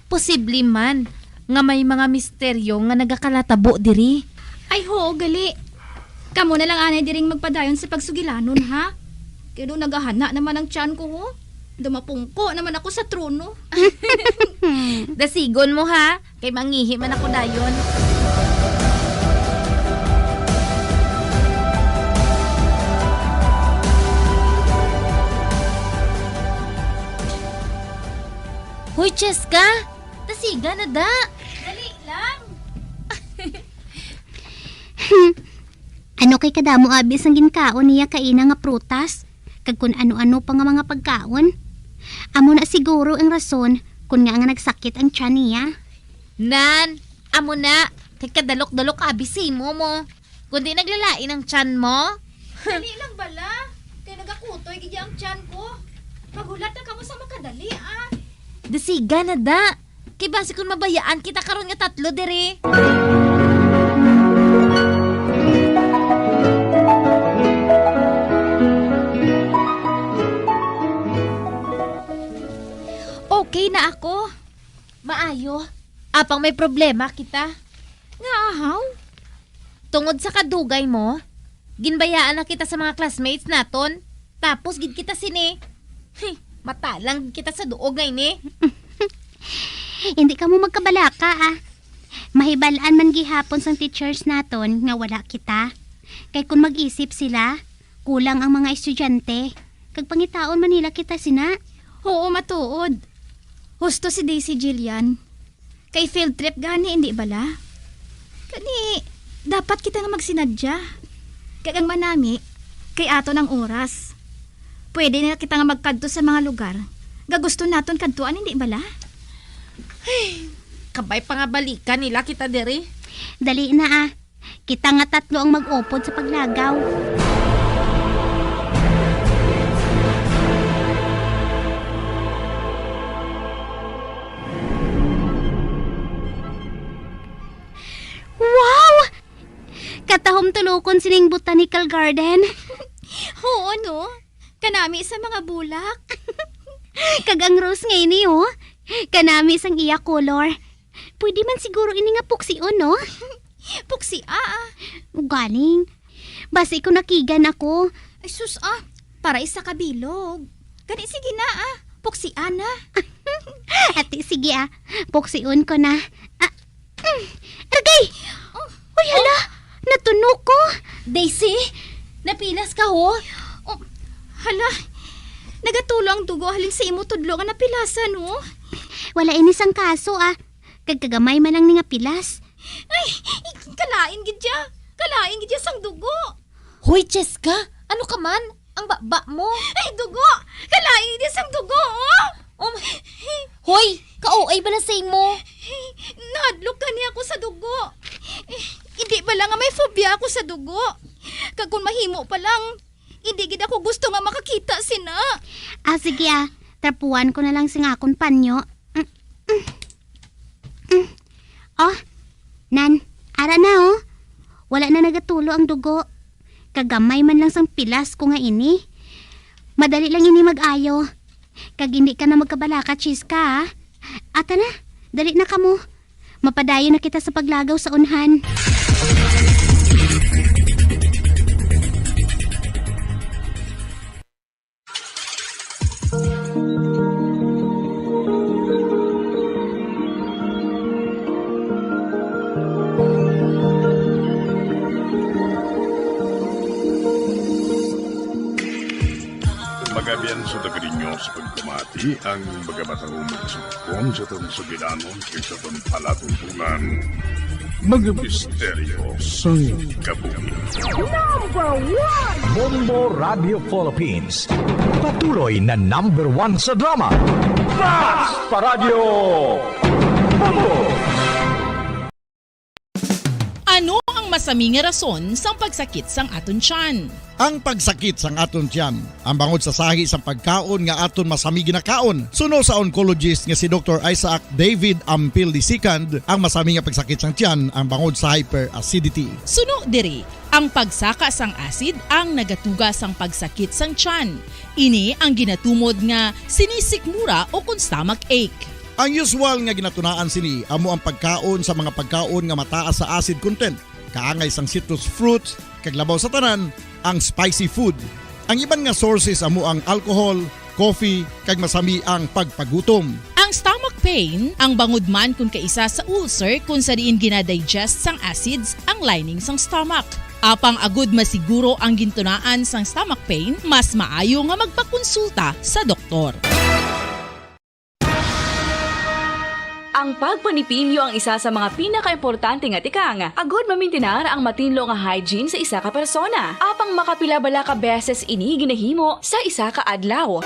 posible man nga may mga misteryo nga nagakalatabo diri. Ay ho, gali. Kamo na lang anay diring magpadayon sa pagsugilanon ha. Kaya nagahana naman ang tiyan ko ho. Dumapungko naman ako sa trono. Dasigon mo ha, kay mangihi man ako dayon. Hoy, Cheska! Tasiga na da! Dali lang. Ano kay kadamo abis ang ginkaon niya kaina nga prutas? Kag kun ano-ano pa nga mga pagkaon? Amo na siguro ang rason kun nga nagsakit ang tiyan niya. Nan, amo na. Kay kadalok-dalok abisimo mo. Kundi naglalain ang tiyan mo. Dali lang bala. Kaya nagakutoy gidi ang tiyan ko. Magulat na kamo sa makadali ah. Dasiga na da. Kay basi kung mabayaan kita karon nga tatlo dere. Okay na ako. Maayo. Apang may problema kita. Nga ahaw. Tungod sa kadugay mo, ginbayaan na kita sa mga classmates naton. Tapos gid kita sini. Matalang kita sa duog ngay ni. Hindi ka mo magkabalaka ah. Mahibalaan man gihapon sang teachers naton nga wala kita. Kay kung mag-isip sila, kulang ang mga estudyante. Kag pangitaon man nila kita sina. Oo, matuod. Husto si Daisy Jillian. Kay field trip gani, hindi bala? Kani, dapat kita nga magsinadya. Kag ang manami, kay ato ng oras. Pwede na kita nga magkadto sa mga lugar. Gagusto naton kadtuan, hindi bala? Kabay pa nga balikan nila kita diri. Dali na ah. Kita nga tatlo ang mag-upod sa paglagaw. Wow! Katahom tulukon sining botanical garden. Oo, no? Kanami sa mga bulak. Kagang rose ngayon ni oh. Kanami sang iya color. Pwede man siguro ini nga puksion, no? Puksi ah. Galing. Basi ko nakigan ako. Ay sus ah, para isa kabilog. Kani sige na ah, puksi ana. Ati sige ah, puksiun ko na. Argay! Uy hala, natunog ko. Daisy, napilas ka ho? Oh, hala, nagatulo ang dugo halin sa imo tudlo nga napilasan ho. Wala inisang kaso ah. Kagkagamay man lang ni nga pilas. Ay, kalain gidya. Kalain gidya sang dugo. Hoy, Cheska, ano ka man? Ang baba mo. Ay, dugo. Kalain gidya sang dugo, oh. Hoy, kauay ba na sa imo? Nahadlok ka niya ako sa dugo. Hindi ba lang nga may phobia ako sa dugo? Kag kung mahimo pa lang, hindi gid ako gusto nga makakita sina. Ah, sige ah. Trapuan ko na lang sing akong panyo. Oh, Nan, ara na oh. Wala na nagatulo ang dugo. Kagamay man lang sang pilas ko nga ini. Madali lang ini mag-ayo. Kag hindi ka na magkabalaka, Chiska ha. Ata na, dali na kamo. Mapadayo na kita sa paglagaw sa unhan. Magabian sa dagarinyo sa pagkamati ang magabatang umagsukong sa itong sugilanon sa itong palatuntunan. Mga misteryo sa kabuhi. Number 1! Bombo Radio Philippines. Patuloy na number 1 sa drama. Fast Paradyo Bombo! Ano ang masaming rason sa pagsakit sang aton tiyan? Ang pagsakit sang aton tiyan, ang bangod sa sahi sang pagkaon nga aton masami ginakaon. Suno sa oncologist nga si Dr. Isaac David Ampil II, ang masami nga pagsakit sang tiyan ang bangod sa hyperacidity. Suno diri, ang pagsaka sang acid ang nagatuga sang pagsakit sang tiyan. Ini ang ginatumod nga sinisikmura o kung stomach ache. Ang usual nga ginatunaan sini amo ang pagkaon sa mga pagkaon nga mataas sa acid content, kaangay sang citrus fruits, kag labaw sa tanan ang spicy food. Ang iban nga sources amo ang alcohol, coffee, kag masami ang pagpagutom. Ang stomach pain ang bangod man kung kaisa sa ulcer kung sa diin ginadigest sang acids ang lining sang stomach. Apang agud masiguro ang gintunaan sang stomach pain, mas maayo nga magpakonsulta sa doktor. Ang pagpanipilyo ang isa sa mga pinaka-importante nga tikang. Agud mamintinar ang matinlo nga hygiene sa isa ka persona. Apang makapila-bala ka beses ini ginahimo sa isa ka adlaw.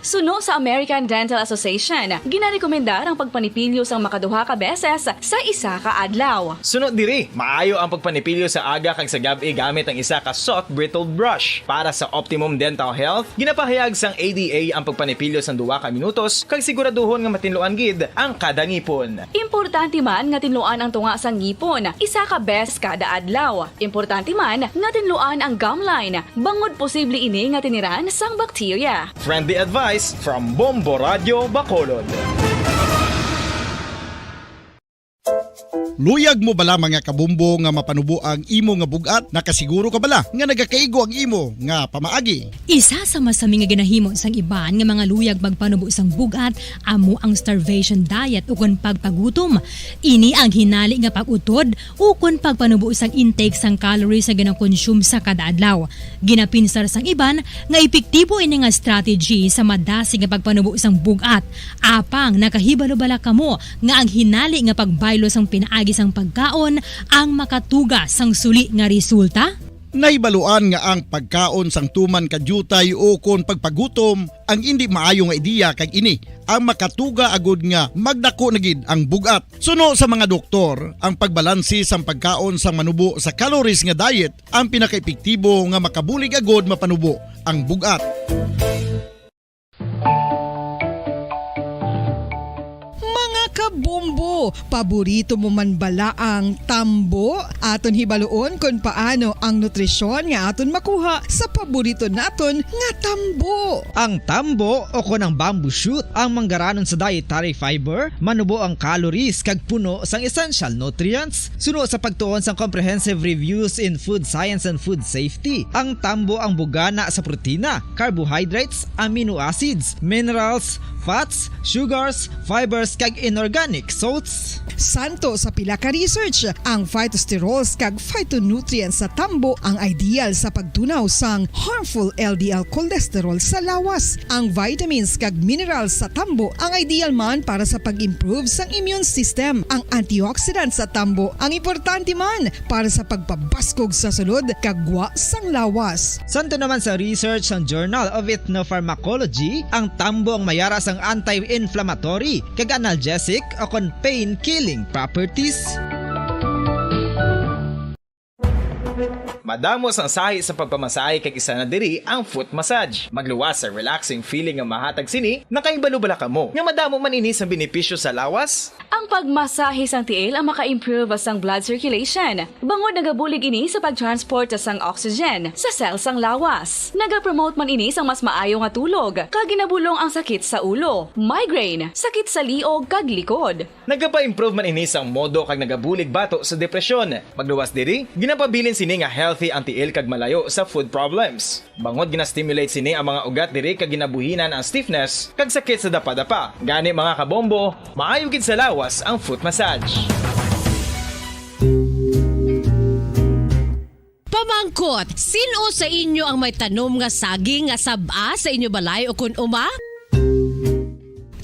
Suno sa American Dental Association, ginarekomendar ang pagpanipilyo sang makaduha ka beses sa isa ka adlaw. Sunod diri, maayo ang pagpanipilyo sa aga kag sa gabi gamit ang isa ka soft brittle brush. Para sa optimum dental health, ginapahayag sang ADA ang pagpanipilyo sang 2 ka minutos kag siguraduhon nga matinluan gid ang kada ngipon. Importante man nga tinluan ang tunga sang ngipon, isa ka beses kada adlaw. Importante man nga tinluan ang gum line, bangod posible ini nga tiniran sang bakterya. Friendly advice from Bombo Radio Bacolod. Luyag mo bala mga kabumbo nga mapanubo ang imo nga bugat? Nakasiguro ka bala nga nagakaigo ang imo nga pamaagi? Isa sa masami nga ginahimo sang iban nga mga luyag magpanubo sang bugat amo ang starvation diet ukon pagpagutom. Ini ang hinali nga pag-utod ukon pagpanubo sang intake sang calories sa gina-consume sa kada adlaw. Ginapinsar sang iban nga epektibo ini nga strategy sa madasi nga pagpanubo sang bugat. Apang nakahibalo-bala kamo nga ang hinali nga pagbaylo sang pinaagi sang pagkaon ang makatuga sang suli nga resulta? Naibaluan nga ang pagkaon sang tuman kadyutay o kon pagpagutom ang hindi maayo nga ideya kag ini ang makatuga agud nga magdako na gid ang bugat. Suno sa mga doktor, ang pagbalansi sang pagkaon sang manubo sa calories nga diet ang pinakaepektibo nga makabulig agud mapanubo ang bugat. Kabumbo, paborito mo man bala ang tambo? Aton hibaluon kung paano ang nutrisyon nga aton makuha sa paborito naton nga tambo. Ang tambo o kon ang bamboo shoot ang manggaranon sa dietary fiber, manubo ang calories kag puno sang essential nutrients. Suno sa pagtuon sang comprehensive reviews in food science and food safety, ang tambo ang bugana sa protina, carbohydrates, amino acids, minerals, fats, sugars, fibers kag inorganic salts. Santo sa pila ka research, ang phytosterols kag phytonutrients sa tambo ang ideal sa pagtunaw sang harmful LDL cholesterol sa lawas. Ang vitamins kag minerals sa tambo ang ideal man para sa pag-improve sang immune system. Ang antioxidants sa tambo ang importante man para sa pagpabaskog sa sulod kag gwa sang lawas. Santo naman sa research ng Journal of Ethnopharmacology, ang tambo ang mayara sang anti-inflammatory kag analgesic o kon pain-killing properties. Madamos ang sahi sa pagpamasahe kag isa na diri ang foot massage. Magluwas sa relaxing feeling nga mahatag sini, nakaibalo-bala ka mo. Nga madamo man ini sa benepisyo sa lawas. Ang pagmasahe sang tiil ang maka-improve sang blood circulation. Bangod nagabulig ini sa pag-transport sang oxygen sa cells sang lawas. Nagapromote man ini sang mas maayo nga tulog. Kag ginabulong ang sakit sa ulo, migraine, sakit sa liog kag likod. Nagapa-improve man ini sang modo kag nagabulig bato sa depresyon. Magluwas diri, ginapabilin sini nga healthy ang tiil kag malayo sa food problems. Bangod gina-stimulate sini ang mga ugat diri kag ginabuhinan ang stiffness kag sakit sa dapa-dapa. Gani mga kabombo, maayo gid sa lawas ang foot massage. Pamangkot, sino sa inyo ang may tanom nga saging nga sab-a sa inyo balay o kun uma?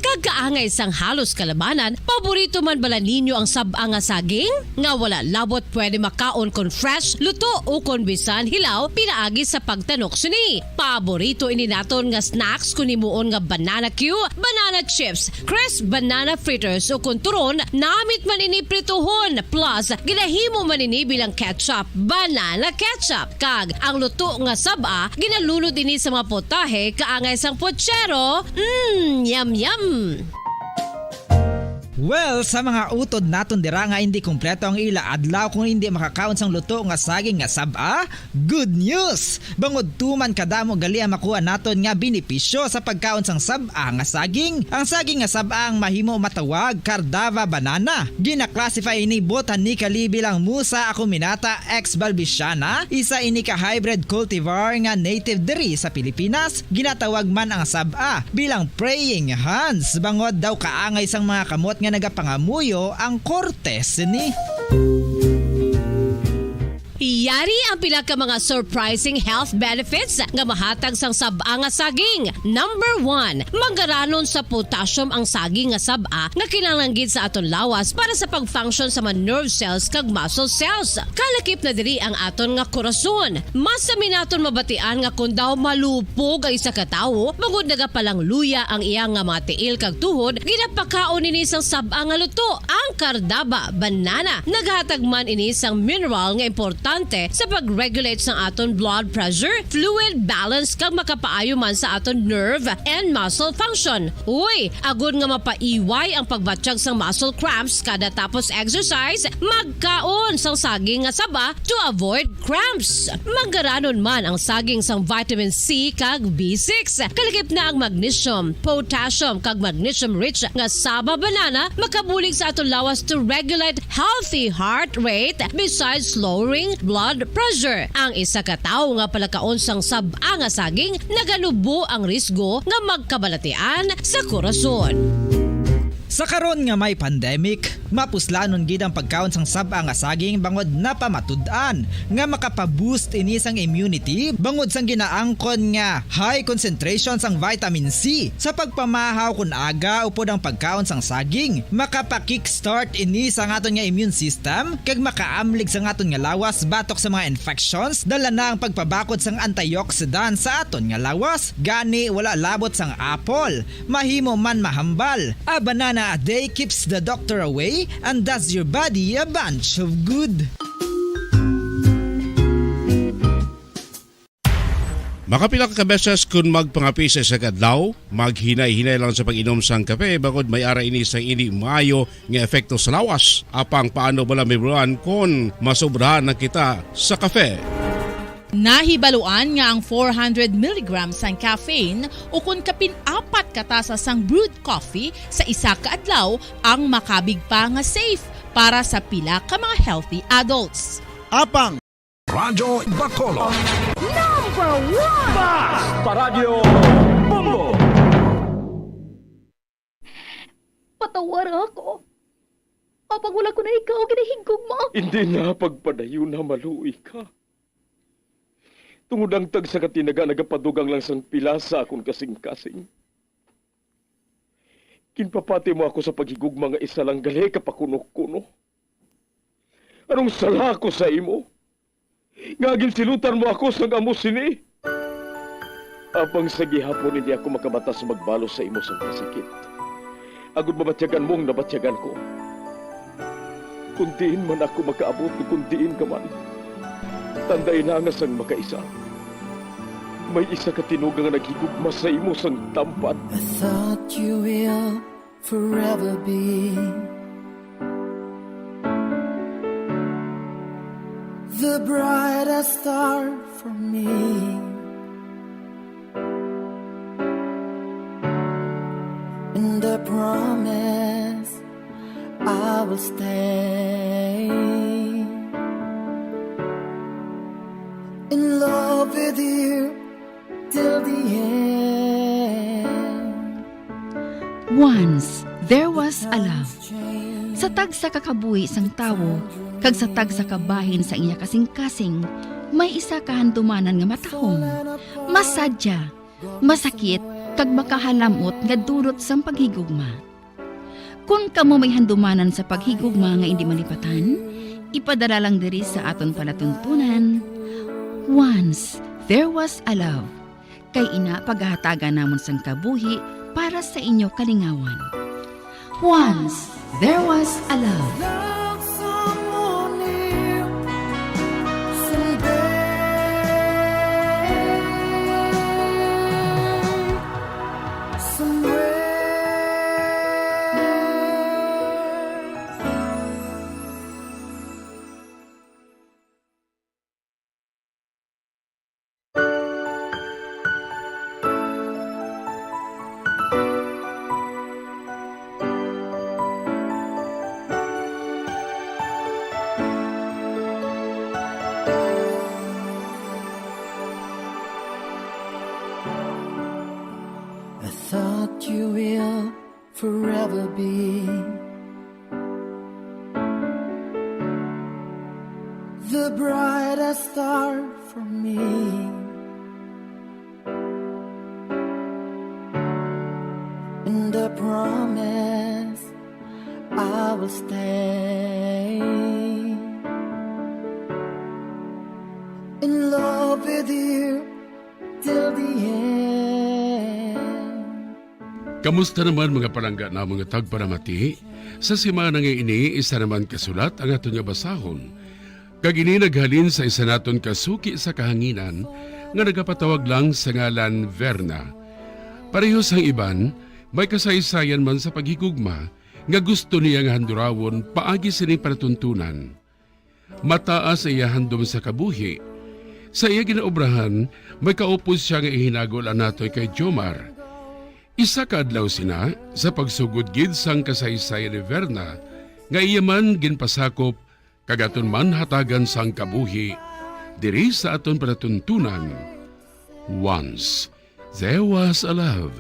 Kagkaangay sang halos kalabanan, paborito man bala ninyo ang sab-a nga saging? Nga wala labot pwede makaon kon fresh, luto o kon bisan hilaw pinaagi sa pagtanok sini. Paborito ini naton nga snacks kun himuon nga banana Q, banana chips, crisp banana fritters o kun turon, namit man ini prituhon plus ginahimo man ini bilang ketchup, banana ketchup. Kag ang luto nga sab-a ginalunod ini sa mga potahe kaangay sang pochero. Yum yum. Well, sa mga utod naton dira nga hindi kumpleto ang ila adlaw kung hindi makakaon sang luto nga saging nga sab-a, good news! Bangod tuman kadamo gali ang makuha naton nga benepisyo sa pagkaon sang sab-a nga saging. Ang saging nga sab-a ang mahimo matawag Cardava banana. Gina-classify ini botanically bilang Musa acuminata ex balbisiana, isa ini ka hybrid cultivar nga native diri sa Pilipinas. Ginatawag man ang sab-a bilang praying hands, bangod daw kaangay sang mga kamot nga nagapangamuyo ang kortes ni. Yari ang pila ka mga surprising health benefits nga mahatag sang sab-a nga saging. Number 1, manggaranon sa potassium ang saging nga sab-a nga kinahanglan sa aton lawas para sa pag-function sa mga nerve cells kag muscle cells. Kalakip na diri ang aton nga korason. Mas sa minaton mabatian nga kun daw malupog ang isa ka tawo, bangod nagapalang luya ang iyang nga mga tiil kag tuhod, ginapakaon ini sang sab-a nga luto, ang Cardava banana. Naghatag man ini sang mineral nga importante sa pag-regulate sa aton blood pressure, fluid balance kag makapaayo man sa aton nerve and muscle function. Uy, agud nga mapaiway ang pagbatsyag sang muscle cramps kada tapos exercise, magkaon sang saging nga saba to avoid cramps. Manggaranon man ang saging sang vitamin C kag B6. Kalakip na ang magnesium, potassium kag magnesium rich nga saba banana makabulig sa aton lawas to regulate healthy heart rate besides lowering blood pressure. Ang isa ka tawo nga palakaon sang sab-a nga saging nagalubo ang risgo nga magkabalatian sa korason. Sa karon nga may pandemic, mapuslanon gid ang pagkaon sang sab-a nga saging bangod napamatud-an nga makapaboost ini sang immunity bangod sang ginaangkon nga high concentration sang vitamin C. Sa pagpamahaw kun aga upod ang pagkaon sang saging, makapa-kickstart ini sa aton nga immune system kag makaamlig sa aton nga lawas batok sa mga infections, dala na ang pagpabakod sang antioxidant sa aton nga lawas. Gani wala labot sang apple, mahimo man mahambal. A banana a day keeps the doctor away and does your body a bunch of good. Makapila ka beses kung magpangapisa sa kadlaw, maghinay-hinay lang sa pag-inom sang kape bagod may ara ini sa hindi maayo nga epekto sa lawas. Apang paano bala mibruan kung masobrahan na kita sa kape. Nahibaluan nga ang 400 mg sang caffeine o kung kapin-apat katasa sang brewed coffee sa isa ka adlaw ang makabig pa nga safe para sa pila ka mga healthy adults. Apang Radyo Bacolod. Number 1! Basta Radyo Bongo. Patawar ako. Kapag wala ko na ikaw, ginahigog mo. Hindi na pagpadayo na maluoy ka. Tungod ang tag sa katinaga nagapadugang lang sang pila sa akong kasing-kasing. Kinpapati mo ako sa paghigug mga isa lang gali kapakuno-kuno. Anong sala ko sa imo? Ngagil silutan mo ako sa amos sini. Apang sa gihapon hindi ako makabatas magbalo sa imo sa pasikit. Agud mabatyagan mong nabatyagan ko. Kundiin man ako makaabot, kundiin ka man. Tanday na nga sang makaisa. May isa ka tinugang nga naghigugma sa imo sang tampat. I thought you will forever be the brightest star for me. And I promise I will stay in love with you till the end. Once there was a love. Sa tag sa kakabuhi sang tawo, kag sa tag sa kabahin sa iya kasing-kasing, may isa ka handumanan nga matahong, masadya, masakit, kag makahalamot nga durot sang paghigugma. Kung kamo may handumanan sa paghigugma nga hindi malipatan, ipadala lang diri sa aton palatuntunan. Once there was a love. Kay ina paghahatagan namon sang kabuhi para sa inyo kalingawan. Once there was a love. Thought you will forever be the brightest star for me. And I promise I will stay in love with you till the end. Kamusta naman mga palangga na mga tagparamati? Sa simana nga ini, isa naman kasulat ang aton nga basahon. Kag ini naghalin sa isa naton kasuki sa kahanginan nga nagapatawag lang sa ngalan Verna. Pareho sang iban, may kasaysayan man sa paghigugma nga gusto niya nga handurawon paagi sining panatuntunan. Mataas iya handom sa kabuhi. Sa iya ginaobrahan, may kaupos siya nga ihinagol anatoy kay Jomar. Isa kaadlaw sina sa pagsugod gid sang kasaysayan ni Verna nga iya man ginpasakop kagaton man hatagan sang kabuhi diri sa aton panatuntunan. Once there was a love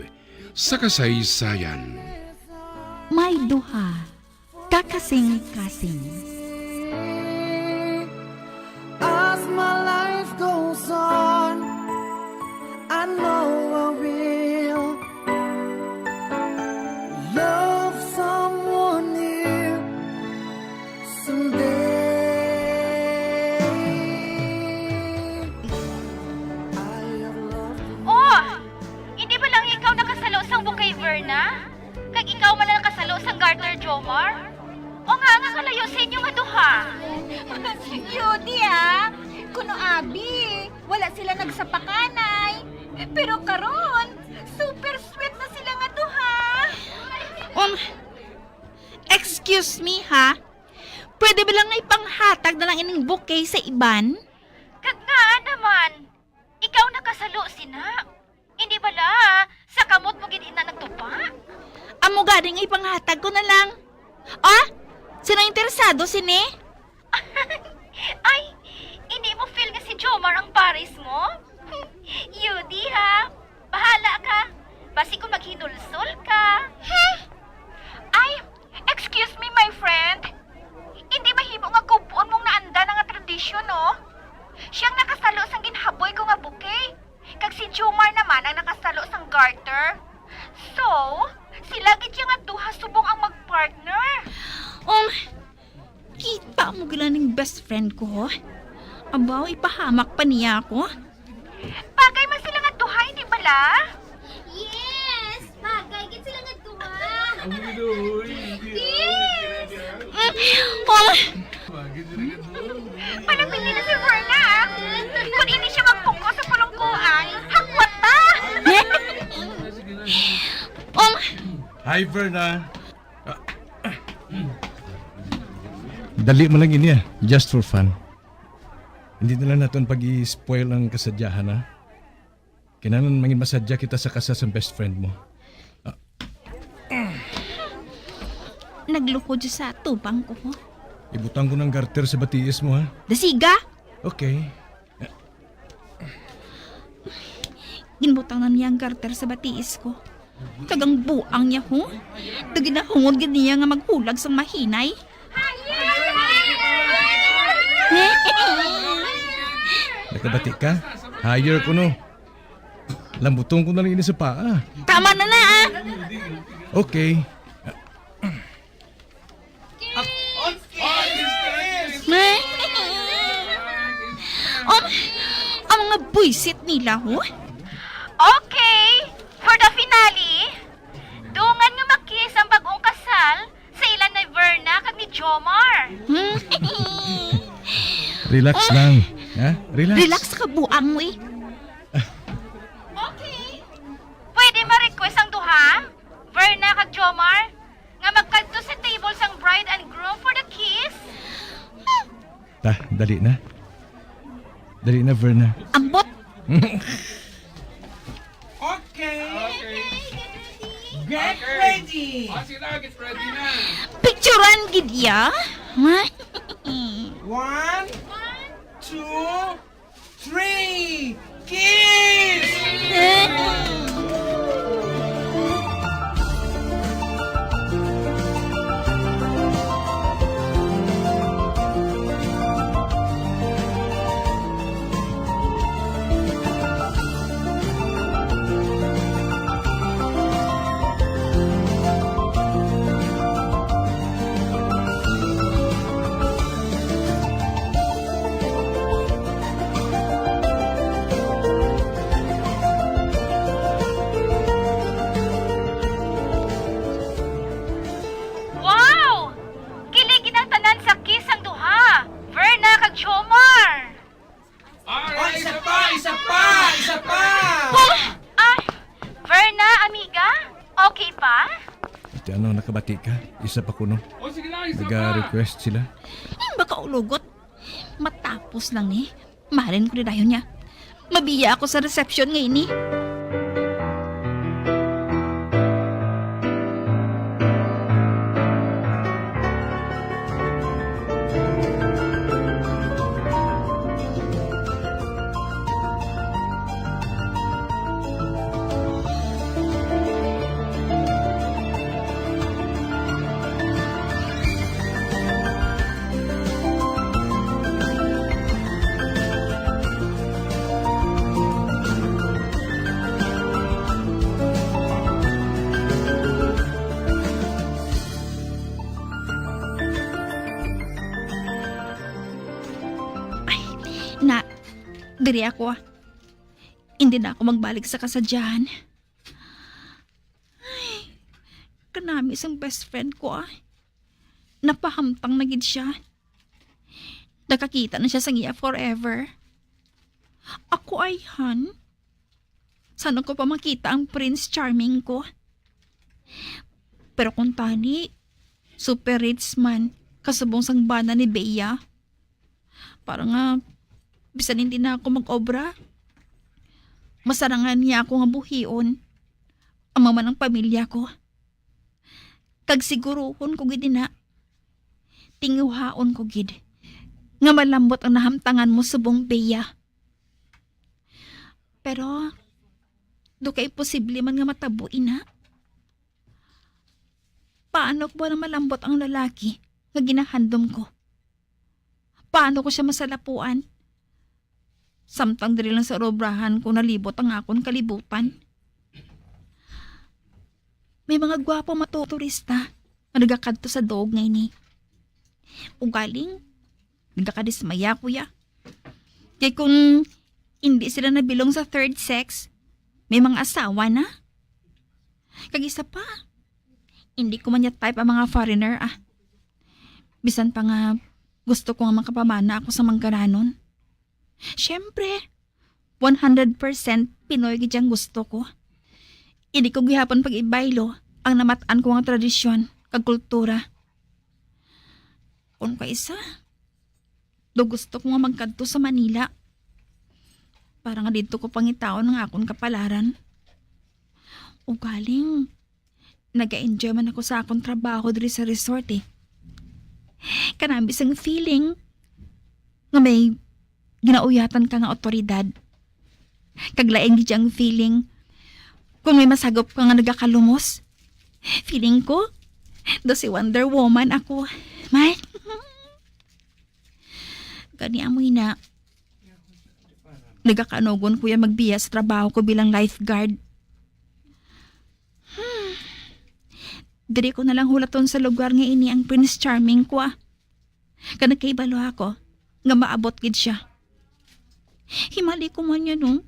sa kasaysayan. May duha, kakasing-kasing. As my life goes on, I know I will love someone new someday. Oh! Hindi ba lang ikaw nakasalo sang bukay Verna? Kag ikaw man na nakasalo sang Garter Jomar? O nga kalayo sa inyo nga duha? Yudi kuno abi, wala sila nagsapakanay. Pero karon, super sweet na sila nga duha. Excuse me ha? Pwede ba lang nga ipanghatag na lang ining bouquet sa iban? Kag nga naman, ikaw nakasalo sina. Hindi bala, sa kamot mo gid ina nagtupa? Amo gading ipanghatag ko na lang. Ah? Sino interesado sini? Ay, hindi mo feel nga si Jomar ang pares mo? Yudi bahala ka. Basi kung maghinulsol ka. Ay, excuse me my friend. Hindi mahimo nga kupuon mong naanda nga tradisyon, no? Siyang nakasalo sang ginhaboy ko nga bouquet. Kag si Jomar naman ang nakasalo sang garter. So, sila gid nga duha subong ang magpartner. Kita mo gila ning best friend ko. Abaw, ipahamak pa niya ako. Bagay man sila nga duha, hindi bala? Yes! Bagay, git sila nga duha. Yes! Palapit nila si Verna. Kung hindi siya magpungko sa pulungkuan, hakwat ta! Hi, Verna. Dali mo lang ini just for fun. Hindi na lang natin pag-i-spoil ang kasadyahan ha. Kailangan mangin masadya kita sa kasas ng best friend mo. Naglukod siya sa tubang ko. Ibutang ko ng garter sa batiis mo ha. Dasiga? Okay. Ginbutang na niya ang garter sa batiis ko. Tagang buang niya ho. Taginahungod gid niya nga maghulag sa mahinay. Nakabati ka? Hire ko no. Lambutong ko na lang ini sa paa. Tama na na ah! Okay. Ang mga buisit nila, ho? Okay, for the finale, dungan nga makis ang bagong kasal sa ilan ni Verna kag ni Jomar. Relax lang. Ha? Relax. Relax ka buang mo eh. Okay. Pwede ma-request ang duha, Verna kag Jomar, nga magkadto sa table sang bride and groom for the kiss? Dali na. Dali na, Verna. Ambot. Okay. Get ready. Get ready na. Picturean gid ya? 1, 2, 3. Kiss! Wow! Kiligin ang tanan sa kiss ang duha, Verna kag Jomar. Isa pa! Verna, amiga? Okay pa? Ito ano, nakabati ka? Isa pa ko no. Nag-request sila. Baka ulugot. Matapos lang ni. Mahalin ko na dayon niya. Mabiya ako sa reception ngayon ni. Diri ako Hindi na ako magbalik sa kasadyahan. Ay, kanami isang best friend ko Napahamtang na gid siya. Nakakita na siya sa iya forever. Ako ay sana ko pa makita ang Prince Charming ko. Pero kung tani, super rich man, kasabong sang bana ni Bea. Parang bisan hindi na ako mag-obra. Masarangan niya ako nga buhion. Ang mama ng pamilya ko. Kag siguruhon ko gid na. Tinguhaon ko gid. Nga malambot ang nahamtangan mo subong Bea. Pero, do kay posible man nga matabuin Paano ko ba na malambot ang lalaki nga ginahandom ko? Paano ko siya masalapuan? Samtang diri lang sa obrahan ko nalibot ang akon kalibutan. May mga gwapo matuturista na nagakadto sa dog ngayon Ugaling, nagakadismaya kuya. Kaya kung hindi sila nabilong sa third sex, may mga asawa na. Kag-isa pa, hindi ko man type ang mga foreigner Bisan pa nga, gusto ko nga makapamana ako sa manggaranon. Siyempre, 100% Pinoy gidyang gusto ko. Hindi ko gihapon pag-ibaylo ang namatan ko nga tradisyon kag kultura. Kung kaisa, do gusto ko nga magkadto sa Manila. Para nga dito ko pangitaon ng akong kapalaran. Ugaling, nag-enjoy man ako sa akong trabaho diri sa resort Kanambis ang feeling nga may ginauyatan ka nga otoridad. Kaglaing di ang feeling kung may masagop ka nga nagakalumos. Feeling ko, do si Wonder Woman ako. Man. Gani amoy na. Nagakanogon kuya magbiya sa trabaho ko bilang lifeguard. Diri ko na lang hulaton sa lugar nga ini ang Prince Charming ko Kana kay balo ako, nga maabot gid siya. Himali ko man niya no.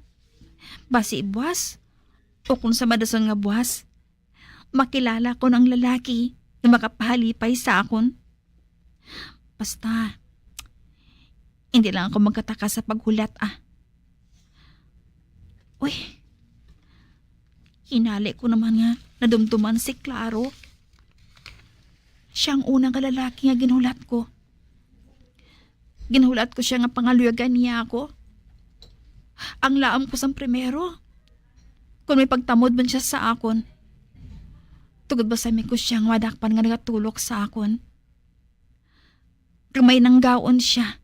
Basi buwas, o kung sa madason nga buwas, makilala ko ng lalaki na makapahalipay sa akon. Basta, hindi lang ako magkataka sa paghulat Uy, hinali ko naman nga nadumduman si Claro. Siya ang unang lalaki nga ginulat ko. Ginulat ko siya nga pangaluyagan niya ako. Ang laam ko sang primero. Kung may pagtamod man siya sa akon. Tugod ba sami ko siyang madakpan nga nagatulok sa akon. Kamay nang gaon siya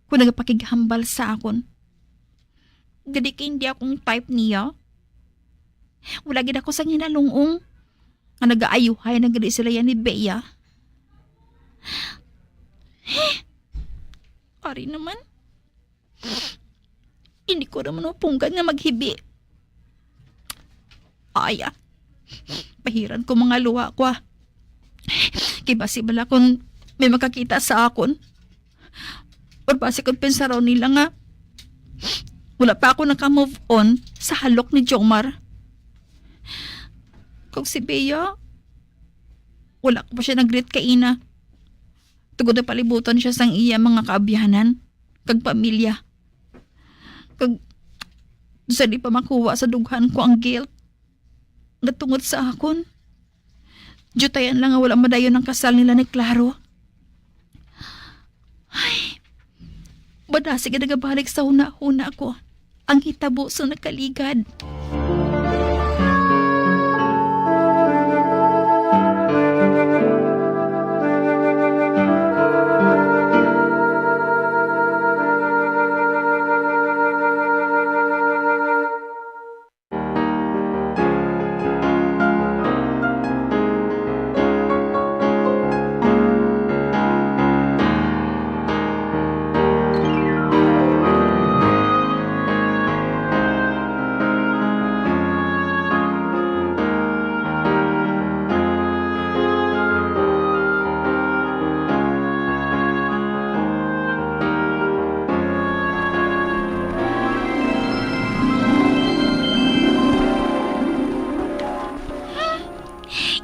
kung nagapakighambal sa akon. Gadi ka hindi akong type niya. Wala gid ako sa ginalungong. Ang nag-aayuhay na gadi sila yan ni Bea. Ari naman. Hindi ko naman mapunggan nga maghibi. Pahiran ko mga luha ko Kay basi bala kung may makakita sa akon. Or basi kung pensaraw nila nga wala pa ako naka-move on sa halok ni Jomar. Kung si Bea, wala ko pa siya nag-greet kay ina. Tugod na palibutan siya sang iya mga kaabyahanan, kag pamilya. Kag sa di pa makuha sa dughan ko ang guilt natungod sa akon. Jutayan lang nga wala madayon ang kasal nila ni Claro. Ay, bada sige nagabalik sa huna-huna ko ang hitabo sa nakaligad.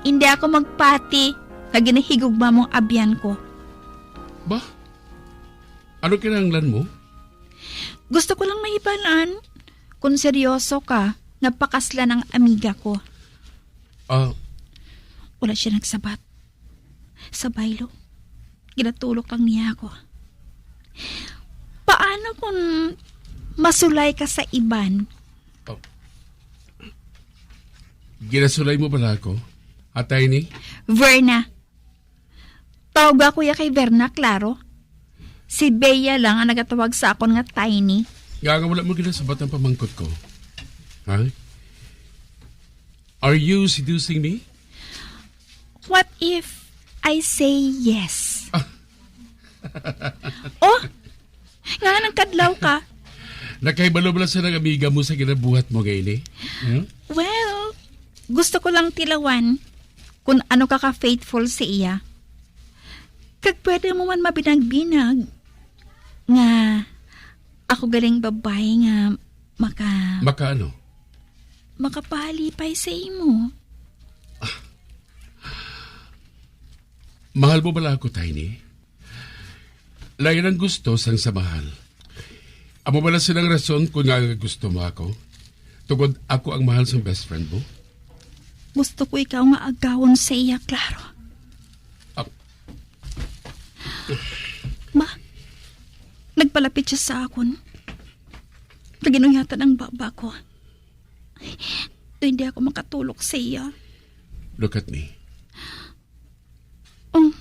Hindi ako magpati na ginahigugma mong abyan ko. Ba? Ano kinahanglan mo? Gusto ko lang mahibalaan kung seryoso ka na pakasla ng amiga ko. Wala siya nagsabat. Sa baylo, ginatulok lang niya ako. Paano kung masulay ka sa iban? Ginasulay mo pala ako? Atay ni? Verna. Tawag ba kuya kay Verna, Claro? Si Bea lang ang nagatawag sa akon nga Tiny. Nga wala mo ginasabat ang pamangkot ko. Ha? Are you seducing me? What if I say yes? Oh! Nga nang kadlaw ka. Nakaibalo ba sa ng amiga mo sa ginabuhat mo ngayon eh? Hmm? Well, gusto ko lang tilawan kung ano ka-faithful sa iya. Kag pwede mo man mabinag-binag nga ako galing babae nga Maka ano? Makapalipay sa imo. Mahal mo bala ako, Tiny? Lain ang gusto sang sa mahal. Amo bala silang rason kung nga gusto mo ako? Tugod ako ang mahal sa best friend mo? Gusto ko ikaw nga agawon sa iya, Claro. Ma, nagpalapit siya sa akon. Naginunyatan ang baba ko. Hindi ako makatulog sa iya. Look at me. Oh.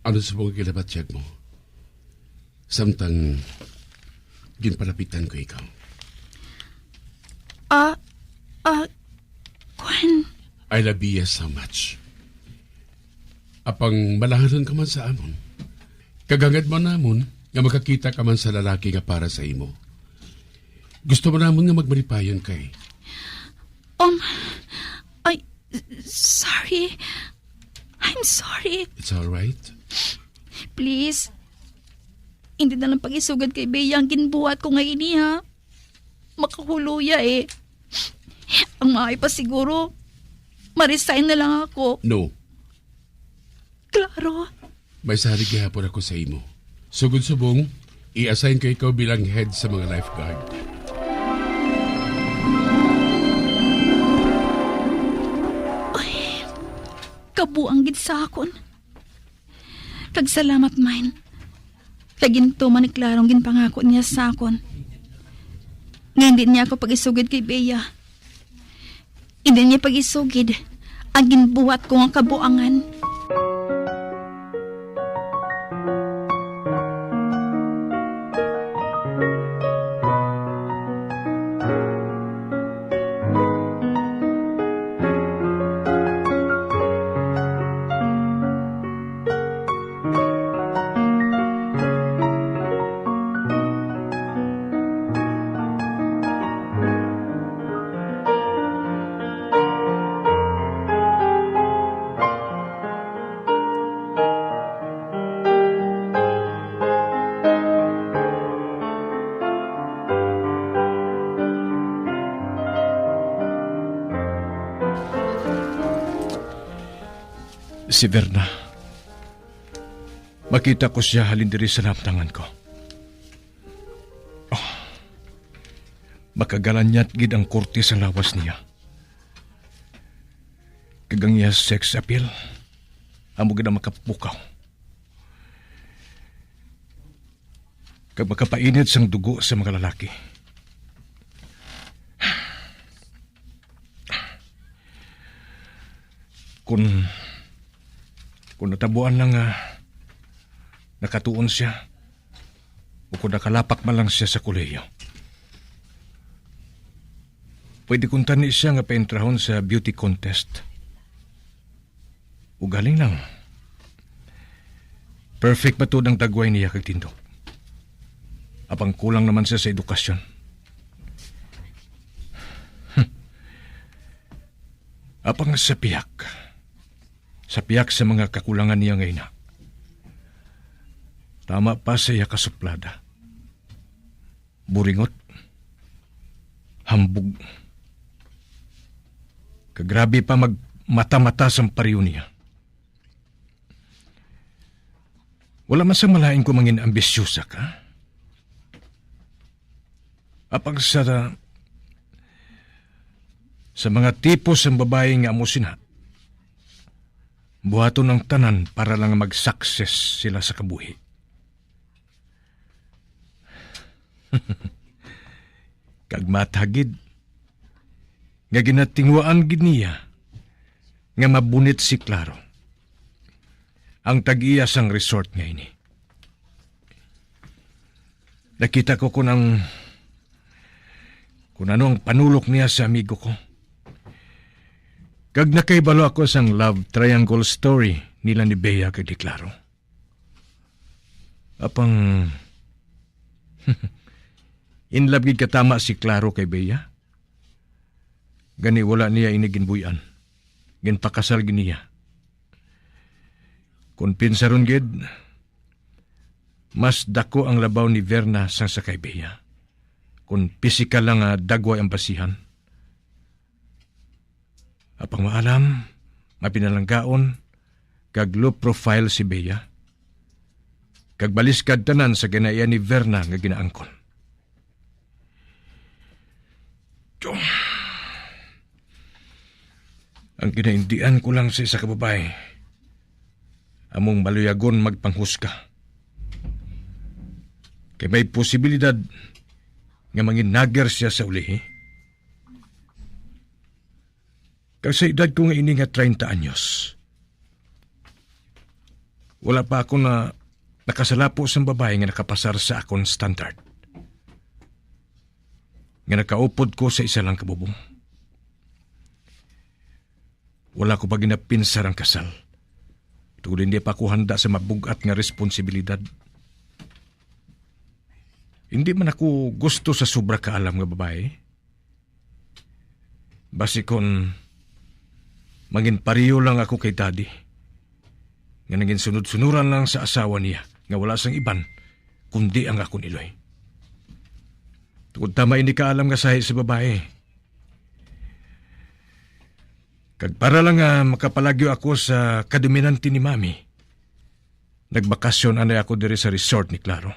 Ano sa mga kilabatyag mo? Samtang ginpalapitan ko ikaw. Kwan. I love you so much. Apang malahanon ka man sa amon. Kagangad mo namon nga makakita ka man sa lalaki nga para sa imo. Gusto mo naman nga magmaripayon kay. Ay, sorry. I'm sorry. It's alright. Please. Hindi na lang pag-isugad kay Bea ang ginbuhat ko ngayon ha. Makahuluya eh. Ang maay pa siguro, ma-resign na lang ako. No. Klaro. May salig gihapon ako sa imo. Sugod subong, i-assign ko ikaw bilang head sa mga lifeguard. Kabuang gid sa akon. Kag salamat man. Kaginto man ni Clarong ginpangako niya sa akon. Ngayon din niya ako pag-isugid kay Bea. Hindi niya pag-isugid ang ginbuhat ko ang kabuangan. Si Verna. Makita ko siya halindiri sa lamtangan ko. Oh, makagalan niya't gid ang kurti sa lawas niya. Kagang niya sex appeal, amo gid ang makapukaw. Kag makapainit sang dugo sa mga lalaki. Kung natabuan lang nakatuon siya o kung nakalapak man lang siya sa kuleyo. Pwede kong tani siya nga paintrahon sa beauty contest. O galing lang. Perfect ba to ng tagway niya kag tindog? Apang kulang naman siya sa edukasyon. Apang sa piyak. Sa piyak sa mga kakulangan niya ngayon na. Tama pa siya kasuplada. Buringot. Hambog. Kagrabe pa magmata-mata sa pariyo niya. Wala man sa malain ko mangin ambisyosa ka. Apang sa mga tipos ng babae nga amo sinat. Buhaton ng tanan para lang mag-success sila sa kabuhi. Kag matagid, nga ginatingwaan gid niya, nga mabunit si Claro. Ang tag-iya sang resort nga ini. Nakita ko kung ano ang panulok niya sa amigo ko. Kag nakaibalo ako sang love triangle story nila ni Bea kag di Claro. Apang in love gid katama si Claro kay Bea. Gani wala niya iniginbuyan. Ginpakasal gid niya. Kung pinsaron gid, mas dako ang labaw ni Verna sang sa kay Bea. Kung pisikal lang dagway ang basihan. Apang maalam, mapinalanggaon, kag low profile si Bea. Kag baliskad tanan sa ginaya ni Verna nga ginaangkon. Ang ginaindian ko lang sa isa ka babae, among maluyagon magpanghusga. Kay may posibilidad nga manginager siya sa ulihi. Kasi edad ko nga ini nga 30 anyos. Wala pa ako na nakasalapo sa babae nga nakapasar sa akong standard. Nga nakaupod ko sa isa lang kabubong. Wala ko pa ginapinsar ang kasal. Tugod hindi pa ako handa sa mabugat nga responsibilidad. Hindi man ako gusto sa sobra kaalam nga babae. Basi kon mangin pariyo lang ako kay daddy. Nga naging sunod-sunuran lang sa asawa niya nga wala sang iban kundi ang akong iloy. Tungod tama hindi kaalam nga sahi sa babae. Kag para lang nga makapalagyo ako sa kadominante ni mami, nagbakasyon anay ako diri sa resort ni Claro.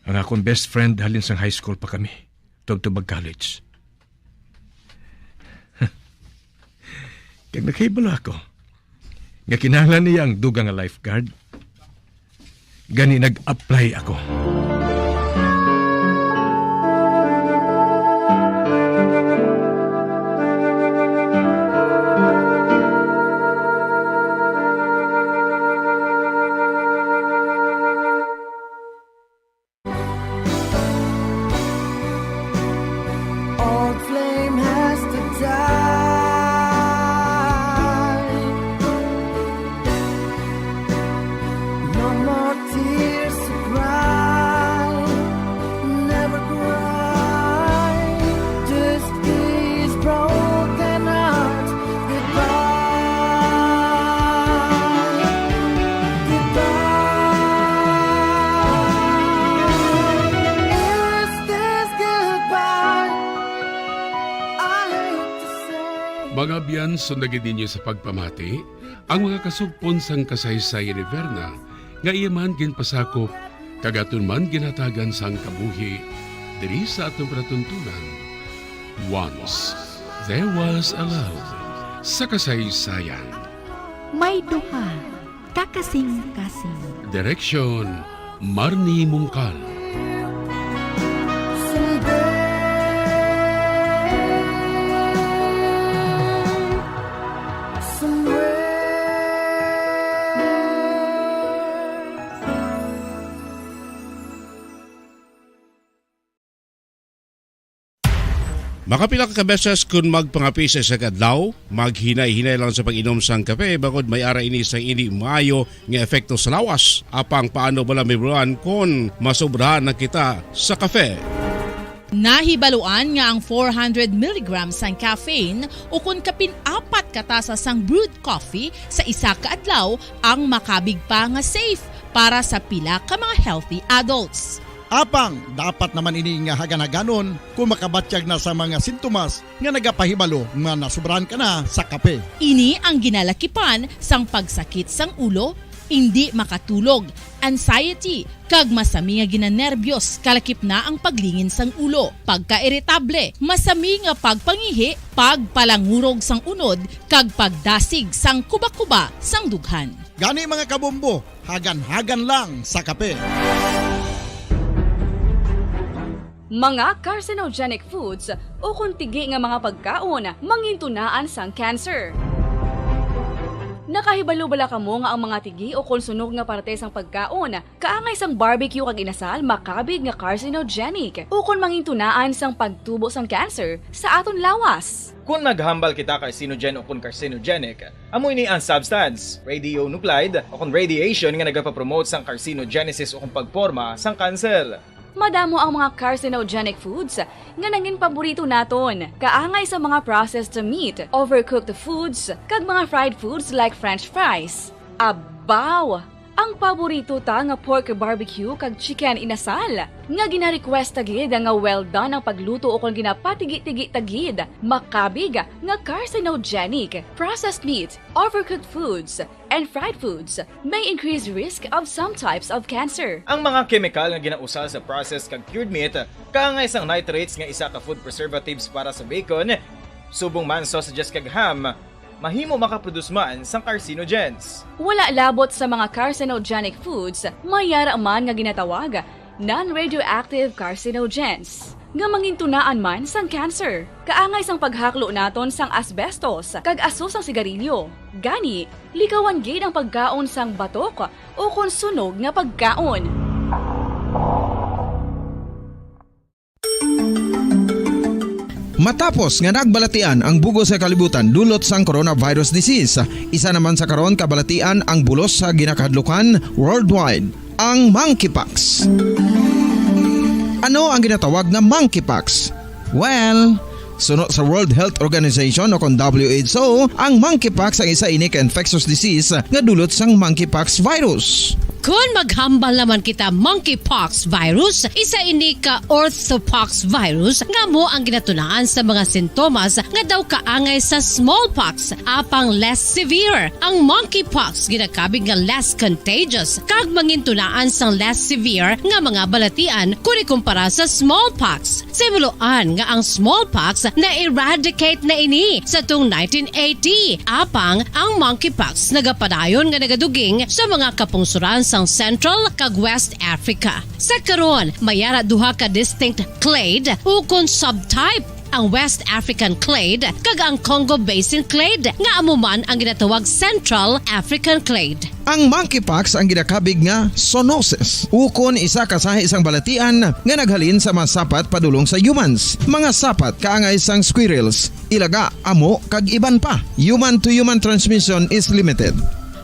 Ang akong best friend halin sang high school pa kami, tubtubag college. Kag nakahibalo ako, nga kinahanglan niya ang dugang nga lifeguard, gani nag-apply ako. Old flame has to die. No more tears to cry. Never cry. Just these broken hearts. Goodbye. Goodbye. Is this goodbye? Mga biyan, sundagin ninyo sa pagpamati ang mga kasugpon sang kasaysayan ni Verna nga iyaman ginpasakop kagaton man ginatagan sang kabuhi diri sa atong pratuntunan. Once there was a love sa kasaysayan. May duha, kakasing-kasing. Direksyon Marnie Mungkal. Makapila ka beses kung magpangapi sa isa kadlaw, maghinay-hinay lang sa pag-inom sang kape bagod may ara ini sang hindi maayo nga epekto sa lawas. Apang paano bala mibruan kung masobrahan na kita sa kape. Nahibaluan nga ang 400 mg sang caffeine o kung kapin-apat katasa sang brewed coffee sa isa ka adlaw ang makabig pa nga safe para sa pila ka mga healthy adults. Apang, dapat naman ini nga hagan-haganon kung makabatsyag na sa mga sintomas nga nagapahibalo nga nasubrahan ka na sa kape. Ini ang ginalakipan sang pagsakit sang ulo, hindi makatulog, anxiety, kag masami nga ginanerbiyos, kalakip na ang paglingin sang ulo, pagka-irritable, masami nga pagpangihi, pagpalangurog sang unod, kag pagdasig sang kuba-kuba sang dughan. Gani mga kabombo, hagan-hagan lang sa kape. Mga carcinogenic foods o kung tigi nga mga pagkaon mangintunaan sang cancer. Nakahibalo bala kamo nga ang mga tigi o kung sunog nga parte sang pagkaon kaangay sang barbecue kag inasal makabig nga carcinogenic o kung mangintunaan sang pagtubo sang cancer sa aton lawas. Kung naghambal kita carcinogen o kung carcinogenic, amoy ni ang substance, radionuclide o kung radiation nga nagapapromote sang carcinogenesis o kung pagporma sang cancer. Madamo ang mga carcinogenic foods nga nangin paborito naton. Kaangay sa mga processed meat, overcooked foods, kag mga fried foods like french fries. Abaw! Ang paborito ta nga pork barbecue kag chicken inasal. Nga gina-request tagid nga well done ang pagluto o kung ginapatigi-tigi tagid. Makabig nga carcinogenic, processed meat, overcooked foods, and fried foods may increase risk of some types of cancer. Ang mga chemical nga ginausal sa processed kag cured meat, kaangay sang nitrates nga isa ka food preservatives para sa bacon, subong man sausages kag ham, mahimo makaproduce man sang carcinogens. Wala labot sa mga carcinogenic foods, mayara man nga ginatawag non-radioactive carcinogens nga mangintunaan man sang cancer. Kaangay sang paghaklo naton sang asbestos kag aso sang sigarilyo. Gani, likawan gid ang pagkaon sang batok o kung sunog nga pagkaon. Matapos nga nagbalatian ang bugo sa kalibutan dulot sang coronavirus disease, isa naman sa karon kabalatian ang bulos sa ginakahadlukan worldwide. Ang monkeypox. Ano ang ginatawag na monkeypox? Well, sunod sa World Health Organization o kung WHO, ang monkeypox ang isa ini ka infectious disease nga dulot sang monkeypox virus. Kung maghambal naman kita monkeypox virus, isa ini ka orthopox virus nga mo ang ginatunaan sa mga sintomas nga daw kaangay sa smallpox apang less severe. Ang monkeypox ginakabig nga less contagious kag mangintunaan sang less severe nga mga balatian kung ikumpara sa smallpox. Simuloan nga ang smallpox na eradicate na ini sa tung 1980 apang ang monkeypox nagapadayon nga nagaduging sa mga kapungsuran sang Central kag West Africa. Sa karon, mayara duha ka distinct clade ukon subtype, ang West African clade kag ang Congo Basin clade nga amuman ang ginatawag Central African clade. Ang monkeypox ang ginakabig nga zoonosis. Ukon isa kasahi isang balatian nga naghalin sa mga sapat padulong sa humans. Mga sapat kaangay sang squirrels, ilaga, amo kag iban pa. Human to human transmission is limited.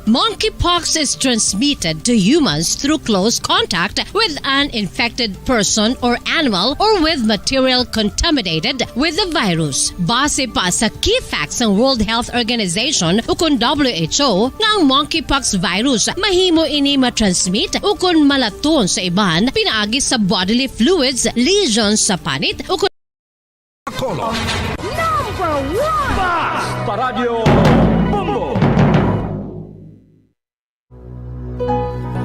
Monkeypox is transmitted to humans through close contact with an infected person or animal or with material contaminated with the virus. Base pa sa key facts ng World Health Organization ukon WHO nga ang monkeypox virus mahimo ini matransmit ukon malaton sa iban pinaagi sa bodily fluids, lesions sa panit ukon Bacolod. Number 1! Basta Radio Bumbo.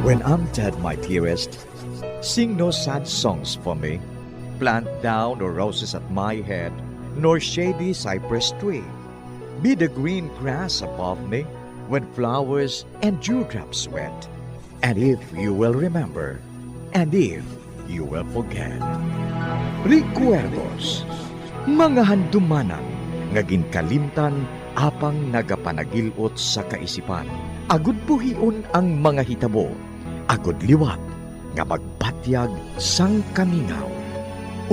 When I'm dead, my dearest, sing no sad songs for me. Plant down no roses at my head, nor shady cypress tree. Be the green grass above me when flowers and dewdrops wet. And if you will remember, and if you will forget. Recuerdos, mga handumanan, nga ginkalimtan apang nagapanagilot sa kaisipan. Agud buhion ang mga hitabo. Agud liwat nga magpatyag sang kamingaw.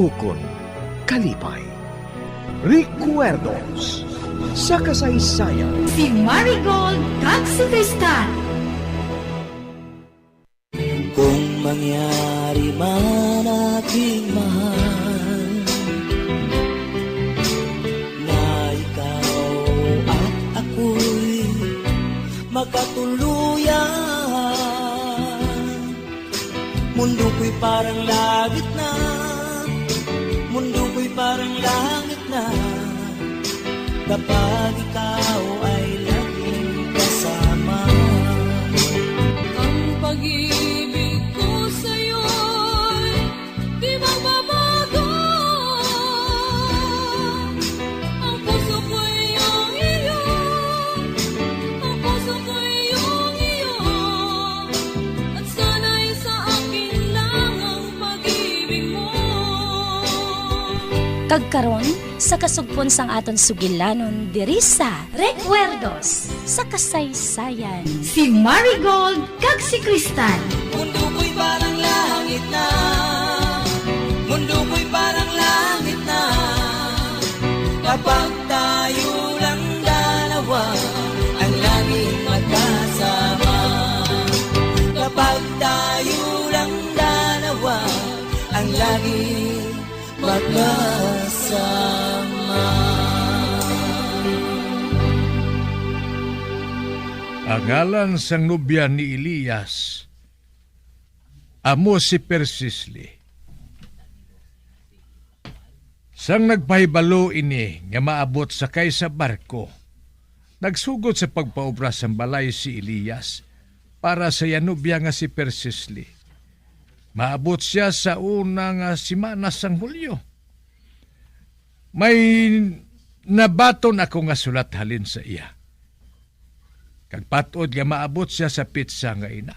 Ukon kalipay. Recuerdos sa kasaysayan. Si Marigold kag si Tristan. Kung mangyari man aking mahal na ikaw at ako'y magkatuluyan, mundo ko'y parang langit na, mundo ko'y parang langit na, kapag ikaw ay laging kasama. Ang pag-ibig ko sa'yo'y di magbabago. Ang puso ko'y iyong iyo, ang puso ko'y iyong iyo, at sana'y sa akin lang ang pag-ibig mo. Kagkaron sa kasugpon sang aton sugilanon diri sa Recuerdos sa kasaysayan. Si Marigold kag si Tristan. Mundo ko'y parang langit na, mundo ko'y parang langit na, kapag tayo lang dalawa ang laging magkasama. Kapag tayo lang dalawa ang laging magkasama. Ang ngalan sang nobya ni Elias, amo si Persisli. Sang nagpahibalo ini nga maabot sakay sa barko, nagsugod sa pagpaubra sang balay si Elias para sa yanubya nga si Persisli. Maabot siya sa una nga simana sang Hulyo. May nabaton ako nga sulat halin sa iya. Kag patod nga maabot siya sa pitsa nga ina.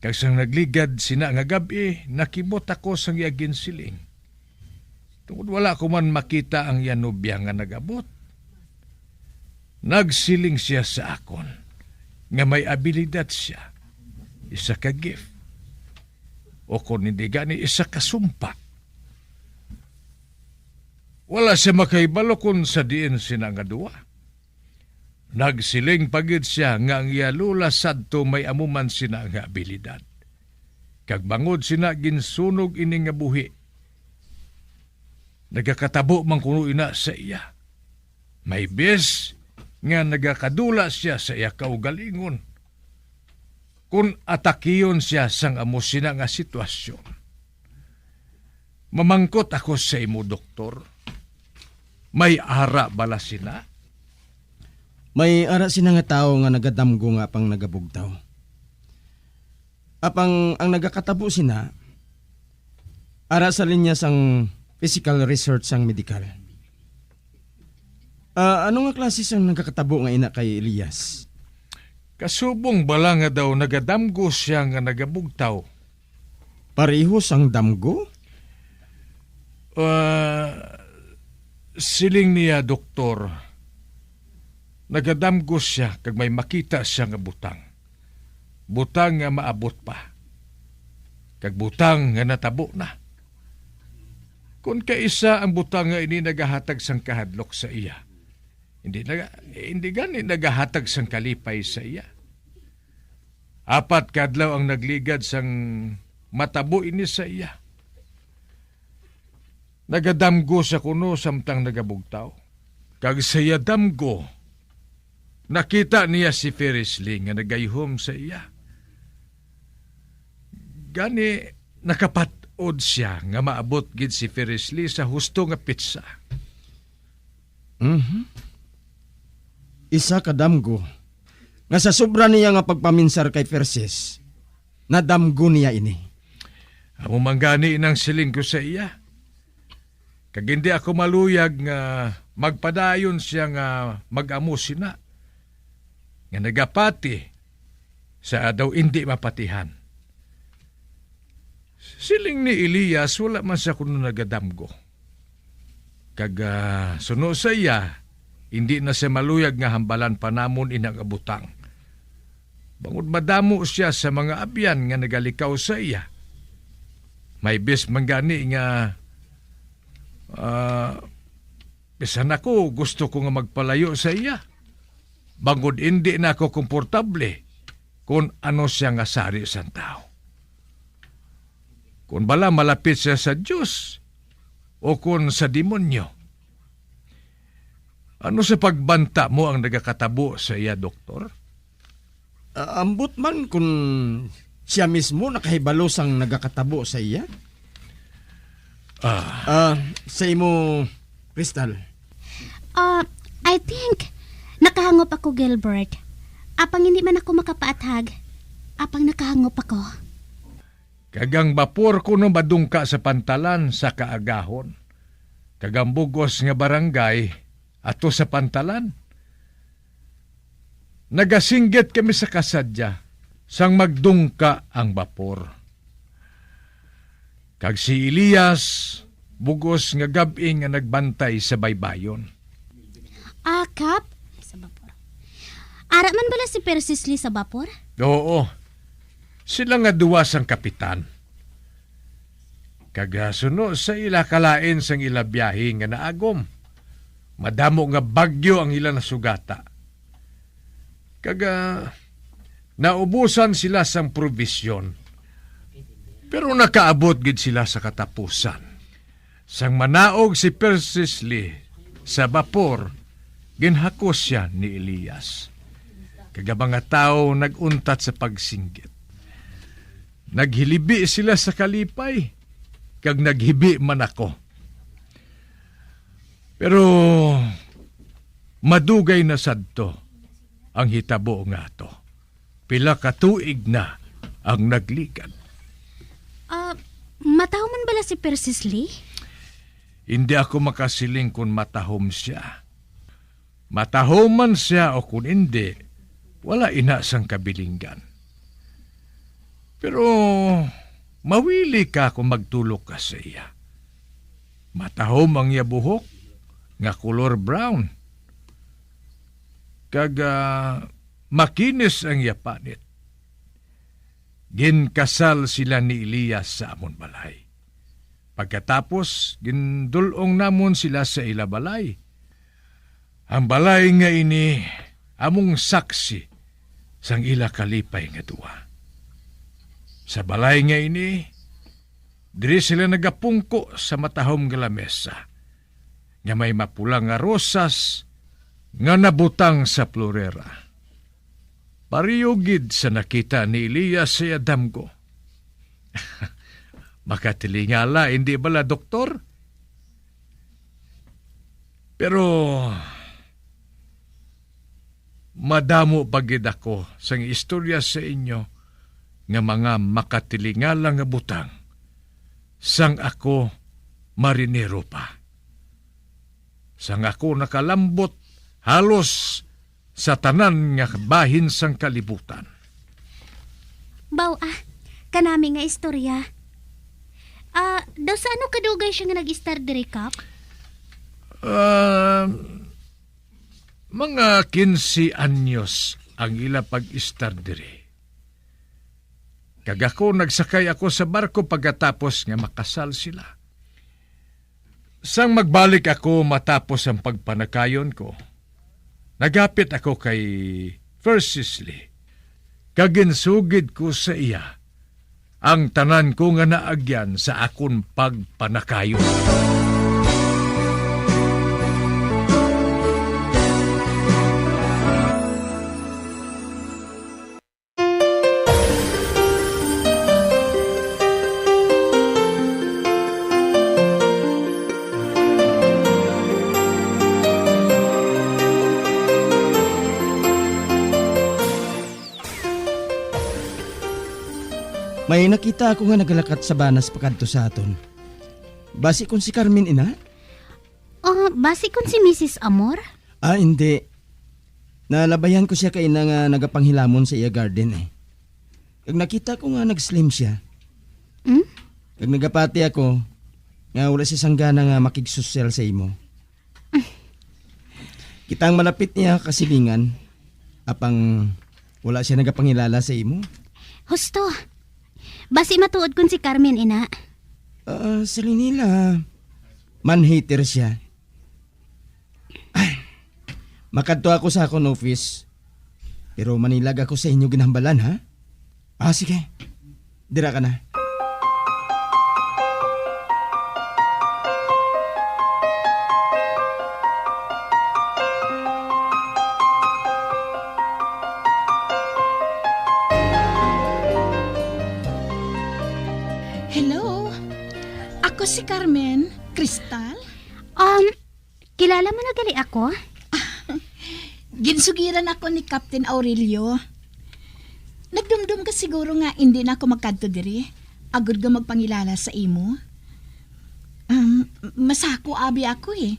Kag sang nagligad sina nga gabi, nakimot ako sang iyagin siling. Tungod wala ko man makita ang yanubya nga nagabot. Nagsiling siya sa akon nga may abilidad siya. Isa ka gift. O kung hindi gani isa ka sumpa. Wala siya makaibalo kung sa diin sina nga duwa. Nagsiling pagid siya nga ang iya lula sadto may amuman sina nga abilidad. Kag bangod sina ginsunog ini nga buhi. Nagakatabo man kuno ina sa iya. May bes nga nagakadula siya sa iya kaugalingon. Kung atakiyon siya sang amo sina nga sitwasyon. Mamangkot ako sa imo, doktor. May ara bala sina? May ara sina nga tao nga nagadamgo nga pang nagabugtaw. Apang ang nagakatabo sina, ara sa linya sang physical research sang medical. Ano nga klase sang nagakatabo nga ina kay Elias? Kasubong bala nga daw nagadamgo siya nga nagabugtaw. Pareho sang damgo? Siling niya, doktor. Nagadamgo siya kag may makita siya nga butang. Butang nga maabot pa. Kag butang nga natabo na. Kung kaisa ang butang nga ini nagahatag sang kahadlok sa iya, hindi gani nagahatag sang kalipay sa iya. 4 kadlaw ang nagligad sang matabo ini sa iya. Nagadamgo sa kuno samtang nagabugtaw. Kag saya damgo, nakita niya si Ferris Lee nga nagayhom sa iya. Gani nakapatod siya nga maabot gid si Ferris Lee sa husto nga pizza. Isa ka damgo. Nga sa sobra niya nga pagpaminsar kay Fersis, nadamgo niya ini. Amo manggani inang siling ko sa iya. Kag hindi ako maluyag nga magpadayon siya nga mag-amo sina. Nga nagapati sa daw hindi mapatihan. Siling ni Elias wala man sa kuno nagadamgo. Kag suno sa iya, hindi na siya maluyag nga hambalan pa namon inang abutang. Bangod madamo siya sa mga abyan nga nagalikaw sa iya. May bis manggani nga bisan ako gusto ko nga magpalayo sa iya. Bangod hindi na ako komportable kung ano siya nga sari sa tao. Kung bala malapit siya sa Diyos o kung sa demonyo. Ano sa pagbanta mo ang nagakatabo sa iya, doktor? Ambot man kung siya mismo nakahibalo sang nagakatabo sa iya? Sa imo, Crystal. I think nakahangop ako, Gilbert. Apang hindi man ako makapaathag. Apang nakahangop ako. Kagang bapor ko no madungka sa pantalan sa kaagahon. Kagang bugos nga barangay ato sa pantalan. Nagasinggit kami sa kasadya sang magdungka ang bapor. Kag si Elias, bugos nga gabi nga nagbantay sa baybayon. Kap? Sa bapor. Ara man bala si Persis Lee sa bapor? Oo. Sila nga duwa sang kapitan. Kagasuno sa ila kalain sang ila biyahe nga naagom. Madamo nga bagyo ang ila nasugata. Naubusan sila sang provisyon. Pero nakaabot gid sila sa katapusan. Sang manaog si Persis Lee sa bapor, ginhakos siya ni Elias. Mga tao naguntat sa pagsinggit. Naghilibi sila sa kalipay, kag naghibi man ako. Pero madugay na sadto ang hitabo nga to. Pila ka tuig na ang nagligad. Matahuman bala si Persis Lee? Hindi ako makasiling kung matahom siya. Matahoman siya o kung hindi, wala ina sang kabilinggan. Pero mawili ka kung magtulog ka sa iya. Matahom ang iya buhok, nga color brown. Makinis ang iya panit. Ginkasal sila ni Elias sa amon balay. Pagkatapos, gindulong namon sila sa ila balay. Ang balay nga ini, among saksi sang ila kalipay nga duwa. Sa balay nga ini, diri sila nagapungko sa matahom nga lamesa, nga may mapulang nga rosas nga nabutang sa florera. Pariyugid sa nakita ni Elias sa Adamgo. Makatilingala, hindi bala, doktor? Pero madamo bagid ako sang istorya sa inyo nga mga makatilingala nga butang sang ako marinero pa. Sang ako nakalambot halos sa tanan nga bahin sang kalibutan. Baw kanami nga istorya. Daw sa ano kadugay siya nga nag-star diri Kap? Mga 15 anyos ang ila pag-istar diri. Kagako nagsakay ako sa barko pagkatapos nga makasal sila. Sang magbalik ako matapos ang pagpanakayon ko, nagapit ako kay First Cicely. Kaginsugid ko sa iya ang tanan ko nga naagyan sa akon pagpanakayon. May nakita ako nga nagalakat sa banas pakadto sa aton. Basi kon si Carmen ina? Basi kon si Mrs. Amor? Hindi. Nalabayan ko siya kay na nga nagapanghilamon sa iya garden eh. Kag nakita ko nga nag-slim siya. Kag nagapati ako, nga wala siya sanggana nga makigsosyal sa imo. Kitang malapit niya kasilingan, apang wala siya nagapangilala sa imo. Husto. Basi matuod kun si Carmen ina. Sa nila, man-hater siya. Ay, makadto ako sa akong office. Pero manilag ako sa inyo ginhambalan, ha? Sige. Dira ka na. Hello? Ako si Carmen. Crystal? Kilala mo na gali ako? Ginsugiran ako ni Captain Aurelio. Nagdumdum ka siguro nga hindi na ako magkadto diri. Agud ka magpangilala sa imo. Masako abi ako eh.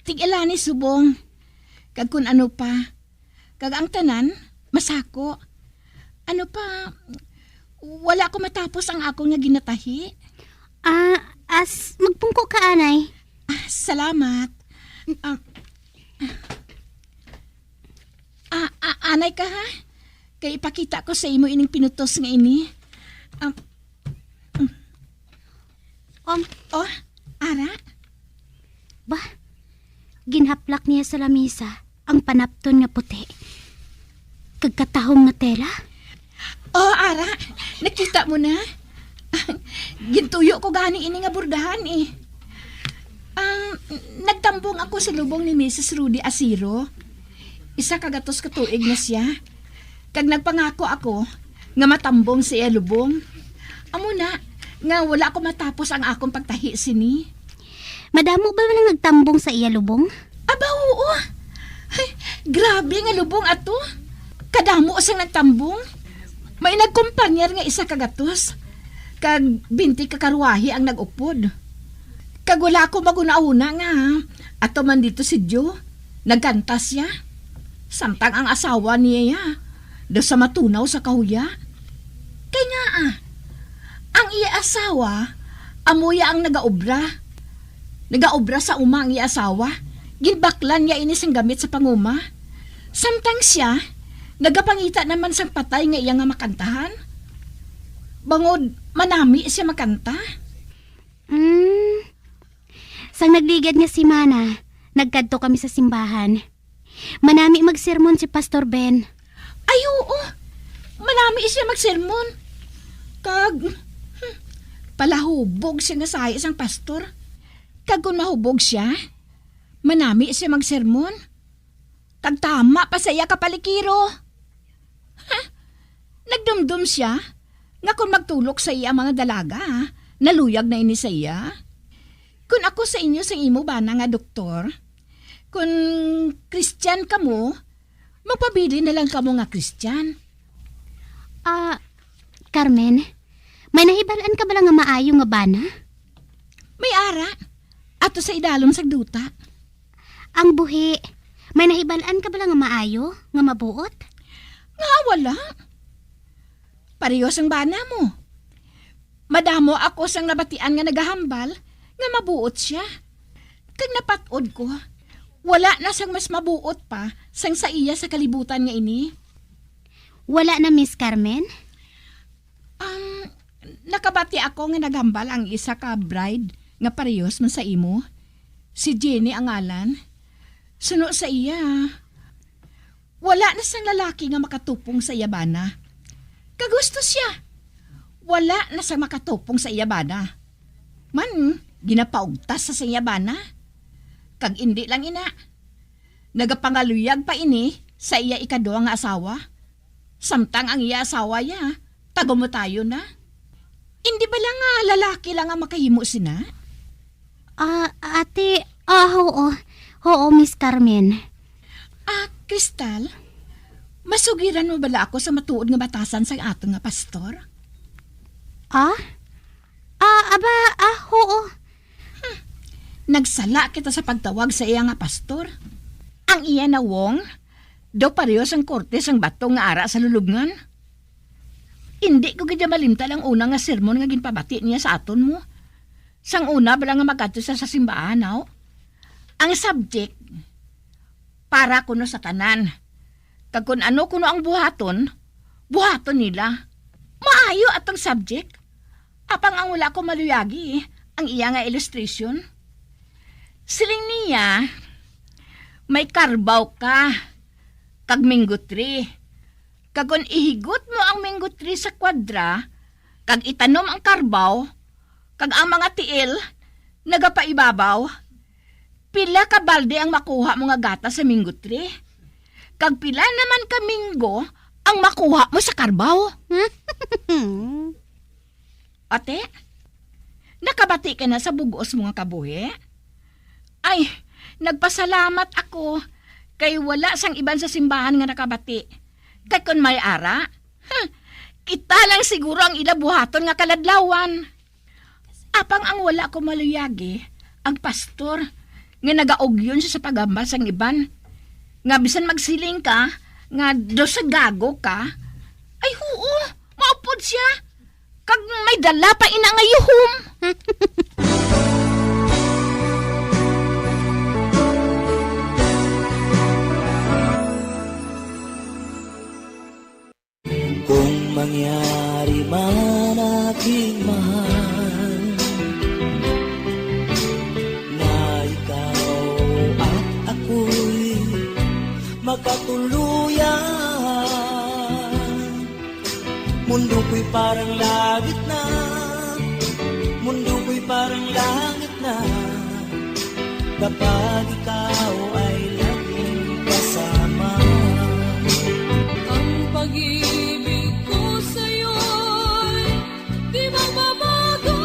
Tig-ilani subong. Kag kun ano pa. Kag ang tanan, masako. Ano pa, wala ko matapos ang ako nga ginatahi. Magpungko ka, anay. Salamat. Anay ka ha? Kaya ipakita ko sa imo ining pinutos nga ini. Ara? Ginhaplak niya sa lamisa ang panapton nga puti. Kagkatahong nga tela. Ara, nakita mo na? Gintuyo ko gani ini nga burdahan eh. Nagtambong ako sa lubong ni Mrs. Rudy Asiro. Isa kagatos katuig na siya. Kag nagpangako ako nga matambong sa iya lubong. Amo na, nga wala ko matapos ang akong pagtahi sini. Madamo ba walang nagtambong sa iya lubong? Aba, oo. Ay, grabe nga lubong ato. Kadamo sang nagtambong. May nagkumpanyar nga isa kagatos. Kag 20 kakarwahi ang nag-upod. Kag wala ko maguna-una nga. Ato man dito si Joe. Nagkanta siya. Samtang ang asawa niya daw sa matunaw sa kahuya. Kaya nga ang iya asawa, amoya ang nagaobra. Nagaobra sa uma ang iya asawa. Ginbaklan niya inis ang gamit sa panguma. Samtang siya, nagapangita naman sang patay nga iya nga makantahan. Bangod, manami siya makanta. Sang nagligad nga si Mana, nagkadto kami sa simbahan. Manami magsermon si Pastor Ben. Ay, oo. Manami siya magsermon. Palahubog sinasaya isang pastor. Kag kung mahubog siya, manami siya magsermon. Kag tama pa sa iya kapalikiro. Nagdumdum siya nga kung magtulok sa iya mga dalaga, naluyag na ini sa iya. Kung ako sa inyo sa imo ba na nga doktor, kung Christian ka mo, magpabili na lang ka mo nga Christian. Carmen, may nahibalaan ka ba lang nga maayo nga bana? May ara. Ato sa idalom sa duta. Ang buhi, may nahibalaan ka ba lang nga maayo, nga mabuot? Nga wala. Parehos ang bana mo. Madamo ako sang nabatian nga nagahambal, nga mabuot siya. Kag napatod ko, wala na sang mas mabuot pa sang sa iya sa kalibutan nga ini. Wala na, Miss Carmen? Nakabati ako nga nagambal ang isa ka bride nga parehos man sa imo. Si Jenny ang ngalan. Suno sa iya. Wala na sang lalaki nga makatupong sa iya bana. Kagusto siya. Wala na sang makatupong sa iya bana. Man, ginapaugtas sa iya bana. Kag indi lang ina. Nagapangaluyag pa ini sa iya ikaduwa nga asawa. Samtang ang iya asawa ya, tago mo tayo na. Hindi ba lang nga lalaki lang ang makahimo sina? Ate, oo. Oo, Miss Carmen. Kristal, masugiran mo bala ako sa matuod nga batasan sa ato nga pastor? Oo. Nagsala kita sa pagtawag sa iya nga pastor. Ang iya na wong, do parehos ang korte sang bato nga ara sa lulubngan. Hindi ko gid malimtal ang una nga sermon nga ginpabati niya sa aton mo. Sang una bala nga magadto sa simbahan, no? Ang subject para kuno sa tanan. Kag kun ano kuno ang buhaton nila. Maayo atong subject. Apang ang wala ko maluyagi, ang iya nga illustration. Siling niya, may karbaw ka, kag mango tree. Kag kun ihigot mo ang mango tree sa kwadra, kag itanom ang karbaw, kag ang mga tiil, nagapaibabaw, pila ka balde ang makuha mo nga gata sa mango tree. Kag pila naman ka minggo ang makuha mo sa karbaw. Ate, nakabati ka na sa bugos mo nga kabuhi? Ay, nagpasalamat ako kay wala sang iban sa simbahan nga nakabati. Kay kun may ara, kita lang siguro ang ilabuhaton nga kaladlawan. Apang ang wala ko maluyagi, ang pastor, nga nagaogyon siya sa pagambal sang iban. Nga bisan magsiling ka, nga do sa gago ka, ay huo, maupod siya. Kag may dala pa ina nga yuhum. Kung mangyari man aking mahal na ikaw at ako'y magkatuluyan, mundo ko'y parang langit na, mundo ko'y parang langit na, kapag ikaw ay laging kasama. Ang pag-ibig ko sa'yo'y di magbabago.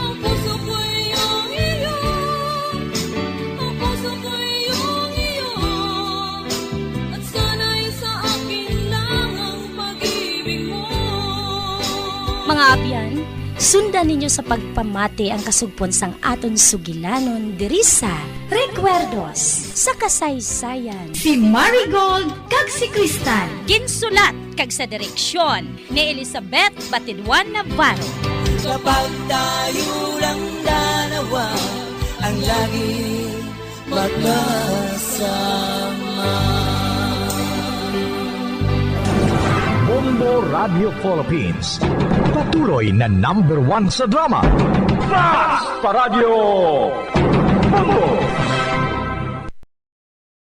Ang puso ko'y iyong iyo, ang puso ko'y iyong iyo, at sana'y sa akin lang ang pag-ibig mo. Mga abyan, sundan ninyo sa pagpamati ang kasugpon sang aton sugilanon diri sa Recuerdos sa kasaysayan. Si Marigold kag si Kristal. Ginsulat kag sa direksyon ni Elizabeth Batidwan Navarro. Kapag tayo lang dalawa ang lagi magkasama. Bombo Radio Philippines. Patuloy na #1 sa drama. Fast Paradyo Bombo!